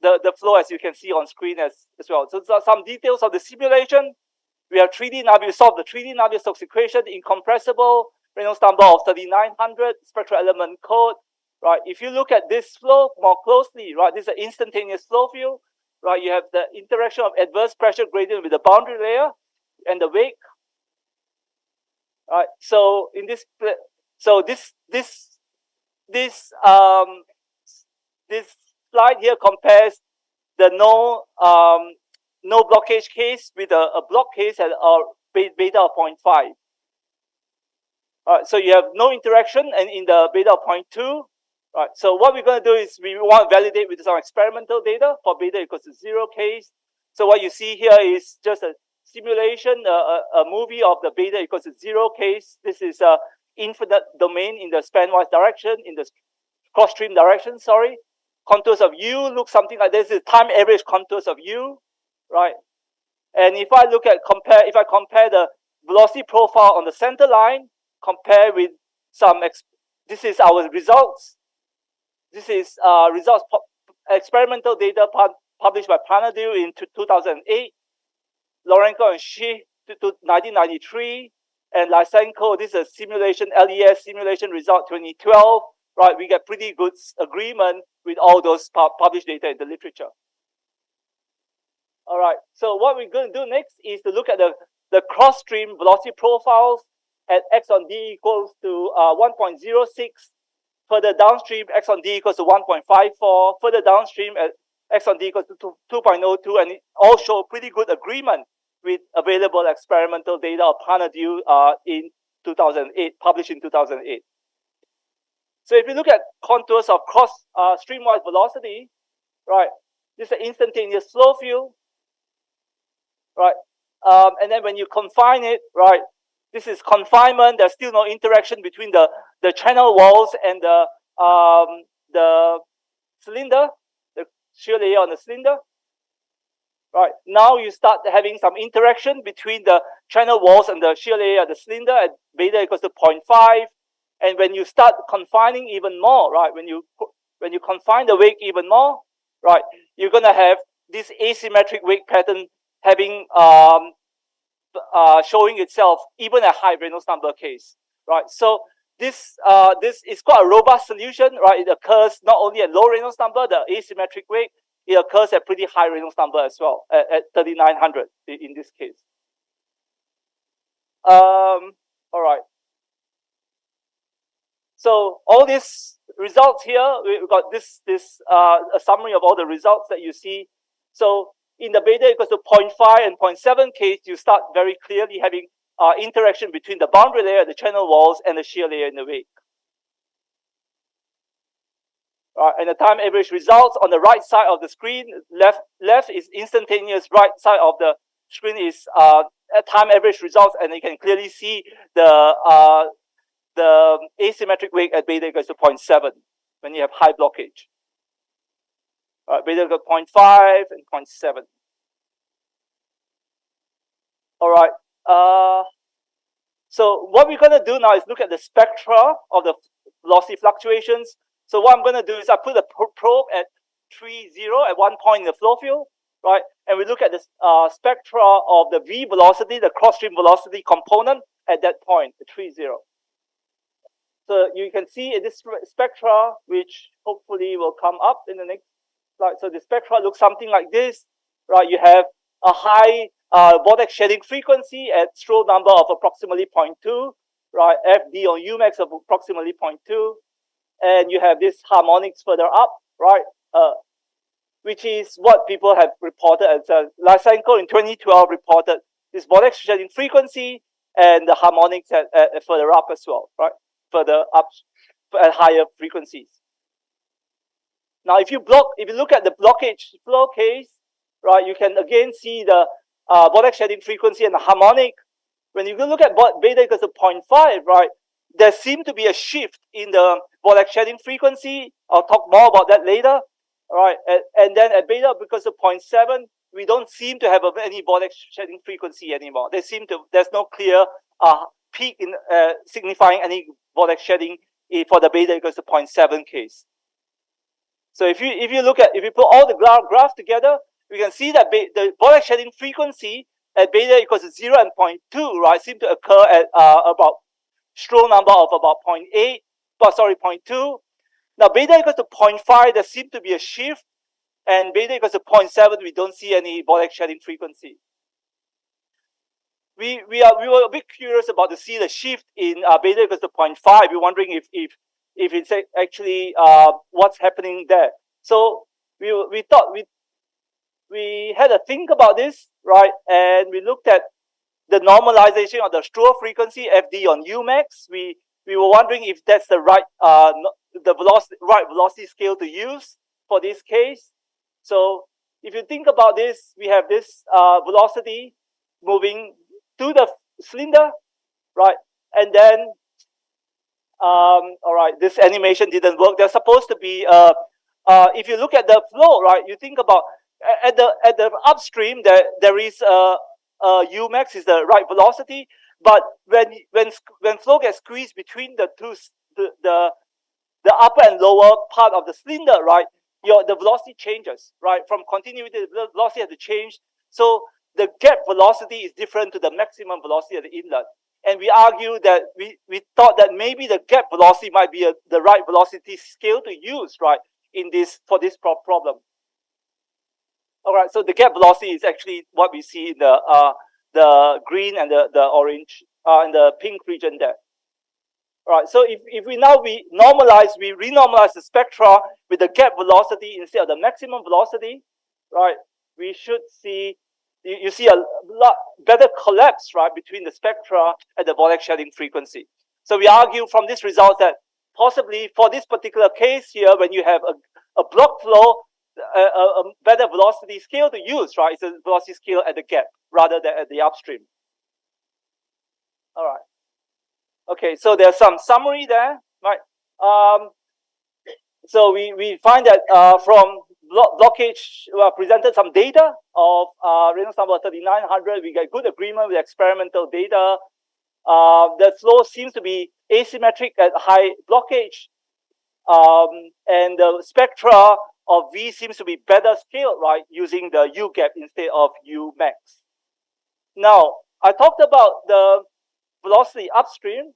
the flow as you can see on screen as well. So some details of the simulation. We have 3D Navier, solve the 3D Navier-Stokes equation, incompressible, Reynolds number of 3900, spectral element code, right? If you look at this flow more closely, right, this is an instantaneous flow field, right? You have the interaction of adverse pressure gradient with the boundary layer and the wake, right? So in this, so this slide here compares the no blockage case with a block case at beta of 0.5. So you have no interaction, and in the beta of 0.2, right? So what we're going to do is we want to validate with some experimental data for beta equals to 0 case. So what you see here is just a simulation, a movie of the beta equals to 0 case. This is a infinite domain in the spanwise direction, in the cross stream direction, sorry. Contours of U look something like this. This is time average contours of U, right? And if I compare the velocity profile on the center line, compare with some, this is our results. This is results, experimental data published by Panadil in 2008, Lorenko and Shi to 1993, and Lysenko, this is a simulation, LES simulation result 2012, right? We get pretty good agreement with all those published data in the literature. All right, so what we're going to do next is to look at the cross-stream velocity profiles at x on d equals to 1.06, further downstream x on d equals to 1.54, further downstream at x on d equals to 2.02, and it all show pretty good agreement with available experimental data of Panadil in 2008, published in 2008. So if you look at contours of cross streamwise velocity, right, this is an instantaneous flow field, right? And then when you confine it, right, this is confinement. There's still no interaction between the channel walls and the cylinder, the shear layer on the cylinder. Right, now you start having some interaction between the channel walls and the shear layer of the cylinder at beta equals to 0.5. And when you start confining even more, right, when you confine the wake even more, right, you're gonna have this asymmetric wake pattern having showing itself even at high Reynolds number case, right? So this is quite a robust solution, right? It occurs not only at low Reynolds number, the asymmetric wake, it occurs at pretty high Reynolds number as well, at 3900 in this case. All right. So all these results here, we've got a summary of all the results that you see. So in the beta equals to 0.5 and 0.7 case, you start very clearly having interaction between the boundary layer, the channel walls, and the shear layer in the wake. And the time average results on the right side of the screen, left is instantaneous, right side of the screen is time average results, and you can clearly see the asymmetric wake at beta equals to 0.7 when you have high blockage. Beta equals 0.5 and 0.7. All right. So what we're going to do now is look at the spectra of the velocity fluctuations. So what I'm going to do is I put a probe at 3, 0 at one point in the flow field, right? And we look at the spectra of the V velocity, the cross-stream velocity component at that point, the 3, 0. So you can see in this spectra, which hopefully will come up in the next slide. So the spectra looks something like this, right? You have a high vortex shedding frequency at Stroll number of approximately 0.2, right? FD on Umax of approximately 0.2. And you have this harmonics further up, right? Which is what people have reported as Lysenko in 2012 reported this vortex shedding frequency and the harmonics at further up as well, right? Further up at higher frequencies. Now, if you look at the blockage flow case, right, you can again see the vortex shedding frequency and the harmonic. When you look at beta equals to 0.5, right, there seems to be a shift in the vortex shedding frequency. I'll talk more about that later. All right, and then at beta because of 0.7, we don't seem to have any vortex shedding frequency anymore. There's no clear peak in signifying any vortex shedding for the beta equals to 0.7 case. So if you put all the graphs together, we can see that the vortex shedding frequency at beta equals to 0 and 0.2, right, seem to occur at about Stroll number of about 0.2. Now beta equals to 0.5, there seems to be a shift, and beta equals to 0.7, we don't see any vortex shedding frequency. We were a bit curious about to see the shift in beta equals to 0.5. We're wondering if it's actually what's happening there. So we thought we had a think about this, right? And we looked at the normalization of the Stroll frequency FD on Umax. We were wondering if that's the right velocity scale to use for this case. So if you think about this, we have this velocity moving to the cylinder, right? And then, all right, this animation didn't work. There's supposed to be, if you look at the flow, right, you think about at the upstream, there is Umax is the right velocity, but when flow gets squeezed between the two, the upper and lower part of the cylinder, right, the velocity changes, right? From continuity, the velocity has to change. So the gap velocity is different to the maximum velocity at the inlet. And we argue that we thought that maybe the gap velocity might be the right velocity scale to use, right, for this problem. All right, so the gap velocity is actually what we see in the green and the orange and the pink region there. All right, so if we renormalize the spectra with the gap velocity instead of the maximum velocity, right, we should see, you see a lot better collapse, right, between the spectra and the vortex shedding frequency. So we argue from this result that possibly for this particular case here, when you have a block flow, a better velocity scale to use, right? It's a velocity scale at the gap rather than at the upstream. All right. Okay, so there's some summary there, right? So we find that from blockage presented some data of Reynolds number 3900. We get good agreement with experimental data. The flow seems to be asymmetric at high blockage, and the spectra of V seems to be better scaled, right, using the U gap instead of U max. Now, I talked about the velocity upstream.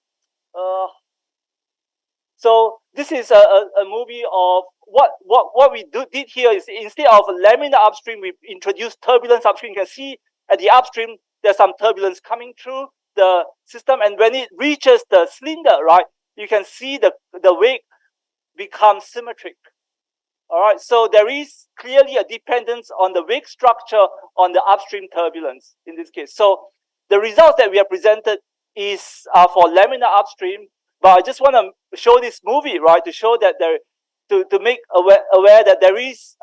So this is a movie of what we did here is instead of laminar upstream, we introduced turbulence upstream. You can see at the upstream, there's some turbulence coming through the system. And when it reaches the cylinder, right, you can see the wake becomes symmetric. All right, so there is clearly a dependence on the wake structure on the upstream turbulence in this case. So the results that we have presented is for laminar upstream, but I just want to show this movie, right, to show that to make aware that there is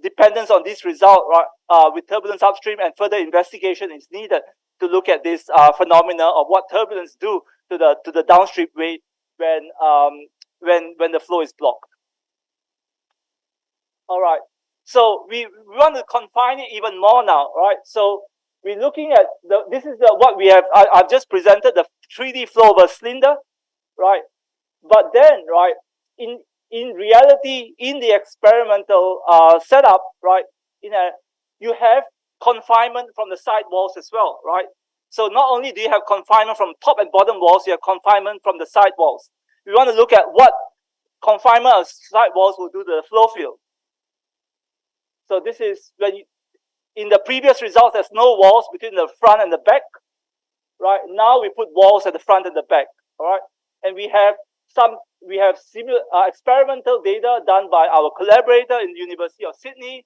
dependence on this result, right, with turbulence upstream, and further investigation is needed to look at this phenomena of what turbulence do to the downstream wake when the flow is blocked. All right, so we want to confine it even more now, right? So we're looking at this is what we have. I've just presented the 3D flow of a cylinder, right? But then, right, in reality, in the experimental setup, right, you have confinement from the side walls as well, right? So not only do you have confinement from top and bottom walls, you have confinement from the side walls. We want to look at what confinement of side walls will do to the flow field. So this is when in the previous results, there's no walls between the front and the back, right? Now we put walls at the front and the back, all right? And we have experimental data done by our collaborator in the University of Sydney,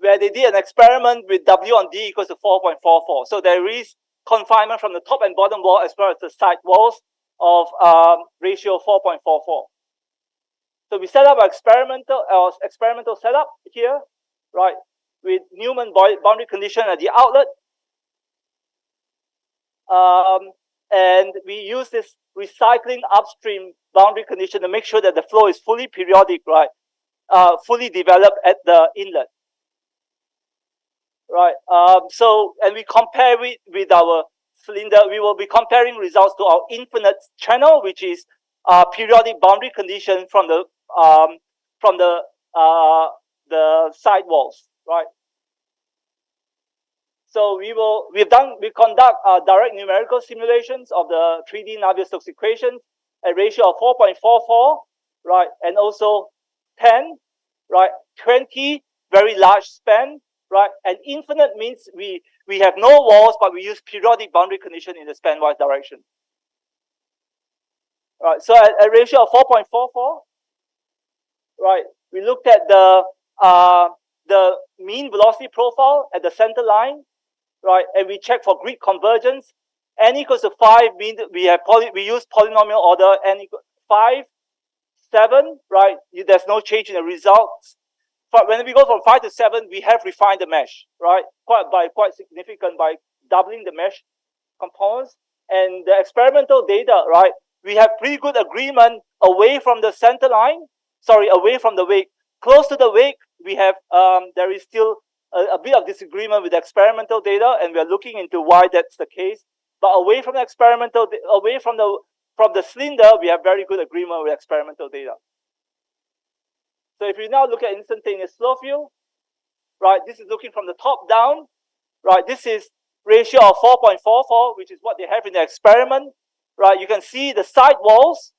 where they did an experiment with W on D equals to 4.44. So there is confinement from the top and bottom wall as well as the side walls of ratio 4.44. So we set up our experimental setup here, right, with Newman boundary condition at the outlet. And we use this recycling upstream boundary condition to make sure that the flow is fully periodic, right, fully developed at the inlet. Right. And we compare it with our cylinder. We will be comparing results to our infinite channel, which is periodic boundary condition from the side walls. Right. So we conduct direct numerical simulations of the 3D Navier-Stokes equations at ratio of 4.44, right, and also 10, right, 20, very large span. Right, and infinite means we have no walls, but we use periodic boundary condition in the span-wise direction. Right, so at a ratio of 4.44, right, we looked at the mean velocity profile at the center line, right, and we check for grid convergence. N equals to 5 means we use polynomial order n equals 5, 7, right? There's no change in the results. But when we go from 5 to 7, we have refined the mesh, right? Quite significant by doubling the mesh components. And the experimental data, right? We have pretty good agreement away from the center line, away from the wake. Close to the wake, we have there is still a bit of disagreement with the experimental data, and we are looking into why that's the case. But away from the experimental, away from the cylinder, we have very good agreement with experimental data. So if we now look at instantaneous flow field, right, this is looking from the top down, right, this is ratio of 4.44, which is what they have in the experiment, right. You can see the side walls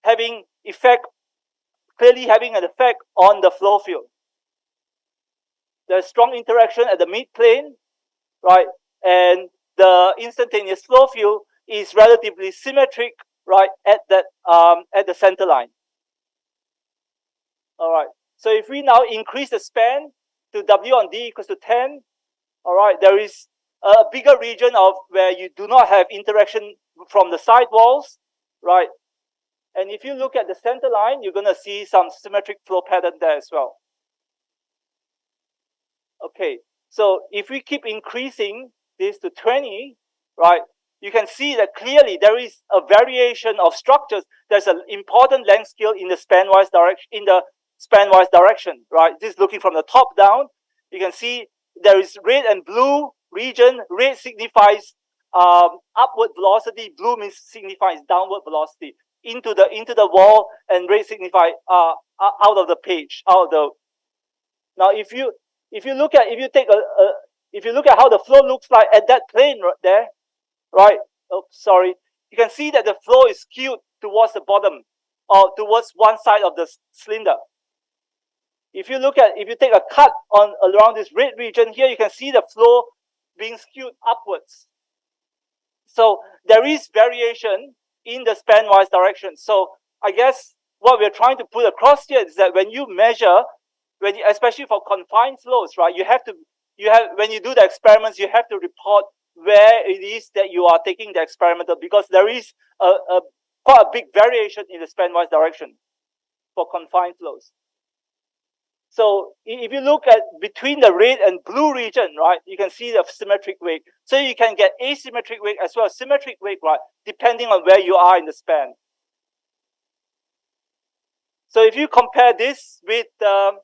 clearly having an effect on the flow field. There's strong interaction at the mid plane, right, and the instantaneous flow field is relatively symmetric, right, at the center line. All right. So if we now increase the span to W on D equals to 10, all right, there is a bigger region of where you do not have interaction from the side walls, right? And if you look at the center line, you're going to see some symmetric flow pattern there as well. Okay. So if we keep increasing this to 20, right, you can see that clearly there is a variation of structures. There's an important length scale in the span-wise direction, right? This is looking from the top down. You can see there is red and blue region. Red signifies upward velocity. Blue signifies downward velocity into the wall, and red signifies out of the page. Now, if you look at how the flow looks like at that plane right there, right? Oh, sorry. You can see that the flow is skewed towards the bottom, or towards one side of the cylinder. If you take a cut around this red region here, you can see the flow being skewed upwards. So there is variation in the span-wise direction. So I guess what we're trying to put across here is that when you measure, especially for confined flows, right, when you do the experiments, you have to report where it is that you are taking the experimental, because there is quite a big variation in the span-wise direction for confined flows. So if you look at between the red and blue region, right, you can see the symmetric wake. So you can get asymmetric wake as well as symmetric wake, right, depending on where you are in the span. So if you compare this with the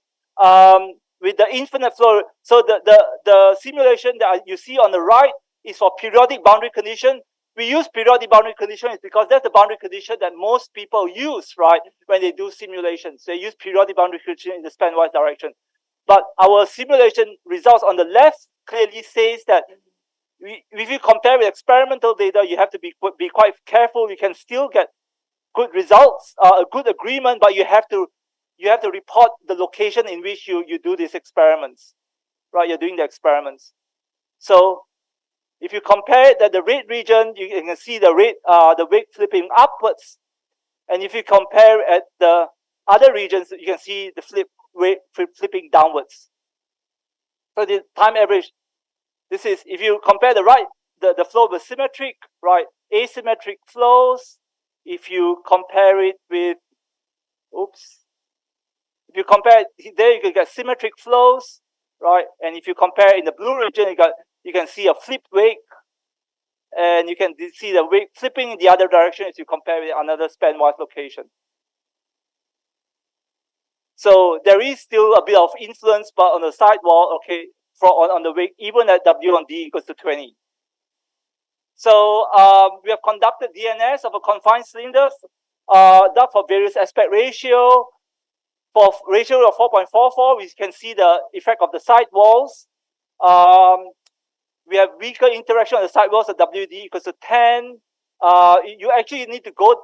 infinite flow, so the simulation that you see on the right is for periodic boundary condition. We use periodic boundary condition because that's the boundary condition that most people use, right, when they do simulations. They use periodic boundary condition in the span-wise direction. But our simulation results on the left clearly says that if you compare with experimental data, you have to be quite careful. You can still get good results, a good agreement, but you have to report the location in which you do these experiments, right? You're doing the experiments. So if you compare that the red region, you can see the wake flipping upwards, and if you compare at the other regions, you can see the wake flipping downwards. So the time average, this is, if you compare the flow with symmetric, right, asymmetric flows, if you compare it with, if you compare, there you can get symmetric flows, right, and if you compare in the blue region, you can see a flipped wake, and you can see the wake flipping in the other direction as you compare with another span-wise location. So there is still a bit of influence, but on the sidewall, okay, on the wake, even at W on D equals to 20. So we have conducted DNS of a confined cylinder, done for various aspect ratio. For ratio of 4.44, we can see the effect of the sidewalls. We have weaker interaction on the sidewalls at WD equals to 10. You actually need to go,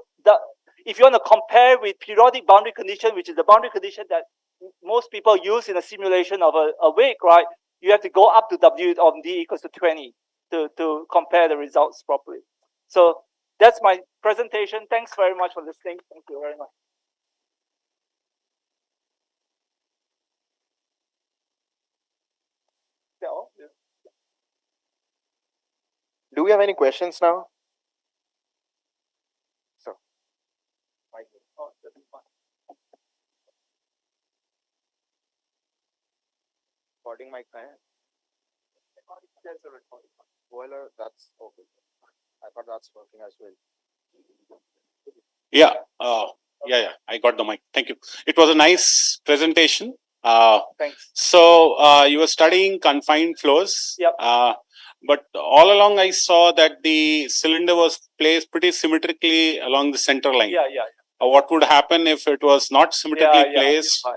if you want to compare with periodic boundary condition, which is the boundary condition that most people use in a simulation of a wake, right? You have to go up to W on D equals to 20 to compare the results properly. So that's my presentation. Thanks very much for listening. Thank you very much. Do we have any questions now? So, recording mic है? Boiler, that's okay. I thought that's working as well. Yeah, I got the mic. Thank you. It was a nice presentation. Thanks. So you were studying confined flows. Yep. But all along I saw that the cylinder was placed pretty symmetrically along the center line. Yeah. What would happen if it was not symmetrically placed? Right.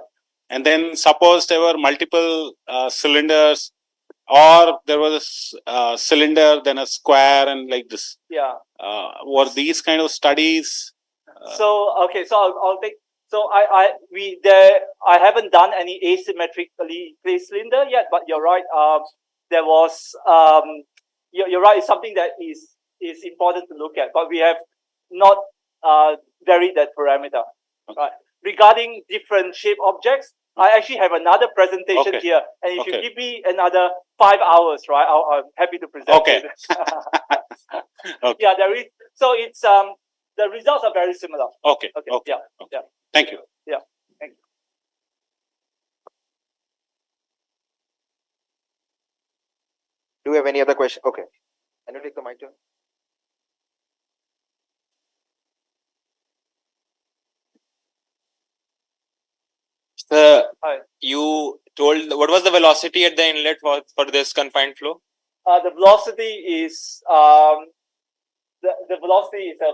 And then suppose there were multiple cylinders, or there was a cylinder, then a square, and like this. Yeah. Were these kind of studies? So okay, so I'll take. So I haven't done any asymmetrically placed cylinder yet, but you're right. There was you're right. It's something that is important to look at, but we have not varied that parameter. Right. Regarding different shape objects, I actually have another presentation here, and if you give me another 5 hours, right, I'm happy to present. Okay. Yeah, there is. So it's the results are very similar. Okay. Yeah. Thank you. Yeah. Thank you. Do we have any other question? Okay. Can you take the mic, John? You told what was the velocity at the inlet for this confined flow? The velocity is the velocity is a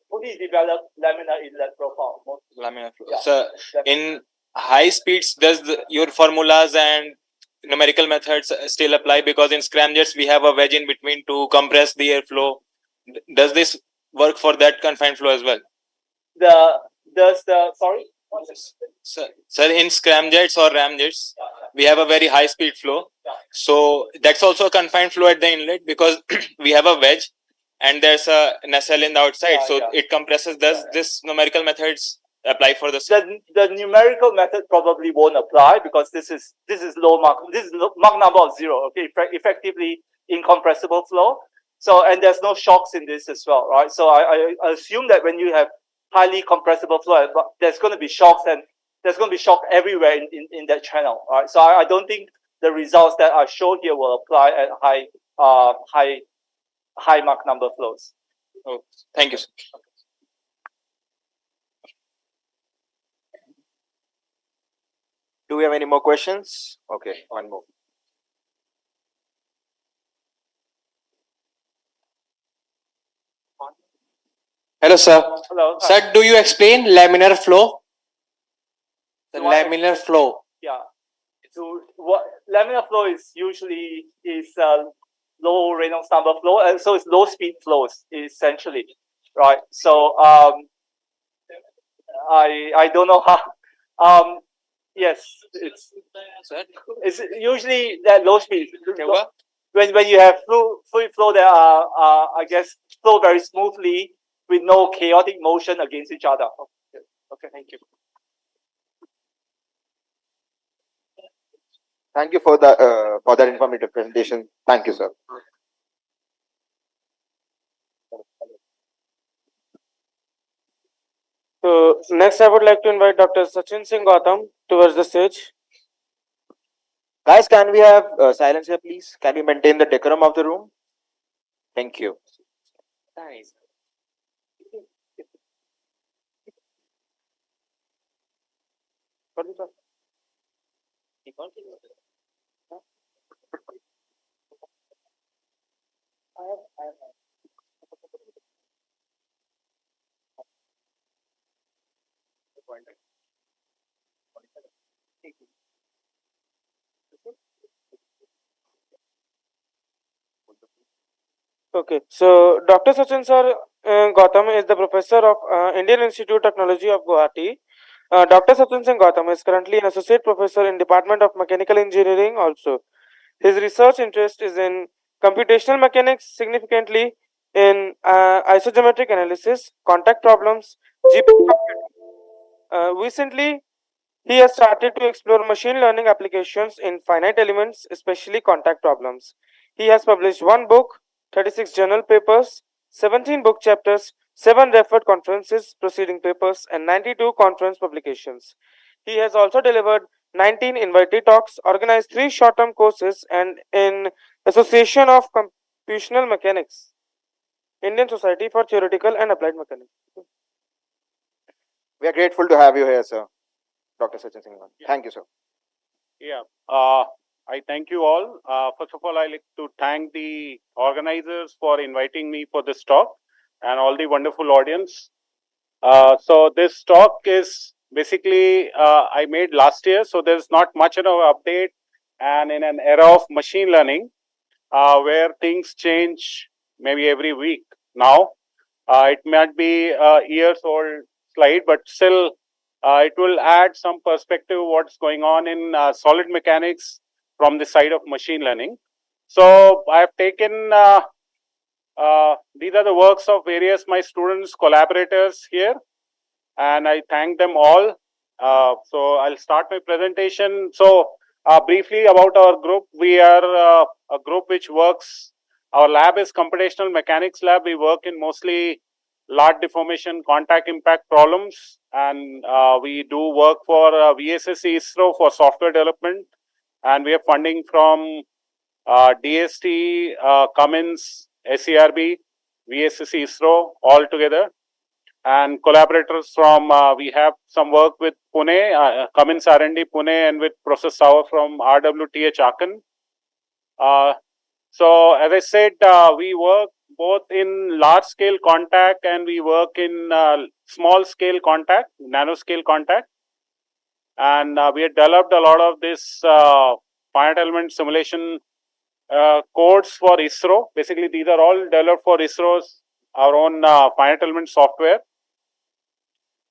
fully developed laminar inlet profile. Laminar flow. Yeah. So in high speeds, does your formulas and numerical methods still apply? Because in scramjets we have a wedge in between to compress the airflow. Does this work for that confined flow as well? Sorry? Sir, in scramjets or ramjets, we have a very high speed flow. So that's also a confined flow at the inlet because we have a wedge and there's a nacelle in the outside. It compresses. Does this numerical methods apply for the numerical method probably won't apply because this is low Mach. This is Mach number of 0. Okay, effectively incompressible flow. So and there's no shocks in this as well, right? So I assume that when you have highly compressible flow, there's going to be shocks, and there's going to be shock everywhere in that channel, right? So I don't think the results that are shown here will apply at high Mach number flows. Oh, thank you, sir. Do we have any more questions? Okay, one more. Hello, sir. Hello. Sir, do you explain laminar flow? The laminar flow. Yeah. So what laminar flow is usually low Reynolds number flow, and so it's low speed flows essentially, right? So I don't know how. Yes, it's usually that low speed. When you have fluid flow that are I guess flow very smoothly with no chaotic motion against each other. Okay, thank you. Thank you for that informative presentation. Thank you, sir. So next, I would like to invite Dr. Sachin Singh Gautam towards the stage. Guys, can we have silence here, please? Can we maintain the decorum of the room? Thank you. Nice. Okay, so Dr. Sachin Sir Gautam is the professor of Indian Institute of Technology of Guwahati. Dr. Sachin Singh Gautam is currently an associate professor in Department of Mechanical Engineering also. His research interest is in computational mechanics, significantly in isogeometric analysis, contact problems, GPU computing. Recently, he has started to explore machine learning applications in finite elements, especially contact problems. He has published one book, 36 journal papers, 17 book chapters, 7 referred conferences, proceeding papers, and 92 conference publications. He has also delivered 19 invitee talks, organized 3 short-term courses, and in Association of Computational Mechanics, Indian Society for Theoretical and Applied Mechanics. We are grateful to have you here, sir. Dr. Sachin Singh. Thank you, sir. Yeah, I thank you all. First of all, I like to thank the organizers for inviting me for this talk and all the wonderful audience. So this talk is basically I made last year, so there's not much of an update. And in an era of machine learning, where things change maybe every week now, it might be a years old slide, but still it will add some perspective what's going on in solid mechanics from the side of machine learning. So I have taken these are the works of various my students, collaborators here, and I thank them all. So I'll start my presentation. So briefly about our group, we are a group which works, our lab is computational mechanics lab. We work in mostly large deformation contact impact problems, and we do work for VSSC ISRO for software development, and we have funding from DST, Cummins, SERB, VSSC ISRO all together, and collaborators from we have some work with Pune, Cummins R&D Pune, and with Professor Sauer from RWTH Aachen. So as I said, we work both in large scale contact and we work in small scale contact, nanoscale contact, and we have developed a lot of this finite element simulation codes for ISRO. Basically, these are all developed for ISRO's our own finite element software.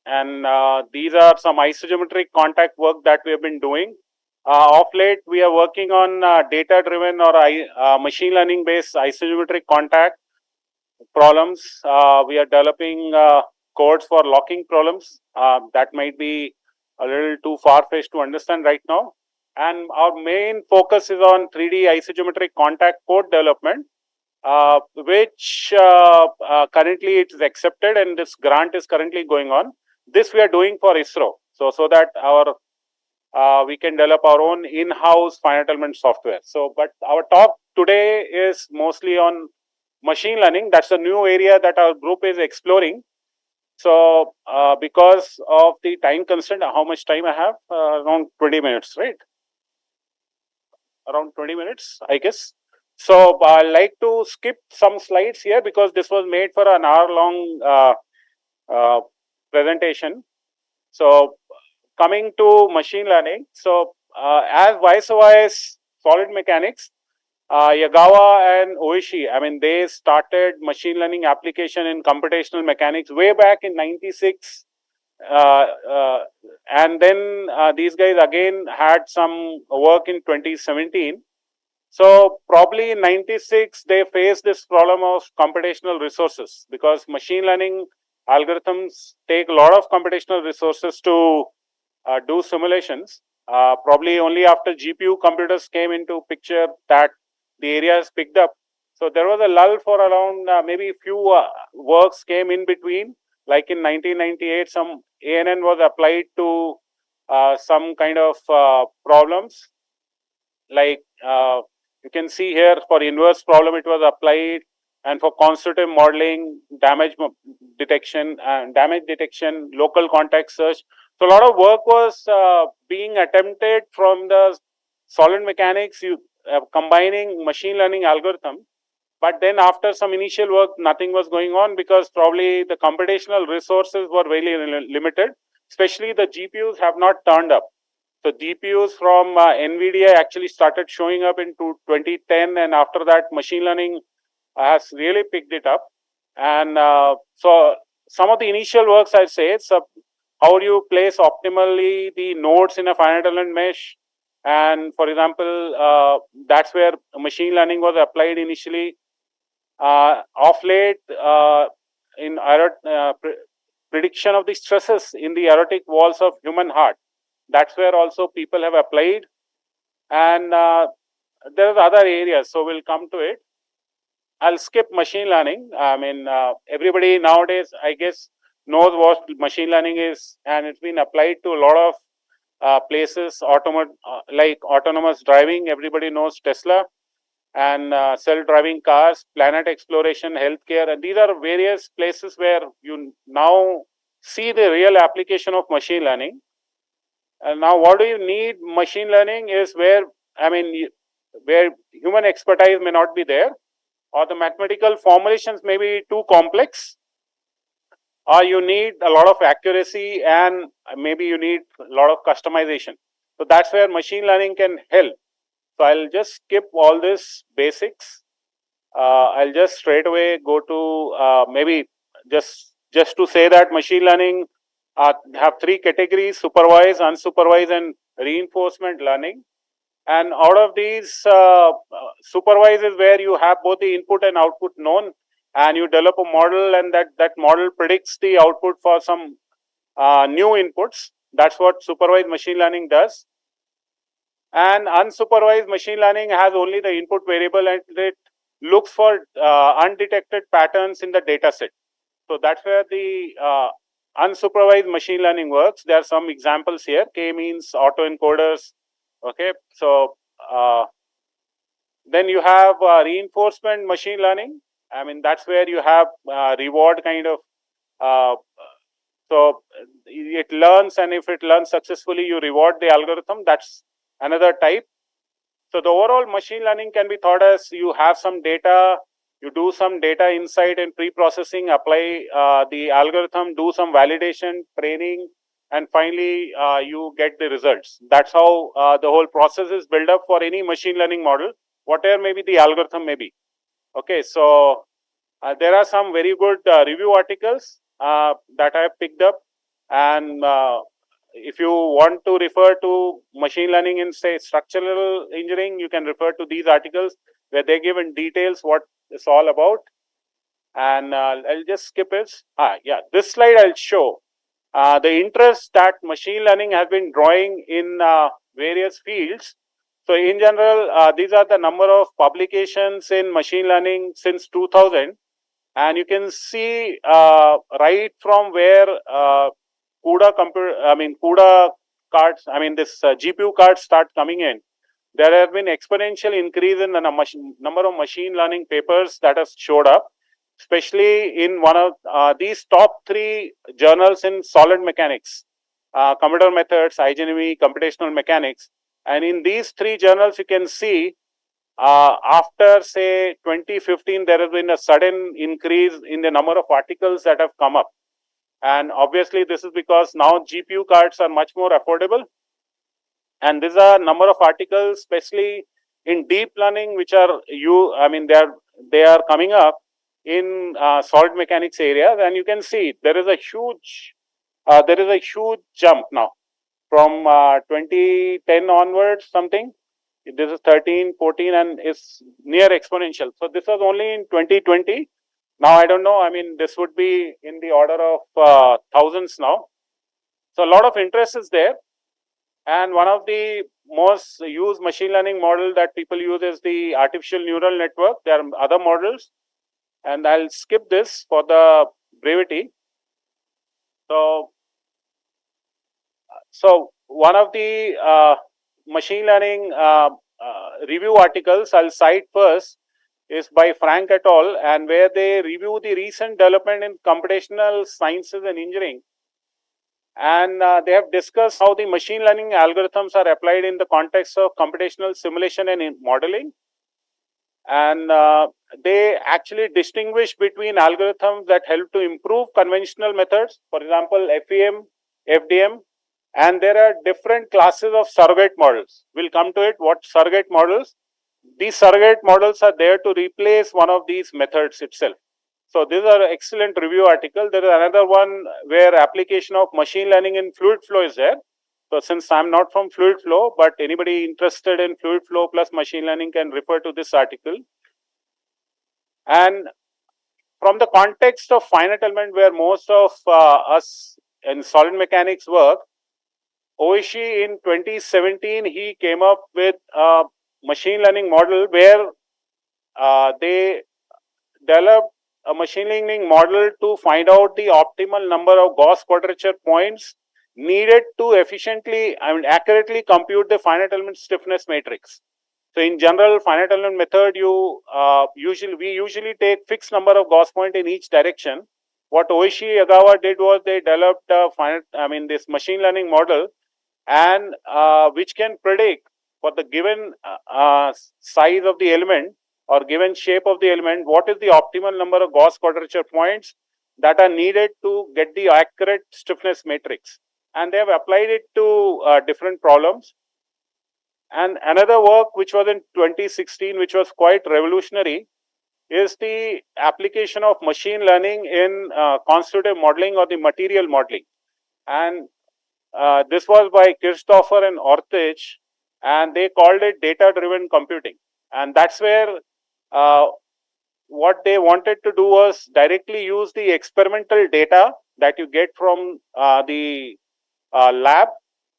And these are some isogeometric contact work that we have been doing. Of late, we are working on data-driven or machine learning-based isogeometric contact problems. We are developing codes for locking problems. That might be a little too far-fetched to understand right now. And our main focus is on 3D isogeometric contact code development, which currently it is accepted, and this grant is currently going on. This we are doing for ISRO, so that our we can develop our own in-house finite element software. So, but our talk today is mostly on machine learning. That's a new area that our group is exploring. So, because of the time constraint, how much time I have? Around 20 minutes, right? Around 20 minutes, I guess. So, I like to skip some slides here because this was made for an hour-long presentation. So, coming to machine learning, so as vice solid mechanics, Yagawa and Oishi, I mean, they started machine learning application in computational mechanics way back in '96. And then these guys again had some work in 2017. So probably in '96, they faced this problem of computational resources because machine learning algorithms take a lot of computational resources to do simulations. Probably only after GPU computers came into picture that the area is picked up. So there was a lull for around maybe few works came in between. Like in 1998, some ANN was applied to some kind of problems. Like you can see here for inverse problem, it was applied, and for constitutive modeling, damage detection, local contact search. So a lot of work was being attempted from the solid mechanics, combining machine learning algorithm. But then after some initial work, nothing was going on because probably the computational resources were very limited, especially the GPUs have not turned up. So GPUs from NVIDIA actually started showing up in 2010, and after that, machine learning has really picked it up. And so some of the initial works I say, it's how do you place optimally the nodes in a finite element mesh? And for example, that's where machine learning was applied initially. Of late, in prediction of the stresses in the aortic walls of human heart, that's where also people have applied. And there are other areas, so we'll come to it. I'll skip machine learning. I mean, everybody nowadays, I guess, knows what machine learning is, and it's been applied to a lot of places, like autonomous driving. Everybody knows Tesla, and self-driving cars, planet exploration, healthcare, and these are various places where you now see the real application of machine learning. And now, what do you need machine learning is where, I mean, where human expertise may not be there, or the mathematical formulations may be too complex, or you need a lot of accuracy, and maybe you need a lot of customization. So that's where machine learning can help. So I'll just skip all this basics. I'll just straight away go to maybe just to say that machine learning have three categories: supervised, unsupervised, and reinforcement learning. And out of these, supervised is where you have both the input and output known, and you develop a model, and that model predicts the output for some new inputs. That's what supervised machine learning does. And unsupervised machine learning has only the input variable, and it looks for undetected patterns in the data set. So that's where the unsupervised machine learning works. There are some examples here. K means autoencoders. Okay, so then you have reinforcement machine learning. I mean, that's where you have reward kind of. So it learns, and if it learns successfully, you reward the algorithm. That's another type. So the overall machine learning can be thought as you have some data, you do some data insight and pre-processing, apply the algorithm, do some validation, training, and finally you get the results. That's how the whole process is built up for any machine learning model, whatever maybe the algorithm may be. Okay, so there are some very good review articles that I have picked up, and if you want to refer to machine learning in, say, structural engineering, you can refer to these articles where they give in details what it's all about. And I'll just skip it. Yeah, this slide I'll show the interest that machine learning has been drawing in various fields. So in general, these are the number of publications in machine learning since 2000. And you can see right from where CUDA cards, this GPU cards start coming in. There have been exponential increase in the number of machine learning papers that has showed up, especially in one of these top three journals in solid mechanics, computer methods, IGNV, computational mechanics. And in these three journals, you can see after, say, 2015, there has been a sudden increase in the number of articles that have come up. And obviously, this is because now GPU cards are much more affordable. And these are number of articles, especially in deep learning, which are they are coming up in solid mechanics areas. And you can see there is a huge jump now from 2010 onwards, something. This is 13, 14, and is near exponential. So this was only in 2020. Now, I don't know, this would be in the order of thousands now. So a lot of interest is there. And one of the most used machine learning model that people use is the artificial neural network. There are other models, and I'll skip this for the brevity. So one of the machine learning review articles I'll cite first is by Frank et al., and where they review the recent development in computational sciences and engineering. And they have discussed how the machine learning algorithms are applied in the context of computational simulation and modeling. And they actually distinguish between algorithms that help to improve conventional methods, for example, FEM, FDM, and there are different classes of surrogate models. We'll come to it, what surrogate models. These surrogate models are there to replace one of these methods itself. So these are excellent review article. There is another one where application of machine learning in fluid flow is there. So since I'm not from fluid flow, but anybody interested in fluid flow plus machine learning can refer to this article. And from the context of finite element where most of us in solid mechanics work, Oishi in 2017, he came up with a machine learning model where they developed a machine learning model to find out the optimal number of Gauss quadrature points needed to efficiently, accurately compute the finite element stiffness matrix. So in general, finite element method, we usually take fixed number of Gauss point in each direction. What Oishi Agawa did was they developed this machine learning model, and which can predict for the given size of the element or given shape of the element, what is the optimal number of Gauss quadrature points that are needed to get the accurate stiffness matrix. And they have applied it to different problems. And another work which was in 2016, which was quite revolutionary, is the application of machine learning in constitutive modeling or the material modeling. And this was by Christopher and Ortich, and they called it data-driven computing. And that's where what they wanted to do was directly use the experimental data that you get from the lab,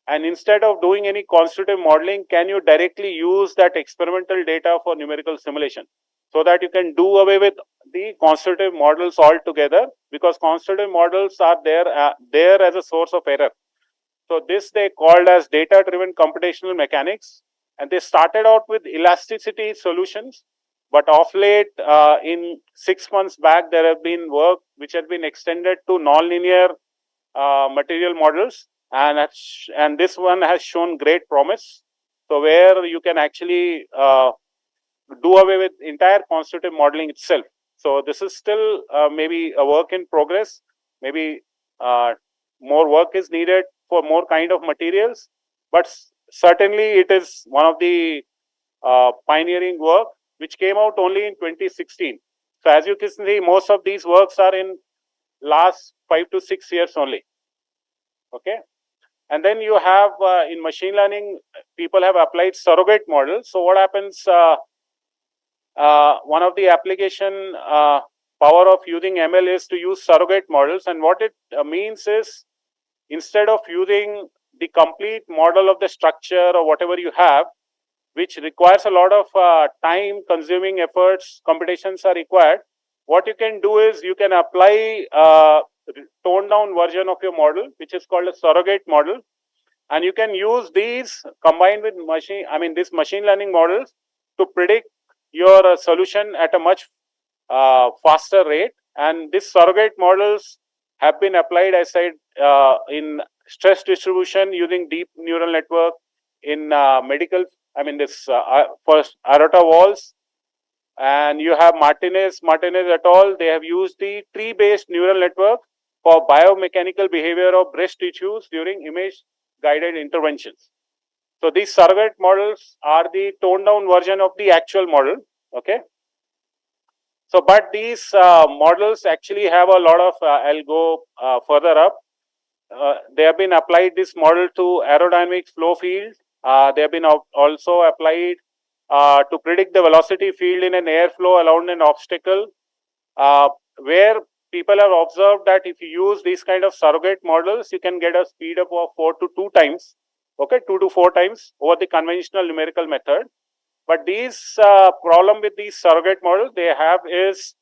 and instead of doing any constitutive modeling, can you directly use that experimental data for numerical simulation, so that you can do away with the constitutive models altogether, because constitutive models are there as a source of error. So this they called as data-driven computational mechanics, and they started out with elasticity solutions. But of late, in 6 months back, there have been work which has been extended to nonlinear material models, and this one has shown great promise. So where you can actually do away with entire constitutive modeling itself. So this is still maybe a work in progress. Maybe more work is needed for more kind of materials, but certainly it is one of the pioneering work which came out only in 2016. So as you can see, most of these works are in last 5 to 6 years only. Okay. And then you have in machine learning, people have applied surrogate models. So what happens, one of the application power of using ML is to use surrogate models. And what it means is, instead of using the complete model of the structure or whatever you have, which requires a lot of time consuming efforts, computations are required, what you can do is you can apply toned down version of your model, which is called a surrogate model. And you can use these combined with this machine learning models to predict your solution at a much faster rate. And these surrogate models have been applied, I said, in stress distribution using deep neural network, in medical, for aorta walls. And you have Martinez et al. They have used the tree-based neural network for biomechanical behavior of breast tissues during image-guided interventions. So these surrogate models are the toned-down version of the actual model. Okay. So, but these models actually have a lot of, I'll go further up. They have been applied this model to aerodynamic flow field. They have been also applied to predict the velocity field in an airflow around an obstacle, where people have observed that if you use these kind of surrogate models, you can get a speed up of 4 to 2 times okay, 2 to 4 times over the conventional numerical method. But these problem with these surrogate models they have is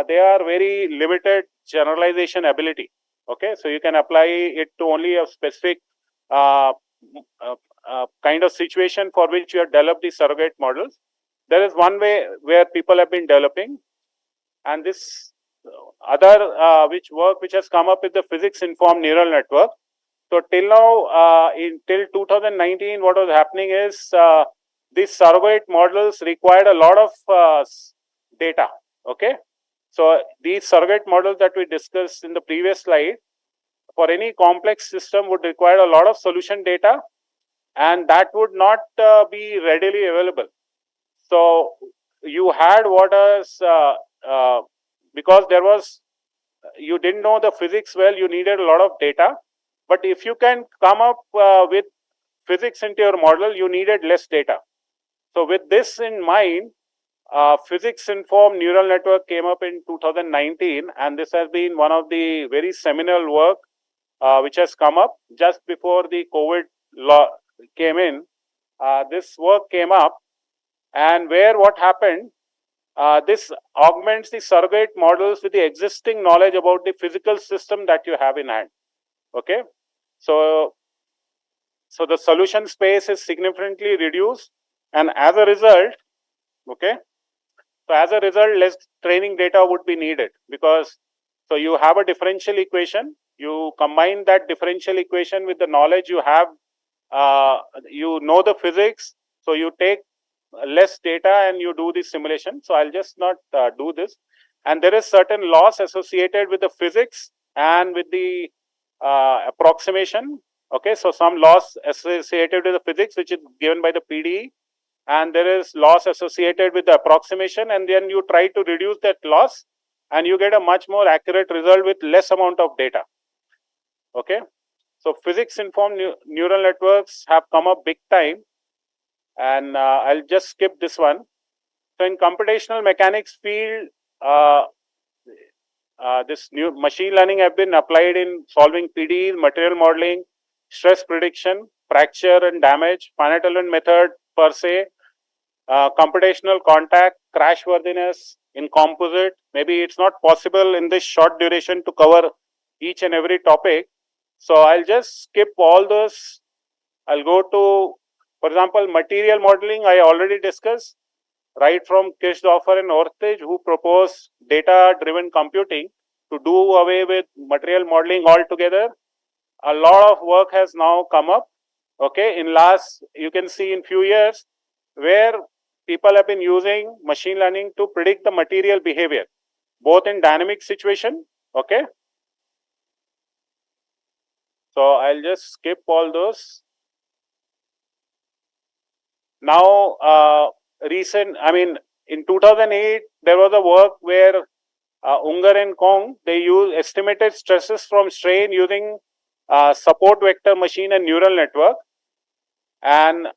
they are very limited generalization ability. Okay, so you can apply it to only a specific kind of situation for which you have developed these surrogate models. There is one way where people have been developing, and this other which has come up with the physics informed neural network. So till now, till 2019, what was happening is these surrogate models required a lot of data. Okay, so these surrogate models that we discussed in the previous slide, for any complex system would require a lot of solution data, and that would not be readily available. So you had what is because there was you didn't know the physics well, you needed a lot of data. But if you can come up with physics into your model, you needed less data. So with this in mind, physics informed neural network came up in 2019, and this has been one of the very seminal work which has come up just before the COVID law came in. This work came up, and where what happened, this augments the surrogate models with the existing knowledge about the physical system that you have in hand. Okay, so the solution space is significantly reduced, and as a result, okay, so as a result, less training data would be needed, because so you have a differential equation, you combine that differential equation with the knowledge you have, you know the physics, so you take less data and you do the simulation. So I'll just not do this. And there is certain loss associated with the physics and with the approximation. Okay, so some loss associated with the physics, which is given by the PDE, and there is loss associated with the approximation, and then you try to reduce that loss, and you get a much more accurate result with less amount of data. Okay, so physics informed neural networks have come up big time, and I'll just skip this one. So in computational mechanics field, this new machine learning have been applied in solving PDEs, material modeling, stress prediction, fracture and damage, finite element method per se, computational contact, crash worthiness in composite. Maybe it's not possible in this short duration to cover each and every topic. So I'll just skip all those. I'll go to, for example, material modeling. I already discussed, right from Kirchdorfer and Orteg, who propose data-driven computing to do away with material modeling altogether. A lot of work has now come up. Okay, in last, you can see in few years, where people have been using machine learning to predict the material behavior, both in dynamic situation. Okay, so I'll just skip all those. Now, in 2008, there was a work where Unger and Kong, they use estimated stresses from strain using support vector machine and neural network. And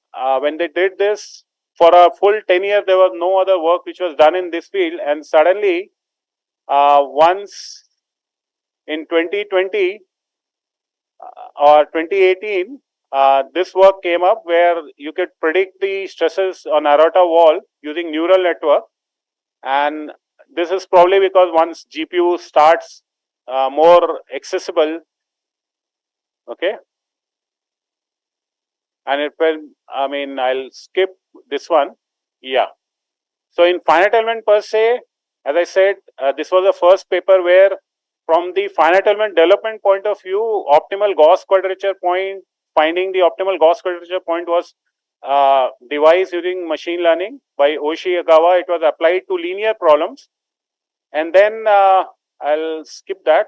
when they did this for a full 10 years, there was no other work which was done in this field. And suddenly, once in 2020 or 2018, this work came up where you could predict the stresses on aorta wall using neural network. And this is probably because once GPU starts more accessible, okay. And it will, I'll skip this one. Yeah. So in finite element per se, as I said, this was the first paper where, from the finite element development point of view, optimal Gauss quadrature point, finding the optimal Gauss quadrature point was devised using machine learning by Oishi Agawa. It was applied to linear problems. And then I'll skip that.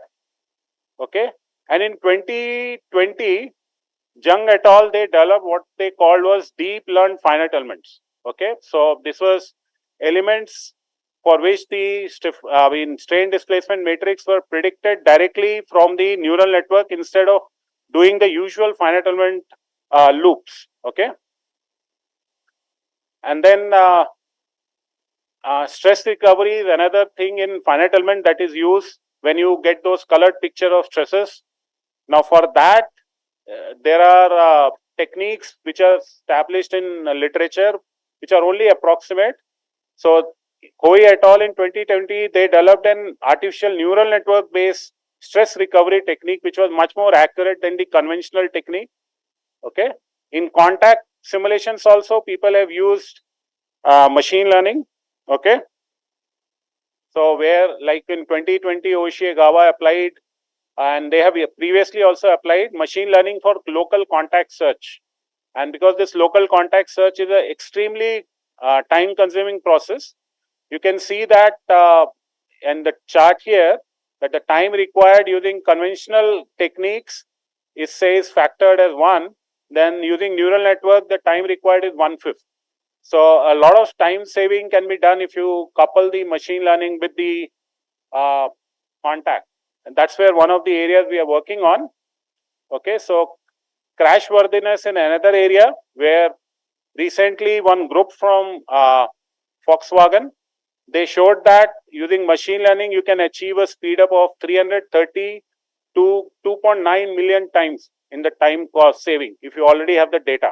Okay. And in 2020, Jung et al., they developed what they called was deep learned finite elements. Okay. So this was elements for which the strain displacement matrix were predicted directly from the neural network instead of doing the usual finite element loops. Okay. And then stress recovery is another thing in finite element that is used when you get those colored picture of stresses. Now for that, there are techniques which are established in literature, which are only approximate. So Koi et al. In 2020, they developed an artificial neural network based stress recovery technique, which was much more accurate than the conventional technique. Okay. In contact simulations also, people have used machine learning. Okay. So where like in 2020, Oishie-Gawa applied, and they have previously also applied machine learning for local contact search. And because this local contact search is an extremely time consuming process, you can see that in the chart here that the time required using conventional techniques is says factored as 1, then using neural network the time required is 1/5. So a lot of time saving can be done if you couple the machine learning with the contact, and that's where one of the areas we are working on. Okay, so crash worthiness in another area where recently one group from Volkswagen, they showed that using machine learning you can achieve a speed up of 330 to 2.9 million times in the time cost saving if you already have the data.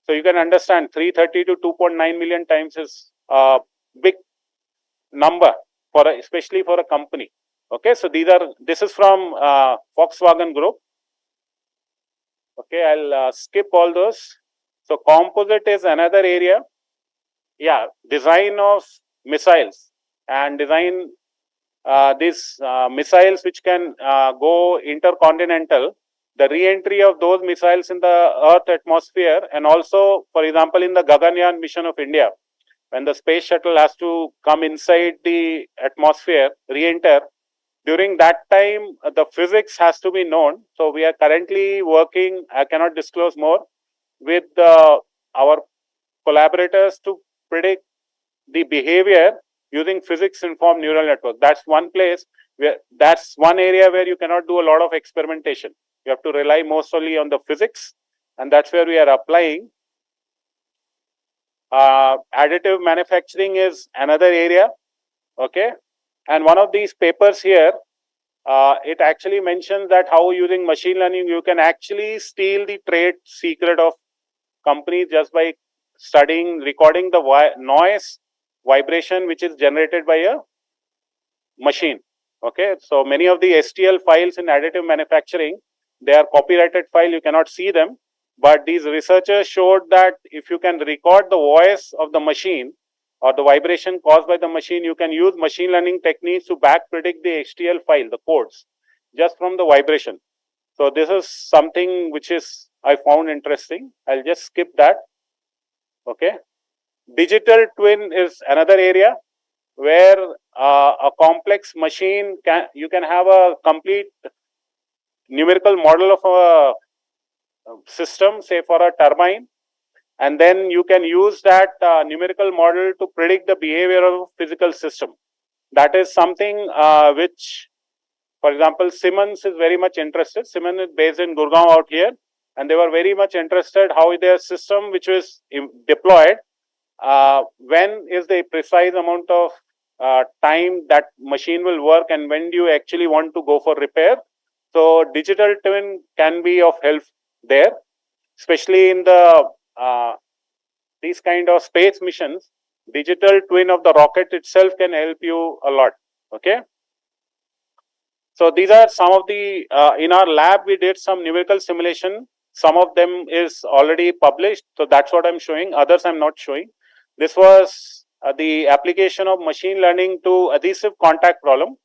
So you can understand 330 to 2.9 million times is a big number for especially for a company. Okay, so this is from Volkswagen Group. Okay, I'll skip all those. So composite is another area. Yeah, design of missiles and design these missiles which can go intercontinental, the re-entry of those missiles in the Earth atmosphere, and also, for example, in the Gaganyaan mission of India, when the space shuttle has to come inside the atmosphere, re-enter, during that time, the physics has to be known. So we are currently working, I cannot disclose more, with our collaborators to predict the behavior using physics informed neural network. That's one place where, that's one area where you cannot do a lot of experimentation. You have to rely mostly on the physics, and that's where we are applying. Additive manufacturing is another area. Okay, and one of these papers here, it actually mentions that how using machine learning you can actually steal the trade secret of companies just by studying, recording the noise, vibration which is generated by a machine. Okay, so many of the STL files in additive manufacturing, they are copyrighted file, you cannot see them, but these researchers showed that if you can record the voice of the machine or the vibration caused by the machine, you can use machine learning techniques to back predict the HTL file, the codes, just from the vibration. So this is something which is I found interesting. I'll just skip that. Okay. Digital twin is another area where a complex machine you can have a complete numerical model of a system, say for a turbine, and then you can use that numerical model to predict the behavior of a physical system. That is something which, for example, Siemens is very much interested. Siemens is based in Gurgaon out here, and they were very much interested how their system which was deployed, when is the precise amount of time that machine will work, and when do you actually want to go for repair. So digital twin can be of help there, especially in the these kind of space missions. Digital twin of the rocket itself can help you a lot. Okay. So these are some of the, in our lab, we did some numerical simulation. Some of them is already published. So that's what I'm showing. Others I'm not showing. This was the application of machine learning to adhesive contact problem.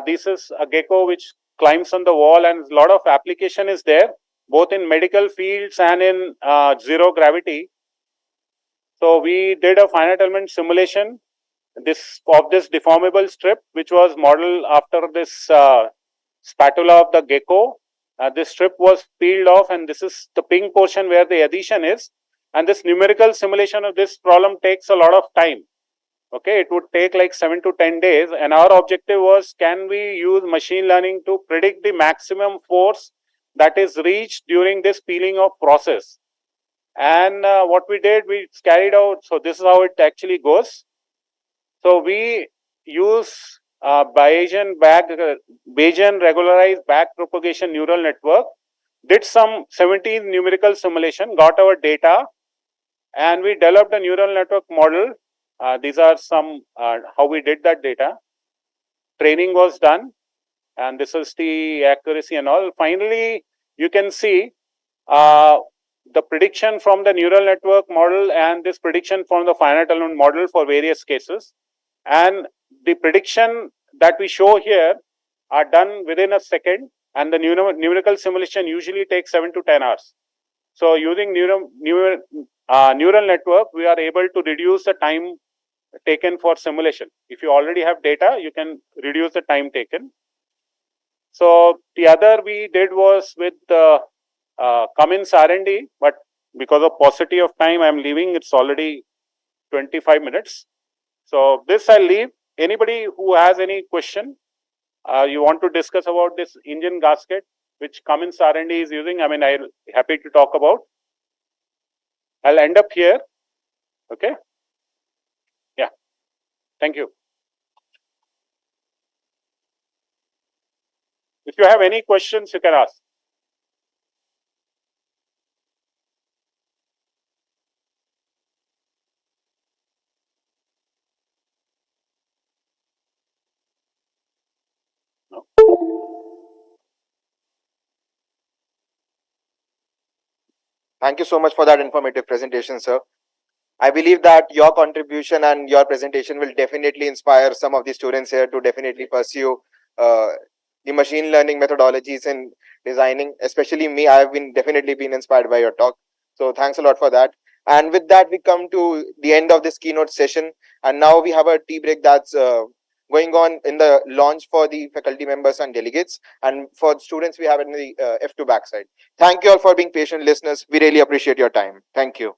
This is a gecko which climbs on the wall, and a lot of application is there, both in medical fields and in zero gravity. So we did a finite element simulation this deformable strip, which was modeled after this spatula of the gecko. This strip was peeled off, and this is the pink portion where the adhesion is. And this numerical simulation of this problem takes a lot of time. Okay, it would take like 7 to 10 days. And our objective was, can we use machine learning to predict the maximum force that is reached during this peeling off process? And what we did, we carried out, so this is how it actually goes. So we use Bayesian regularized back propagation neural network did some 17 numerical simulation, got our data, and we developed a neural network model. These are some how we did that data. Training was done, and this is the accuracy and all. Finally, you can see the prediction from the neural network model and this prediction from the finite element model for various cases. And the prediction that we show here are done within a second, and the numerical simulation usually takes 7 to 10 hours. So using neural network, we are able to reduce the time taken for simulation. If you already have data, you can reduce the time taken. So the other we did was with Cummins R&D, but because of paucity of time, I'm leaving. It's already 25 minutes. So this I'll leave. Anybody who has any question, you want to discuss about this engine gasket, which Cummins R&D is using, I mean, I'm happy to talk about. I'll end up here. Okay. Yeah. Thank you. If you have any questions, you can ask. No. Thank you so much for that informative presentation, sir. I believe that your contribution and your presentation will definitely inspire some of the students here to definitely pursue the machine learning methodologies in designing. Especially me, I have definitely been inspired by your talk. So thanks a lot for that. And with that, we come to the end of this keynote session. And now we have a tea break that's going on in the launch for the faculty members and delegates. And for students, we have it in the F2 backside. Thank you all for being patient listeners. We really appreciate your time. Thank you.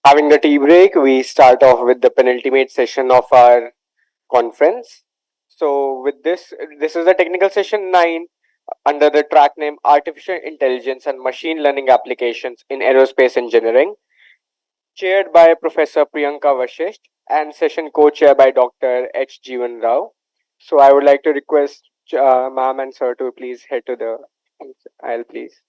Having the tea break, we start off with the penultimate session of our conference. So, with this is the technical session 9 under the track name Artificial Intelligence and Machine Learning Applications in Aerospace Engineering, chaired by Professor Priyanka Vashisht and session co-chair by Dr. H. Jeevan Rao. So, I would like to request ma'am and sir to please head to the aisle, please.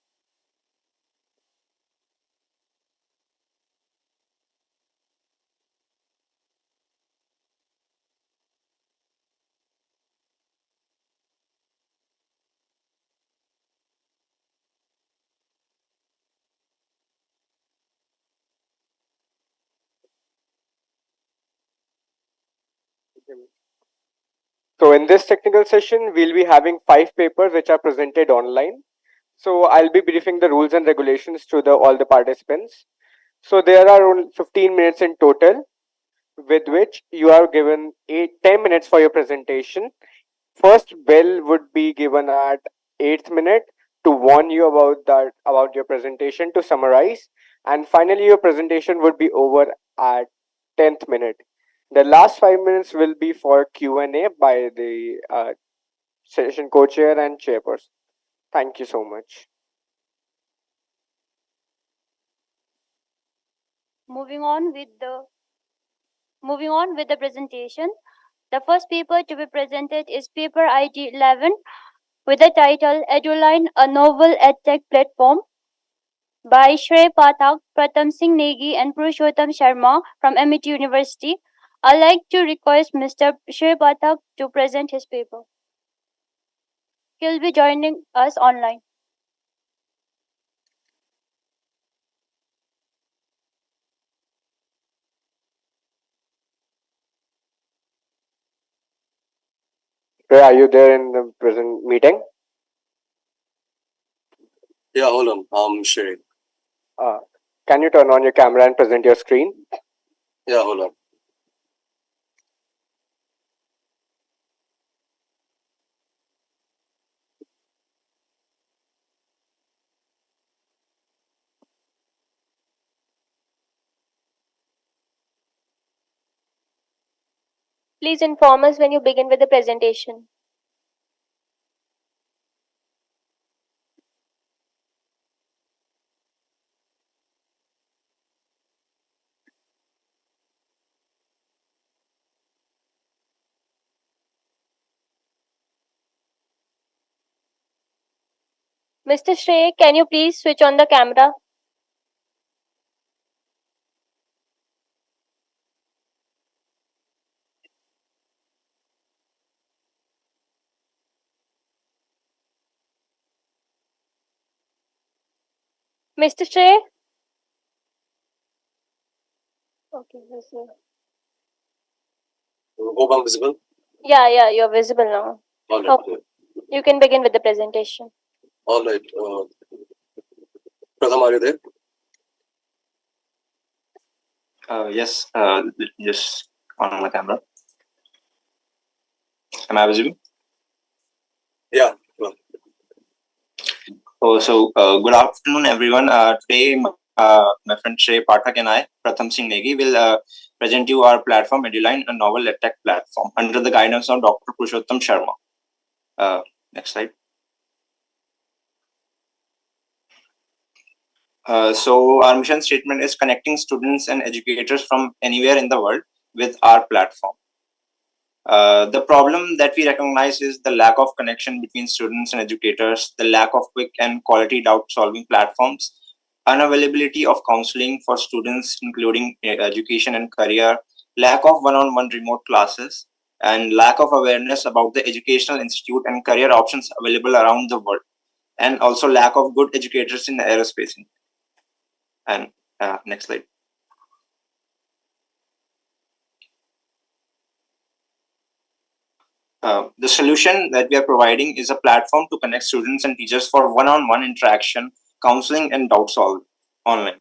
So in this technical session, we'll be having 5 papers which are presented online. So I'll be briefing the rules and regulations to all the participants. So there are only 15 minutes in total, with which you are given 10 minutes for your presentation. First bell would be given at 8th minute to warn you about your presentation to summarize, and finally your presentation would be over at 10th minute. The last 5 minutes will be for Q&A by the session co-chair and chairperson. Thank you so much. Moving on with the presentation. The first paper to be presented is paper ID 11 with the title Eduline, a novel edtech platform by Shrey Pathak, Pratham Singh Negi and Purushottam Sharma from MIT University. I'd like to request Mr. Shrey Pathak to present his paper. He'll be joining us online. Ray, are you there in the present meeting? Yeah, hold on. I'm sharing. Can you turn on your camera and present your screen? Yeah, hold on. Please inform us when you begin with the presentation. Mr. Shrey, can you please switch on the camera? Mr. Shrey? Okay, Hope I'm visible. yeah, you're visible now. All right. Okay. You can begin with the presentation. All right. Pratham, are you there? Yes, just on my camera. Am I visible? Yeah. Well. Good afternoon, everyone. Today, my friend Shrey Pathak and I, Pratham Singh Negi, will present you our platform, Eduline, a novel edtech platform under the guidance of Dr. Purushottam Sharma. Next slide. So our mission statement is connecting students and educators from anywhere in the world with our platform. The problem that we recognize is the lack of connection between students and educators, the lack of quick and quality doubt-solving platforms, unavailability of counseling for students, including education and career, lack of one-on-one remote classes, and lack of awareness about the educational institute and career options available around the world, and also lack of good educators in the aerospace. And next slide. The solution that we are providing is a platform to connect students and teachers for one-on-one interaction, counseling, and doubt solving online.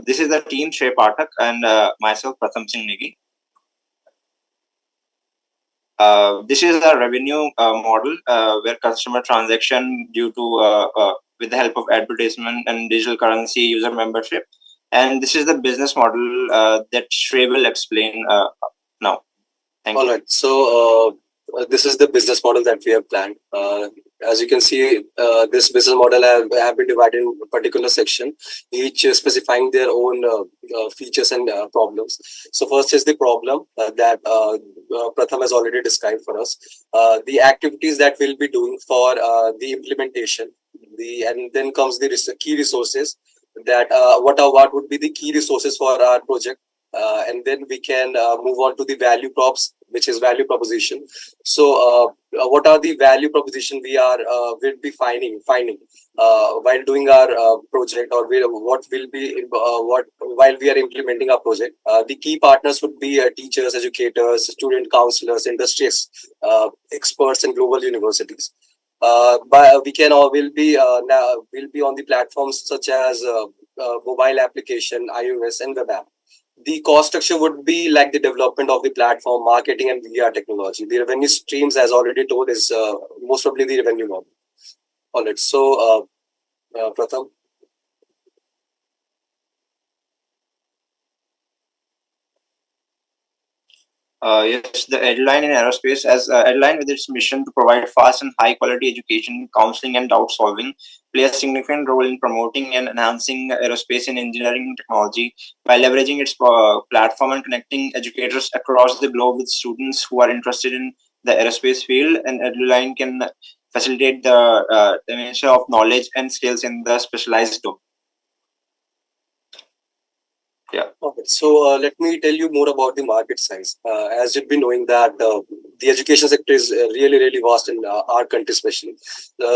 This is the team, Shrey Pathak and myself, Pratham Singh Negi. This is a revenue model where customer transaction due to with the help of advertisement and digital currency user membership. And this is the business model that Shrey will explain now. Thank you. All right. So this is the business model that we have planned. As you can see, this business model have been divided in a particular section, each specifying their own features and problems. So first is the problem that Pratham has already described for us. The activities that we'll be doing for the implementation, and then comes the key resources that what would be the key resources for our project. And then we can move on to the value props which is value proposition. So what are the value proposition we are will be finding while doing our project, or what will be what while we are implementing our project. The key partners would be teachers, educators, student counselors, industry experts, and global universities. But we can all will be on the platforms such as mobile application, iOS, and web app. The cost structure would be like the development of the platform, marketing, and VR technology. The revenue streams, as already told, is most probably the revenue model. All right. So, Pratham. Yes, the Airline in Aerospace, as Airline with its mission to provide fast and high quality education, counseling, and doubt solving, play a significant role in promoting and enhancing aerospace and engineering technology by leveraging its platform and connecting educators across the globe with students who are interested in the aerospace field. And Airline can facilitate the dimension of knowledge and skills in the specialized domain. Yeah. Okay. So let me tell you more about the market size. As you've been knowing that the education sector is really vast in our country, especially.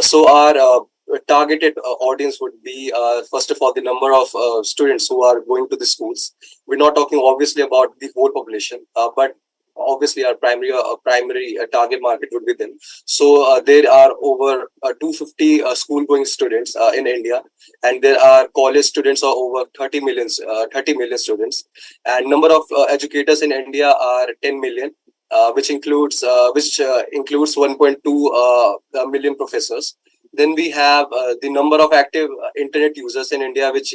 So our targeted audience would be first of all the number of students who are going to the schools. We're not talking obviously about the whole population, but obviously our primary target market would be them. So there are over 250 school going students in India, and there are college students are over 30 million students, and number of educators in India are 10 million, which includes 1.2 million professors. Then we have the number of active internet users in India, which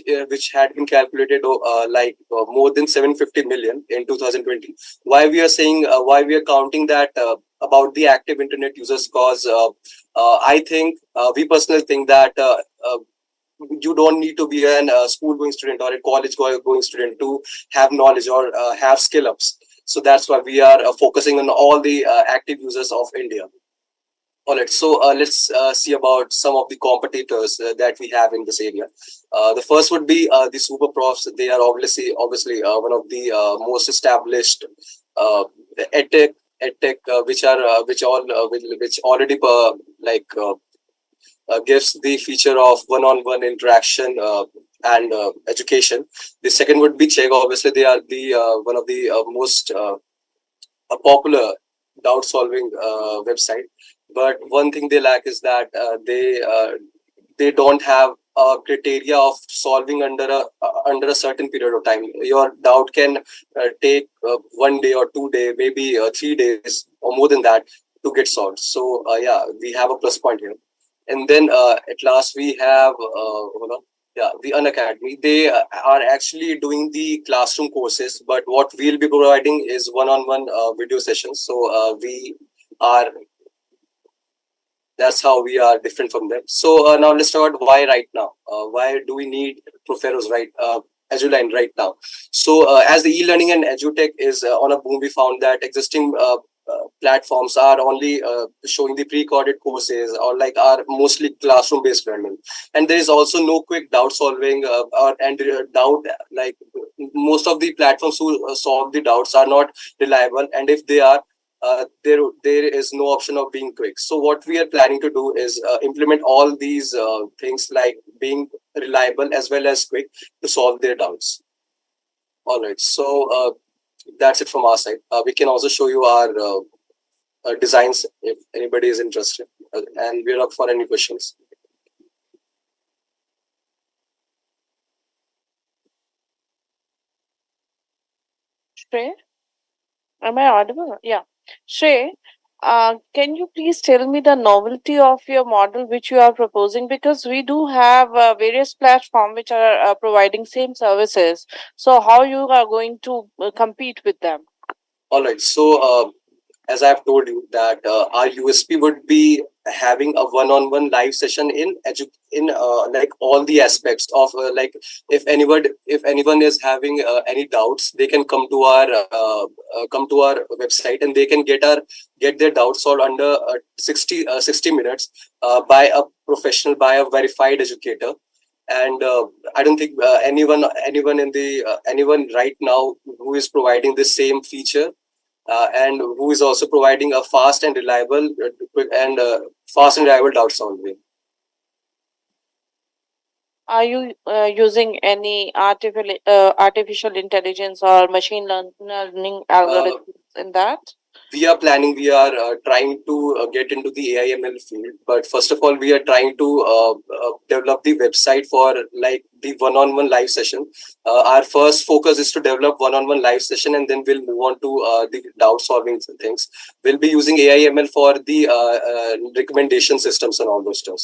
had been calculated more than 750 million in 2020. Why we are saying why we are counting that about the active internet users? Cause I think we personally think that you don't need to be a school going student or a college going student to have knowledge or have skill ups. So that's why we are focusing on all the active users of India. All right, so let's see about some of the competitors that we have in this area. The first would be the super profs. They are obviously one of the most established edtech which already gives the feature of one-on-one interaction and education. The second would be Chegg. Obviously, they are the one of the most popular doubt solving website, but one thing they lack is that they don't have a criteria of solving under a certain period of time. Your doubt can take 1 day or 2 day, maybe 3 days or more than that to get solved. So yeah, we have a plus point here. And then at last we have the Unacademy. They are actually doing the classroom courses, but what we'll be providing is one-on-one video sessions. So we are that's how we are different from them. So now let's talk about why right now. Why do we need Proferos Eduline right now? So as the e-learning and edutech is on a boom, we found that existing platforms are only showing the pre-recorded courses or are mostly classroom based learning, and there is also no quick doubt solving doubt most of the platforms who solve the doubts are not reliable, and if they are there is no option of being quick. So what we are planning to do is implement all these things like being reliable as well as quick to solve their doubts. All right, so that's it from our side. We can also show you our designs if anybody is interested, and we're up for any questions. Shrey, am I audible? Yeah. Shrey, can you please tell me the novelty of your model which you are proposing? Because we do have various platforms which are providing same services. So how you are going to compete with them? All right. So as I've told you that our USP would be having a one-on-one live session in all the aspects of if anyone is having any doubts, they can come to our website and they can get their doubts solved under 60 minutes by a professional, by a verified educator. And I don't think anyone right now who is providing the same feature and who is also providing a fast and reliable doubt solving. Are you using any artificial intelligence or machine learning algorithms in that? We are trying to get into the AIML field, but first of all, we are trying to develop the website for like the one-on-one live session. Our first focus is to develop one-on-one live session, and then we'll move on to the doubt solving things. We'll be using AIML for the recommendation systems and all those stuff.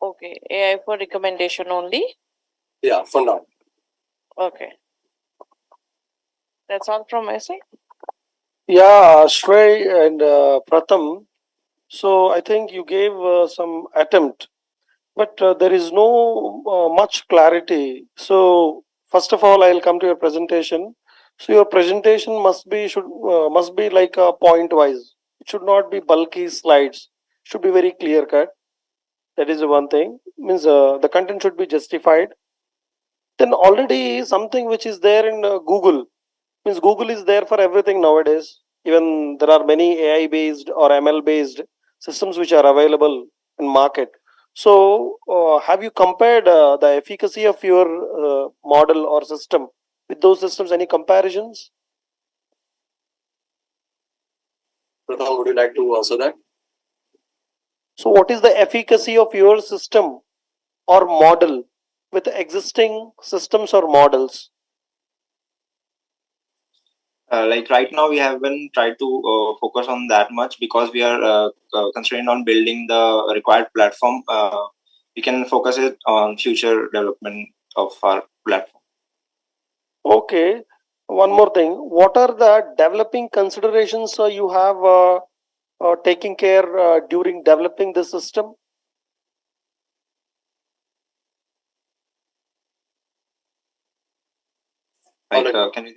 Okay, AI for recommendation only? Yeah, for now. Okay. That's all from my side. Yeah, Shrey and Pratham. So I think you gave some attempt, but there is no much clarity. So first of all, I'll come to your presentation. So your presentation must be like a point wise. It should not be bulky slides. Should be very clear cut. That is the one thing. Means the content should be justified. Then already something which is there in Google, means Google is there for everything nowadays. Even there are many AI based or ML based systems which are available in market. So have you compared the efficacy of your model or system with those systems? Any comparisons? Pratham, would you like to answer that? So what is the efficacy of your system or model with existing systems or models? Like right now, we haven't tried to focus on that much because we are constrained on building the required platform. We can focus it on future development of our platform. Okay. One more thing. What are the developing considerations you have taking care during developing the system? Like, can you?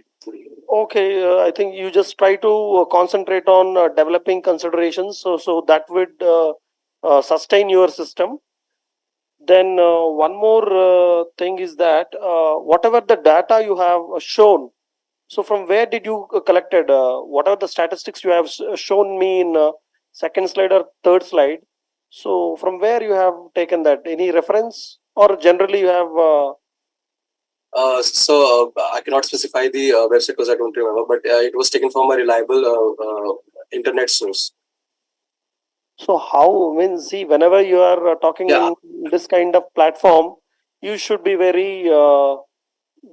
Okay, I think you just try to concentrate on developing considerations, so that would sustain your system. Then one more thing is that whatever the data you have shown, so from where did you collected? What are the statistics you have shown me in second slide or third slide? So from where you have taken that? Any reference or generally you have? I cannot specify the website because I don't remember, but it was taken from a reliable internet source. So how, I mean, see, whenever you are talking in this kind of platform, you should be very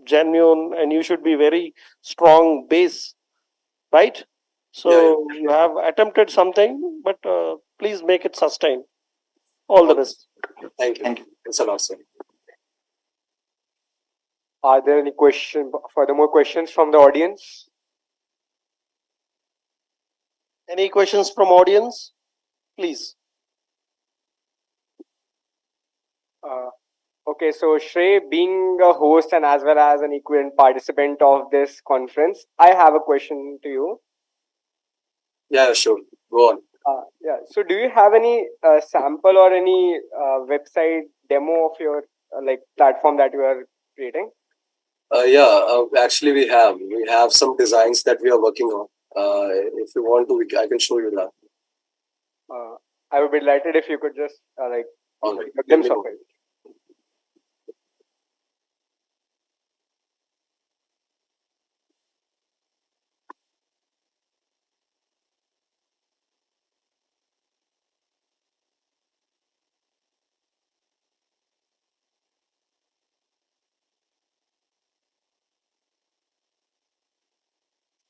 genuine and you should be very strong base, right? So you have attempted something, but please make it sustain. All the best. Thank you. Thank you. It's a lot, sir. Are there any furthermore questions from the audience? Any questions from audience? Please. Okay, so Shrey, being a host and as well as an equivalent participant of this conference, I have a question to you. Yeah, sure. Go on. Yeah. So, do you have any sample or any website demo of your like platform that you are creating? Actually, we have some designs that we are working on. If you want to, I can show you that. I would be delighted if you could just like a glimpse of it.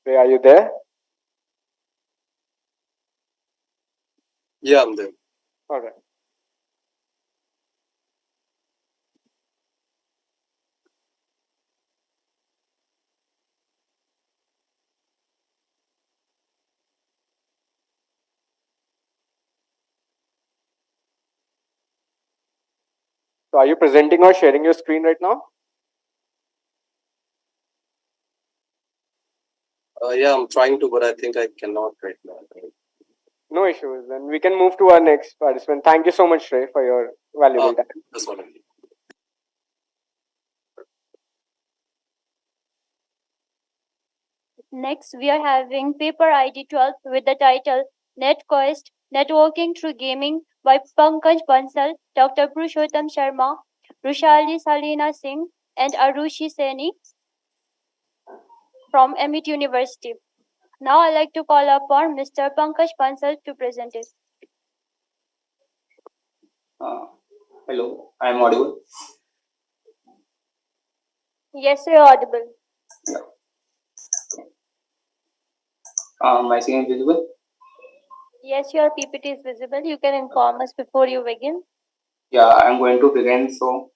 Are you there? Yeah, I'm there. All right. So, are you presenting or sharing your screen right now? Yeah, I'm trying to, but I think I cannot right now. No issues. Then we can move to our next participant. Thank you so much, Shrey, for your valuable time. That's what I mean. Next, we are having paper ID 12 with the title NetQuest Networking Through Gaming by Pankaj Bansal, Dr. Purushottam Sharma, Rushali Salina Singh, and Arushi Seni from Amit University. Now I'd like to call upon Mr. Pankaj Bansal to present it. Hello, I am audible. Yes, you're audible. My screen is visible. Yes, your PPT is visible. You can inform us before you begin. Yeah, I am going to begin. So,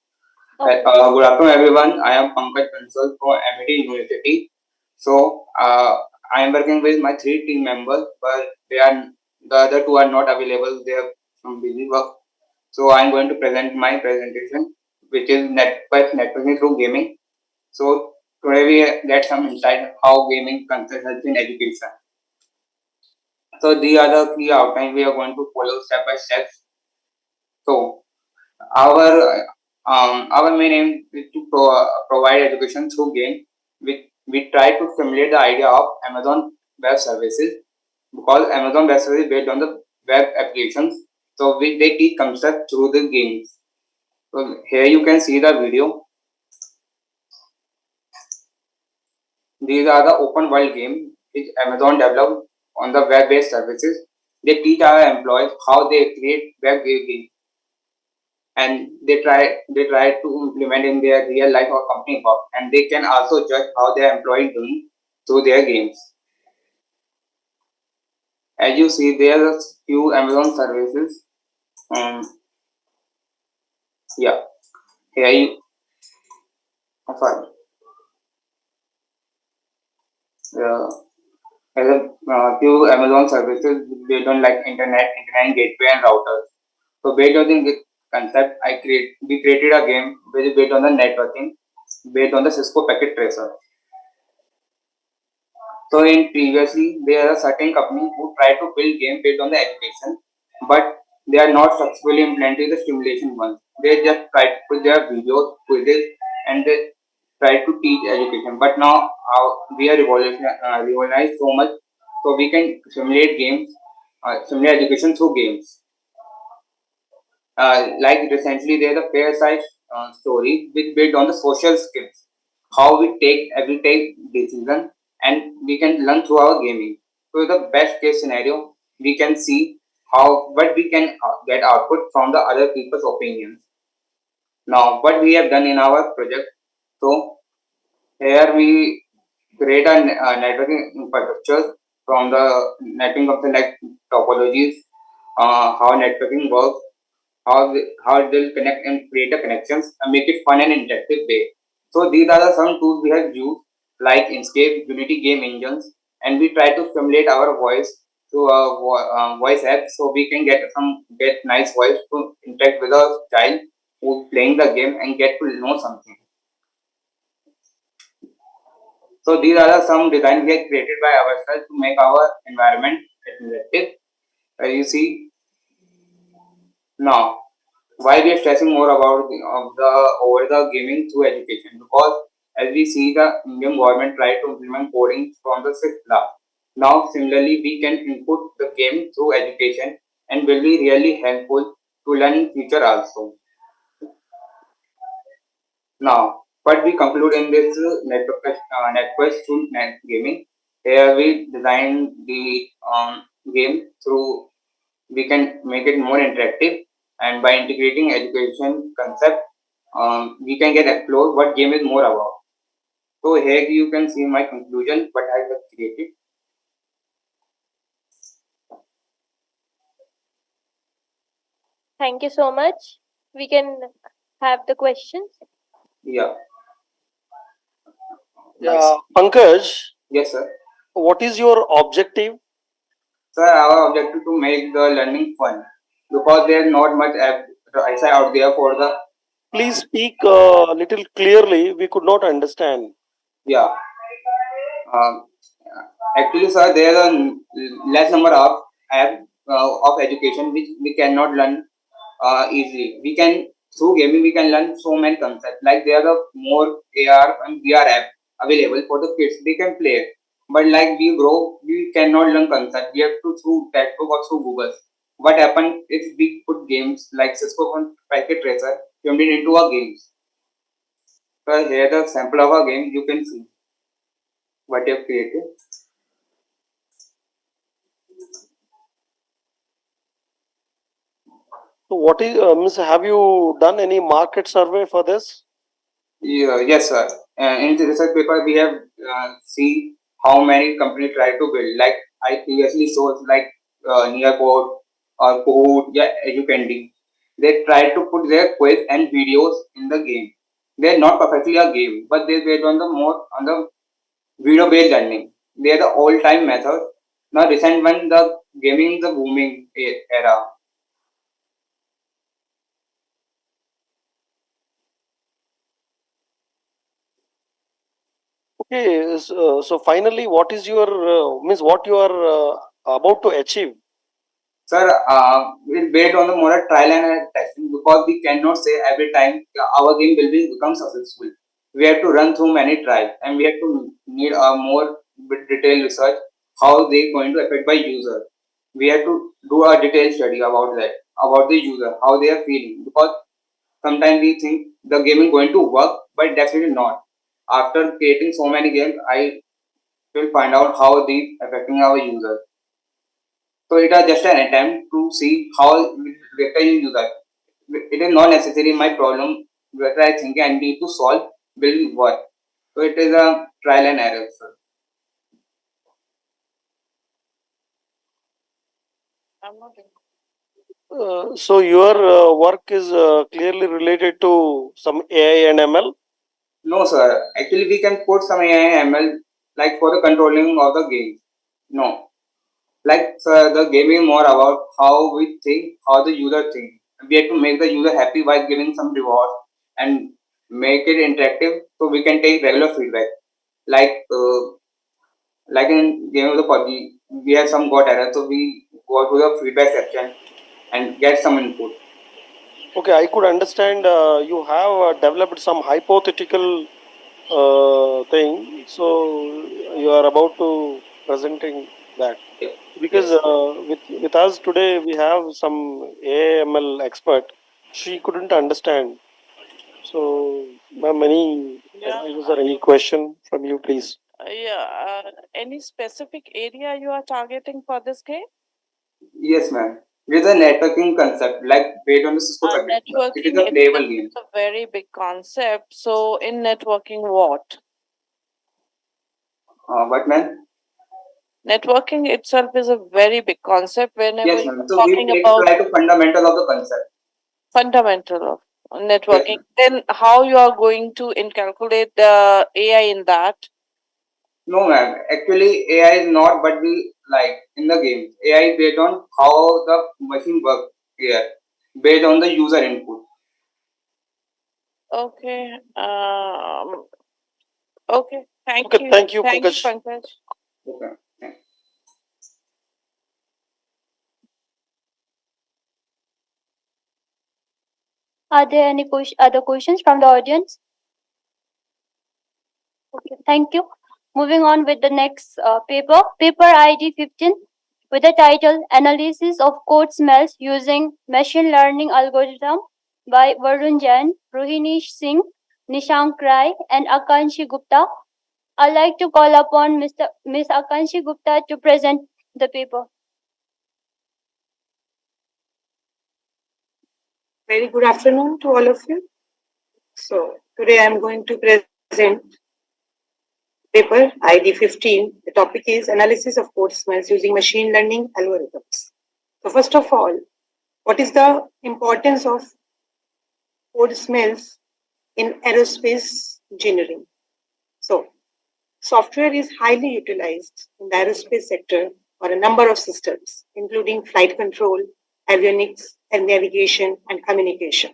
good afternoon, everyone. I am Pankaj Bansal from MIT University. So, I am working with my 3 team members, but the other 2 are not available. They have some busy work. So, I am going to present my presentation, which is networking through gaming. So, today we get some insight how gaming concept helps in education. So, these are the key outlines we are going to follow step by step. So, our main aim is to provide education through game. We try to simulate the idea of Amazon Web Services, because Amazon Web Services is based on the web applications. So they teach concept through the games. So here you can see the video. These are the open world games which Amazon developed on the web-based services. They teach our employees how they create web games, and they try to implement in their real life or company work, and they can also judge how their employee doing through their games. As you see, there are few Amazon services. Yeah, here you sorry. Uh, there are few Amazon services based on like internet gateway and routers. So based on the concept, we created a game which is based on the networking, based on the Cisco packet tracer. So in previously, there are certain companies who try to build game based on the education, but they are not successfully implementing the simulation ones. They just try to put their videos, quizzes, and they try to teach education. But now we are revolutionized so much, so we can simulate games, simulate education through games. Like recently, there's a fair size story which built on the social skills, how we take everyday decision, and we can learn through our gaming. So the best case scenario, we can see how what we can get output from the other people's opinions. Now, what we have done in our project, so here we create a networking infrastructure from the netting of the like topologies, how networking works, how they'll connect and create a connections and make it fun and interactive way. So these are the some tools we have used like Inkscape, Unity game engines, and we try to simulate our voice through a voice app, so we can get nice voice to interact with a child who's playing the game and get to know something. So these are the some designs we have created by ourselves to make our environment interactive. You see now why we are stressing more about the over the gaming through education, because as we see the Indian government try to implement coding from the sixth class. Now similarly we can input the game through education and will be really helpful to learn in future also. Now what we conclude in this NetQuest through net gaming. Here we design the game through, we can make it more interactive, and by integrating education concept, we can get explore what game is more about. So here you can see my conclusion what I have created. Thank you so much. We can have the questions. Yeah. Yeah, Pankaj. Yes, sir. What is your objective? Sir, our objective to make the learning fun, because there is not much app out there for the. Please speak a little clearly. We could not understand. Yeah. Um, Actually, sir, there are less number of app of education which we cannot learn easily. We can through gaming we can learn so many concepts. Like there are more AR and VR app available for the kids. They can play. But like we grow, we cannot learn concept. We have to through textbook or through Google. What happened if we put games like Cisco on Packet Tracer turned it into a game? So here the sample of a game you can see what you have created. So what is, Miss, have you done any market survey for this? Yeah, yes, sir. In the research paper, we have see how many companies try to build. Like I previously showed, like Nearport or Kahoot, yeah, Educandy. They try to put their quiz and videos in the game. They're not perfectly a game, but they based on the more on the video-based learning. They're the old-time method. Now, recent one, the gaming, the booming era. Okay, so finally, what is your means what you are about to achieve? Sir, it's based on the more trial and error testing because we cannot say every time our game will become successful. We have to run through many trials and we have to need a more detailed research how they going to affect by user. We have to do a detailed study about that, about the user, how they are feeling because sometimes we think the game is going to work, but definitely not. After creating so many games, I will find out how they affecting our users. So it was just an attempt to see how better you use that. It is not necessarily my problem whether I think I need to solve will work. So it is a trial and error. Sir. So your work is clearly related to some AI and ML. No, sir. Actually, we can put some AI and ML like for the controlling of the game. No, like sir, the game is more about how we think, how the user thinks. We have to make the user happy by giving some reward and make it interactive so we can take regular feedback. Like like in game of the PUBG, we have some got error, so we go to the feedback section and get some input. Okay, I could understand you have developed some hypothetical thing. So you are about to presenting that because Yes. with us today we have some AML expert. She couldn't understand. So, ma'am, any advices or any question from you, please? Any specific area you are targeting for this game? Yes, ma'am. It is a networking concept, like based on the Cisco packet. It is Networking a playable itself game. is a very big concept. So, in networking, what? What, ma'am? Networking itself is a very big concept. Whenever Yes, you're ma'am. So we talking take about try to fundamental of the concept. fundamental of Yes, networking, ma'am. then how you are going to incalculate the AI in that? No, ma'am. Actually, AI is not, but we like in the game. AI is based on how the machine works here, based on the user input. Okay. Okay. Thank Okay, you. thank you, Thank you, Pankaj. Pankaj. Okay. Are there any other questions from the audience? Okay, thank you. Moving on with the next paper ID 15, with the title Analysis of Code Smells Using Machine Learning Algorithm by Varun Jain, Rohini Singh, Nishank Rai, and Akanshi Gupta. I'd like to call upon Ms. Akanshi Gupta to present the paper. Very good afternoon to all of you. So today I am going to present paper ID 15. The topic is analysis of code smells using machine learning algorithms. So first of all, what is the importance of code smells in aerospace engineering? So software is highly utilized in the aerospace sector for a number of systems, including flight control, avionics, and navigation and communication.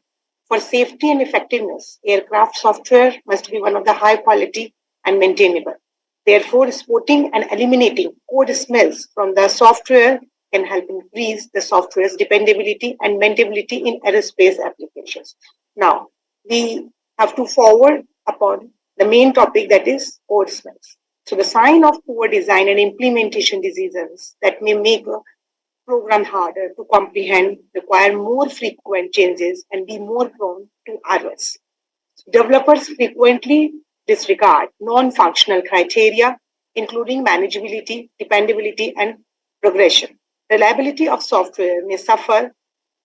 For safety and effectiveness, aircraft software must be one of the high quality and maintainable. Therefore, spotting and eliminating code smells from the software can help increase the software's dependability and maintainability in aerospace applications. Now, we have to forward upon the main topic, that is code smells. So the sign of poor design and implementation decisions that may make a program harder to comprehend, require more frequent changes, and be more prone to errors. Developers frequently disregard non-functional criteria, including manageability, dependability, and progression. Reliability of software may suffer,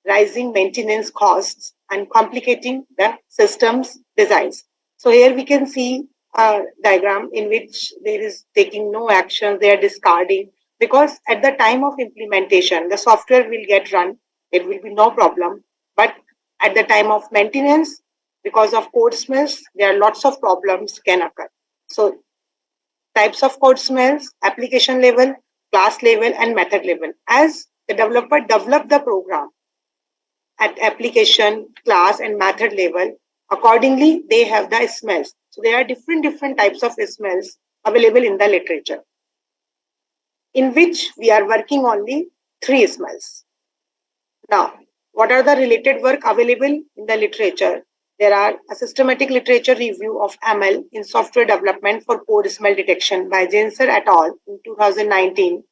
rising maintenance costs and complicating the system's designs. So here we can see a diagram in which there is taking no action, they are discarding, because at the time of implementation, the software will get run, there will be no problem. But at the time of maintenance, because of code smells, there are lots of problems can occur. So types of code smells, application level, class level, and method level. As the developer develop the program at application, class, and method level, accordingly, they have the smells. So there are different types of smells available in the literature, in which we are working only 3 smells. Now, what are the related work available in the literature? There are a systematic literature review of ML in software development for code smell detection by Jenser et al. In 2019.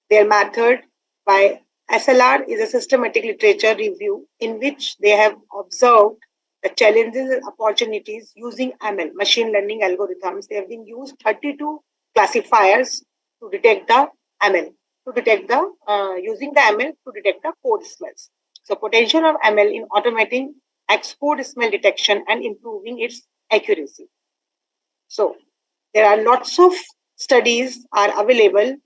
Their method by SLR is a systematic literature review in which they have observed the challenges and opportunities using ML, machine learning algorithms. They have been used 32 classifiers to detect the ML, to detect the using the ML to detect the code smells. So potential of ML in automating code smell detection and improving its accuracy. So there are lots of studies are available.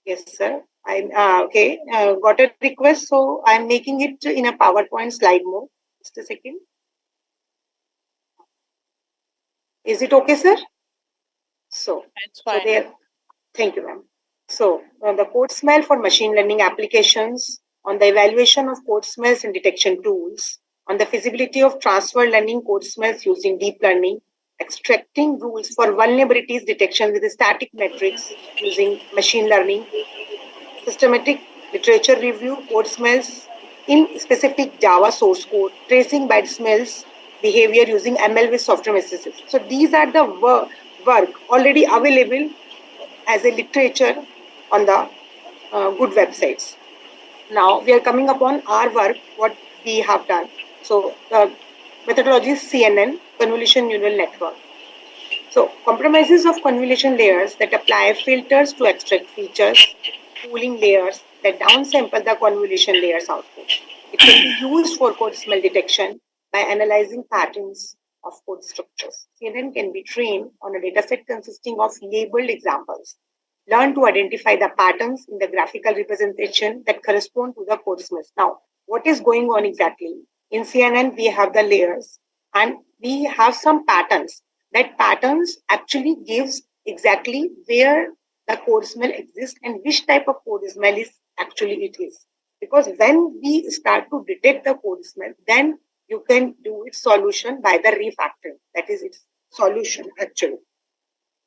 Yes, sir. I'm okay. Got a request, so I'm making it in a PowerPoint slide mode. Just a second. Is it okay, sir? So, so there. Thank you, ma'am. So the code smell for machine learning applications, on the evaluation of code smells and detection tools, on the feasibility of transfer learning code smells using deep learning, extracting rules for vulnerabilities detection with static metrics using machine learning, systematic literature review, code smells in specific Java source code, tracing bad smells behavior using ML with software messages. So these are the work already available as a literature on the good websites. Now we are coming upon our work, what we have done. So the methodology is CNN, convolution neural network. So compromises of convolution layers that apply filters to extract features, pooling layers that downsample the convolution layers output. It can be used for code smell detection by analyzing patterns of code structures. CNN can be trained on a dataset consisting of labeled examples. Learn to identify the patterns in the graphical representation that correspond to the code smells. Now, what is going on exactly? In CNN, we have the layers and we have some patterns. That patterns actually gives exactly where the code smell exists and which type of code smell is actually it is. Because when we start to detect the code smell, then you can do its solution by the refactoring. That is its solution actually.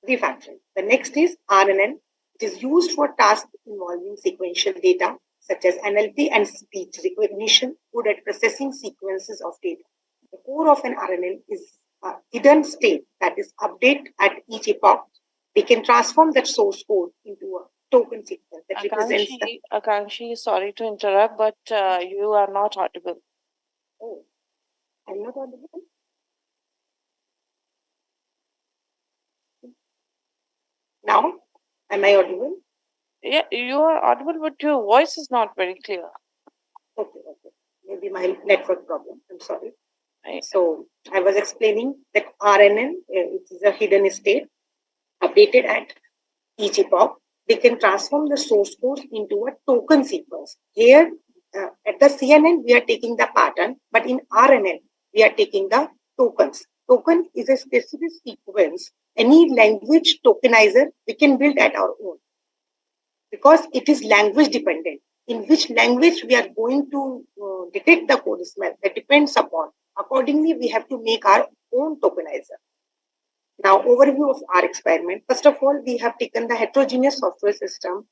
Refactoring. The next is RNN. It is used for tasks involving sequential data such as NLP and speech recognition, good at processing sequences of data. The core of an RNN is a hidden state that is updated at each epoch. We can transform that source code into a token sequence that represents the... Akanshi, sorry to interrupt, but you are not audible. Oh, I'm not audible? Now, am I audible? Yeah, you are audible, but your voice is not very clear. Okay. Maybe my network problem. I'm sorry. So I was explaining that RNN, it is a hidden state updated at each epoch. They can transform the source code into a token sequence. Here at the CNN, we are taking the pattern, but in RNN, we are taking the tokens. Token is a specific sequence. Any language tokenizer we can build at our own, because it is language dependent. In which language we are going to detect the code smell, that depends upon. Accordingly, we have to make our own tokenizer. Now, overview of our experiment. First of all, we have taken the heterogeneous software system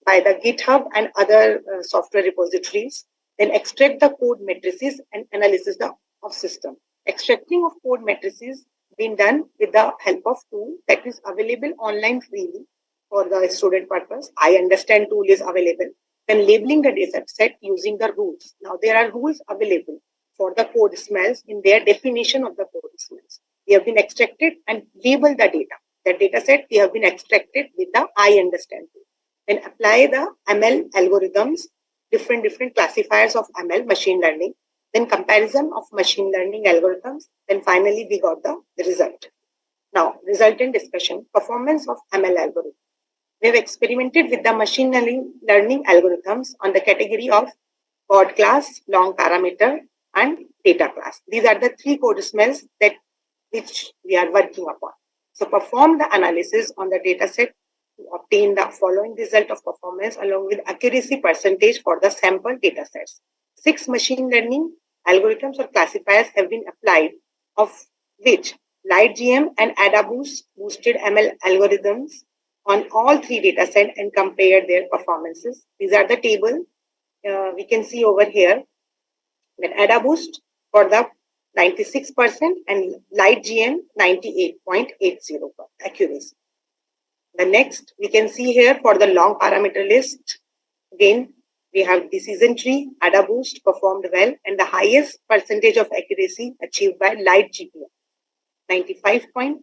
by the GitHub and other software repositories, then extract the code matrices and analysis of system. Extracting of code matrices been done with the help of tool that is available online freely for the student purpose. I understand tool is available. Then labeling the data set using the rules. Now there are rules available for the code smells in their definition of the code smells. We have been extracted and labeled the data. That data set we have been extracted with the I understand tool. Then apply the ML algorithms, different classifiers of ML, machine learning, then comparison of machine learning algorithms, then finally we got the result. Now, resultant discussion, performance of ML algorithm. We have experimented with the machine learning algorithms on the category of chord class, long parameter, and data class. These are the three code smells that which we are working upon. So perform the analysis on the data set to obtain the following result of performance along with accuracy percentage for the sample data sets. 6 machine learning algorithms or classifiers have been applied, of which LightGM and AdaBoost boosted ML algorithms on all 3 data sets and compared their performances. These are the table we can see over here that AdaBoost for the 96% and LightGM 98.80 accuracy. The next we can see here for the long parameter list, again we have decision tree, AdaBoost performed well and the highest percentage of accuracy achieved by LightGPM 95.23.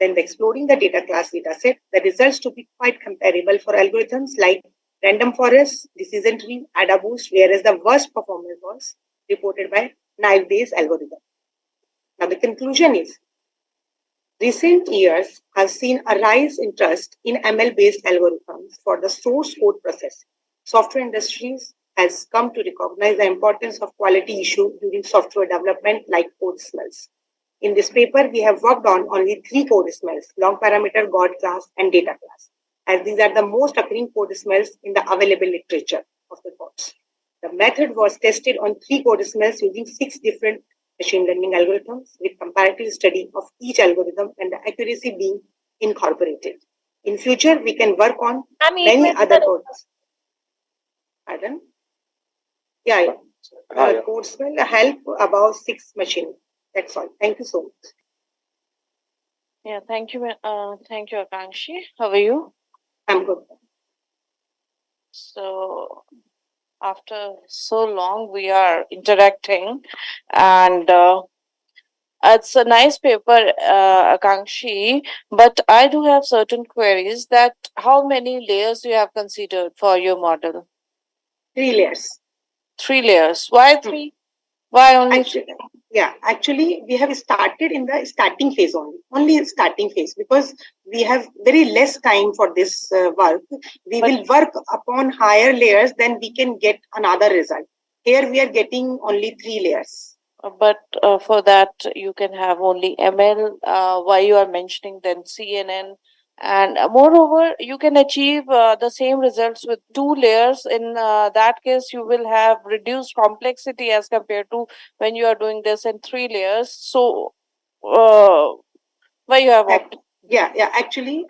Then exploring the data class dataset, the results to be quite comparable for algorithms like random forest, decision tree, AdaBoost, whereas the worst performance was reported by naive-based algorithm. Now the conclusion is, recent years have seen a rise in trust in ML-based algorithms for the source code processing. Software industries has come to recognize the importance of quality issue during software development like code smells. In this paper, we have worked on only 3 code smells, long parameter, God class, and data class, as these are the most occurring code smells in the available literature of the codes. The method was tested on 3 code smells using 6 different machine learning algorithms with comparative study of each algorithm and the accuracy being incorporated. In future, we can work on many other codes. Pardon? Yeah. Codes will help about 6 machine. That's all. Thank you so much. Yeah, thank you, Akanshi. How are you? I'm good. So, after so long, we are interacting, and it's a nice paper, Akanshi. But I do have certain queries. That how many layers you have considered for your model? 3 layers. 3 layers. Why 3? Why only 3? Actually, we have started in the starting phase only starting phase, because we have very less time for this work. We will work upon higher layers, then we can get another result. Here we are getting only 3 layers. But for that, you can have only ML. Why you are mentioning then CNN? And moreover, you can achieve the same results with 2 layers. In that case, you will have reduced complexity as compared to when you are doing this in 3 layers. So, why you have opted? Actually,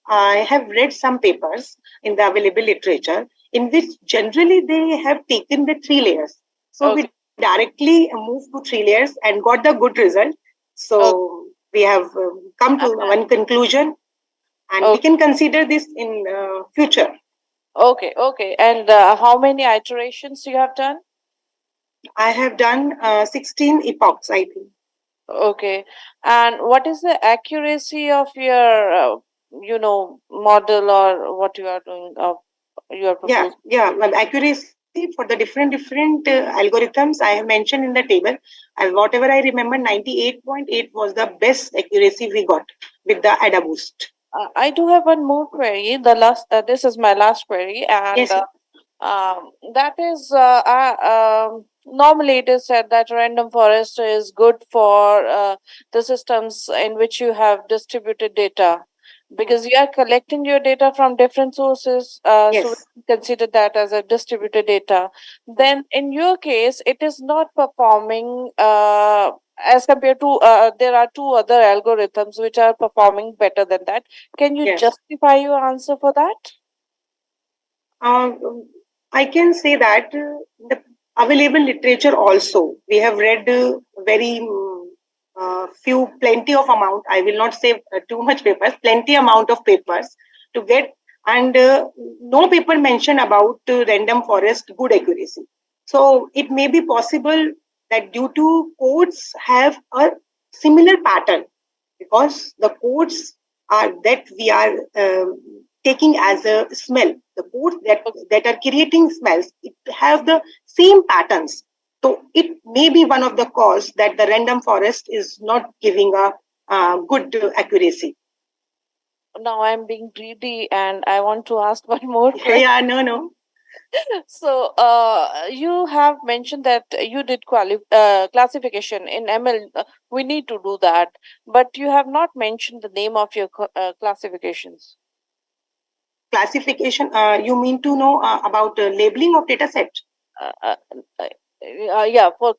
I have read some papers in the available literature in which generally they have taken the 3 layers. So we directly moved to 3 layers and got the good result. So we have come to one conclusion, and we can consider this in future. Okay. And how many iterations you have done? I have done 16 epochs, I think. Okay. And what is the accuracy of your, model or what you are doing? You are proposing? Accuracy for the different algorithms I have mentioned in the table. And whatever I remember, 98.8 was the best accuracy we got with the AdaBoost. I do have one more query. This is my last query, and that is normally it is said that random forest is good for the systems in which you have distributed data, because you are collecting your data from different sources. So we consider that as a distributed data. Then in your case, it is not performing as compared to there are 2 other algorithms which are performing better than that. Can you justify your answer for that? I can say that the available literature also, we have read very plenty of amount. I will not say too much papers, plenty amount of papers to get, and no paper mention about random forest good accuracy. So it may be possible that due to codes have a similar pattern, because the codes are that we are taking as a smell. The codes that are creating smells, it have the same patterns. So it may be one of the cause that the random forest is not giving a good accuracy. Now I'm being greedy and I want to ask one more question. Yeah, no. So, you have mentioned that you did classification in ML. We need to do that, but you have not mentioned the name of your classifications. Classification, you mean to know about labeling of data set? Yeah, for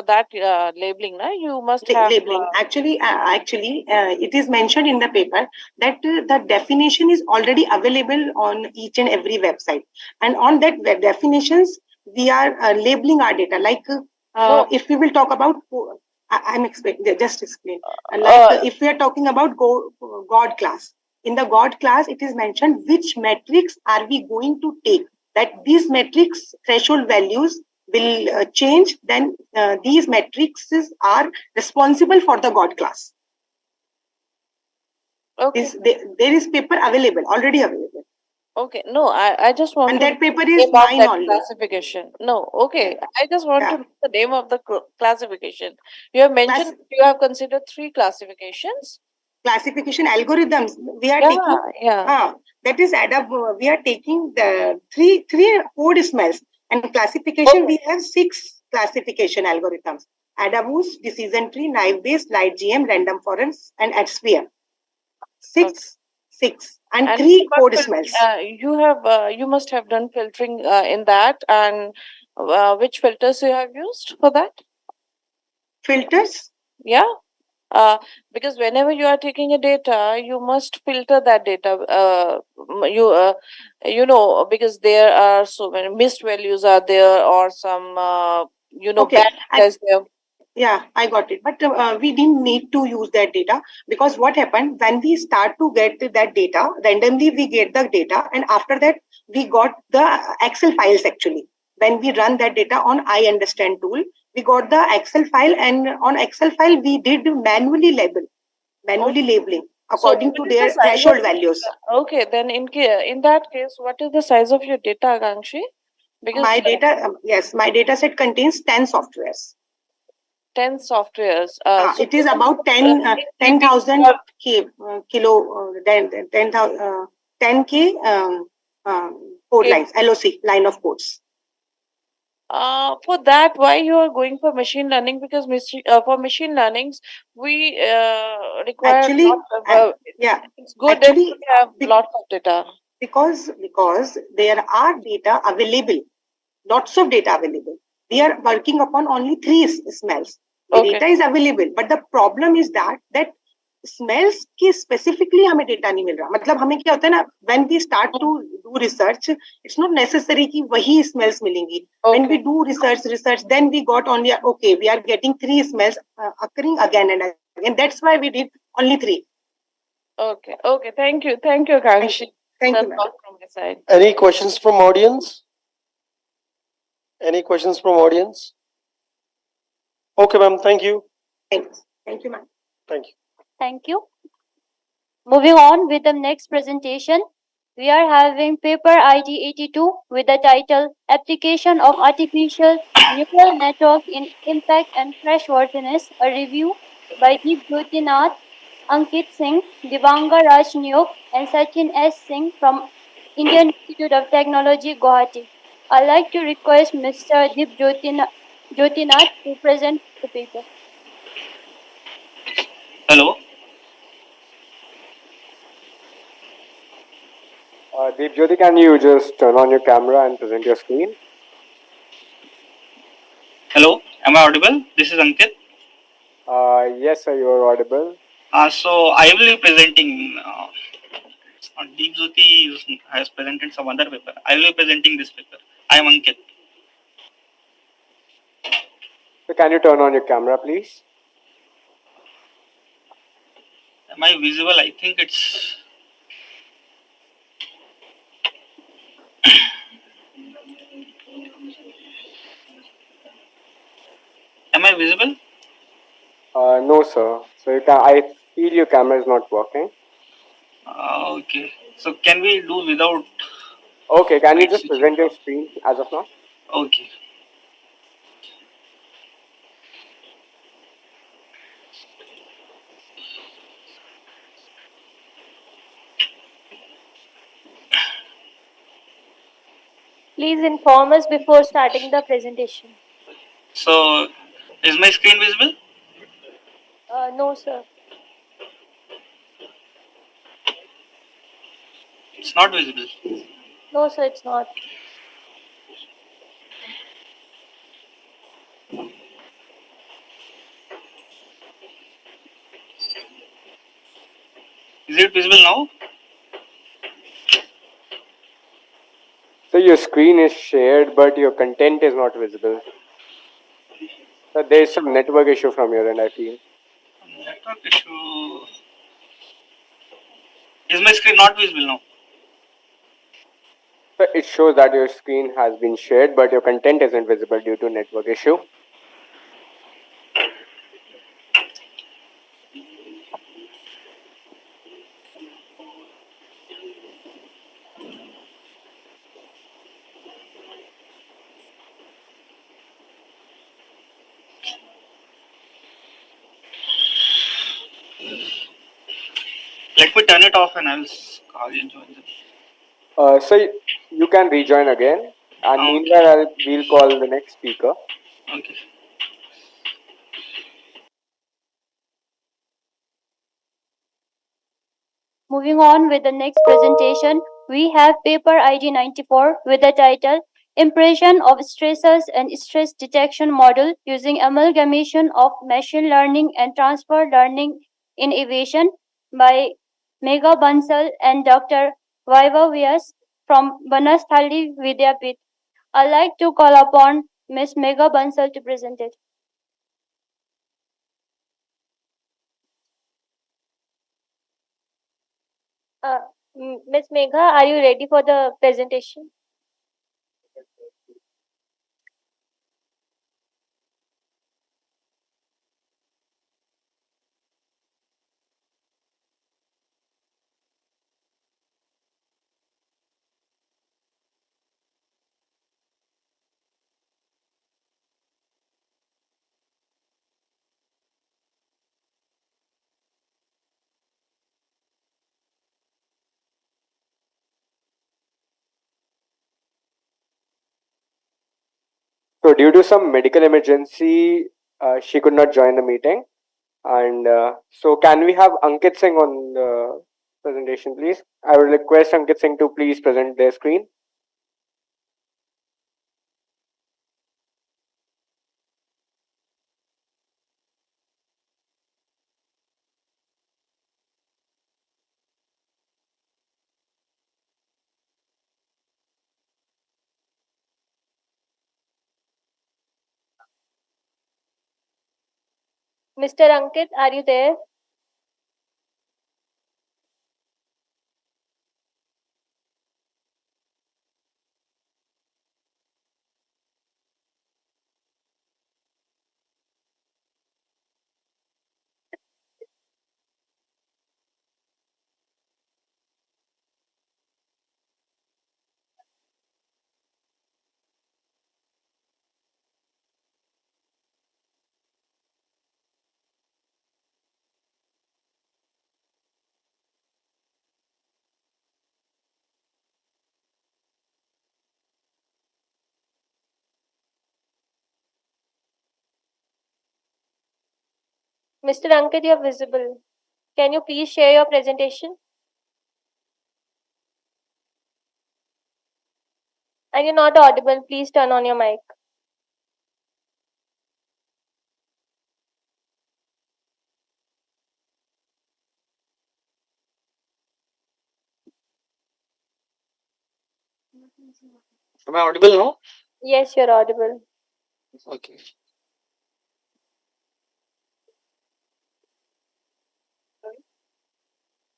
that labeling, you must have labeling. Actually, it is mentioned in the paper that the definition is already available on each and every website, and on that web definitions we are labeling our data. Like if we will talk about, I'm explaining. Just explain. If we are talking about God class, in the God class, it is mentioned which metrics are we going to take. That these metrics threshold values will change, then these metrics are responsible for the God class. Okay. There is paper available, already available. Okay, no, I just want and to that paper is about mine that only. classification. No, okay, I just want to know the name of the classification. You have mentioned you have considered 3 classifications. Classification algorithms we are taking. That is we are taking the three code smells, and classification we have 6 classification algorithms: Adabus, decision tree, naive based, light GM, random forest, and XPM. Six and 3 code smells. You must have done filtering in that, and which filters you have used for that? Filters? Yeah. Because whenever you are taking a data, you must filter that data. You know, because there are so many missed values are there, or some bad data is there. Yeah, I got it. But we didn't need to use that data, because what happened when we start to get that data, randomly we get the data, and after that we got the Excel files actually. When we run that data on I understand tool, we got the Excel file, and on Excel file we did manually labeling according to their threshold values. Okay, then in that case, what is the size of your data, Akanshi? Because my data, yes, my data set contains 10 softwares. 10 softwares. So it is about 10,000 kilo, 10K code lines, LOC, line of codes. For that, why you are going for machine learning? Because for machine learnings, we require actually, it's good if we have lots of data. Because there are data available, lots of data available. We are working upon only 3 smells. The data is available, but the problem is that smells की specifically हमें data नहीं मिल रहा. मतलब हमें क्या होता है ना, when we start to do research, it's not necessary कि वही स्मेल्स मिलेंगी. When we do research then we got only okay we are getting 3 smells occurring again and again. That's why we did only 3. Okay, thank you, Akanshi. Thank you, ma'am. from my side. Any questions from audience? Any questions from audience? Okay, ma'am. Thank you. Thank you, ma'am. Thank you. Thank you. Moving on with the next presentation, we are having paper ID 82 with the title Application of Artificial Neural Network in Impact and Freshworthiness, a review by Deep Jyotinath, Ankit Singh, Divanga Raj Nyok, and Sachin S. Singh from Indian Institute of Technology, Guwahati. I'd like to request Mr. Deep Jyotinath to present the paper. Hello. Deep Jyoti, can you just turn on your camera and present your screen? Hello, am I audible? This is Ankit. Yes, sir, you are audible. So I will be presenting. Deep Jyoti has presented some other paper. I will be presenting this paper. I am Ankit. So can you turn on your camera, please? Am I visible? I think it's. Am I visible? No, sir. So I feel your camera is not working. Okay. So can we do without? Okay, can you just present your screen as of now? Okay. Please inform us before starting the presentation. So, is my screen visible? No, sir. It's not visible. No, sir, it's not. Is it visible now? So your screen is shared, but your content is not visible. So there is some network issue from your end, I feel. Network issue. Is my screen not visible now? So it shows that your screen has been shared, but your content isn't visible due to network issue. Let me turn it off and I'll call you and join them. So you can rejoin again, and meanwhile we'll call the next speaker. Okay. Moving on with the next presentation, we have paper ID 94 with the title Impression of Stressors and Stress Detection Model using Amalgamation of Machine Learning and Transfer Learning in Aviation by Megha Bansal and Dr. Vaiva Vyas from Banasthali Vidyapith. I'd like to call upon Ms. Megha Bansal to present it. Ms. Megha, are you ready for the presentation? So due to some medical emergency, she could not join the meeting. And so can we have Ankit Singh on the presentation, please? I will request Ankit Singh to please present their screen. Mr. Ankit, are you there? Mr. Ankit, you are visible. Can you please share your presentation? And you're not audible. Please turn on your mic. Am I audible now? Yes, you're audible. Okay.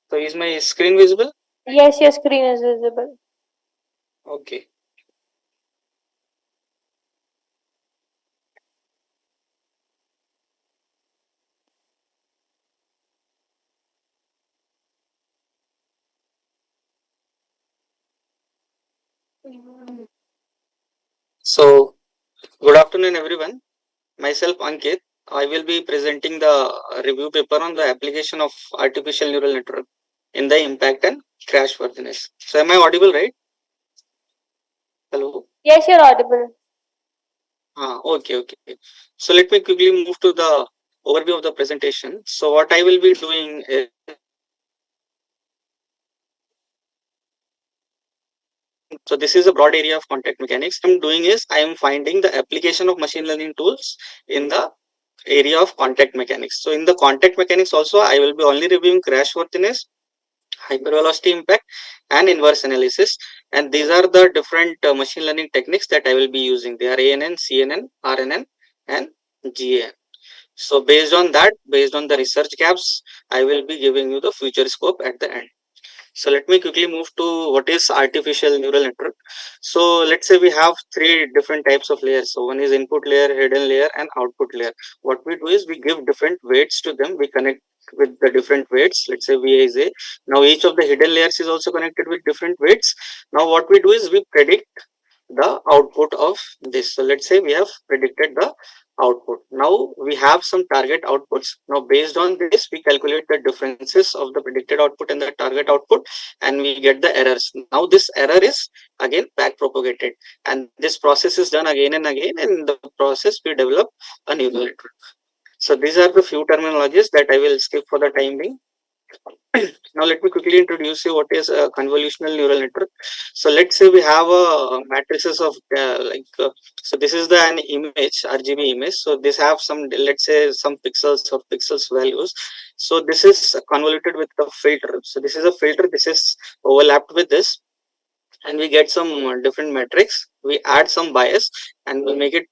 So is my screen visible? Yes, your screen is visible. Okay. So good afternoon, everyone. Myself Ankit. I will be presenting the review paper on the application of artificial neural network in the impact and crash worthiness. So am I audible, right? Hello. Yes, you're audible. Okay. So let me quickly move to the overview of the presentation. So what I will be doing is so this is a broad area of contact mechanics. What I'm doing is I am finding the application of machine learning tools in the area of contact mechanics. So in the contact mechanics also I will be only reviewing crash worthiness, hypervelocity impact and inverse analysis, and these are the different machine learning techniques that I will be using. They are ANN, CNN, RNN and GAN. So based on that, based on the research gaps, I will be giving you the future scope at the end. So let me quickly move to what is artificial neural network. So let's say we have three different types of layers. So one is input layer, hidden layer and output layer. What we do is we give different weights to them. We connect with the different weights. Let's say VA is A. Now each of the hidden layers is also connected with different weights. Now what we do is we predict the output of this. So let's say we have predicted the output. Now we have some target outputs. Now based on this, we calculate the differences of the predicted output and the target output, and we get the errors. Now this error is again back propagated, and this process is done again and again. And in the process, we develop a neural network. So these are the few terminologies that I will skip for the time being. Now let me quickly introduce you what is a convolutional neural network. So let's say we have a matrices of so this is the an image, RGB image. So this have some, let's say some pixels or pixels values. So this is convoluted with a filter. So this is a filter. This is overlapped with this, and we get some different metrics. We add some bias and we make it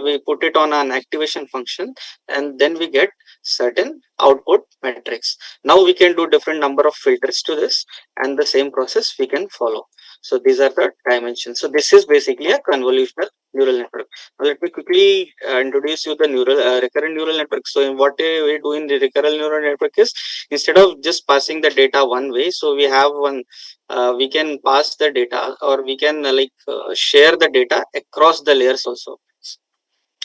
we put it on an activation function, and then we get certain output metrics. Now we can do different number of filters to this, and the same process we can follow. So these are the dimensions. So this is basically a convolutional neural network. Now let me quickly introduce you the recurrent neural network. So in what we do in the recurrent neural network is, instead of just passing the data one way, so we have one we can pass the data, or we can share the data across the layers also.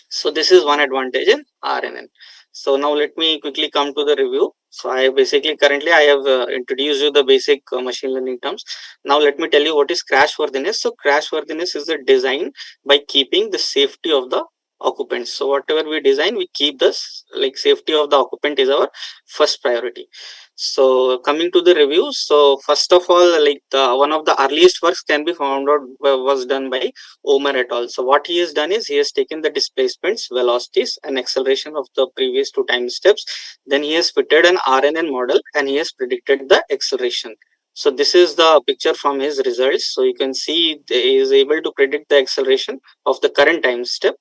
So this is one advantage in RNN. So now let me quickly come to the review. So I basically currently I have introduced you the basic machine learning terms. Now let me tell you what is crash worthiness. So crash worthiness is the design by keeping the safety of the occupants. So whatever we design, we keep this, like safety of the occupant is our first priority. So coming to the review, so first of all, like one of the earliest works can be found out was done by Omer et al. So what he has done is he has taken the displacements, velocities and acceleration of the previous two time steps. Then he has fitted an RNN model and he has predicted the acceleration. So this is the picture from his results. So you can see he is able to predict the acceleration of the current time step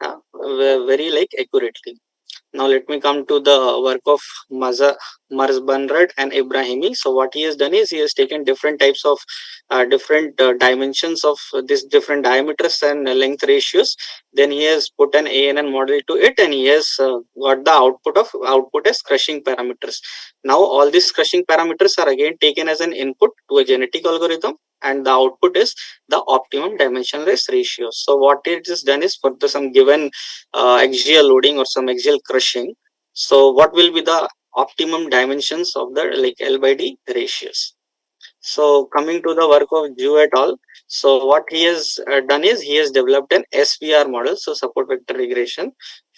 very accurately. Now let me come to the work of Marzbanrad and Ibrahimi. So what he has done is he has taken different types of different dimensions of this different diameters and length ratios. Then he has put an ANN model to it, and he has got the output as crushing parameters. Now all these crushing parameters are again taken as an input to a genetic algorithm, and the output is the optimum dimensionless ratio. So what it is done is, for some given axial loading or some axial crushing, so what will be the optimum dimensions of the L by D ratios. So coming to the work of Zhu et al. So what he has done is he has developed an SVR model, so support vector regression,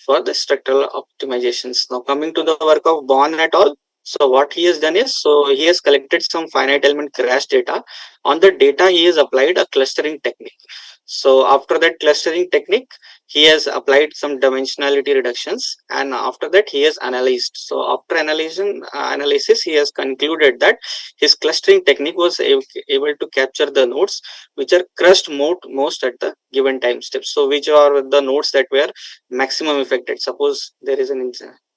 for the structural optimizations. Now coming to the work of Bond et al. So what he has done is, so he has collected some finite element crash data. On the data, he has applied a clustering technique. So after that clustering technique, he has applied some dimensionality reductions, and after that he has analyzed. So after analysis, he has concluded that his clustering technique was able to capture the nodes which are crushed most at the given time step. So which are the nodes that were maximum affected. Suppose there is an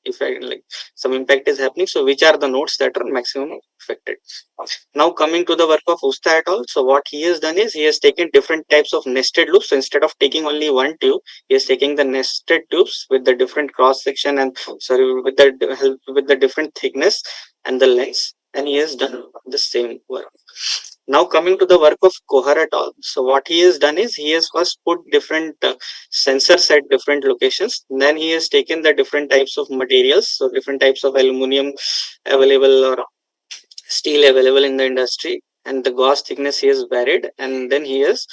effect, like some impact is happening. So which are the nodes that are maximum affected? Now coming to the work of Usta et al. So what he has done is he has taken different types of nested loops. So instead of taking only one tube, he is taking the nested tubes with the different cross section and with the different thickness and the lengths, and he has done the same work. Now coming to the work of Kohar et al. So what he has done is he has first put different sensors at different locations. Then he has taken the different types of materials, so different types of aluminum available or steel available in the industry, and the gauge thickness he has varied, and then he has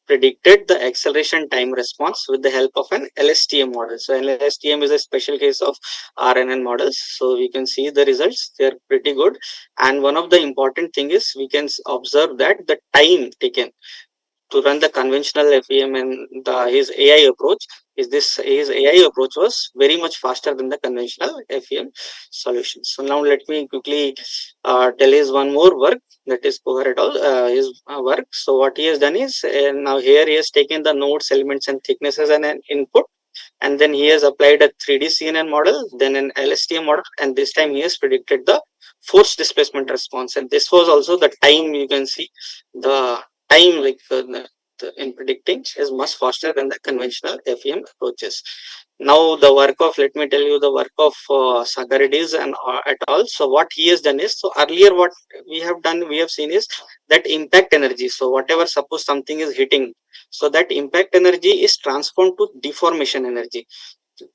predicted the acceleration time response with the help of an LSTM model. So LSTM is a special case of RNN models. So we can see the results, they are pretty good. And one of the important thing is we can observe that the time taken to run the conventional FEM and his AI approach his AI approach was very much faster than the conventional FEM solutions. So now let me quickly tell his one more work, that is Kohar et al. His work. So what he has done is now here he has taken the nodes, elements, and thicknesses and an input, and then he has applied a 3D CNN model, then an LSTM model, and this time he has predicted the force displacement response. And this was also the time, you can see the time in predicting is much faster than the conventional FEM approaches. Now the work of, let me tell you the work of Sakaridis and et al. So what he has done is, so earlier what we have seen is that impact energy. So whatever, suppose something is hitting, so that impact energy is transformed to deformation energy.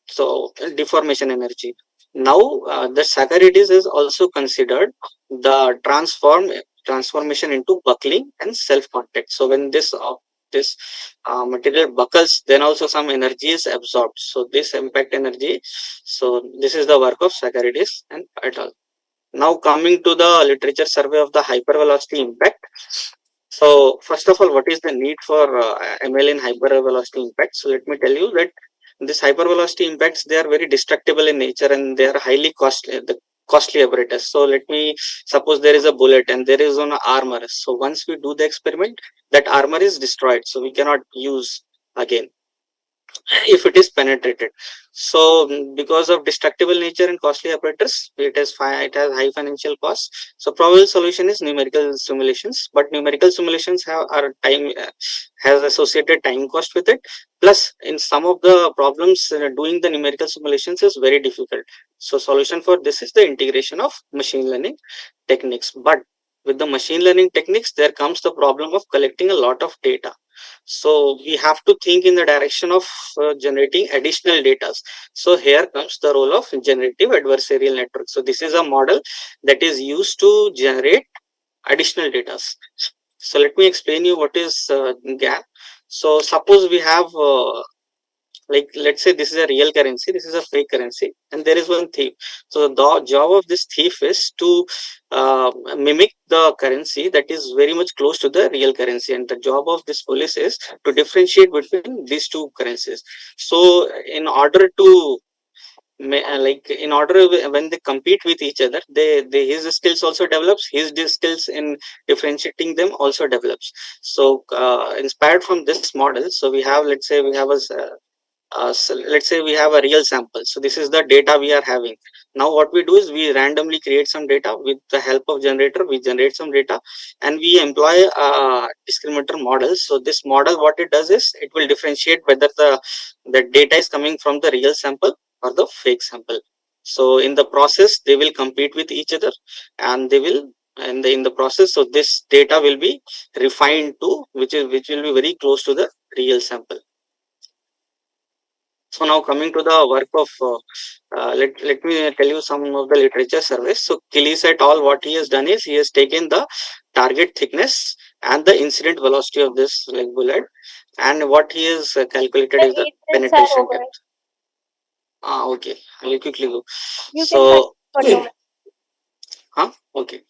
So deformation energy. Now the Sakaridis is also considered the transformation into buckling and self contact. So when this material buckles, then also some energy is absorbed. So this impact energy. So this is the work of Sakaridis and et al. Now coming to the literature survey of the hypervelocity impact. So first of all, what is the need for ML in hypervelocity impact? So let me tell you that this hypervelocity impacts, they are very destructible in nature and they are highly costly. The costly apparatus. So let me suppose there is a bullet and there is an armor. So once we do the experiment, that armor is destroyed. So we cannot use again if it is penetrated. So because of destructible nature and costly apparatus, it has high financial costs. So probable solution is numerical simulations, but numerical simulations has associated time cost with it. Plus in some of the problems, doing the numerical simulations is very difficult. So solution for this is the integration of machine learning techniques. But with the machine learning techniques, there comes the problem of collecting a lot of data. So we have to think in the direction of generating additional data. So here comes the role of generative adversarial network. So this is a model that is used to generate additional data. So let me explain you what is gap. So suppose we have like, let's say this is a real currency, this is a fake currency, and there is one thief. So the job of this thief is to mimic the currency that is very much close to the real currency, and the job of this police is to differentiate between these two currencies. So in order to in order, when they compete with each other, his skills also develops, his skills in differentiating them also develops. So inspired from this model, so we have, let's say we have so let's say we have a real sample. So this is the data we are having. Now what we do is we randomly create some data with the help of generator. We generate some data and we employ a discriminator model. So this model, what it does is it will differentiate whether the data is coming from the real sample or the fake sample. So in the process, they will compete with each other, and they will, and in the process, so this data will be refined to which will be very close to the real sample. So now coming to the work of, let me tell you some of the literature surveys. So Killis et al., what he has done is he has taken the target thickness and the incident velocity of this like bullet, and what he has calculated is the penetration depth. Okay, I'll quickly go. So, okay.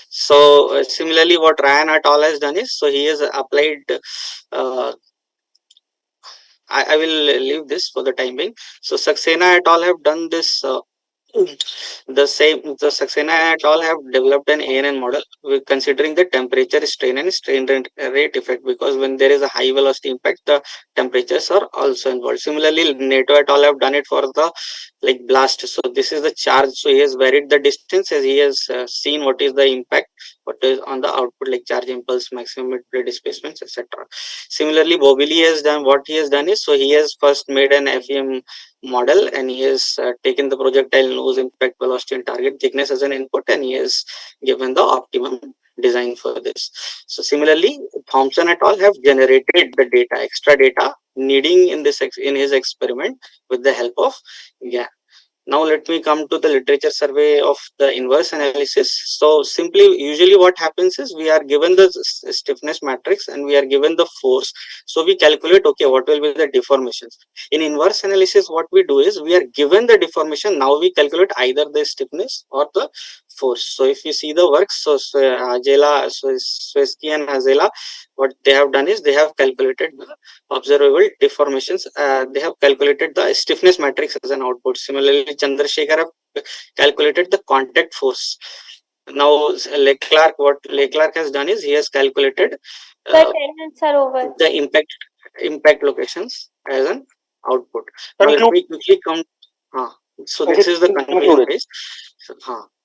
So similarly, what Ryan et al. Has done is, so he has applied I will leave this for the time being. So Saxena et al. Have done this the Saxena et al. Have developed an ANN model with considering the temperature, strain and strain rate effect, because when there is a high velocity impact, the temperatures are also involved. Similarly, NATO et al. Have done it for the like blast. So this is the charge. So he has varied the distance as he has seen what is the impact, what is on the output, like charge impulse, maximum mid-plate displacements, etc. Similarly, Bobili has done what he has done is, so he has first made an FEM model and he has taken the projectile nose, impact velocity and target thickness as an input, and he has given the optimum design for this. So similarly, Thompson et al. Have generated the data, extra data needing in this in his experiment with the help of GAN. Now let me come to the literature survey of the inverse analysis. So simply, usually what happens is we are given the stiffness matrix and we are given the force. So we calculate, okay, what will be the deformations. In inverse analysis, what we do is we are given the deformation. Now we calculate either the stiffness or the force. So if you see the works, so Swesky and Azela, what they have done is they have calculated the observable deformations. They have calculated the stiffness matrix as an output. Similarly, Chandrasekhar have calculated the contact force. Now, Leclerc, what Leclerc has done is he has calculated The 10 minutes are over. the impact locations as an output. Now, let me quickly come. So this is the conclusion phase.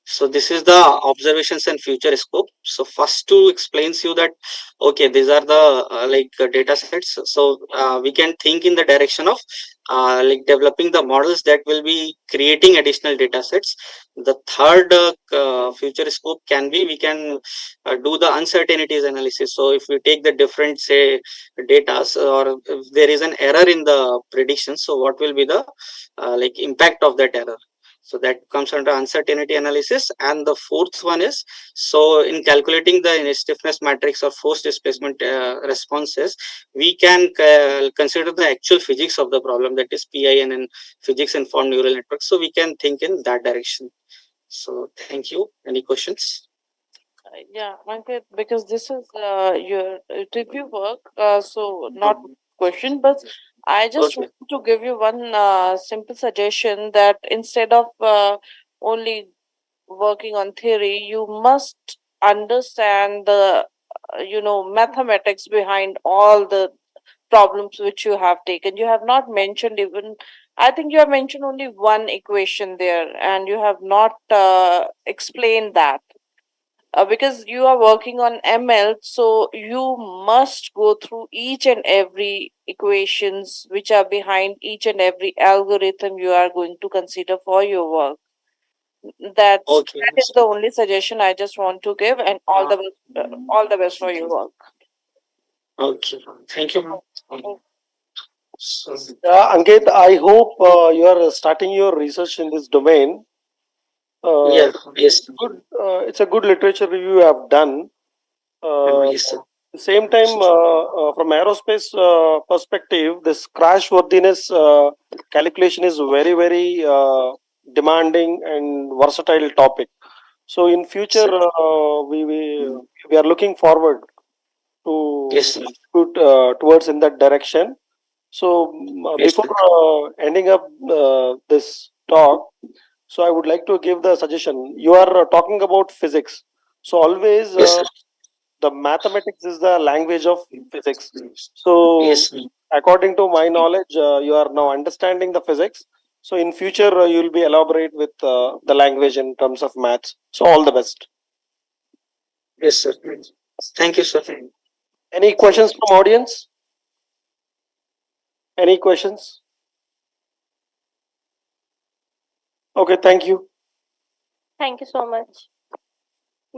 So this is the observations and future scope. So first to explains you that, okay, these are the data sets. So we can think in the direction of like developing the models that will be creating additional data sets. The third future scope can be, we can do the uncertainties analysis. So if we take the different, say, data, or if there is an error in the prediction, so what will be the like impact of that error? So that comes under uncertainty analysis. And the fourth one is, so in calculating the stiffness matrix or force displacement responses, we can consider the actual physics of the problem, that is PIN and physics informed neural networks. So we can think in that direction. So thank you. Any questions? Yeah, Ankit, because this is your review work, so not question, but I just want to give you one simple suggestion that instead of only working on theory, you must understand the mathematics behind all the problems which you have taken. You have not mentioned even, I think you have mentioned only one equation there, and you have not explained that. Because you are working on ML, so you must go through each and every equations which are behind each and every algorithm you are going to consider for your work. That is the only suggestion I just want to give, and all the best for your work. Okay, thank you. Ankit, I hope you are starting your research in this domain. Yes. Good. It's a good literature review you have done. Yes, sir. At the same time, from aerospace perspective, this crash worthiness calculation is very, very demanding and versatile topic. So in future, we are looking forward to towards in that direction. So before ending up this talk, so I would like to give the suggestion. You are talking about physics, so always the mathematics is the language of physics. So according to my knowledge, you are now understanding the physics. So in future, you will be elaborate with the language in terms of maths. So all the best. Yes, sir. Thank you, sir. Any questions from audience? Any questions? Okay, thank you. Thank you so much.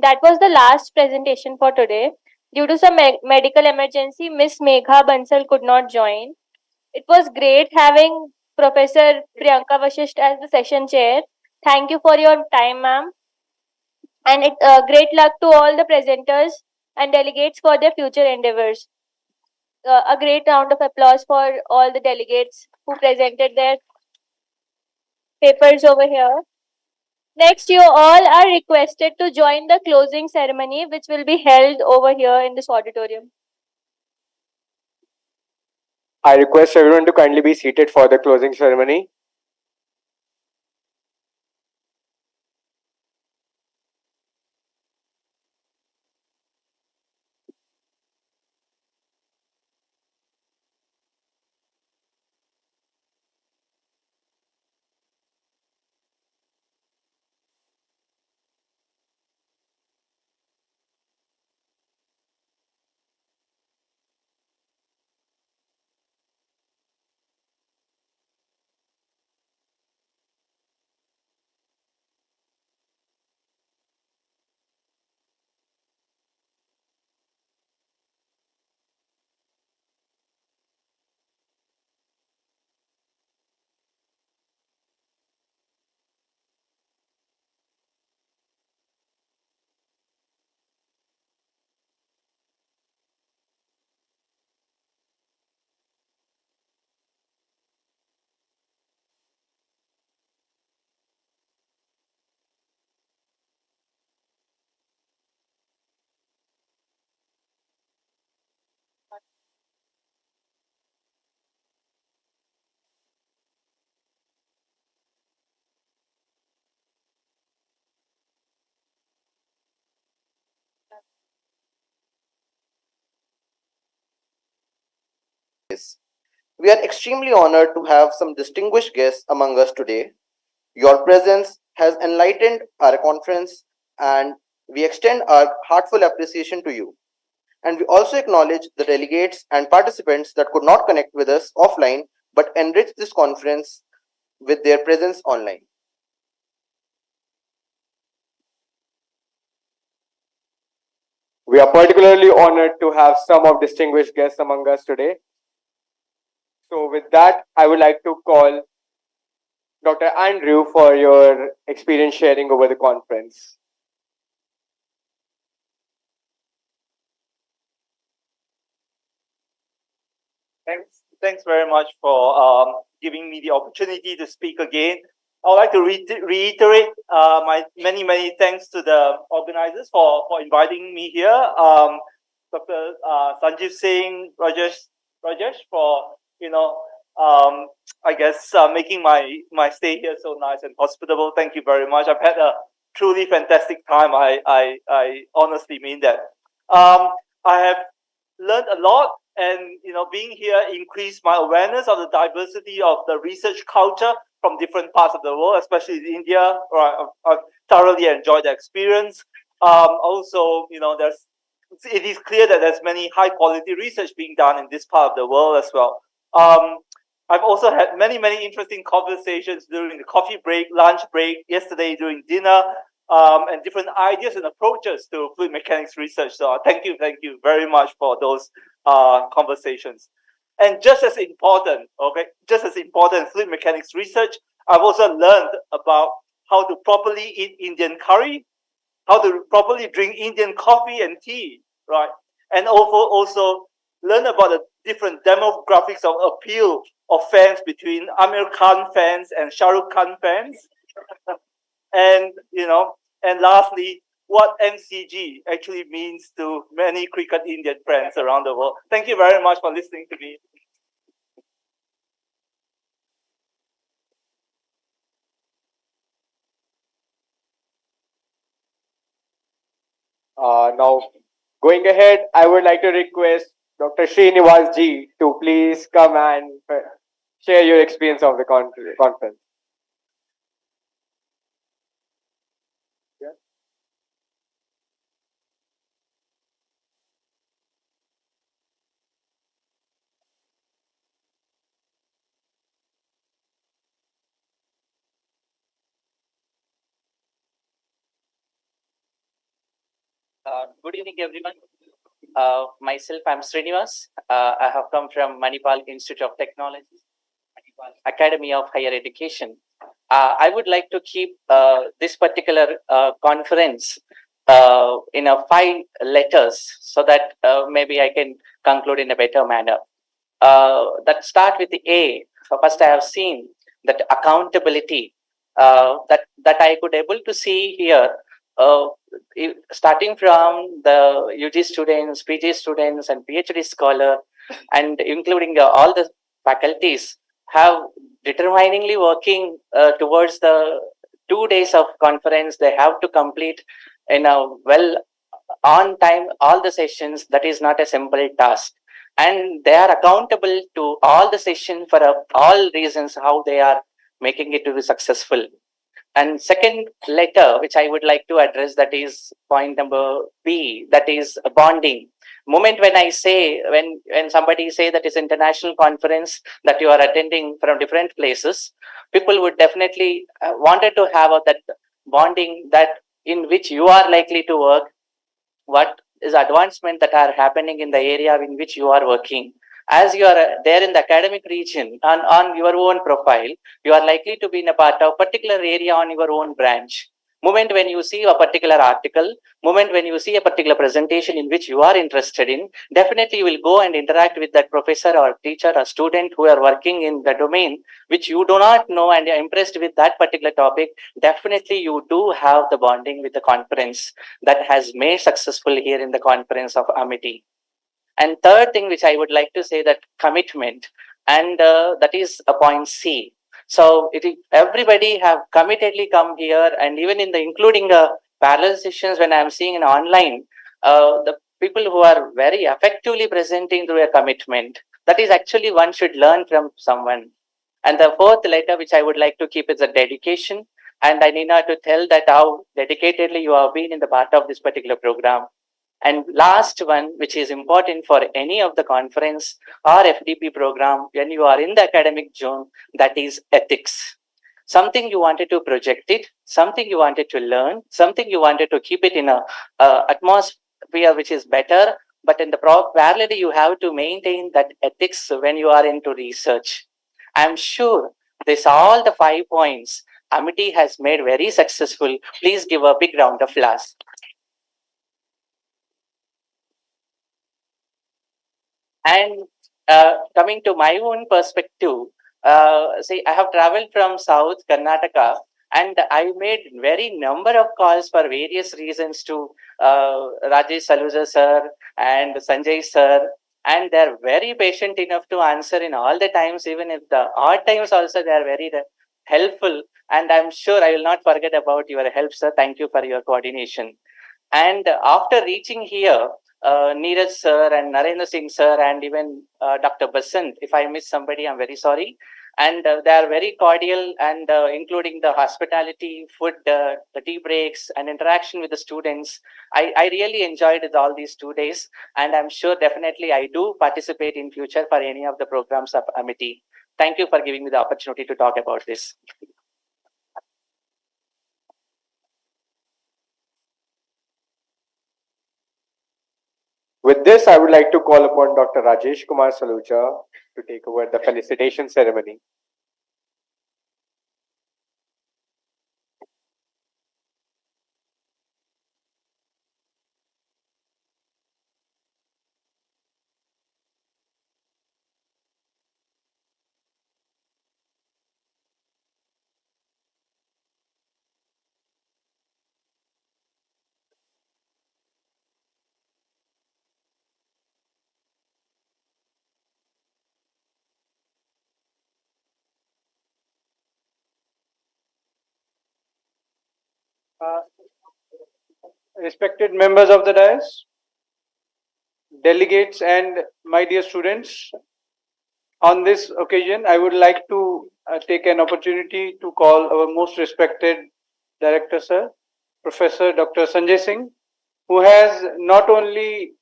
That was the last presentation for today. Due to some medical emergency, Miss Megha Bansal could not join. It was great having Professor Priyanka Vashisht as the session chair. Thank you for your time, ma'am. And great luck to all the presenters and delegates for their future endeavors. A great round of applause for all the delegates who presented their papers over here. Next, you all are requested to join the closing ceremony, which will be held over here in this auditorium. I request everyone to kindly be seated for the closing ceremony. We are extremely honored to have some distinguished guests among us today. Your presence has enlightened our conference, and we extend our heartfelt appreciation to you. And we also acknowledge the delegates and participants that could not connect with us offline but enrich this conference with their presence online. We are particularly honored to have some of distinguished guests among us today. So with that, I would like to call Dr. Andrew for your experience sharing over the conference. Thanks very much for giving me the opportunity to speak again. I would like to reiterate my many thanks to the organizers for inviting me here. Dr. Sanjeev Singh, Rajesh for I guess making my stay here so nice and hospitable. Thank you very much. I've had a truly fantastic time. I honestly mean that. I have learned a lot, and being here increased my awareness of the diversity of the research culture from different parts of the world, especially in India. I've thoroughly enjoyed the experience. Also, it is clear that there's many high quality research being done in this part of the world as well. I've also had many interesting conversations during the coffee break, lunch break, yesterday during dinner, and different ideas and approaches to fluid mechanics research. So thank you very much for those conversations. And just as important, fluid mechanics research, I've also learned about how to properly eat Indian curry, how to properly drink Indian coffee and tea, right? And also learn about the different demographics of appeal of fans between Amir Khan fans and Shah Rukh Khan fans. And and lastly, what MCG actually means to many cricket Indian friends around the world. Thank you very much for listening to me. Now, going ahead, I would like to request Dr. Srinivas ji to please come and share your experience of the conference. Good evening, everyone. Myself, I'm Srinivas. I have come from Manipal Institute of Technology, Manipal Academy of Higher Education. I would like to keep this particular conference in a 5 letters so that maybe I can conclude in a better manner. That start with the A. So first, I have seen that accountability that I could able to see here. Starting from the UG students, PG students, and PhD scholar, and including all the faculties, have determiningly working towards the 2 days of conference. They have to complete in a well on time all the sessions. That is not a simple task, and they are accountable to all the sessions for all reasons how they are making it to be successful. And second letter, which I would like to address, that is point number B, that is bonding. Moment when I say, when somebody say that is international conference that you are attending from different places, people would definitely wanted to have that bonding, that in which you are likely to work, what is advancement that are happening in the area in which you are working. As you are there in the academic region on your own profile, you are likely to be in a part of particular area on your own branch. Moment when you see a particular article, moment when you see a particular presentation in which you are interested in, definitely you will go and interact with that professor or teacher or student who are working in the domain which you do not know and are impressed with that particular topic. Definitely you do have the bonding with the conference that has made successful here in the conference of Amity. And third thing which I would like to say, that commitment, and that is a point C. So everybody have committedly come here, and even in the including parallel sessions when I am seeing in online, the people who are very effectively presenting through a commitment, that is actually one should learn from someone. And the fourth letter which I would like to keep is a dedication. And I need not to tell that how dedicatedly you have been in the part of this particular program. And last one, which is important for any of the conference or FDP program, when you are in the academic zone, that is ethics. Something you wanted to project it, something you wanted to learn, something you wanted to keep it in a atmosphere which is better, but in the parallelly you have to maintain that ethics when you are into research. I'm sure this all the 5 points Amity has made very successful. Please give a big round of applause. And coming to my own perspective, see, I have traveled from South Karnataka, and I made very number of calls for various reasons to Rajesh Saluja sir and Sanjay sir, and they're very patient enough to answer in all the times, even if the odd times also they are very helpful. And I'm sure I will not forget about your help, sir. Thank you for your coordination. And after reaching here, Neeraj sir and Narendra Singh sir and even Dr. Basant, if I miss somebody, I'm very sorry. And they are very cordial, and including the hospitality, food, the tea breaks, and interaction with the students. I really enjoyed it all these 2 days, and I'm sure definitely I do participate in future for any of the programs of Amity. Thank you for giving me the opportunity to talk about this. With this, I would like to call upon Dr. Rajesh Kumar Saluja to take over the felicitation ceremony. Respected members of the dais, delegates, and my dear students, on this occasion, I would like to take an opportunity to call our most respected director, sir, Professor Dr. Sanjay Singh, who has not only,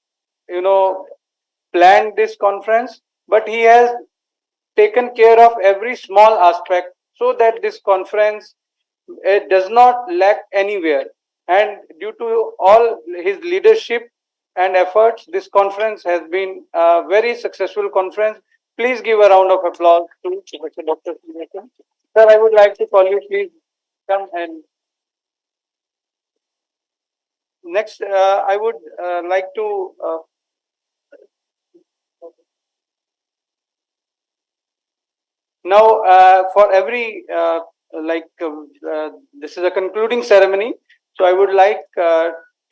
planned this conference, but he has taken care of every small aspect so that this conference does not lack anywhere. And due to all his leadership and efforts, this conference has been a very successful conference. Please give a round of applause to Professor Dr. Singh. Sir, I would like to call you, please come. And next, I would like to now, for every this is a concluding ceremony, so I would like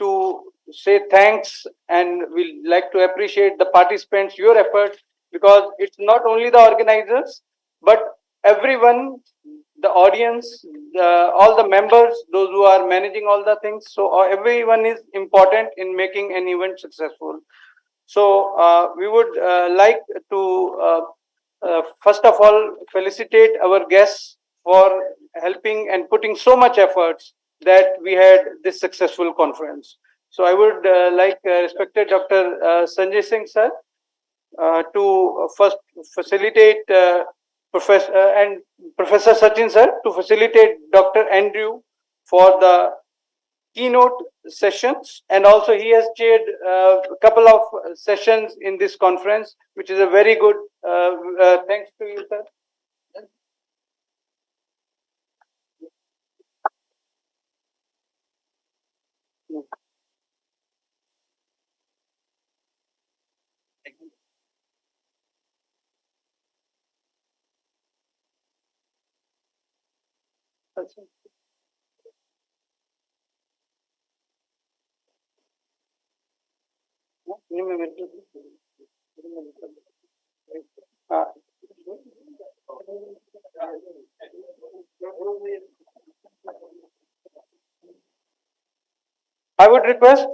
to say thanks, and we like to appreciate the participants, your efforts, because it's not only the organizers, but everyone, the audience, all the members, those who are managing all the things. So everyone is important in making an event successful. So we would like to first of all felicitate our guests for helping and putting so much efforts that we had this successful conference. So I would like respected Dr. Sanjay Singh sir to first facilitate and Professor Sachin sir to facilitate Dr. Andrew for the keynote sessions, and also he has chaired a couple of sessions in this conference, which is a very good thanks to you, sir. I would request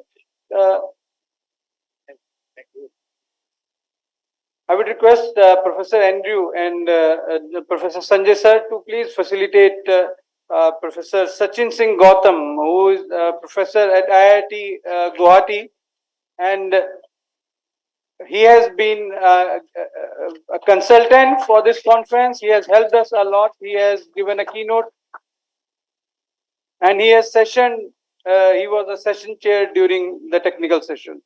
uh, Professor Andrew and Professor Sanjay sir to please facilitate Professor Sachin Singh Gautam, who is professor at IIT Guwahati, and he has been a consultant for this conference. He has helped us a lot. He has given a keynote, and he has session. He was a session chair during the technical session.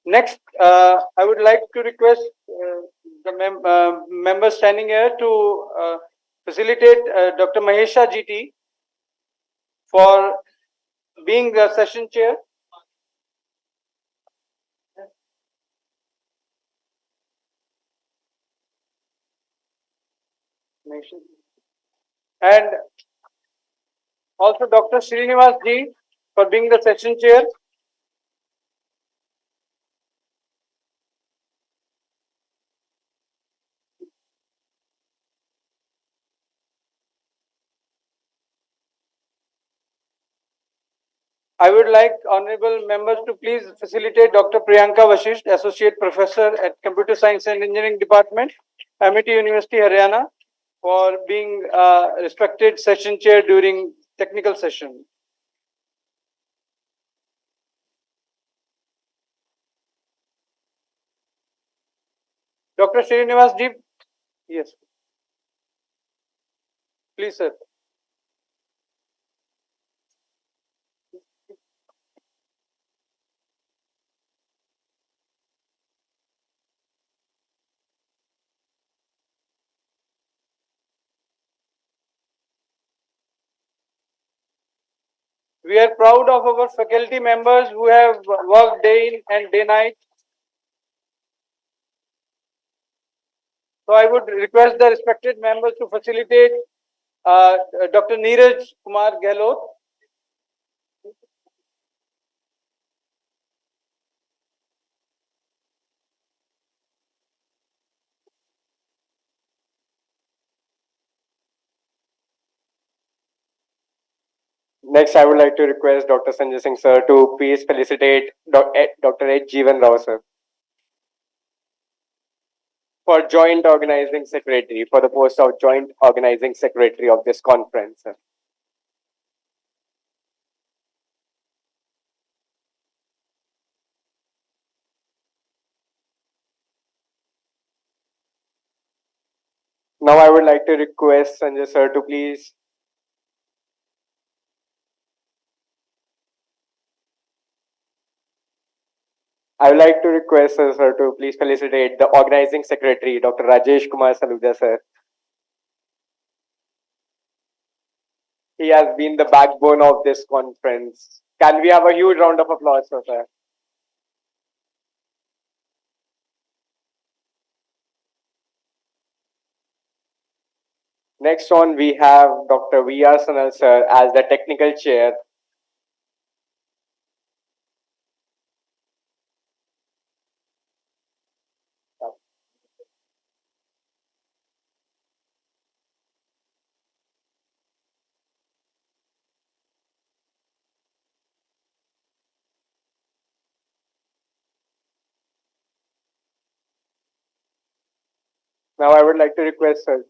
Next, I would like to request the members standing here to facilitate Dr. Mahesha GT for being the session chair. And also Dr. Srinivas Ji for being the session chair. I would like honorable members to please facilitate Dr. Priyanka Vashisht, Associate Professor at Computer Science and Engineering Department, Amity University, Haryana, for being respected session chair during technical session. Dr. Srinivas Ji, yes. Please, sir. We are proud of our faculty members who have worked day in and day night. So I would request the respected members to facilitate Dr. Neeraj Kumar Gehlot. Next, I would like to request Dr. Sanjay Singh sir to please felicitate Dr. H. Jeevan Rao sir for joint organizing secretary, for the post of joint organizing secretary of this conference. Sir. Now I would like to request Sanjay sir to please I would like to request sir to please felicitate the organizing secretary, Dr. Rajesh Kumar Saluja sir. He has been the backbone of this conference. Can we have a huge round of applause for sir? Next on, we have Dr. V.R. Sanal sir as the technical chair. Now I would like to request sir.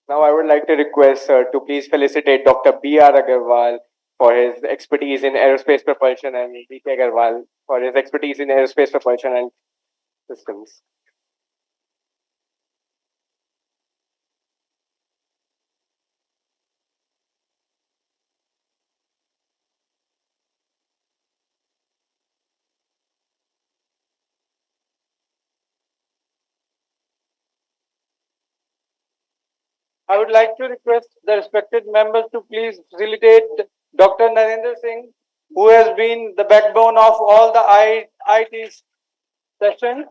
Now I would like to request sir to please felicitate Dr. B.R. Agarwal for his expertise in aerospace propulsion and B.K. Agarwal for his expertise in aerospace propulsion and systems. I would like to request the respected members to please facilitate Dr. Narendra Singh who has been the backbone of all the IT sessions.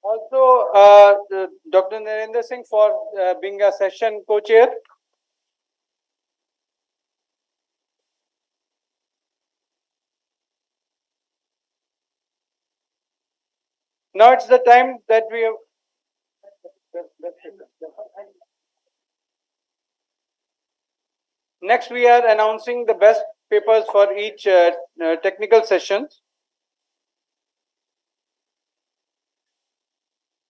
Also, Dr. Narendra Singh for being a session co-chair. Now it's the time that we have. Next, we are announcing the best papers for each technical session.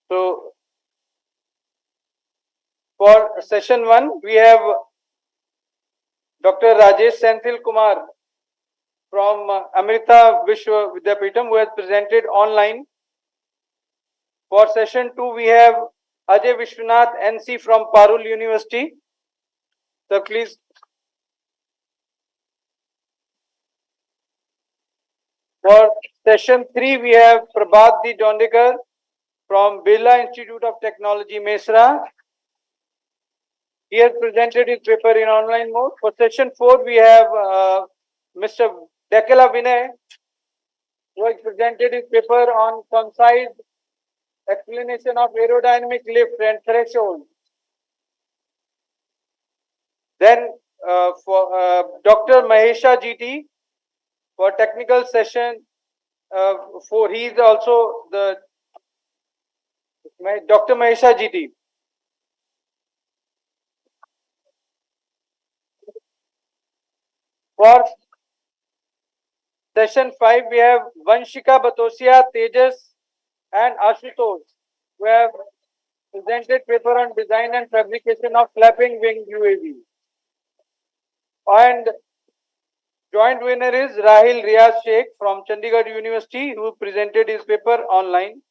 So, for session 1, we have Dr. Rajesh Senthil Kumar from Amrita Vishwa Vidyapeetham, who has presented online. For session 2, we have Ajay Vishwanath NC from Parul University. So please. For session 3, we have Prabhat D. Dondekar from Birla Institute of Technology, Mesra. He has presented his paper in online mode. For session 4, we have Mr. Dekela Vinay, who has presented his paper on concise explanation of aerodynamic lift and threshold. Then for Dr. Mahesha GT for technical session 4, he is also the Dr. Mahesha GT. For session 5, we have Vanshika Batosia, Tejas, and Ashutosh, who have presented paper on design and fabrication of flapping wing UAV. And joint winner is Rahil Riaz Sheikh from Chandigarh University, who presented his paper online.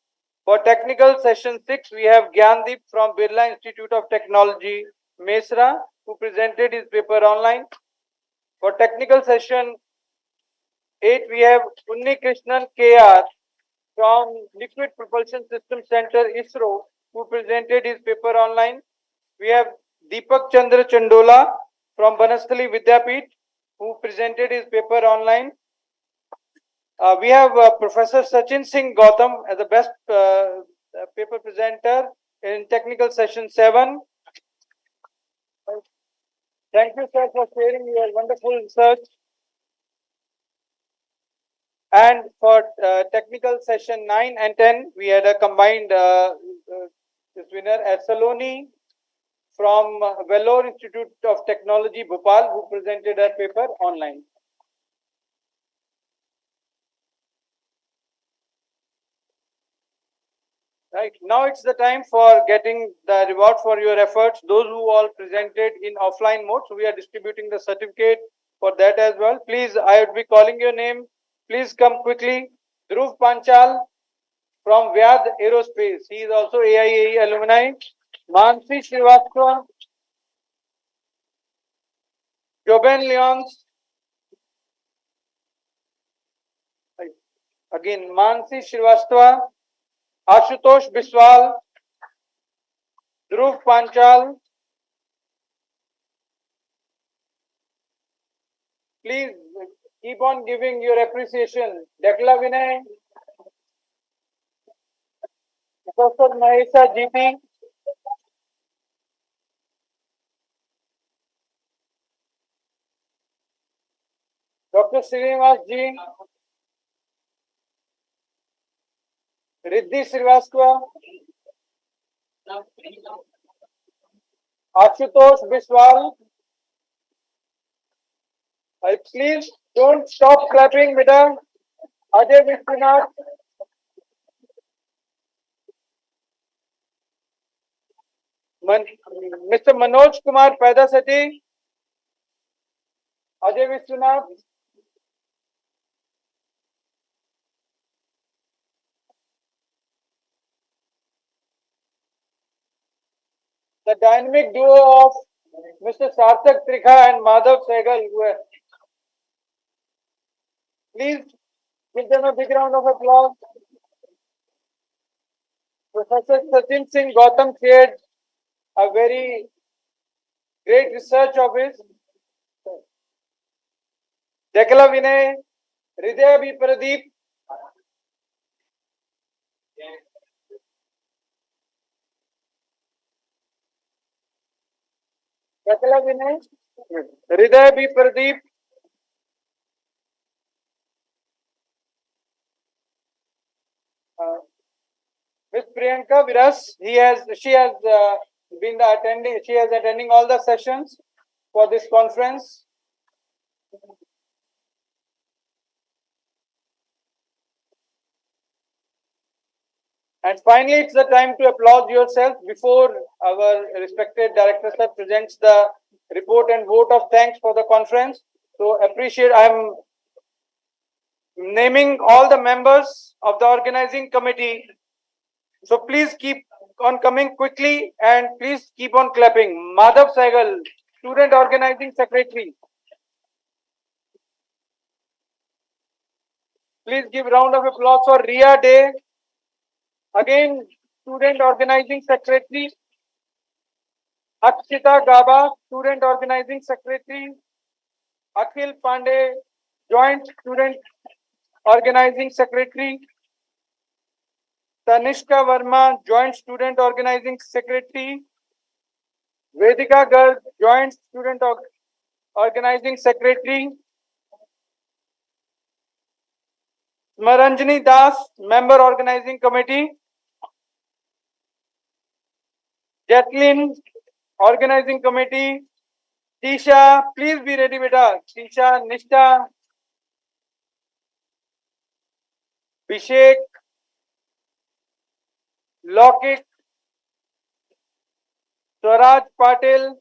For technical session 6, we have Gyandeep from Birla Institute of Technology, Mesra, who presented his paper online. For technical session 8, we have Unni Krishnan KR from Liquid Propulsion System Center, ISRO, who presented his paper online. We have Deepak Chandra Chandola from Banasthali Vidyapeeth, who presented his paper online. We have Professor Sachin Singh Gautam as the best paper presenter in technical session 7. Thank you, sir, for sharing your wonderful research. And for technical session 9 and 10, we had a combined winner as Saloni from Vellore Institute of Technology, Bhopal, who presented her paper online. Right, now it's the time for getting the reward for your efforts. Those who all presented in offline mode, so we are distributing the certificate for that as well. Please, I would be calling your name. Please come quickly. Dhruv Panchal from Vyad Aerospace. He is also AIAE alumni. Mansi Srivastava, Joben Leons. Again, Mansi Srivastava, Ashutosh Biswal, Dhruv Panchal. Please keep on giving your appreciation. Dekla Vinay, Professor Mahesha GP, Dr. Srinivas Ji, Riddhi Srivastava, Ashutosh Biswal. Please don't stop clapping, Madam. Ajay Vishwanath. Mr. Manoj Kumar Paidasati, Ajay Vishwanath. The dynamic duo of Mr. Sarthak Trikha and Madhav Sehgal. Please Give them a big round of applause. Professor Sachin Singh Gautam shared a very great research of his. Dekala Vinay, Hridaya B. Pradeep. Dekala Vinay, Hridaya B. Pradeep. Miss Priyanka Viras, she has been attending. She is attending all the sessions for this conference. And finally, it's the time to applaud yourself before our respected director sir presents the report and vote of thanks for the conference. So appreciate. I'm naming all the members of the organizing committee. So please keep on coming quickly and please keep on clapping. Madhav Saigal, student organizing secretary. Please give round of applause for Ria Day. Again, student organizing secretary. Akshita Gaba, student organizing secretary. Akhil Pandey, joint student organizing secretary. Tanishka Verma, joint student organizing secretary. Vedika Garg, joint student organizing secretary. Smaranjani Das, member organizing committee. Jacqueline, organizing committee. Tisha, please be ready, beta. Tisha, Nishta, Vishek, Lokik, Swaraj Patil.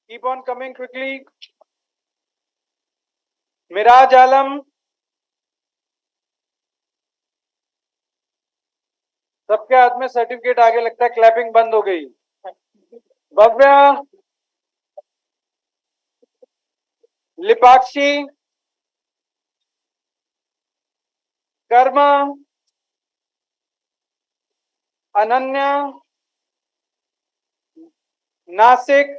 Keep on coming quickly. Miraj Alam. सबके हाथ में certificate आगे लगता है clapping बंद हो गई भव्या लिपाक्षी कर्मा अनन्या नासिक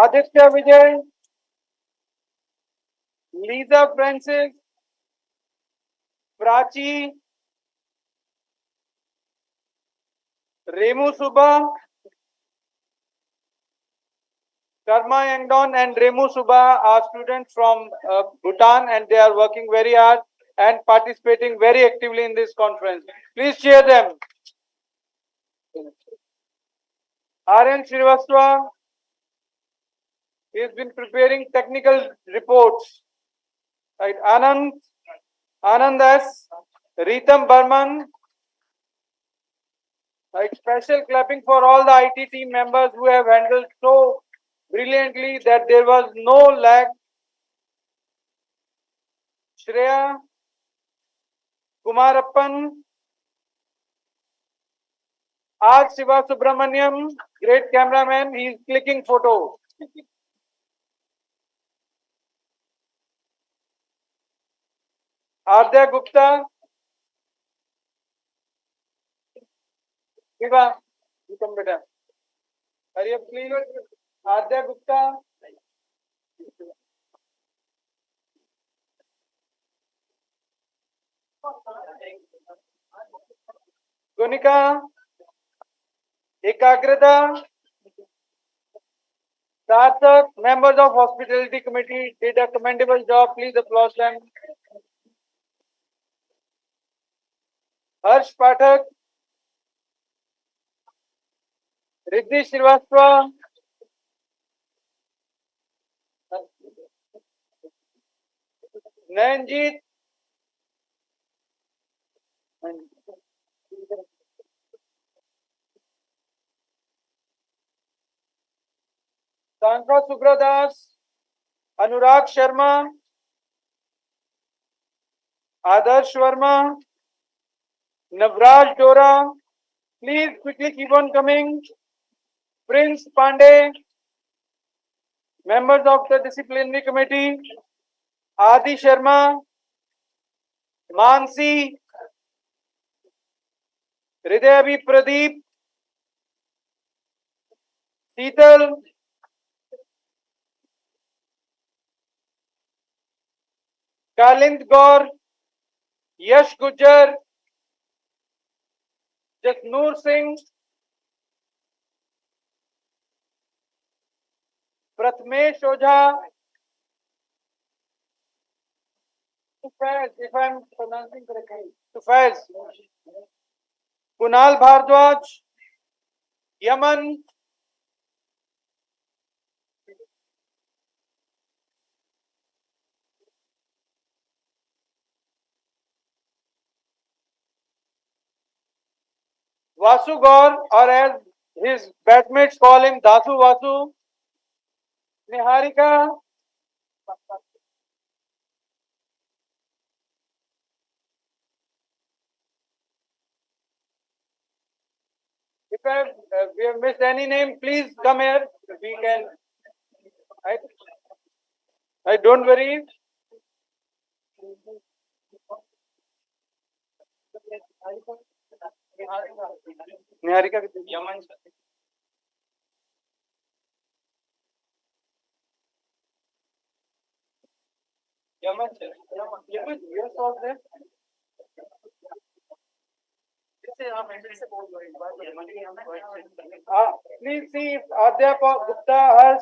आदित्य विजय Lisa Francis Prachi Remo सुबा Karma Yangdon and Remu Suba are students from Bhutan and they are working very hard and participating very actively in this conference. Please cheer them. R.N. Srivastava has been preparing technical reports. Right, Anand S, Ritam Burman. Right, special clapping for all the IT team members who have handled so brilliantly that there was no lag. Shreya Kumarappan, R. Shiva Subramaniam, great cameraman, he is clicking photo. Ardya Gupta, Shiva, you come better. Hurry up, please. Ardya Gupta. Gunika, Ekagrata, Sarthak, members of hospitality committee did a commendable job. Please applaud them. Harsh Pathak, Riddhi Srivastava, Nayanjit, Sankha Subradas, Anurag Sharma, Adarsh Verma, Navraj Dora, Please quickly keep on coming. Prince Pandey, members of the disciplinary committee, Adi Sharma, Mansi, Hridayabi Pradeep, Seetal, Kalind Gaur, Yash Gujjar, Jasnoor Singh, Pratmesh Ojha, Tufaiz, if I'm pronouncing correctly, Tufaiz, Kunal Bhardwaj, Yaman, Vasu Gaur, or as his batchmates call him, Dasu Vasu, Niharika, if we have missed any name, please come here. We can. I don't worry. Niharika, Yaman. Yaman, Yaman, yes, all there. Please see if Adhyapa Gupta has.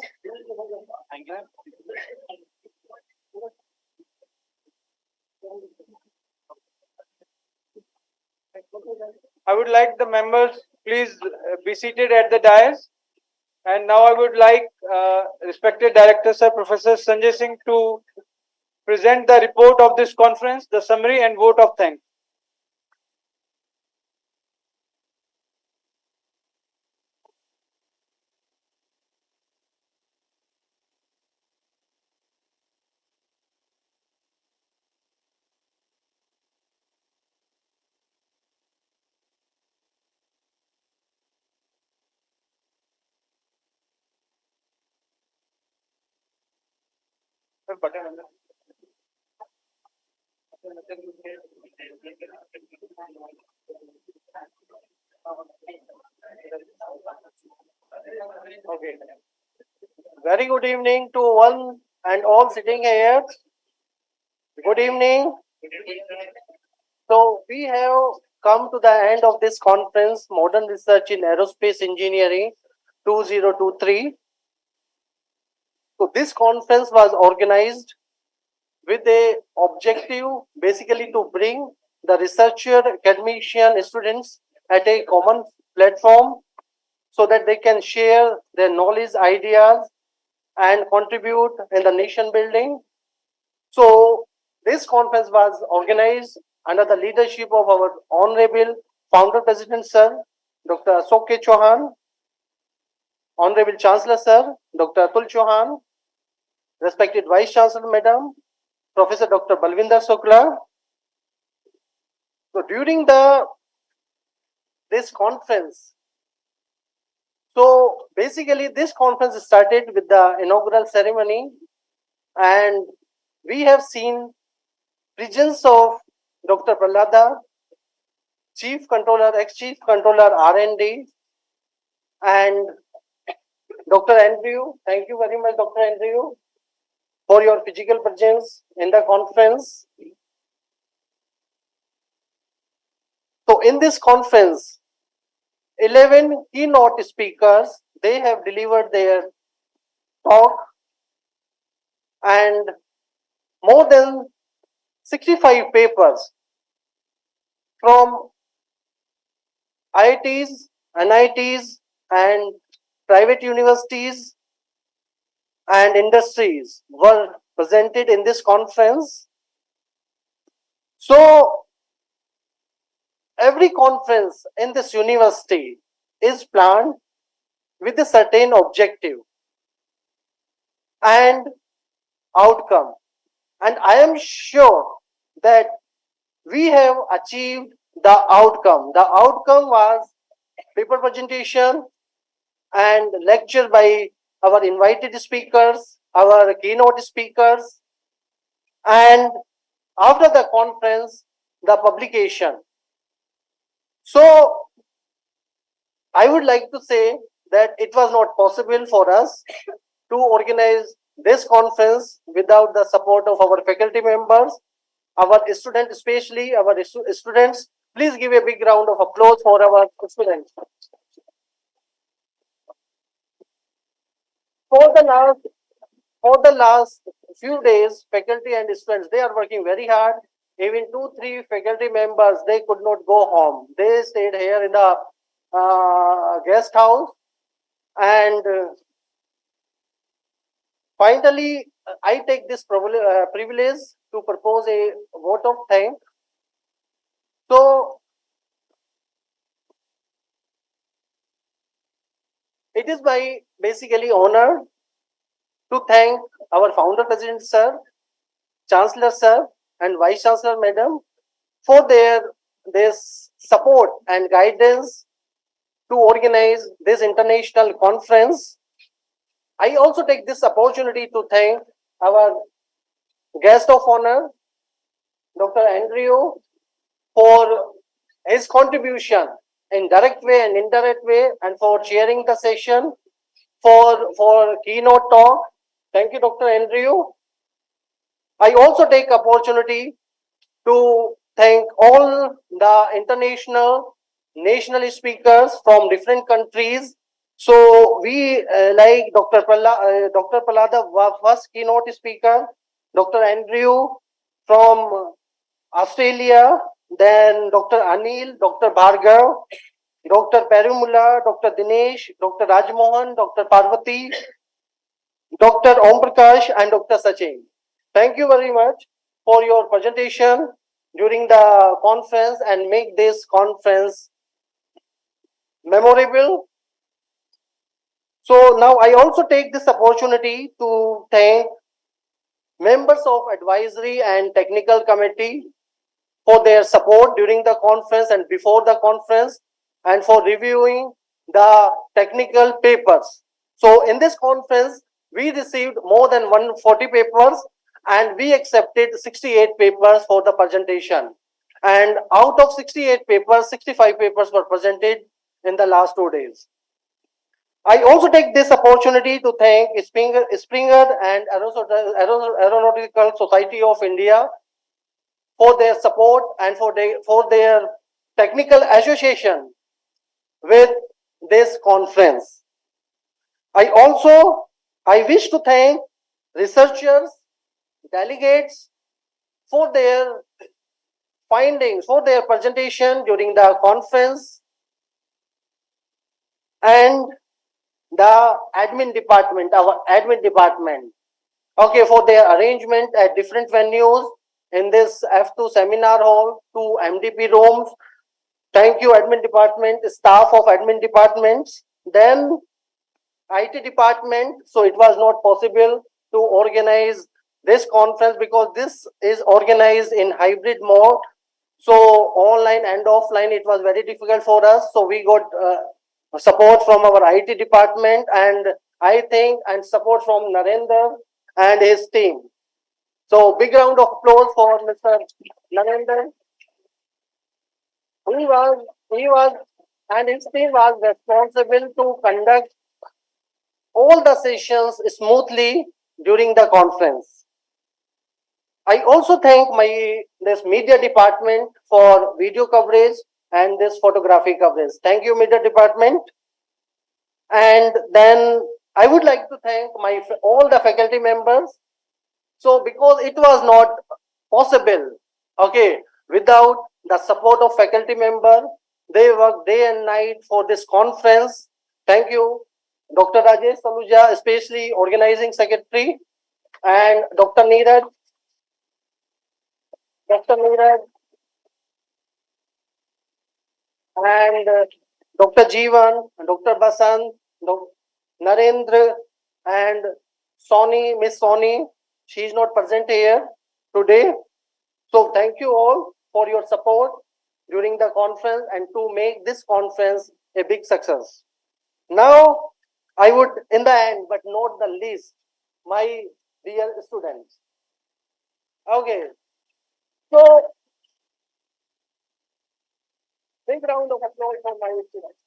I would like the members please be seated at the dais. And now I would like respected Director Sir Professor Sanjay Singh to present the report of this conference, the summary and vote of thanks. Okay. Very good evening to one and all sitting here. Good evening. So we have come to the end of this conference, Modern Research in Aerospace Engineering 2023. So this conference was organized with a objective basically to bring the researcher, academician, students at a common platform so that they can share their knowledge, ideas, and contribute in the nation building. So this conference was organized under the leadership of our Honorable Founder President Sir, Dr. Ashok K. Chauhan, Honorable Chancellor Sir, Dr. Atul Chauhan, respected Vice Chancellor Madam, Professor Dr. Balvinder Shukla. So during this conference, so basically this conference started with the inaugural ceremony, and we have seen presence of Dr. Prahlada, Chief Controller, ex-Chief Controller R&D, and Dr. Andrew. Thank you very much, Dr. Andrew, for your physical presence in the conference. So in this conference, 11 keynote speakers, they have delivered their talk, and more than 65 papers from IITs, NITs, and private universities and industries were presented in this conference. So every conference in this university is planned with a certain objective and outcome, and I am sure that we have achieved the outcome. The outcome was paper presentation and lecture by our invited speakers, our keynote speakers, and after the conference, the publication. So I would like to say that it was not possible for us to organize this conference without the support of our faculty members, our students, especially our students. Please give a big round of applause for our students. For the last few days, faculty and students, they are working very hard. Even 2-3 faculty members, they could not go home. They stayed here in the guest house, and finally, I take this privilege to propose a vote of thanks. So, it is my basically honor to thank our founder president sir, chancellor sir, and vice chancellor madam for their support and guidance to organize this international conference. I also take this opportunity to thank our guest of honor, Dr. Andrew, for his contribution in direct way and indirect way, and for chairing the session, for keynote talk. Thank you, Dr. Andrew. I also take opportunity to thank all the international national speakers from different countries. So we like Dr. Palada was first keynote speaker, Dr. Andrew from Australia, then Dr. Anil, Dr. Bhargav, Dr. Perumula, Dr. Dinesh, Dr. Rajmohan, Dr. Parvati, Dr. Om Prakash, and Dr. Sachin. Thank you very much for your presentation during the conference and make this conference memorable. So now I also take this opportunity to thank members of advisory and technical committee for their support during the conference and before the conference, and for reviewing the technical papers. So in this conference, we received more than 140 papers and we accepted 68 papers for the presentation. And out of 68 papers, 65 papers were presented in the last 2 days. I also take this opportunity to thank Springer and Aeronautical Society of India for their support and for their technical association with this conference. I wish to thank researchers, delegates for their findings, for their presentation during the conference, and the admin department, our admin department, okay, for their arrangement at different venues in this F2 seminar hall, 2 MDP rooms. Thank you, admin department, staff of admin departments. Then IT department. So it was not possible to organize this conference because this is organized in hybrid mode. So online and offline, it was very difficult for us. So we got support from our IT department, and I think, and support from Narendra and his team. So big round of applause for Mr. Narendra. He was, and his team was responsible to conduct all the sessions smoothly during the conference. I also thank this media department for video coverage and this photography coverage. Thank you, media department. And then I would like to thank all the faculty members. So because it was not possible, okay, without the support of faculty member, they work day and night for this conference. Thank you, Dr. Rajesh Saluja, especially organizing secretary, and Dr. Neeraj, and Dr. Jeevan, Dr. Basant, Narendra, and Sony, Miss Sony. She is not present here today. So thank you all for your support during the conference and to make this conference a big success. Now, I would, in the end, but not the least, my dear students. Okay, so big round of applause for my students.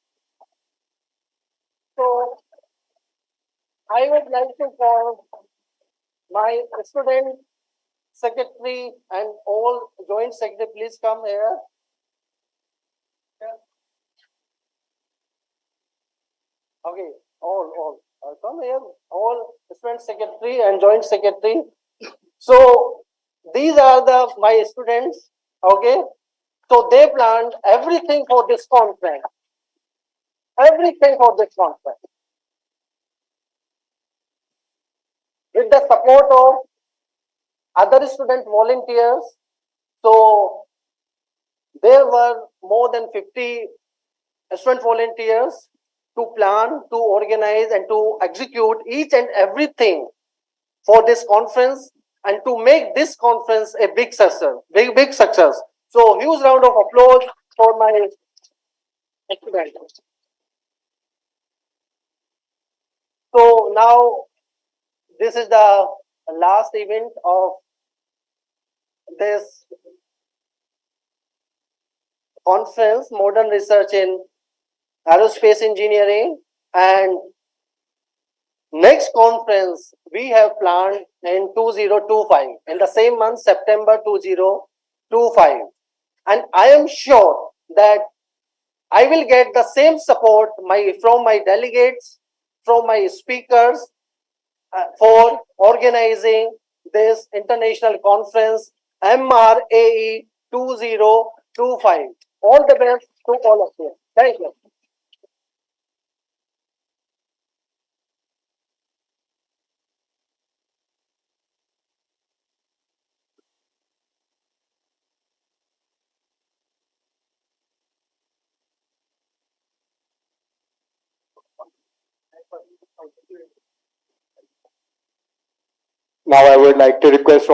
So, I would like to call my student secretary and all joint secretary, please come here. Okay, all, come here, all student secretary and joint secretary. So these are the my students. Okay, so they planned everything for this conference. Everything for this conference with the support of other student volunteers. So there were more than 50 student volunteers to plan, to organize, and to execute each and everything for this conference and to make this conference a big success, big success. So huge round of applause for my students. So now this is the last event of this conference, Modern Research in Aerospace Engineering, and next conference we have planned in 2025, in the same month, September 2025. And I am sure that I will get the same support from my delegates, from my speakers, for organizing this international conference MRAE 2025. All the best to all of you. Thank you. Now I would like to request all